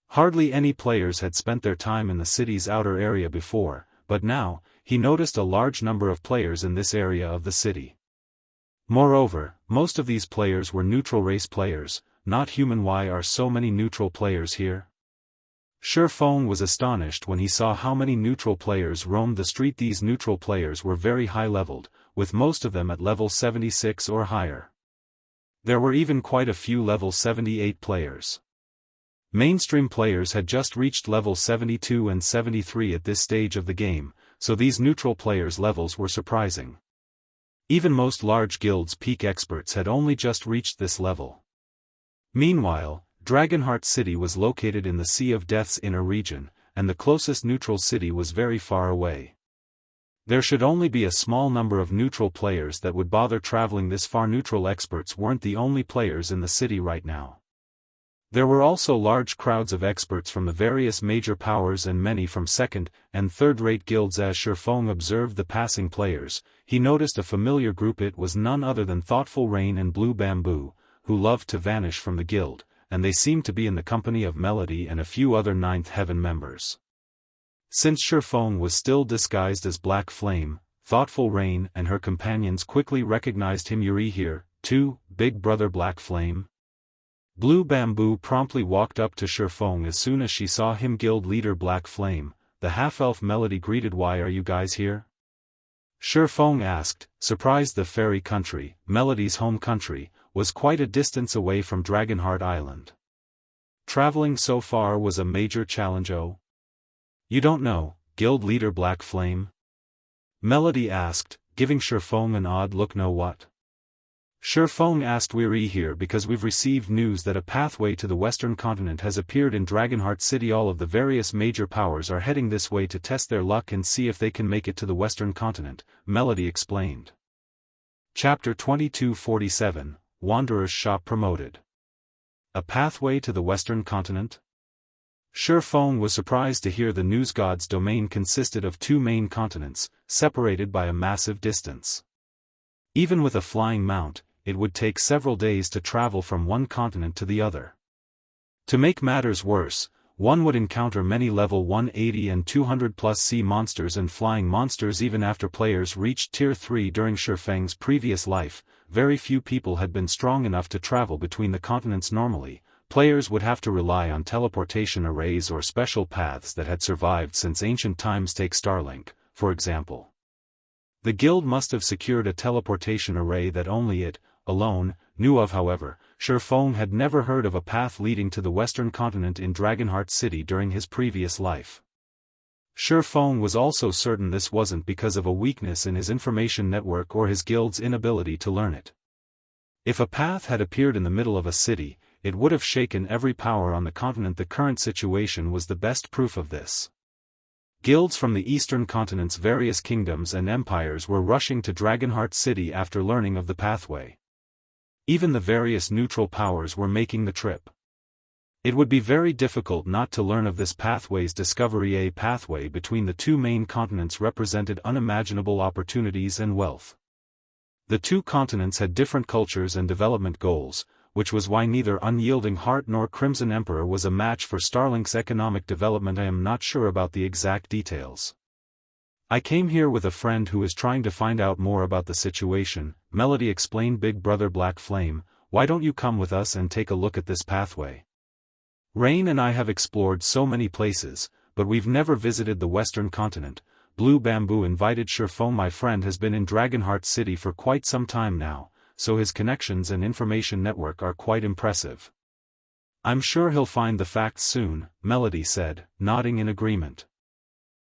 Hardly any players had spent their time in the city's outer area before, but now, he noticed a large number of players in this area of the city. Moreover, most of these players were neutral race players, not human. Why are so many neutral players here? Shifeng was astonished when he saw how many neutral players roamed the street. These neutral players were very high-leveled, with most of them at level 76 or higher. There were even quite a few level 78 players. Mainstream players had just reached level 72 and 73 at this stage of the game, so these neutral players' levels were surprising. Even most large guilds' peak experts had only just reached this level. Meanwhile, Dragonheart City was located in the Sea of Death's inner region, and the closest neutral city was very far away. There should only be a small number of neutral players that would bother traveling this far. Neutral experts weren't the only players in the city right now. There were also large crowds of experts from the various major powers and many from second- and third-rate guilds. As Shifeng observed the passing players, he noticed a familiar group. It was none other than Thoughtful Rain and Blue Bamboo, who loved to vanish from the guild, and they seemed to be in the company of Melody and a few other Ninth Heaven members. Since Shifeng was still disguised as Black Flame, Thoughtful Rain and her companions quickly recognized him. You're here, too, Big Brother Black Flame? Blue Bamboo promptly walked up to Shifeng as soon as she saw him. Guild leader Black Flame, the half-elf Melody greeted. Why are you guys here? Shifeng asked, surprised. The fairy country, Melody's home country, was quite a distance away from Dragonheart Island. Traveling so far was a major challenge. Oh? You don't know, Guild leader Black Flame? Melody asked, giving Shifeng an odd look. No what? Shifeng asked. We're here because we've received news that a pathway to the western continent has appeared in Dragonheart City. All of the various major powers are heading this way to test their luck and see if they can make it to the western continent, Melody explained. Chapter 2247, Wanderer's Shop promoted. A pathway to the western continent? Shifeng was surprised to hear the news. God's domain consisted of two main continents, separated by a massive distance. Even with a flying mount, it would take several days to travel from one continent to the other. To make matters worse, one would encounter many level 180 and 200 plus sea monsters and flying monsters. Even after players reached tier 3 during Shifeng's previous life, very few people had been strong enough to travel between the continents. Normally, players would have to rely on teleportation arrays or special paths that had survived since ancient times. Take Starlink, for example. The guild must have secured a teleportation array that only it, alone, knew of. However, Shifeng had never heard of a path leading to the western continent in Dragonheart City during his previous life. Shifeng was also certain this wasn't because of a weakness in his information network or his guild's inability to learn it. If a path had appeared in the middle of a city, it would have shaken every power on the continent. The current situation was the best proof of this. Guilds from the eastern continent's various kingdoms and empires were rushing to Dragonheart City after learning of the pathway. Even the various neutral powers were making the trip. It would be very difficult not to learn of this pathway's discovery. A pathway between the two main continents represented unimaginable opportunities and wealth. The two continents had different cultures and development goals, which was why neither Unyielding Heart nor Crimson Emperor was a match for Starlink's economic development. I am not sure about the exact details. I came here with a friend who is trying to find out more about the situation, Melody explained. Big Brother Black Flame, why don't you come with us and take a look at this pathway? Rain and I have explored so many places, but we've never visited the western continent. Blue Bamboo invited Shifeng. My friend has been in Dragonheart City for quite some time now, so his connections and information network are quite impressive. I'm sure he'll find the facts soon, Melody said, nodding in agreement.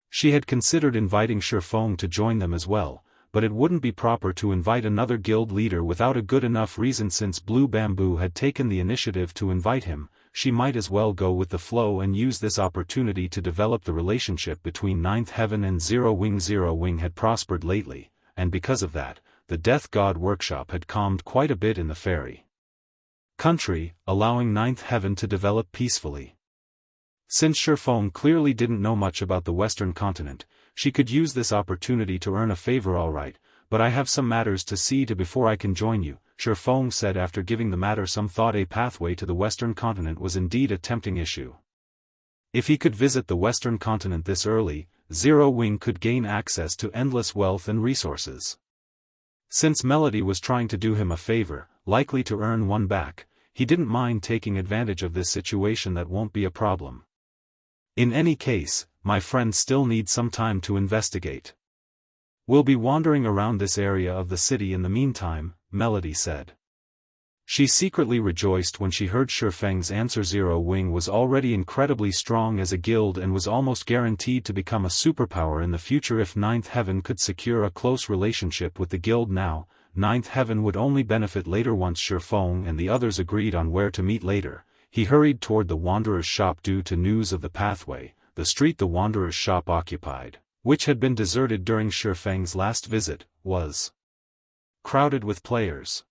She had considered inviting Shifeng to join them as well, but it wouldn't be proper to invite another guild leader without a good enough reason. Since Blue Bamboo had taken the initiative to invite him, she might as well go with the flow and use this opportunity to develop the relationship between Ninth Heaven and Zero Wing. Zero Wing had prospered lately, and because of that, the Death God workshop had calmed quite a bit in the fairy country, allowing Ninth Heaven to develop peacefully. Since Shifeng clearly didn't know much about the Western continent, she could use this opportunity to earn a favor. Alright, but I have some matters to see to before I can join you, Shifeng said after giving the matter some thought. A pathway to the Western continent was indeed a tempting issue. If he could visit the Western continent this early, Zero Wing could gain access to endless wealth and resources. Since Melody was trying to do him a favor, likely to earn one back, he didn't mind taking advantage of this situation. That won't be a problem. In any case, my friend still needs some time to investigate. We'll be wandering around this area of the city in the meantime, Melody said. She secretly rejoiced when she heard Shifeng's answer. Zero Wing was already incredibly strong as a guild and was almost guaranteed to become a superpower in the future. If Ninth Heaven could secure a close relationship with the guild now, Ninth Heaven would only benefit later. Once Shifeng and the others agreed on where to meet later, he hurried toward the Wanderer's shop. Due to news of the pathway, the street the Wanderer's shop occupied, which had been deserted during Shifeng's last visit, was crowded with players.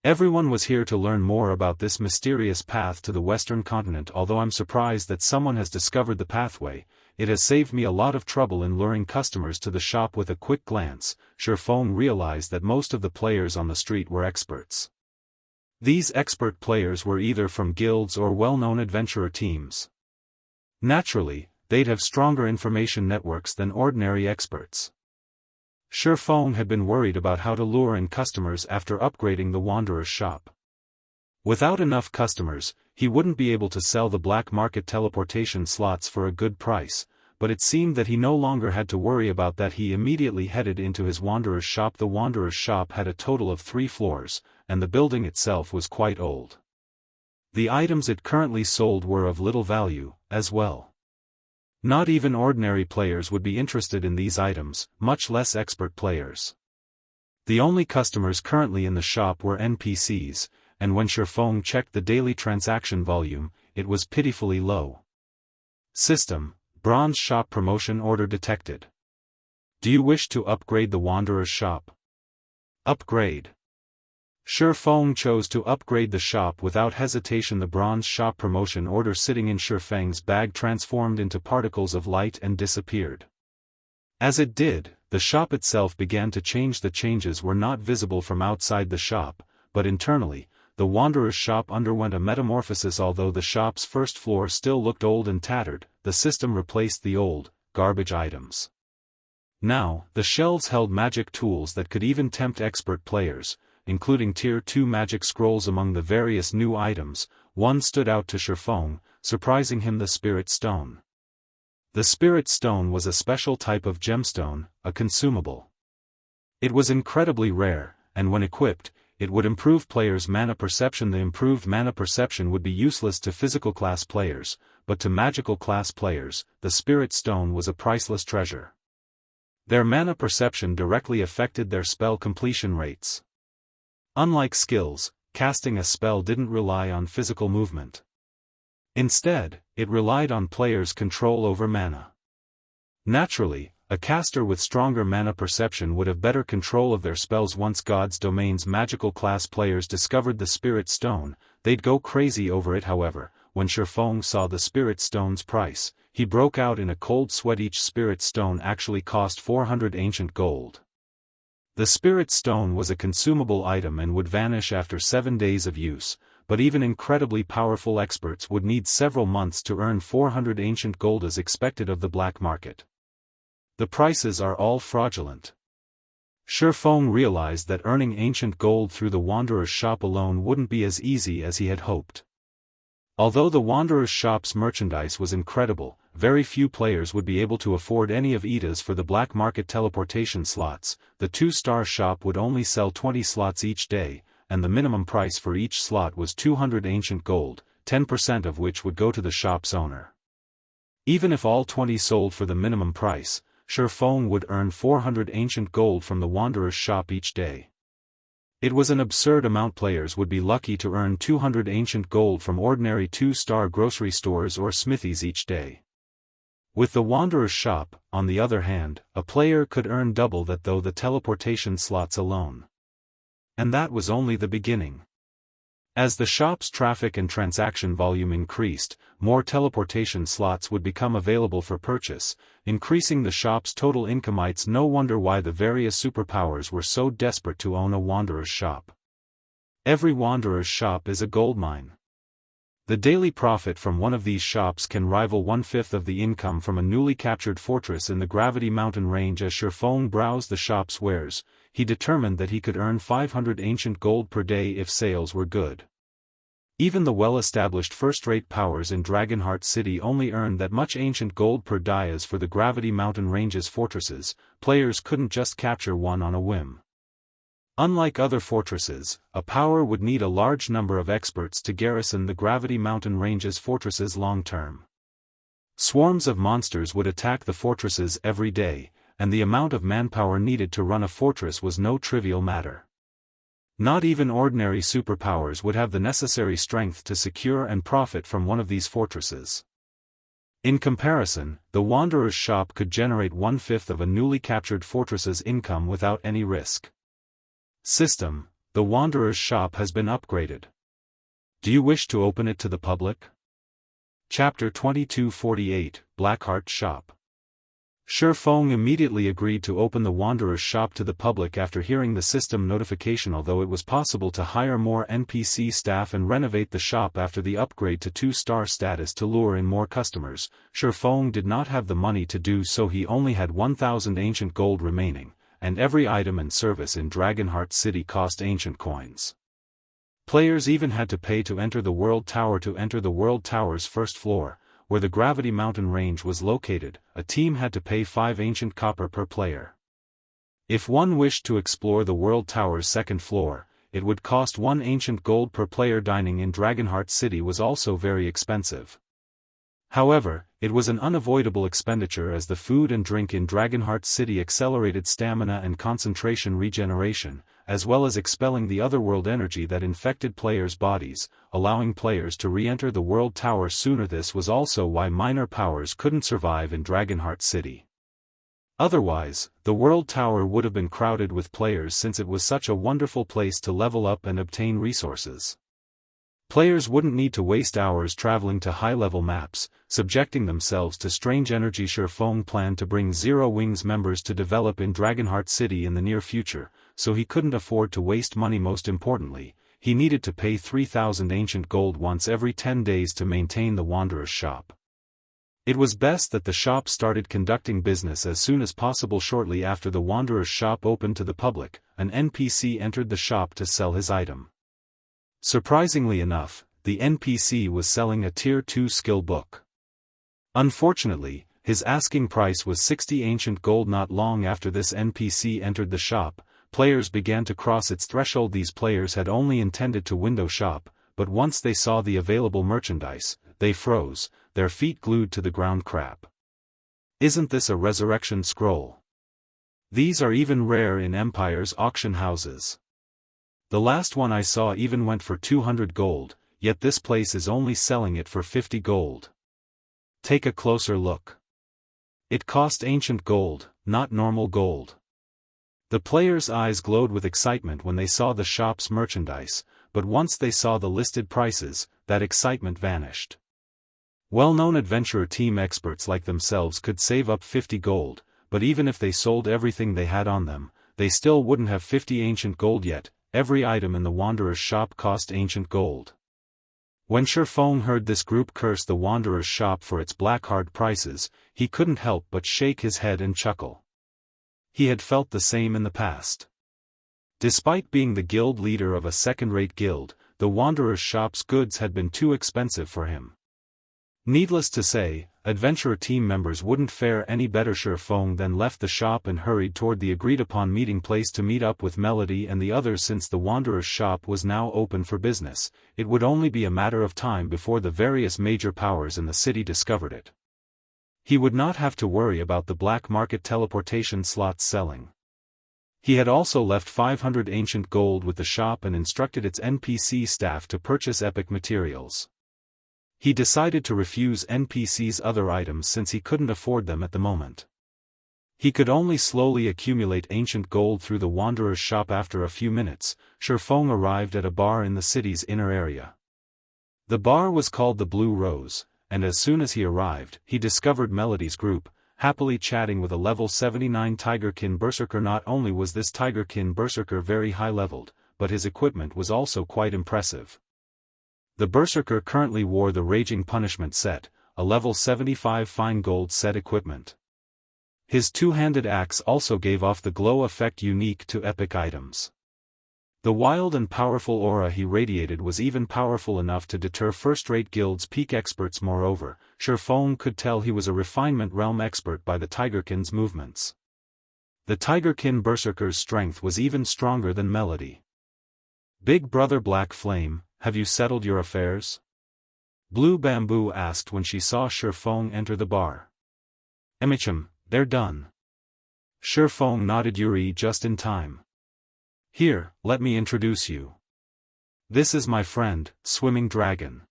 Everyone was here to learn more about this mysterious path to the Western continent. Although I'm surprised that someone has discovered the pathway, it has saved me a lot of trouble in luring customers to the shop. With a quick glance, Shifeng realized that most of the players on the street were experts. These expert players were either from guilds or well-known adventurer teams. Naturally, they'd have stronger information networks than ordinary experts. Shifeng had been worried about how to lure in customers after upgrading the Wanderer's shop. Without enough customers, he wouldn't be able to sell the black market teleportation slots for a good price, but it seemed that he no longer had to worry about that. He immediately headed into his Wanderer's shop. The Wanderer's shop had a total of 3 floors, and the building itself was quite old. The items it currently sold were of little value, as well. Not even ordinary players would be interested in these items, much less expert players. The only customers currently in the shop were NPCs, and when Shifeng checked the daily transaction volume, it was pitifully low. System: Bronze Shop Promotion Order detected. Do you wish to upgrade the Wanderer's shop? Upgrade. Shifeng chose to upgrade the shop without hesitation. The Bronze Shop Promotion Order sitting in Shifeng's bag transformed into particles of light and disappeared. As it did, the shop itself began to change. The changes were not visible from outside the shop, but internally, the Wanderer's shop underwent a metamorphosis. Although the shop's first floor still looked old and tattered, the system replaced the old, garbage items. Now, the shelves held magic tools that could even tempt expert players, including Tier 2 magic scrolls. Among the various new items, one stood out to Shifeng, surprising him: the Spirit Stone. The Spirit Stone was a special type of gemstone, a consumable. It was incredibly rare, and when equipped, it would improve players' mana perception. The improved mana perception would be useless to physical class players, but to magical class players, the Spirit Stone was a priceless treasure. Their mana perception directly affected their spell completion rates. Unlike skills, casting a spell didn't rely on physical movement. Instead, it relied on players' control over mana. Naturally, a caster with stronger mana perception would have better control of their spells. Once God's Domain's magical class players discovered the Spirit Stone, they'd go crazy over it. However, when Shifeng saw the Spirit Stone's price, he broke out in a cold sweat. Each Spirit Stone actually cost 400 ancient gold. The Spirit Stone was a consumable item and would vanish after 7 days of use, but even incredibly powerful experts would need several months to earn 400 ancient gold as expected of the black market. The prices are all fraudulent. Shifeng realized that earning ancient gold through the Wanderer's shop alone wouldn't be as easy as he had hoped. Although the Wanderer's shop's merchandise was incredible, very few players would be able to afford any of Ida's for the black market teleportation slots. The 2-star shop would only sell 20 slots each day, and the minimum price for each slot was 200 ancient gold, 10% of which would go to the shop's owner. Even if all 20 sold for the minimum price, Shifeng would earn 400 ancient gold from the Wanderer's shop each day. It was an absurd amount. Players would be lucky to earn 200 ancient gold from ordinary 2-star grocery stores or smithies each day. With the Wanderer's shop, on the other hand, a player could earn double that through the teleportation slots alone. And that was only the beginning. As the shop's traffic and transaction volume increased, more teleportation slots would become available for purchase, increasing the shop's total income. It's no wonder why the various superpowers were so desperate to own a Wanderer's shop. Every Wanderer's shop is a goldmine. The daily profit from one of these shops can rival 1/5 of the income from a newly captured fortress in the Gravity Mountain range. As Shifeng browsed the shop's wares, he determined that he could earn 500 ancient gold per day if sales were good. Even the well-established first-rate powers in Dragonheart City only earned that much ancient gold per day. As for the Gravity Mountain range's fortresses, players couldn't just capture one on a whim. Unlike other fortresses, a power would need a large number of experts to garrison the Gravity Mountain range's fortresses long-term. Swarms of monsters would attack the fortresses every day, and the amount of manpower needed to run a fortress was no trivial matter. Not even ordinary superpowers would have the necessary strength to secure and profit from one of these fortresses. In comparison, the Wanderer's shop could generate 1/5 of a newly captured fortress's income without any risk. System: the Wanderer's shop has been upgraded. Do you wish to open it to the public? Chapter 2248, Blackheart Shop. Shifeng immediately agreed to open the Wanderer's shop to the public after hearing the system notification. Although it was possible to hire more NPC staff and renovate the shop after the upgrade to 2-star status to lure in more customers, Shifeng did not have the money to do so. He only had 1,000 ancient gold remaining, and every item and service in Dragonheart City cost ancient coins. Players even had to pay to enter the World Tower. To enter the World Tower's first floor, where the Gravity Mountain range was located, a team had to pay 5 ancient copper per player. If one wished to explore the World Tower's second floor, it would cost 1 ancient gold per player. Dining in Dragonheart City was also very expensive. However, it was an unavoidable expenditure as the food and drink in Dragonheart City accelerated stamina and concentration regeneration, as well as expelling the otherworld energy that infected players' bodies, allowing players to re-enter the World Tower sooner. This was also why minor powers couldn't survive in Dragonheart City. Otherwise, the World Tower would have been crowded with players since it was such a wonderful place to level up and obtain resources. Players wouldn't need to waste hours traveling to high-level maps, subjecting themselves to strange energy. Shifeng planned to bring Zero Wings members to develop in Dragonheart City in the near future, so he couldn't afford to waste money. Most importantly, he needed to pay 3,000 ancient gold once every 10 days to maintain the Wanderer's shop. It was best that the shop started conducting business as soon as possible. Shortly after the Wanderer's shop opened to the public, an NPC entered the shop to sell his item. Surprisingly enough, the NPC was selling a Tier 2 skill book. Unfortunately, his asking price was 60 ancient gold. Not long after this NPC entered the shop, players began to cross its threshold. These players had only intended to window shop, but once they saw the available merchandise, they froze, their feet glued to the ground. Crap. Isn't this a resurrection scroll? These are even rare in Empire's auction houses. The last one I saw even went for 200 gold, yet this place is only selling it for 50 gold. Take a closer look. It cost ancient gold, not normal gold. The players' eyes glowed with excitement when they saw the shop's merchandise, but once they saw the listed prices, that excitement vanished. Well-known adventurer team experts like themselves could save up 50 gold, but even if they sold everything they had on them, they still wouldn't have 50 ancient gold yet. Every item in the Wanderer's shop cost ancient gold. When Shifeng heard this group curse the Wanderer's shop for its black-hard prices, he couldn't help but shake his head and chuckle. He had felt the same in the past. Despite being the guild leader of a second-rate guild, the Wanderer's shop's goods had been too expensive for him. Needless to say, adventurer team members wouldn't fare any better. Shifeng then left the shop and hurried toward the agreed-upon meeting place to meet up with Melody and the others. Since the Wanderer's shop was now open for business, it would only be a matter of time before the various major powers in the city discovered it. He would not have to worry about the black market teleportation slots selling. He had also left 500 ancient gold with the shop and instructed its NPC staff to purchase epic materials. He decided to refuse NPC's other items since he couldn't afford them at the moment. He could only slowly accumulate ancient gold through the Wanderer's shop. After a few minutes, Shifeng arrived at a bar in the city's inner area. The bar was called the Blue Rose, and as soon as he arrived, he discovered Melody's group, happily chatting with a level 79 Tigerkin Berserker. Not only was this Tigerkin Berserker very high-leveled, but his equipment was also quite impressive. The Berserker currently wore the Raging Punishment set, a level 75 fine gold set equipment. His two-handed axe also gave off the glow effect unique to epic items. The wild and powerful aura he radiated was even powerful enough to deter first-rate guild's peak experts. Moreover, Shifeng could tell he was a refinement realm expert by the Tigerkin's movements. The Tigerkin Berserker's strength was even stronger than Melody. "Big brother Black Flame, have you settled your affairs?" Blue Bamboo asked when she saw Shifeng enter the bar. "Emichim, they're done." Shifeng nodded. "Yuri just in time. Here, let me introduce you. This is my friend, Swimming Dragon.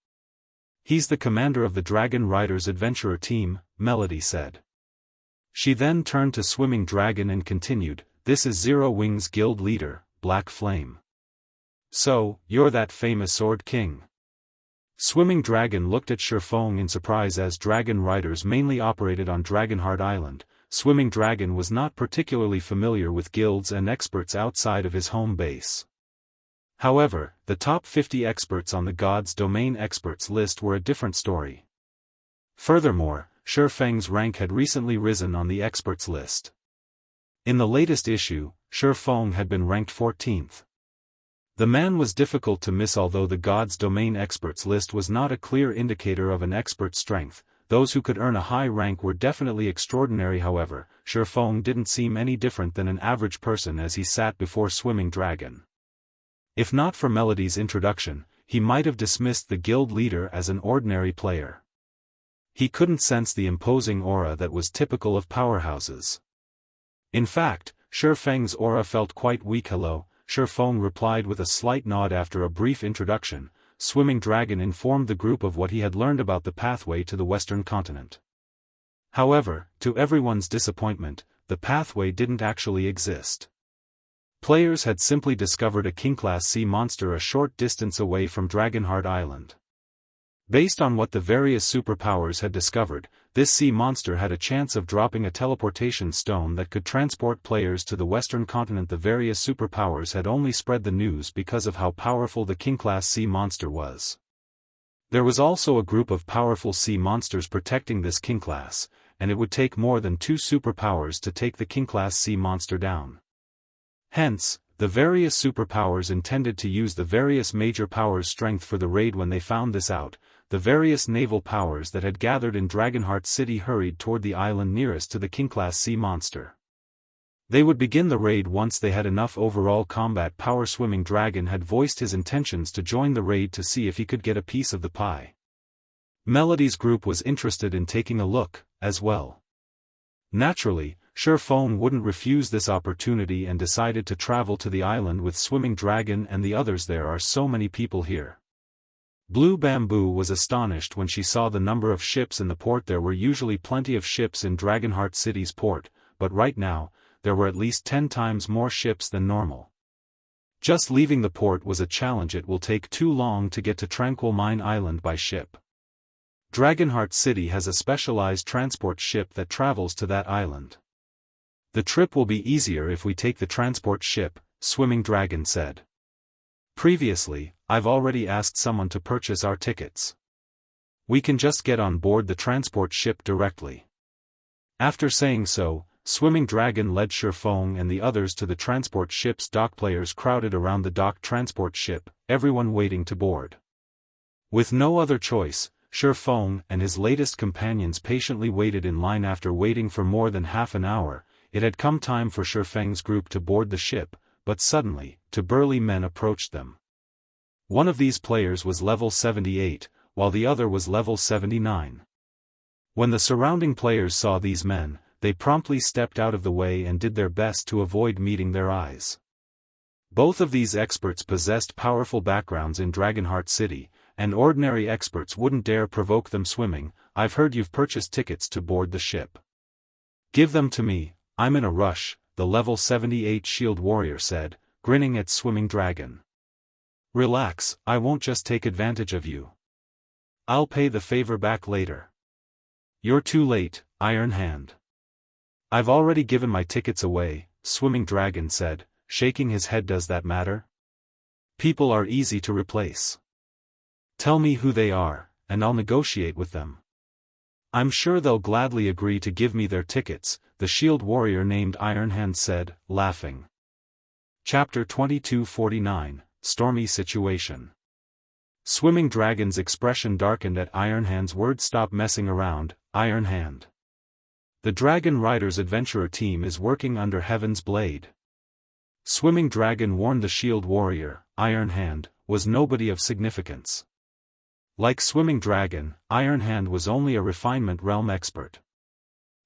He's the commander of the Dragon Riders adventurer team," Melody said. She then turned to Swimming Dragon and continued, "This is Zero Wings guild leader, Black Flame. So, you're that famous Sword King." Swimming Dragon looked at Shifeng in surprise. As Dragon Riders mainly operated on Dragonheart Island, Swimming Dragon was not particularly familiar with guilds and experts outside of his home base. However, the top 50 experts on the God's Domain experts list were a different story. Furthermore, Shifeng's rank had recently risen on the experts list. In the latest issue, Shifeng had been ranked 14th. The man was difficult to miss. Although the God's Domain experts list was not a clear indicator of an expert's strength, those who could earn a high rank were definitely extraordinary. However, Shifeng didn't seem any different than an average person as he sat before Swimming Dragon. If not for Melody's introduction, he might have dismissed the guild leader as an ordinary player. He couldn't sense the imposing aura that was typical of powerhouses. In fact, Shifeng's aura felt quite weak. "Hello," Shifeng replied with a slight nod. After a brief introduction, Swimming Dragon informed the group of what he had learned about the pathway to the Western continent. However, to everyone's disappointment, the pathway didn't actually exist. Players had simply discovered a King-class sea monster a short distance away from Dragonheart Island. Based on what the various superpowers had discovered, this sea monster had a chance of dropping a teleportation stone that could transport players to the Western continent. The various superpowers had only spread the news because of how powerful the King-class sea monster was. There was also a group of powerful sea monsters protecting this King-class, and it would take more than 2 superpowers to take the King-class sea monster down. Hence, the various superpowers intended to use the various major powers' strength for the raid. When they found this out, the various naval powers that had gathered in Dragonheart City hurried toward the island nearest to the King-class sea monster. They would begin the raid once they had enough overall combat power. Swimming Dragon had voiced his intentions to join the raid to see if he could get a piece of the pie. Melody's group was interested in taking a look, as well. Naturally, Shifeng wouldn't refuse this opportunity and decided to travel to the island with Swimming Dragon and the others. "There are so many people here." Blue Bamboo was astonished when she saw the number of ships in the port. There were usually plenty of ships in Dragonheart City's port, but right now, there were at least 10 times more ships than normal. Just leaving the port was a challenge. It will take too long to get to Tranquil Mine Island by ship. Dragonheart City has a specialized transport ship that travels to that island. "The trip will be easier if we take the transport ship," Swimming Dragon said. "Previously, I've already asked someone to purchase our tickets. We can just get on board the transport ship directly." After saying so, Swimming Dragon led Shifeng and the others to the transport ship's dock. Players crowded around the docked transport ship, everyone waiting to board. With no other choice, Feng and his latest companions patiently waited in line. After waiting for more than half an hour, it had come time for Feng's group to board the ship, but suddenly, two burly men approached them. One of these players was level 78, while the other was level 79. When the surrounding players saw these men, they promptly stepped out of the way and did their best to avoid meeting their eyes. Both of these experts possessed powerful backgrounds in Dragonheart City, and ordinary experts wouldn't dare provoke them swimming. I've heard you've purchased tickets to board the ship. Give them to me, I'm in a rush, the level 78 shield warrior said, grinning at Swimming Dragon. Relax, I won't just take advantage of you. I'll pay the favor back later. You're too late, Iron Hand. I've already given my tickets away, Swimming Dragon said, shaking his head. Does that matter? People are easy to replace. Tell me who they are, and I'll negotiate with them. I'm sure they'll gladly agree to give me their tickets, the shield warrior named Iron Hand said, laughing. Chapter 2249, Stormy Situation. Swimming Dragon's expression darkened at Iron Hand's words. Stop messing around, Iron Hand. The Dragon Riders adventurer team is working under Heaven's Blade. Swimming Dragon warned. The shield warrior, Iron Hand, was nobody of significance. Like Swimming Dragon, Iron Hand was only a refinement realm expert.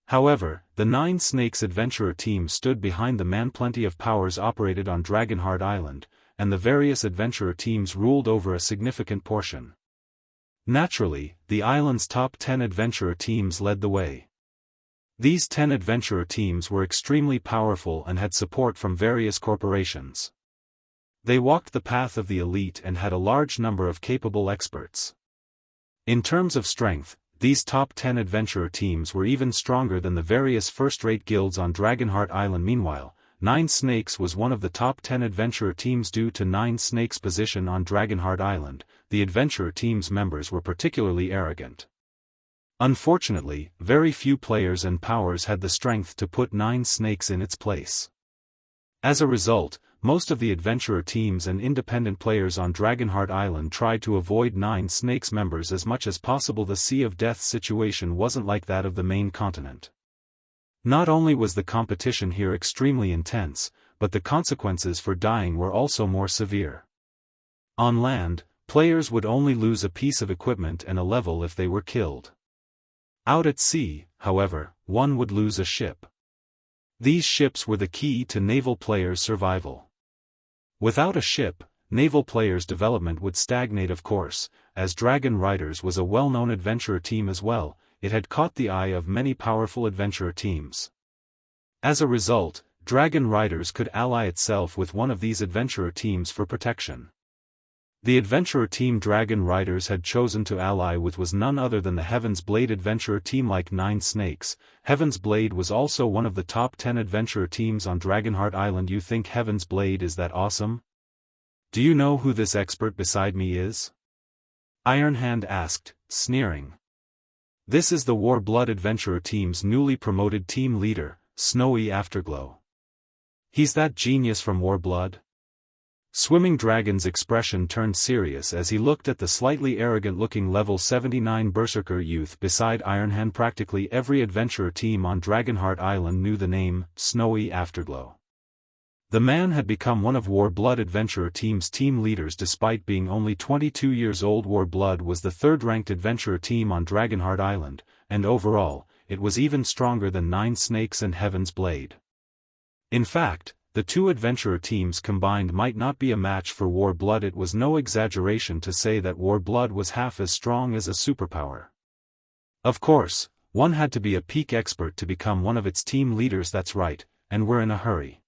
However, the Nine Snakes adventurer team stood behind the man. Plenty of powers operated on Dragonheart Island, and the various adventurer teams ruled over a significant portion. Naturally, the island's top 10 adventurer teams led the way. These 10 adventurer teams were extremely powerful and had support from various corporations. They walked the path of the elite and had a large number of capable experts. In terms of strength, these top 10 adventurer teams were even stronger than the various first-rate guilds on Dragonheart Island. Meanwhile, Nine Snakes was one of the top 10 adventurer teams. Due to Nine Snakes' position on Dragonheart Island, the adventurer team's members were particularly arrogant. Unfortunately, very few players and powers had the strength to put Nine Snakes in its place. As a result, most of the adventurer teams and independent players on Dragonheart Island tried to avoid Nine Snakes members as much as possible. The Sea of Death situation wasn't like that of the main continent. Not only was the competition here extremely intense, but the consequences for dying were also more severe. On land, players would only lose a piece of equipment and a level if they were killed. Out at sea, however, one would lose a ship. These ships were the key to naval players' survival. Without a ship, naval players' development would stagnate. Of course, as Dragon Riders was a well-known adventurer team as well, it had caught the eye of many powerful adventurer teams. As a result, Dragon Riders could ally itself with one of these adventurer teams for protection. The adventurer team Dragon Riders had chosen to ally with was none other than the Heaven's Blade adventurer team. Like Nine Snakes, Heaven's Blade was also one of the top 10 adventurer teams on Dragonheart Island. You think Heaven's Blade is that awesome? Do you know who this expert beside me is? Iron Hand asked, sneering. This is the Warblood adventurer team's newly promoted team leader, Snowy Afterglow. He's that genius from Warblood? Swimming Dragon's expression turned serious as he looked at the slightly arrogant-looking level 79 berserker youth beside Iron Hand. Practically every adventurer team on Dragonheart Island knew the name, Snowy Afterglow. The man had become one of Warblood adventurer team's team leaders despite being only 22 years old. Warblood was the third-ranked adventurer team on Dragonheart Island, and overall, it was even stronger than Nine Snakes and Heaven's Blade. In fact, the two adventurer teams combined might not be a match for Warblood. It was no exaggeration to say that Warblood was half as strong as a superpower. Of course, one had to be a peak expert to become one of its team leaders. That's right, and we're in a hurry.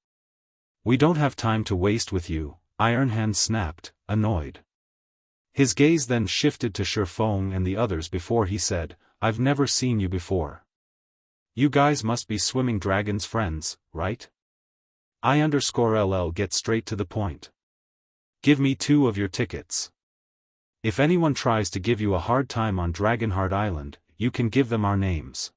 We don't have time to waste with you, Iron Hand snapped, annoyed. His gaze then shifted to Feng and the others before he said, I've never seen you before. You guys must be Swimming Dragon's friends, right? I_LL get straight to the point. Give me 2 of your tickets. If anyone tries to give you a hard time on Dragonheart Island, you can give them our names.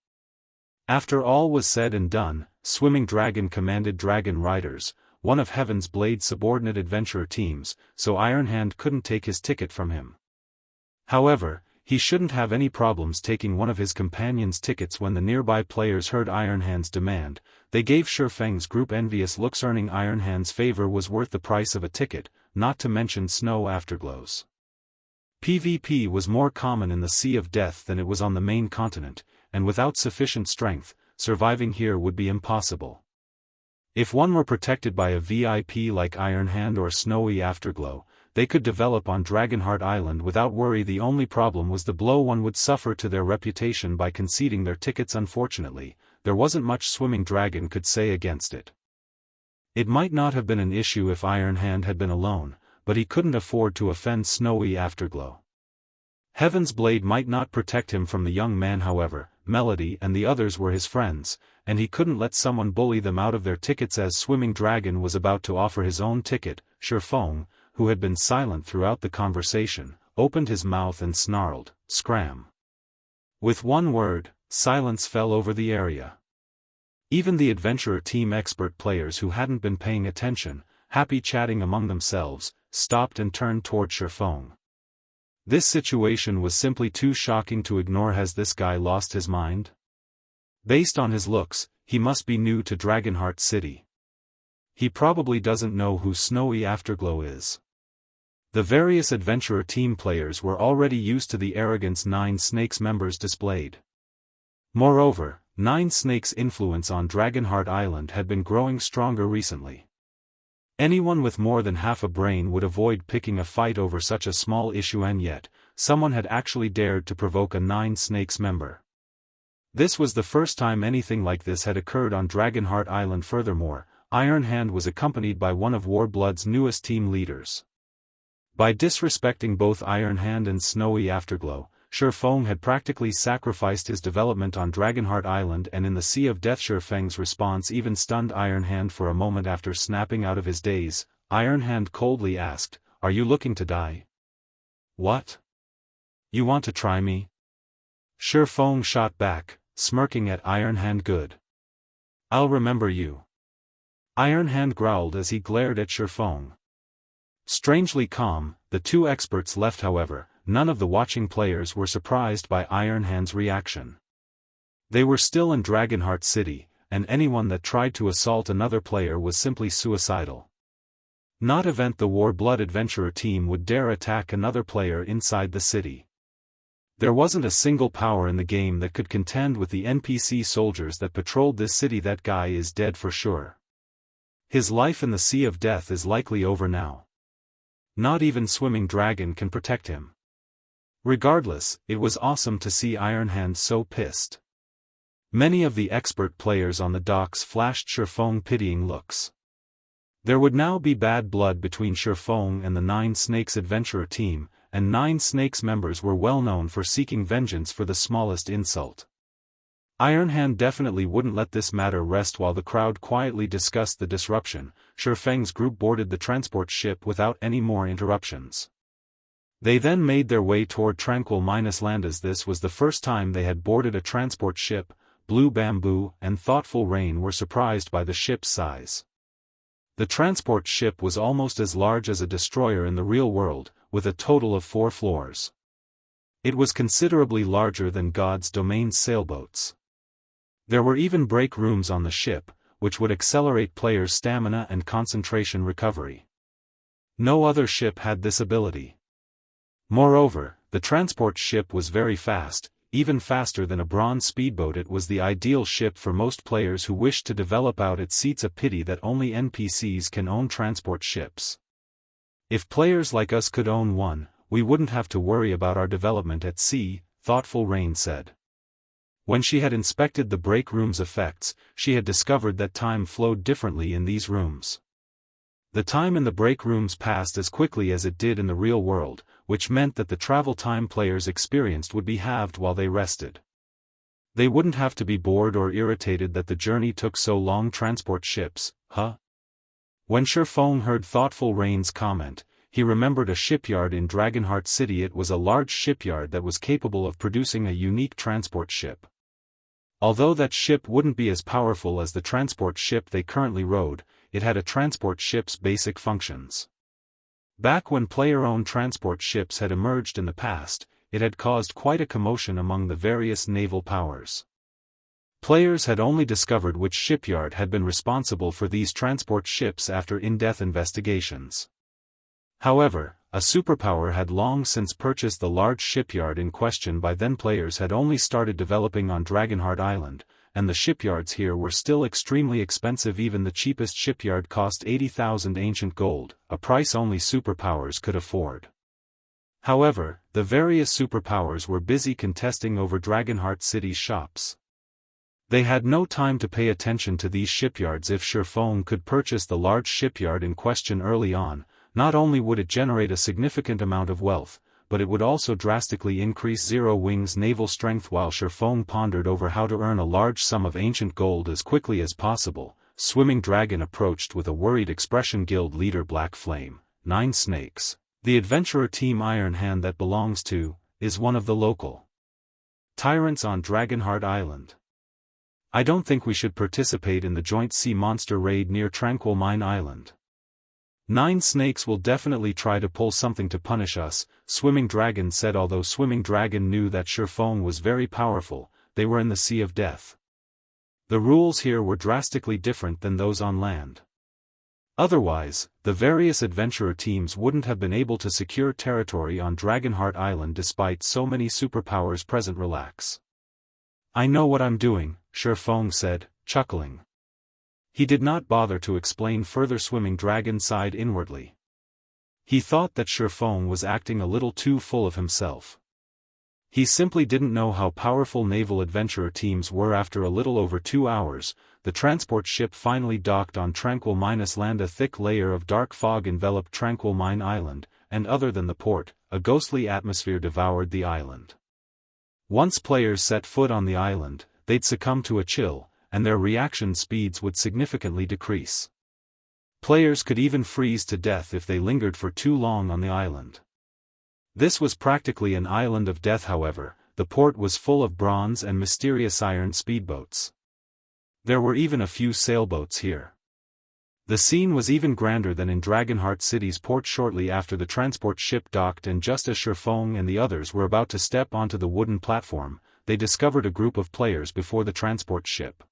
After all was said and done, Swimming Dragon commanded Dragon Riders, one of Heaven's Blade's subordinate adventurer teams, so Iron Hand couldn't take his ticket from him. However, he shouldn't have any problems taking one of his companions' tickets. When the nearby players heard Ironhand's demand, they gave Shifeng's group envious looks, earning Ironhand's favor was worth the price of a ticket, not to mention snow afterglows. PvP was more common in the Sea of Death than it was on the main continent, and without sufficient strength, surviving here would be impossible. If one were protected by a VIP like Ironhand or Snowy Afterglow, they could develop on Dragonheart Island without worry. The only problem was the blow one would suffer to their reputation by conceding their tickets. Unfortunately, there wasn't much Swimming Dragon could say against it. It might not have been an issue if Ironhand had been alone, but he couldn't afford to offend Snowy Afterglow. Heaven's Blade might not protect him from the young man, however. Melody and the others were his friends, and he couldn't let someone bully them out of their tickets. As Swimming Dragon was about to offer his own ticket, Shifeng, who had been silent throughout the conversation, opened his mouth and snarled, "Scram." With one word, silence fell over the area. Even the Adventurer Team expert players who hadn't been paying attention, happy chatting among themselves, stopped and turned toward Shifeng. This situation was simply too shocking to ignore. Has this guy lost his mind? Based on his looks, he must be new to Dragonheart City. He probably doesn't know who Snowy Afterglow is. The various Adventurer Team players were already used to the arrogance Nine Snakes members displayed. Moreover, Nine Snakes' influence on Dragonheart Island had been growing stronger recently. Anyone with more than half a brain would avoid picking a fight over such a small issue, and yet, someone had actually dared to provoke a Nine Snakes member. This was the first time anything like this had occurred on Dragonheart Island. Furthermore, Ironhand was accompanied by one of Warblood's newest team leaders. By disrespecting both Ironhand and Snowy Afterglow, Shifeng had practically sacrificed his development on Dragonheart Island and in the Sea of Death. Shifeng's response even stunned Ironhand for a moment. After snapping out of his daze, Ironhand coldly asked, "Are you looking to die?" "What? You want to try me?" Shifeng shot back, smirking at Ironhand. "Good. I'll remember you." Ironhand growled as he glared at Shifeng. Strangely calm, the two experts left. However, none of the watching players were surprised by Ironhand's reaction. They were still in Dragonheart City, and anyone that tried to assault another player was simply suicidal. Not even the Warblood Adventurer Team would dare attack another player inside the city. There wasn't a single power in the game that could contend with the NPC soldiers that patrolled this city. That guy is dead for sure. His life in the Sea of Death is likely over now. Not even Swimming Dragon can protect him. Regardless, it was awesome to see Ironhand so pissed. Many of the expert players on the docks flashed Shifeng pitying looks. There would now be bad blood between Shifeng and the Nine Snakes Adventurer Team, and Nine Snakes members were well known for seeking vengeance for the smallest insult. Ironhand definitely wouldn't let this matter rest. While the crowd quietly discussed the disruption, Shifeng's group boarded the transport ship without any more interruptions. They then made their way toward Tranquil Land. As this was the first time they had boarded a transport ship, Blue Bamboo and Thoughtful Rain were surprised by the ship's size. The transport ship was almost as large as a destroyer in the real world, with a total of 4 floors. It was considerably larger than God's Domain's sailboats. There were even break rooms on the ship, which would accelerate players' stamina and concentration recovery. No other ship had this ability. Moreover, the transport ship was very fast, even faster than a bronze speedboat. It was the ideal ship for most players who wished to develop out its seats. A pity that only NPCs can own transport ships. If players like us could own one, we wouldn't have to worry about our development at sea, Thoughtful Rain said. When she had inspected the break room's effects, she had discovered that time flowed differently in these rooms. The time in the break rooms passed as quickly as it did in the real world, which meant that the travel time players experienced would be halved while they rested. They wouldn't have to be bored or irritated that the journey took so long. Transport ships, huh? When Shifeng heard Thoughtful Rain's comment, he remembered a shipyard in Dragonheart City. It was a large shipyard that was capable of producing a unique transport ship. Although that ship wouldn't be as powerful as the transport ship they currently rode, it had a transport ship's basic functions. Back when player-owned transport ships had emerged in the past, it had caused quite a commotion among the various naval powers. Players had only discovered which shipyard had been responsible for these transport ships after in-depth investigations. However, a superpower had long since purchased the large shipyard in question. By then players had only started developing on Dragonheart Island, and the shipyards here were still extremely expensive. Even the cheapest shipyard cost 80,000 ancient gold, a price only superpowers could afford. However, the various superpowers were busy contesting over Dragonheart City's shops. They had no time to pay attention to these shipyards. If Sherfone could purchase the large shipyard in question early on, not only would it generate a significant amount of wealth, but it would also drastically increase Zero Wing's naval strength. While Sherfone pondered over how to earn a large sum of ancient gold as quickly as possible, Swimming Dragon approached with a worried expression. Guild leader Black Flame, 9 Snakes. The adventurer team Iron Hand that belongs to, is one of the local tyrants on Dragonheart Island. I don't think we should participate in the joint sea monster raid near Tranquil Mine Island. 9 Snakes will definitely try to pull something to punish us, Swimming Dragon said. Although Swimming Dragon knew that Sherfone was very powerful, they were in the Sea of Death. The rules here were drastically different than those on land. Otherwise, the various adventurer teams wouldn't have been able to secure territory on Dragonheart Island despite so many superpowers present. Relax. I know what I'm doing, Sherfone said, chuckling. He did not bother to explain further. Swimming Dragon sighed inwardly. He thought that Sherfone was acting a little too full of himself. He simply didn't know how powerful naval adventurer teams were. After a little over 2 hours, the transport ship finally docked on Tranquil Land. A thick layer of dark fog enveloped Tranquil Mine Island, and other than the port, a ghostly atmosphere devoured the island. Once players set foot on the island, they'd succumb to a chill, and their reaction speeds would significantly decrease. Players could even freeze to death if they lingered for too long on the island. This was practically an island of death. However, the port was full of bronze and mysterious iron speedboats. There were even a few sailboats here. The scene was even grander than in Dragonheart City's port. Shortly after the transport ship docked, and just as Sherfone and the others were about to step onto the wooden platform, they discovered a group of players before the transport ship.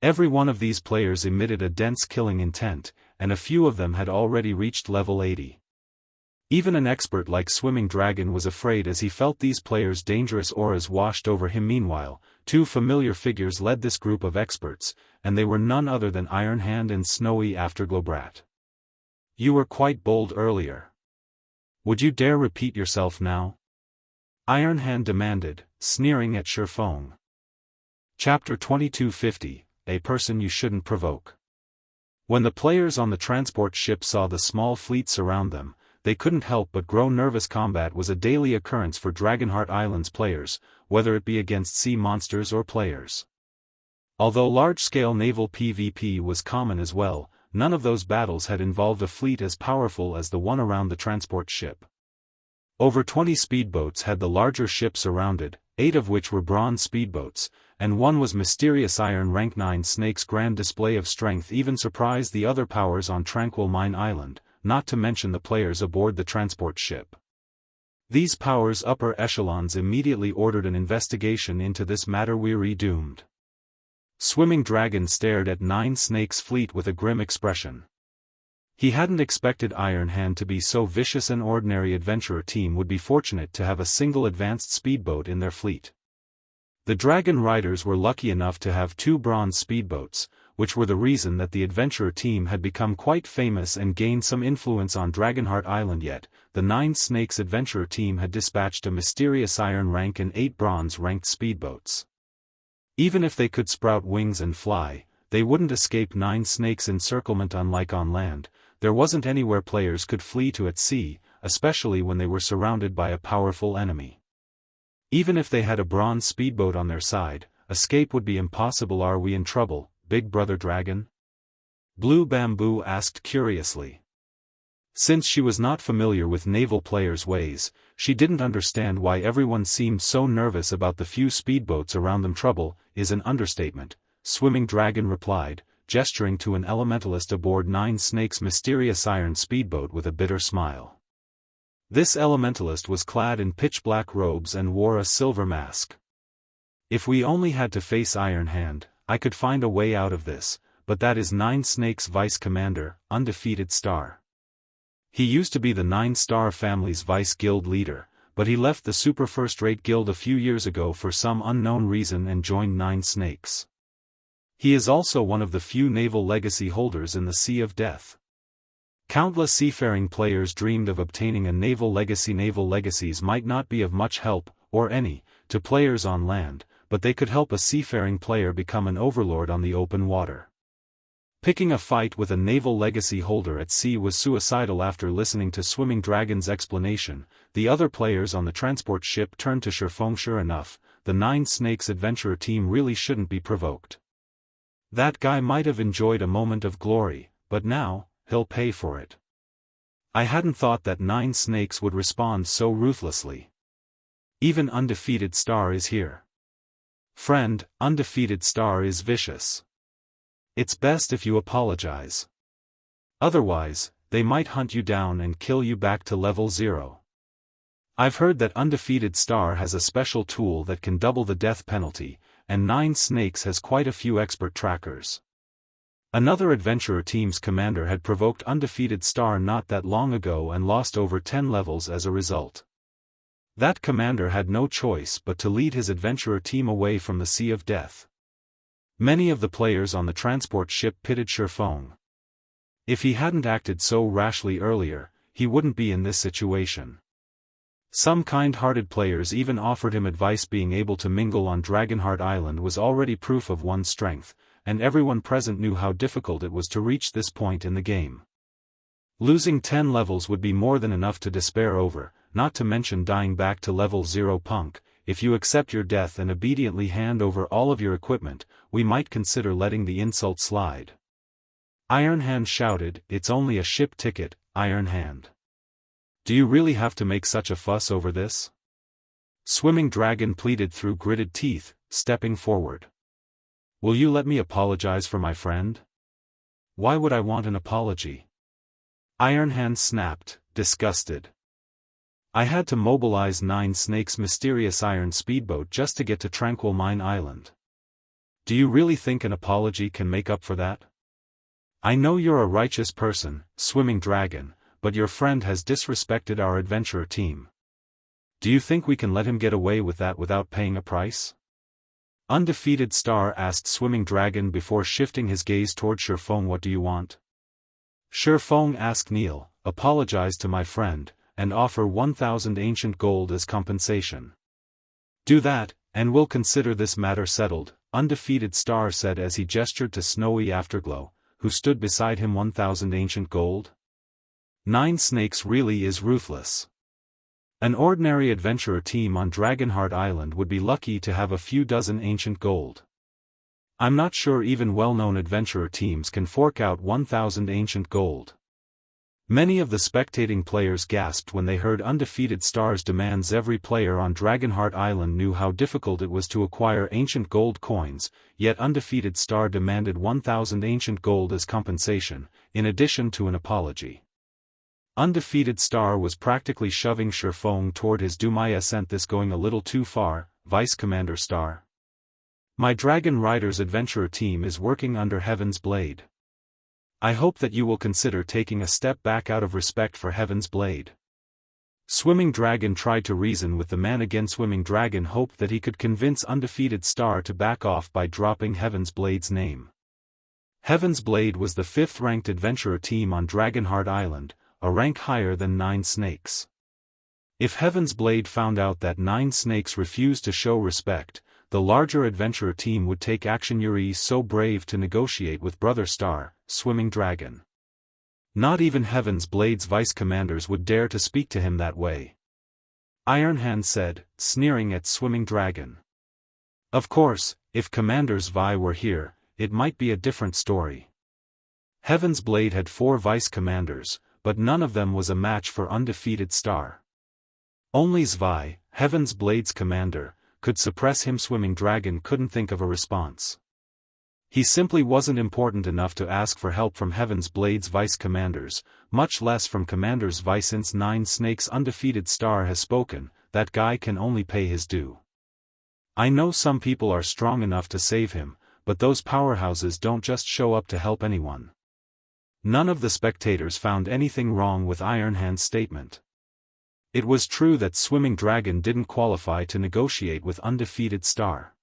Every one of these players emitted a dense killing intent, and a few of them had already reached level 80. Even an expert like Swimming Dragon was afraid as he felt these players' dangerous auras washed over him. Meanwhile, 2 familiar figures led this group of experts, and they were none other than Iron Hand and Snowy Afterglow Brat. You were quite bold earlier. Would you dare repeat yourself now? Iron Hand demanded, sneering at Sherfone. Chapter 2250, A Person You Shouldn't Provoke. When the players on the transport ship saw the small fleet surround them, they couldn't help but grow nervous. Combat was a daily occurrence for Dragonheart Island's players, whether it be against sea monsters or players. Although large-scale naval PvP was common as well, none of those battles had involved a fleet as powerful as the one around the transport ship. Over 20 speedboats had the larger ship surrounded, 8 of which were bronze speedboats, and one was mysterious iron. Rank 9 Snake's grand display of strength even surprised the other powers on Tranquil Mine Island, not to mention the players aboard the transport ship. These powers' upper echelons immediately ordered an investigation into this matter. Weary doomed. Swimming Dragon stared at 9 Snake's fleet with a grim expression. He hadn't expected Iron Hand to be so vicious. An ordinary adventurer team would be fortunate to have a single advanced speedboat in their fleet. The Dragon Riders were lucky enough to have 2 bronze speedboats, which were the reason that the adventurer team had become quite famous and gained some influence on Dragonheart Island. Yet, the 9 Snakes adventurer team had dispatched a mysterious iron rank and 8 bronze-ranked speedboats. Even if they could sprout wings and fly, they wouldn't escape 9 Snakes' encirclement. Unlike on land, there wasn't anywhere players could flee to at sea, especially when they were surrounded by a powerful enemy. Even if they had a bronze speedboat on their side, escape would be impossible. Are we in trouble, Big Brother Dragon? Blue Bamboo asked curiously. Since she was not familiar with naval players' ways, she didn't understand why everyone seemed so nervous about the few speedboats around them. Trouble is an understatement, Swimming Dragon replied, gesturing to an elementalist aboard 9 Snakes' mysterious iron speedboat with a bitter smile. This elementalist was clad in pitch-black robes and wore a silver mask. If we only had to face Iron Hand, I could find a way out of this, but that is Nine Snakes' vice commander, Undefeated Star. He used to be the Nine-Star family's vice guild leader, but he left the super first-rate guild a few years ago for some unknown reason and joined Nine Snakes. He is also one of the few naval legacy holders in the Sea of Death. Countless seafaring players dreamed of obtaining a naval legacy. Naval legacies might not be of much help, or any, to players on land, but they could help a seafaring player become an overlord on the open water. Picking a fight with a naval legacy holder at sea was suicidal. After listening to Swimming Dragon's explanation, the other players on the transport ship turned to Shifeng. Sure enough, the Nine Snakes adventurer team really shouldn't be provoked. That guy might have enjoyed a moment of glory, but now, he'll pay for it. I hadn't thought that Nine Snakes would respond so ruthlessly. Even Undefeated Star is here. Friend, Undefeated Star is vicious. It's best if you apologize. Otherwise, they might hunt you down and kill you back to level 0. I've heard that Undefeated Star has a special tool that can double the death penalty, and Nine Snakes has quite a few expert trackers. Another adventurer team's commander had provoked Undefeated Star not that long ago and lost over 10 levels as a result. That commander had no choice but to lead his adventurer team away from the Sea of Death. Many of the players on the transport ship pitied Shifeng. If he hadn't acted so rashly earlier, he wouldn't be in this situation. Some kind-hearted players even offered him advice. Being able to mingle on Dragonheart Island was already proof of one's strength, and everyone present knew how difficult it was to reach this point in the game. Losing 10 levels would be more than enough to despair over, not to mention dying back to level 0. Punk, if you accept your death and obediently hand over all of your equipment, we might consider letting the insult slide. Iron Hand shouted, "It's only a ship ticket, Iron Hand. Do you really have to make such a fuss over this?" Swimming Dragon pleaded through gritted teeth, stepping forward. "Will you let me apologize for my friend?" "Why would I want an apology?" Iron Hand snapped, disgusted. "I had to mobilize Nine Snakes' mysterious iron speedboat just to get to Tranquil Mine Island. Do you really think an apology can make up for that? I know you're a righteous person, Swimming Dragon, but your friend has disrespected our adventurer team. Do you think we can let him get away with that without paying a price?" Undefeated Star asked Swimming Dragon before shifting his gaze toward Shifeng. "What do you want?" Shifeng asked Neil, "Apologize to my friend, and offer 1,000 ancient gold as compensation." "Do that, and we'll consider this matter settled," Undefeated Star said as he gestured to Snowy Afterglow, who stood beside him. 1,000 ancient gold? Nine Snakes really is ruthless. An ordinary adventurer team on Dragonheart Island would be lucky to have a few dozen ancient gold. I'm not sure even well-known adventurer teams can fork out 1,000 ancient gold. Many of the spectating players gasped when they heard Undefeated Star's demands. Every player on Dragonheart Island knew how difficult it was to acquire ancient gold coins, yet Undefeated Star demanded 1,000 ancient gold as compensation, in addition to an apology. Undefeated Star was practically shoving Shifeng toward his doom. "Isn't this going a little too far, Vice Commander Star? My Dragon Riders adventurer team is working under Heaven's Blade. I hope that you will consider taking a step back out of respect for Heaven's Blade." Swimming Dragon tried to reason with the man again. Swimming Dragon hoped that he could convince Undefeated Star to back off by dropping Heaven's Blade's name. Heaven's Blade was the 5th-ranked adventurer team on Dragonheart Island, a rank higher than Nine Snakes. If Heaven's Blade found out that Nine Snakes refused to show respect, the larger adventurer team would take action. "You're so brave to negotiate with Brother Star, Swimming Dragon. Not even Heaven's Blade's vice commanders would dare to speak to him that way," Iron Hand said, sneering at Swimming Dragon. "Of course, if Commanders Vi were here, it might be a different story." Heaven's Blade had 4 vice commanders, but none of them was a match for Undefeated Star. Only Zvi, Heaven's Blade's commander, could suppress him. Swimming Dragon couldn't think of a response. He simply wasn't important enough to ask for help from Heaven's Blade's vice-commanders, much less from Commanders Vice. Since Nine Snakes' undefeated star has spoken, that guy can only pay his due. I know some people are strong enough to save him, but those powerhouses don't just show up to help anyone. None of the spectators found anything wrong with Ironhand's statement. It was true that Swimming Dragon didn't qualify to negotiate with Undefeated Star.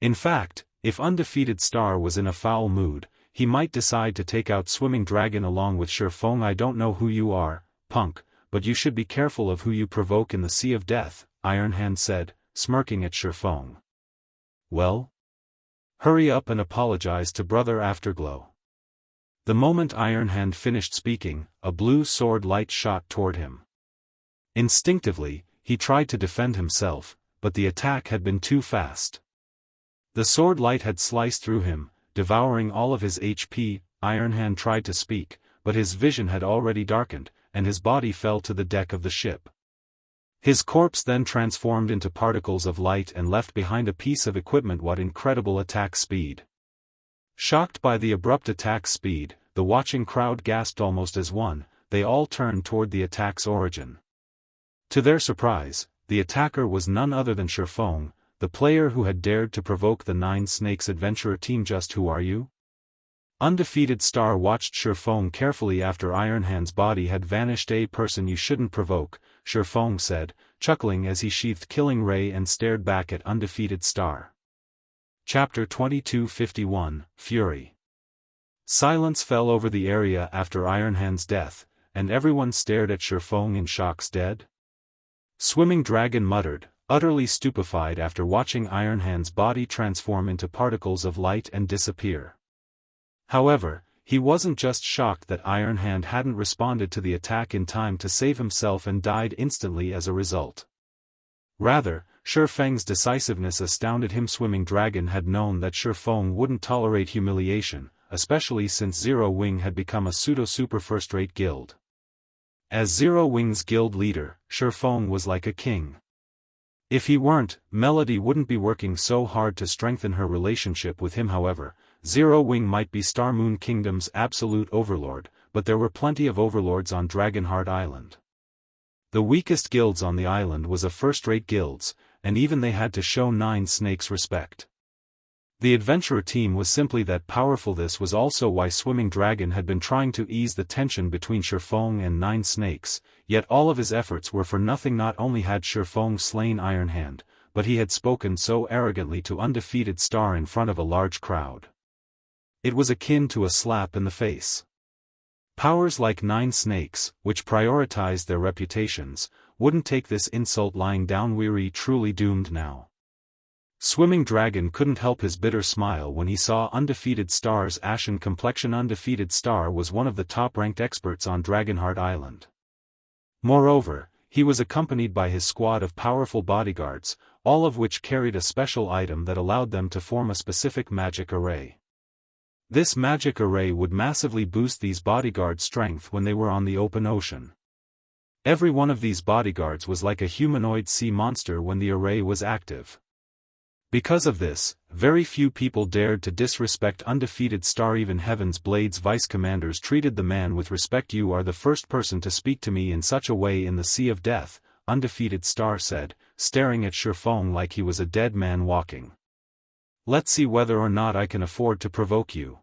In fact, if Undefeated Star was in a foul mood, he might decide to take out Swimming Dragon along with Shifeng. I don't know who you are, punk, but you should be careful of who you provoke in the Sea of Death, Ironhand said, smirking at Shifeng. Well? Hurry up and apologize to Brother Afterglow. The moment Ironhand finished speaking, a blue sword light shot toward him. Instinctively, he tried to defend himself, but the attack had been too fast. The sword light had sliced through him, devouring all of his HP. Ironhand tried to speak, but his vision had already darkened, and his body fell to the deck of the ship. His corpse then transformed into particles of light and left behind a piece of equipment. What incredible attack speed! Shocked by the abrupt attack speed, the watching crowd gasped almost as one. They all turned toward the attack's origin. To their surprise, the attacker was none other than Shifeng, the player who had dared to provoke the Nine Snakes adventurer team. Just who are you? Undefeated Star watched Shifeng carefully after Ironhand's body had vanished. A person you shouldn't provoke, Shifeng said, chuckling as he sheathed Killing Ray and stared back at Undefeated Star. Chapter 2251, Fury. Silence fell over the area after Ironhand's death, and everyone stared at Shifeng in shock. Dead? Swimming Dragon muttered, utterly stupefied after watching Ironhand's body transform into particles of light and disappear. However, he wasn't just shocked that Ironhand hadn't responded to the attack in time to save himself and died instantly as a result. Rather, Shifeng's decisiveness astounded him. Swimming Dragon had known that Shifeng wouldn't tolerate humiliation, especially since Zero Wing had become a pseudo-super first-rate guild. As Zero Wing's guild leader, Shifeng was like a king. If he weren't, Melody wouldn't be working so hard to strengthen her relationship with him. However, Zero Wing might be Starmoon Kingdom's absolute overlord, but there were plenty of overlords on Dragonheart Island. The weakest guilds on the island was a first-rate guilds, and even they had to show Nine Snakes respect. The adventurer team was simply that powerful. This was also why Swimming Dragon had been trying to ease the tension between Shifeng and Nine Snakes, yet all of his efforts were for nothing. Not only had Shifeng slain Ironhand, but he had spoken so arrogantly to Undefeated Star in front of a large crowd. It was akin to a slap in the face. Powers like Nine Snakes, which prioritized their reputations, wouldn't take this insult lying down. Weary, truly doomed now. Swimming Dragon couldn't help his bitter smile when he saw Undefeated Star's ashen complexion. Undefeated Star was one of the top-ranked experts on Dragonheart Island. Moreover, he was accompanied by his squad of powerful bodyguards, all of which carried a special item that allowed them to form a specific magic array. This magic array would massively boost these bodyguards' strength when they were on the open ocean. Every one of these bodyguards was like a humanoid sea monster when the array was active. Because of this, very few people dared to disrespect Undefeated Star. Even Heaven's Blade's vice-commanders treated the man with respect. You are the first person to speak to me in such a way in the Sea of Death, Undefeated Star said, staring at Shifeng like he was a dead man walking. Let's see whether or not I can afford to provoke you.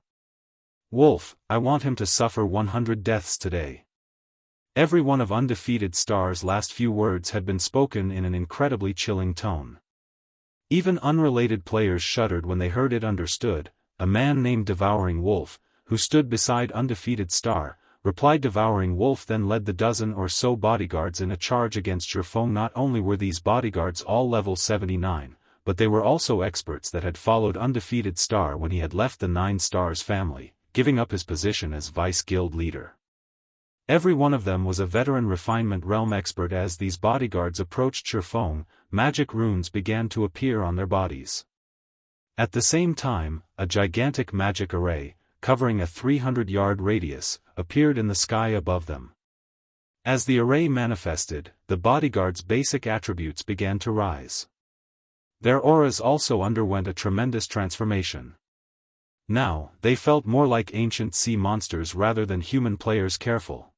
Wolf, I want him to suffer 100 deaths today. Every one of Undefeated Star's last few words had been spoken in an incredibly chilling tone. Even unrelated players shuddered when they heard it. Understood, a man named Devouring Wolf, who stood beside Undefeated Star, replied. Devouring Wolf then led the dozen or so bodyguards in a charge against Shifeng. Not only were these bodyguards all level 79, but they were also experts that had followed Undefeated Star when he had left the Nine Stars family, giving up his position as vice-guild leader. Every one of them was a veteran refinement realm expert. As these bodyguards approached Shifeng, magic runes began to appear on their bodies. At the same time, a gigantic magic array, covering a 300-yard radius, appeared in the sky above them. As the array manifested, the bodyguards' basic attributes began to rise. Their auras also underwent a tremendous transformation. Now, they felt more like ancient sea monsters rather than human players careful.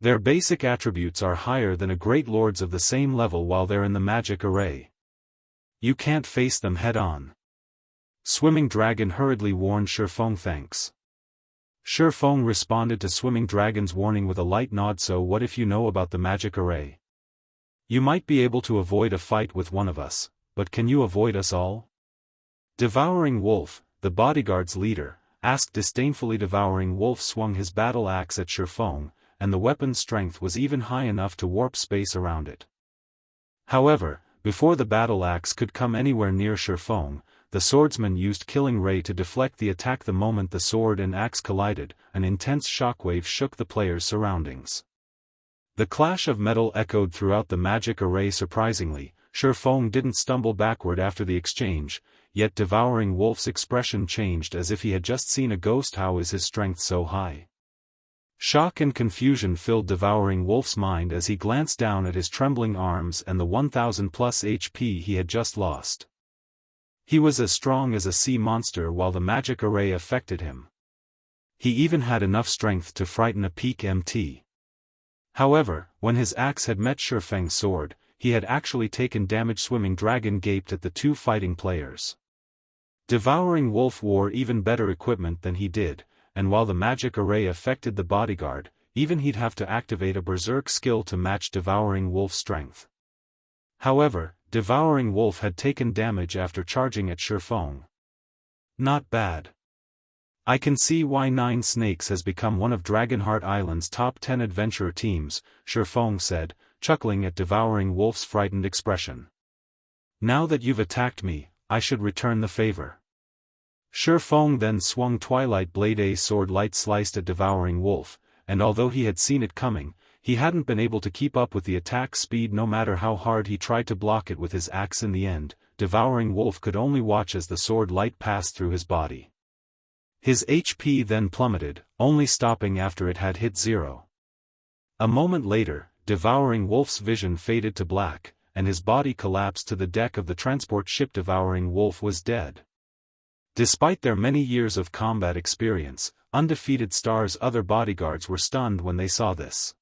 Their basic attributes are higher than a great lords of the same level while they're in the magic array. You can't face them head-on. Swimming Dragon hurriedly warned Shifeng thanks. Shifeng responded to Swimming Dragon's warning with a light nod. So what if you know about the magic array? You might be able to avoid a fight with one of us, but can you avoid us all? Devouring Wolf, the bodyguard's leader, asked disdainfully. Devouring Wolf swung his battle axe at Shifeng, and the weapon's strength was even high enough to warp space around it. However, before the battle axe could come anywhere near Shifeng, the swordsman used Killing Ray to deflect the attack. The moment the sword and axe collided, an intense shockwave shook the player's surroundings. The clash of metal echoed throughout the magic array. Surprisingly, Shifeng didn't stumble backward after the exchange, yet Devouring Wolf's expression changed as if he had just seen a ghost. How is his strength so high? Shock and confusion filled Devouring Wolf's mind as he glanced down at his trembling arms and the 1000+ HP he had just lost. He was as strong as a sea monster while the magic array affected him. He even had enough strength to frighten a peak MT. However, when his axe had met Shifeng's sword, he had actually taken damage. Swimming Dragon gaped at the two fighting players. Devouring Wolf wore even better equipment than he did, and while the magic array affected the bodyguard, even he'd have to activate a berserk skill to match Devouring Wolf's strength. However, Devouring Wolf had taken damage after charging at Shifeng. Not bad. I can see why Nine Snakes has become one of Dragonheart Island's top 10 adventurer teams, Shifeng said, chuckling at Devouring Wolf's frightened expression. Now that you've attacked me, I should return the favor. Shifeng then swung Twilight Blade. A sword light sliced at Devouring Wolf, and although he had seen it coming, he hadn't been able to keep up with the attack speed. No matter how hard he tried to block it with his axe. In the end, Devouring Wolf could only watch as the sword light passed through his body. His HP then plummeted, only stopping after it had hit 0. A moment later, Devouring Wolf's vision faded to black, and his body collapsed to the deck of the transport ship. Devouring Wolf was dead. Despite their many years of combat experience, Undefeated Star's other bodyguards were stunned when they saw this.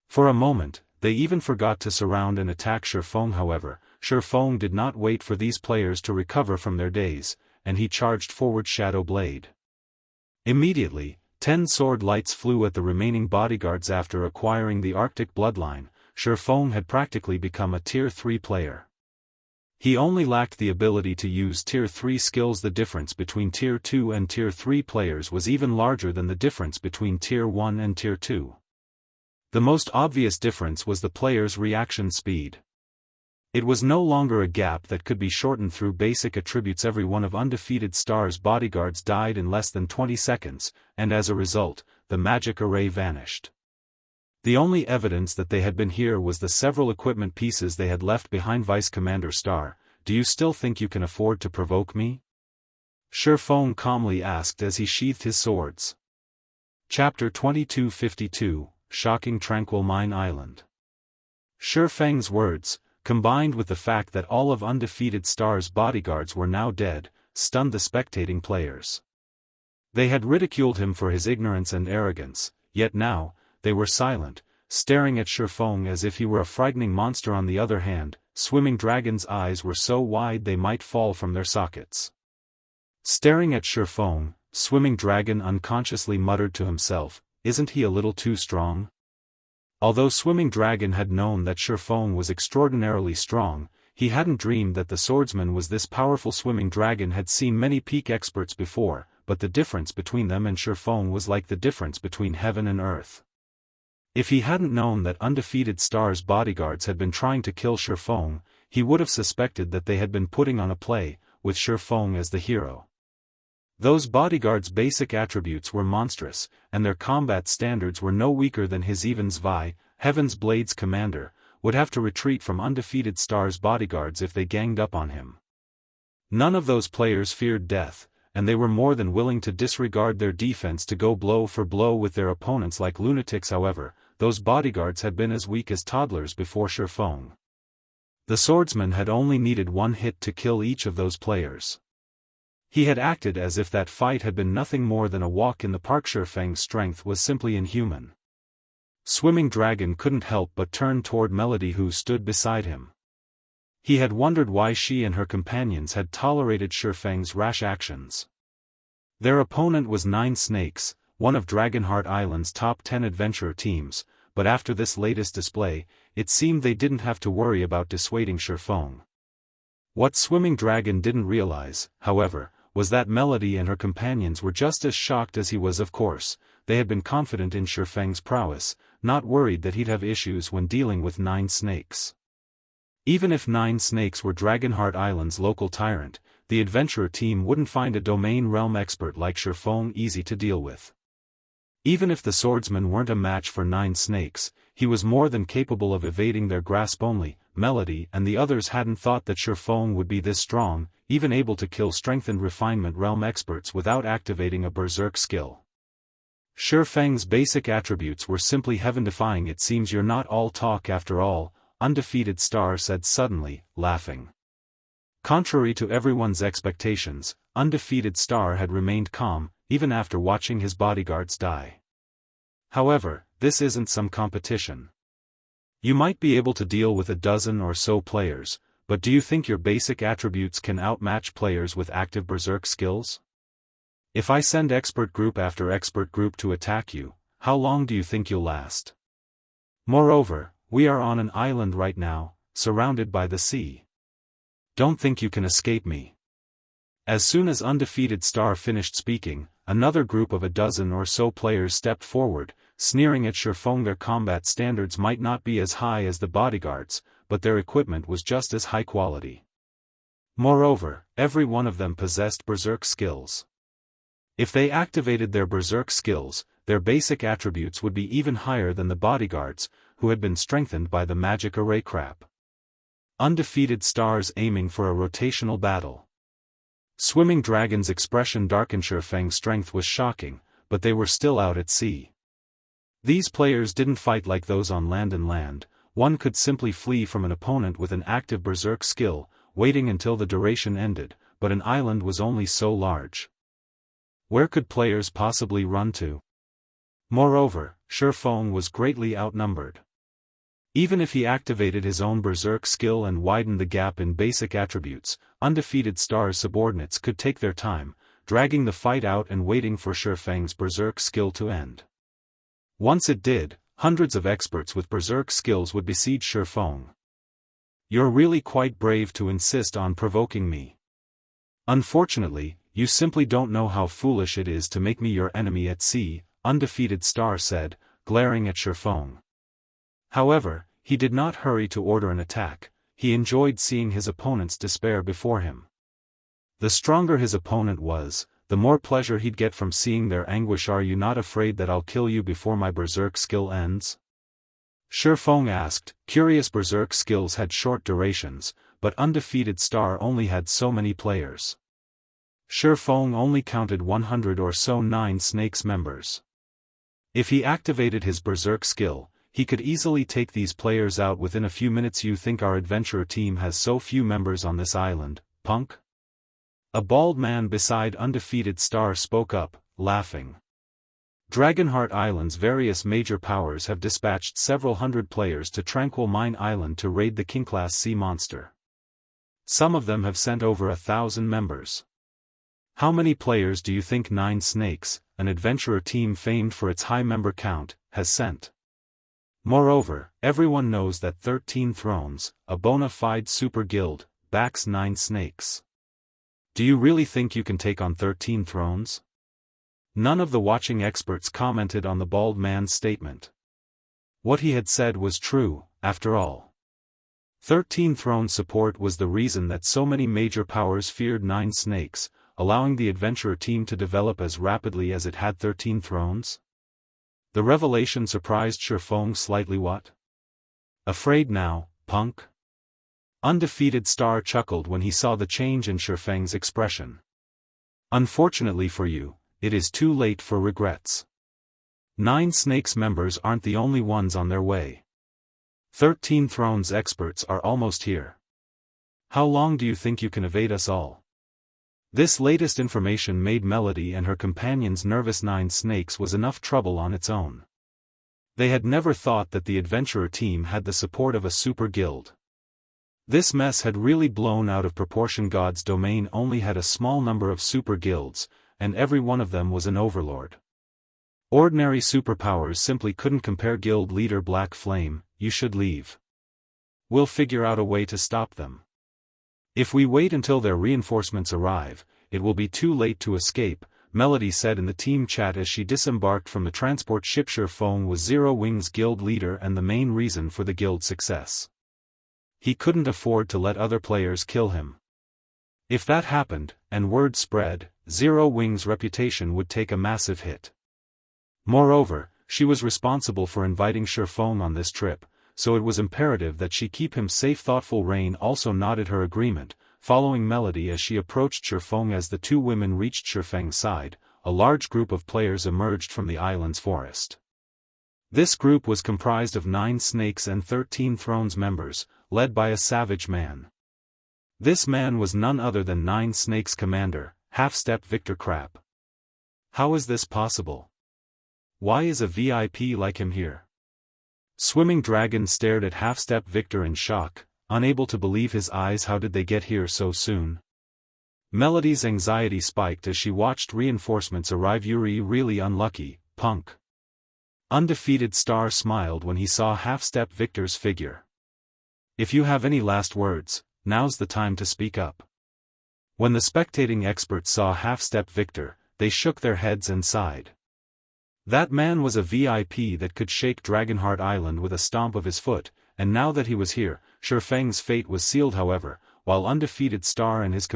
For a moment, they even forgot to surround and attack Shifeng. However, Shifeng did not wait for these players to recover from their daze, and he charged forward Shadow Blade. Immediately, 10 sword lights flew at the remaining bodyguards. After acquiring the Arctic Bloodline, Shifeng had practically become a Tier 3 player. He only lacked the ability to use Tier 3 skills. The difference between Tier 2 and Tier 3 players was even larger than the difference between Tier 1 and Tier 2. The most obvious difference was the player's reaction speed. It was no longer a gap that could be shortened through basic attributes. Every one of Undefeated Star's bodyguards died in less than 20 seconds, and as a result, the magic array vanished. The only evidence that they had been here was the several equipment pieces they had left behind. Vice Commander Star, do you still think you can afford to provoke me? Shifeng calmly asked as he sheathed his swords. Chapter 2252, Shocking Tranquil Mine Island. Shifeng's words, combined with the fact that all of Undefeated Star's bodyguards were now dead, stunned the spectating players. They had ridiculed him for his ignorance and arrogance, yet now, they were silent, staring at Shifeng as if he were a frightening monster. On the other hand, Swimming Dragon's eyes were so wide they might fall from their sockets. Staring at Shifeng, Swimming Dragon unconsciously muttered to himself, "Isn't he a little too strong?" Although Swimming Dragon had known that Shifeng was extraordinarily strong, he hadn't dreamed that the swordsman was this powerful. Swimming Dragon had seen many peak experts before, but the difference between them and Shifeng was like the difference between heaven and earth. If he hadn't known that Undefeated Star's bodyguards had been trying to kill Shifeng, he would have suspected that they had been putting on a play, with Shifeng as the hero. Those bodyguards' basic attributes were monstrous, and their combat standards were no weaker than his. Even Zvi, Heaven's Blade's commander, would have to retreat from Undefeated Star's bodyguards if they ganged up on him. None of those players feared death, and they were more than willing to disregard their defense to go blow for blow with their opponents like lunatics. However, those bodyguards had been as weak as toddlers before Shifeng. The swordsman had only needed one hit to kill each of those players. He had acted as if that fight had been nothing more than a walk in the park. Shifeng's strength was simply inhuman. Swimming Dragon couldn't help but turn toward Melody, who stood beside him. He had wondered why she and her companions had tolerated Shifeng's rash actions. Their opponent was Nine Snakes, one of Dragonheart Island's top 10 adventurer teams, but after this latest display, it seemed they didn't have to worry about dissuading Shifeng. What Swimming Dragon didn't realize, however, was that Melody and her companions were just as shocked as he was. Of course, they had been confident in Shifeng's prowess, not worried that he'd have issues when dealing with Nine Snakes. Even if Nine Snakes were Dragonheart Island's local tyrant, the adventurer team wouldn't find a domain realm expert like Shifeng easy to deal with. Even if the swordsman weren't a match for Nine Snakes, he was more than capable of evading their grasp. Only Melody and the others hadn't thought that Shifeng would be this strong, even able to kill strengthened refinement realm experts without activating a berserk skill. Shifeng's basic attributes were simply heaven-defying. It seems you're not all talk after all, Undefeated Star said suddenly, laughing. Contrary to everyone's expectations, Undefeated Star had remained calm, even after watching his bodyguards die. However, this isn't some competition. You might be able to deal with a dozen or so players, but do you think your basic attributes can outmatch players with active berserk skills? If I send expert group after expert group to attack you, how long do you think you'll last? Moreover, we are on an island right now, surrounded by the sea. Don't think you can escape me. As soon as Undefeated Star finished speaking, another group of a dozen or so players stepped forward, sneering at Shifeng. Their combat standards might not be as high as the bodyguards, but their equipment was just as high quality. Moreover, every one of them possessed berserk skills. If they activated their berserk skills, their basic attributes would be even higher than the bodyguards, who had been strengthened by the magic array crap. Undefeated Stars aiming for a rotational battle. Swimming Dragon's expression darkened. Shifeng's strength was shocking, but they were still out at sea. These players didn't fight like those on land. One could simply flee from an opponent with an active berserk skill, waiting until the duration ended, but an island was only so large. Where could players possibly run to? Moreover, Shifeng was greatly outnumbered. Even if he activated his own berserk skill and widened the gap in basic attributes, Undefeated Star's subordinates could take their time, dragging the fight out and waiting for Shifeng's berserk skill to end. Once it did, hundreds of experts with berserk skills would besiege Shifeng. You're really quite brave to insist on provoking me. Unfortunately, you simply don't know how foolish it is to make me your enemy at sea, Undefeated Star said, glaring at Shifeng. However, he did not hurry to order an attack. He enjoyed seeing his opponent's despair before him. The stronger his opponent was, the more pleasure he'd get from seeing their anguish. Are you not afraid that I'll kill you before my berserk skill ends? Shifeng asked. Curious. Berserk skills had short durations, but Undefeated Star only had so many players. Shifeng only counted 100 or so Nine Snakes members. If he activated his berserk skill, he could easily take these players out within a few minutes. You think our adventurer team has so few members on this island, punk? A bald man beside Undefeated Star spoke up, laughing. Dragonheart Island's various major powers have dispatched several hundred players to Tranquil Mine Island to raid the king-class sea monster. Some of them have sent over 1,000 members. How many players do you think Nine Snakes, an adventurer team famed for its high member count, has sent? Moreover, everyone knows that 13 Thrones, a bona fide super guild, backs Nine Snakes. Do you really think you can take on 13 Thrones? None of the watching experts commented on the bald man's statement. What he had said was true, after all. 13 Thrones support was the reason that so many major powers feared Nine Snakes, allowing the adventurer team to develop as rapidly as it had 13 Thrones. The revelation surprised Shifeng slightly. What? Afraid now, punk? Undefeated Star chuckled when he saw the change in Shifeng's expression. Unfortunately for you, it is too late for regrets. Nine Snakes members aren't the only ones on their way. 13 Thrones experts are almost here. How long do you think you can evade us all? This latest information made Melody and her companions nervous. 9 Snakes was enough trouble on its own. They had never thought that the adventurer team had the support of a super guild. This mess had really blown out of proportion. God's domain only had a small number of super guilds, and every one of them was an overlord. Ordinary superpowers simply couldn't compare. Guild leader Black Flame, you should leave. We'll figure out a way to stop them. If we wait until their reinforcements arrive, it will be too late to escape, Melody said in the team chat as she disembarked from the transport ship. Shattering was Zero Wings guild leader and the main reason for the guild's success. He couldn't afford to let other players kill him. If that happened, and word spread, Zero Wings' reputation would take a massive hit. Moreover, she was responsible for inviting Shattering on this trip, so it was imperative that she keep him safe. Thoughtful Rain also nodded her agreement, following Melody as she approached Shattering. As the two women reached Shattering's side, a large group of players emerged from the island's forest. This group was comprised of 9 Snakes and 13 Thrones members, led by a savage man. This man was none other than 9 Snakes commander, Half-Step Victor Crap. How is this possible? Why is a VIP like him here? Swimming Dragon stared at Half-Step Victor in shock, unable to believe his eyes. How did they get here so soon? Melody's anxiety spiked as she watched reinforcements arrive. You're really unlucky, punk. Undefeated Star smiled when he saw Half-Step Victor's figure. If you have any last words, now's the time to speak up. When the spectating experts saw Half-Step Victor, they shook their heads and sighed. That man was a VIP that could shake Dragonheart Island with a stomp of his foot, and now that he was here, Shattering's fate was sealed. However, while Undefeated Star and his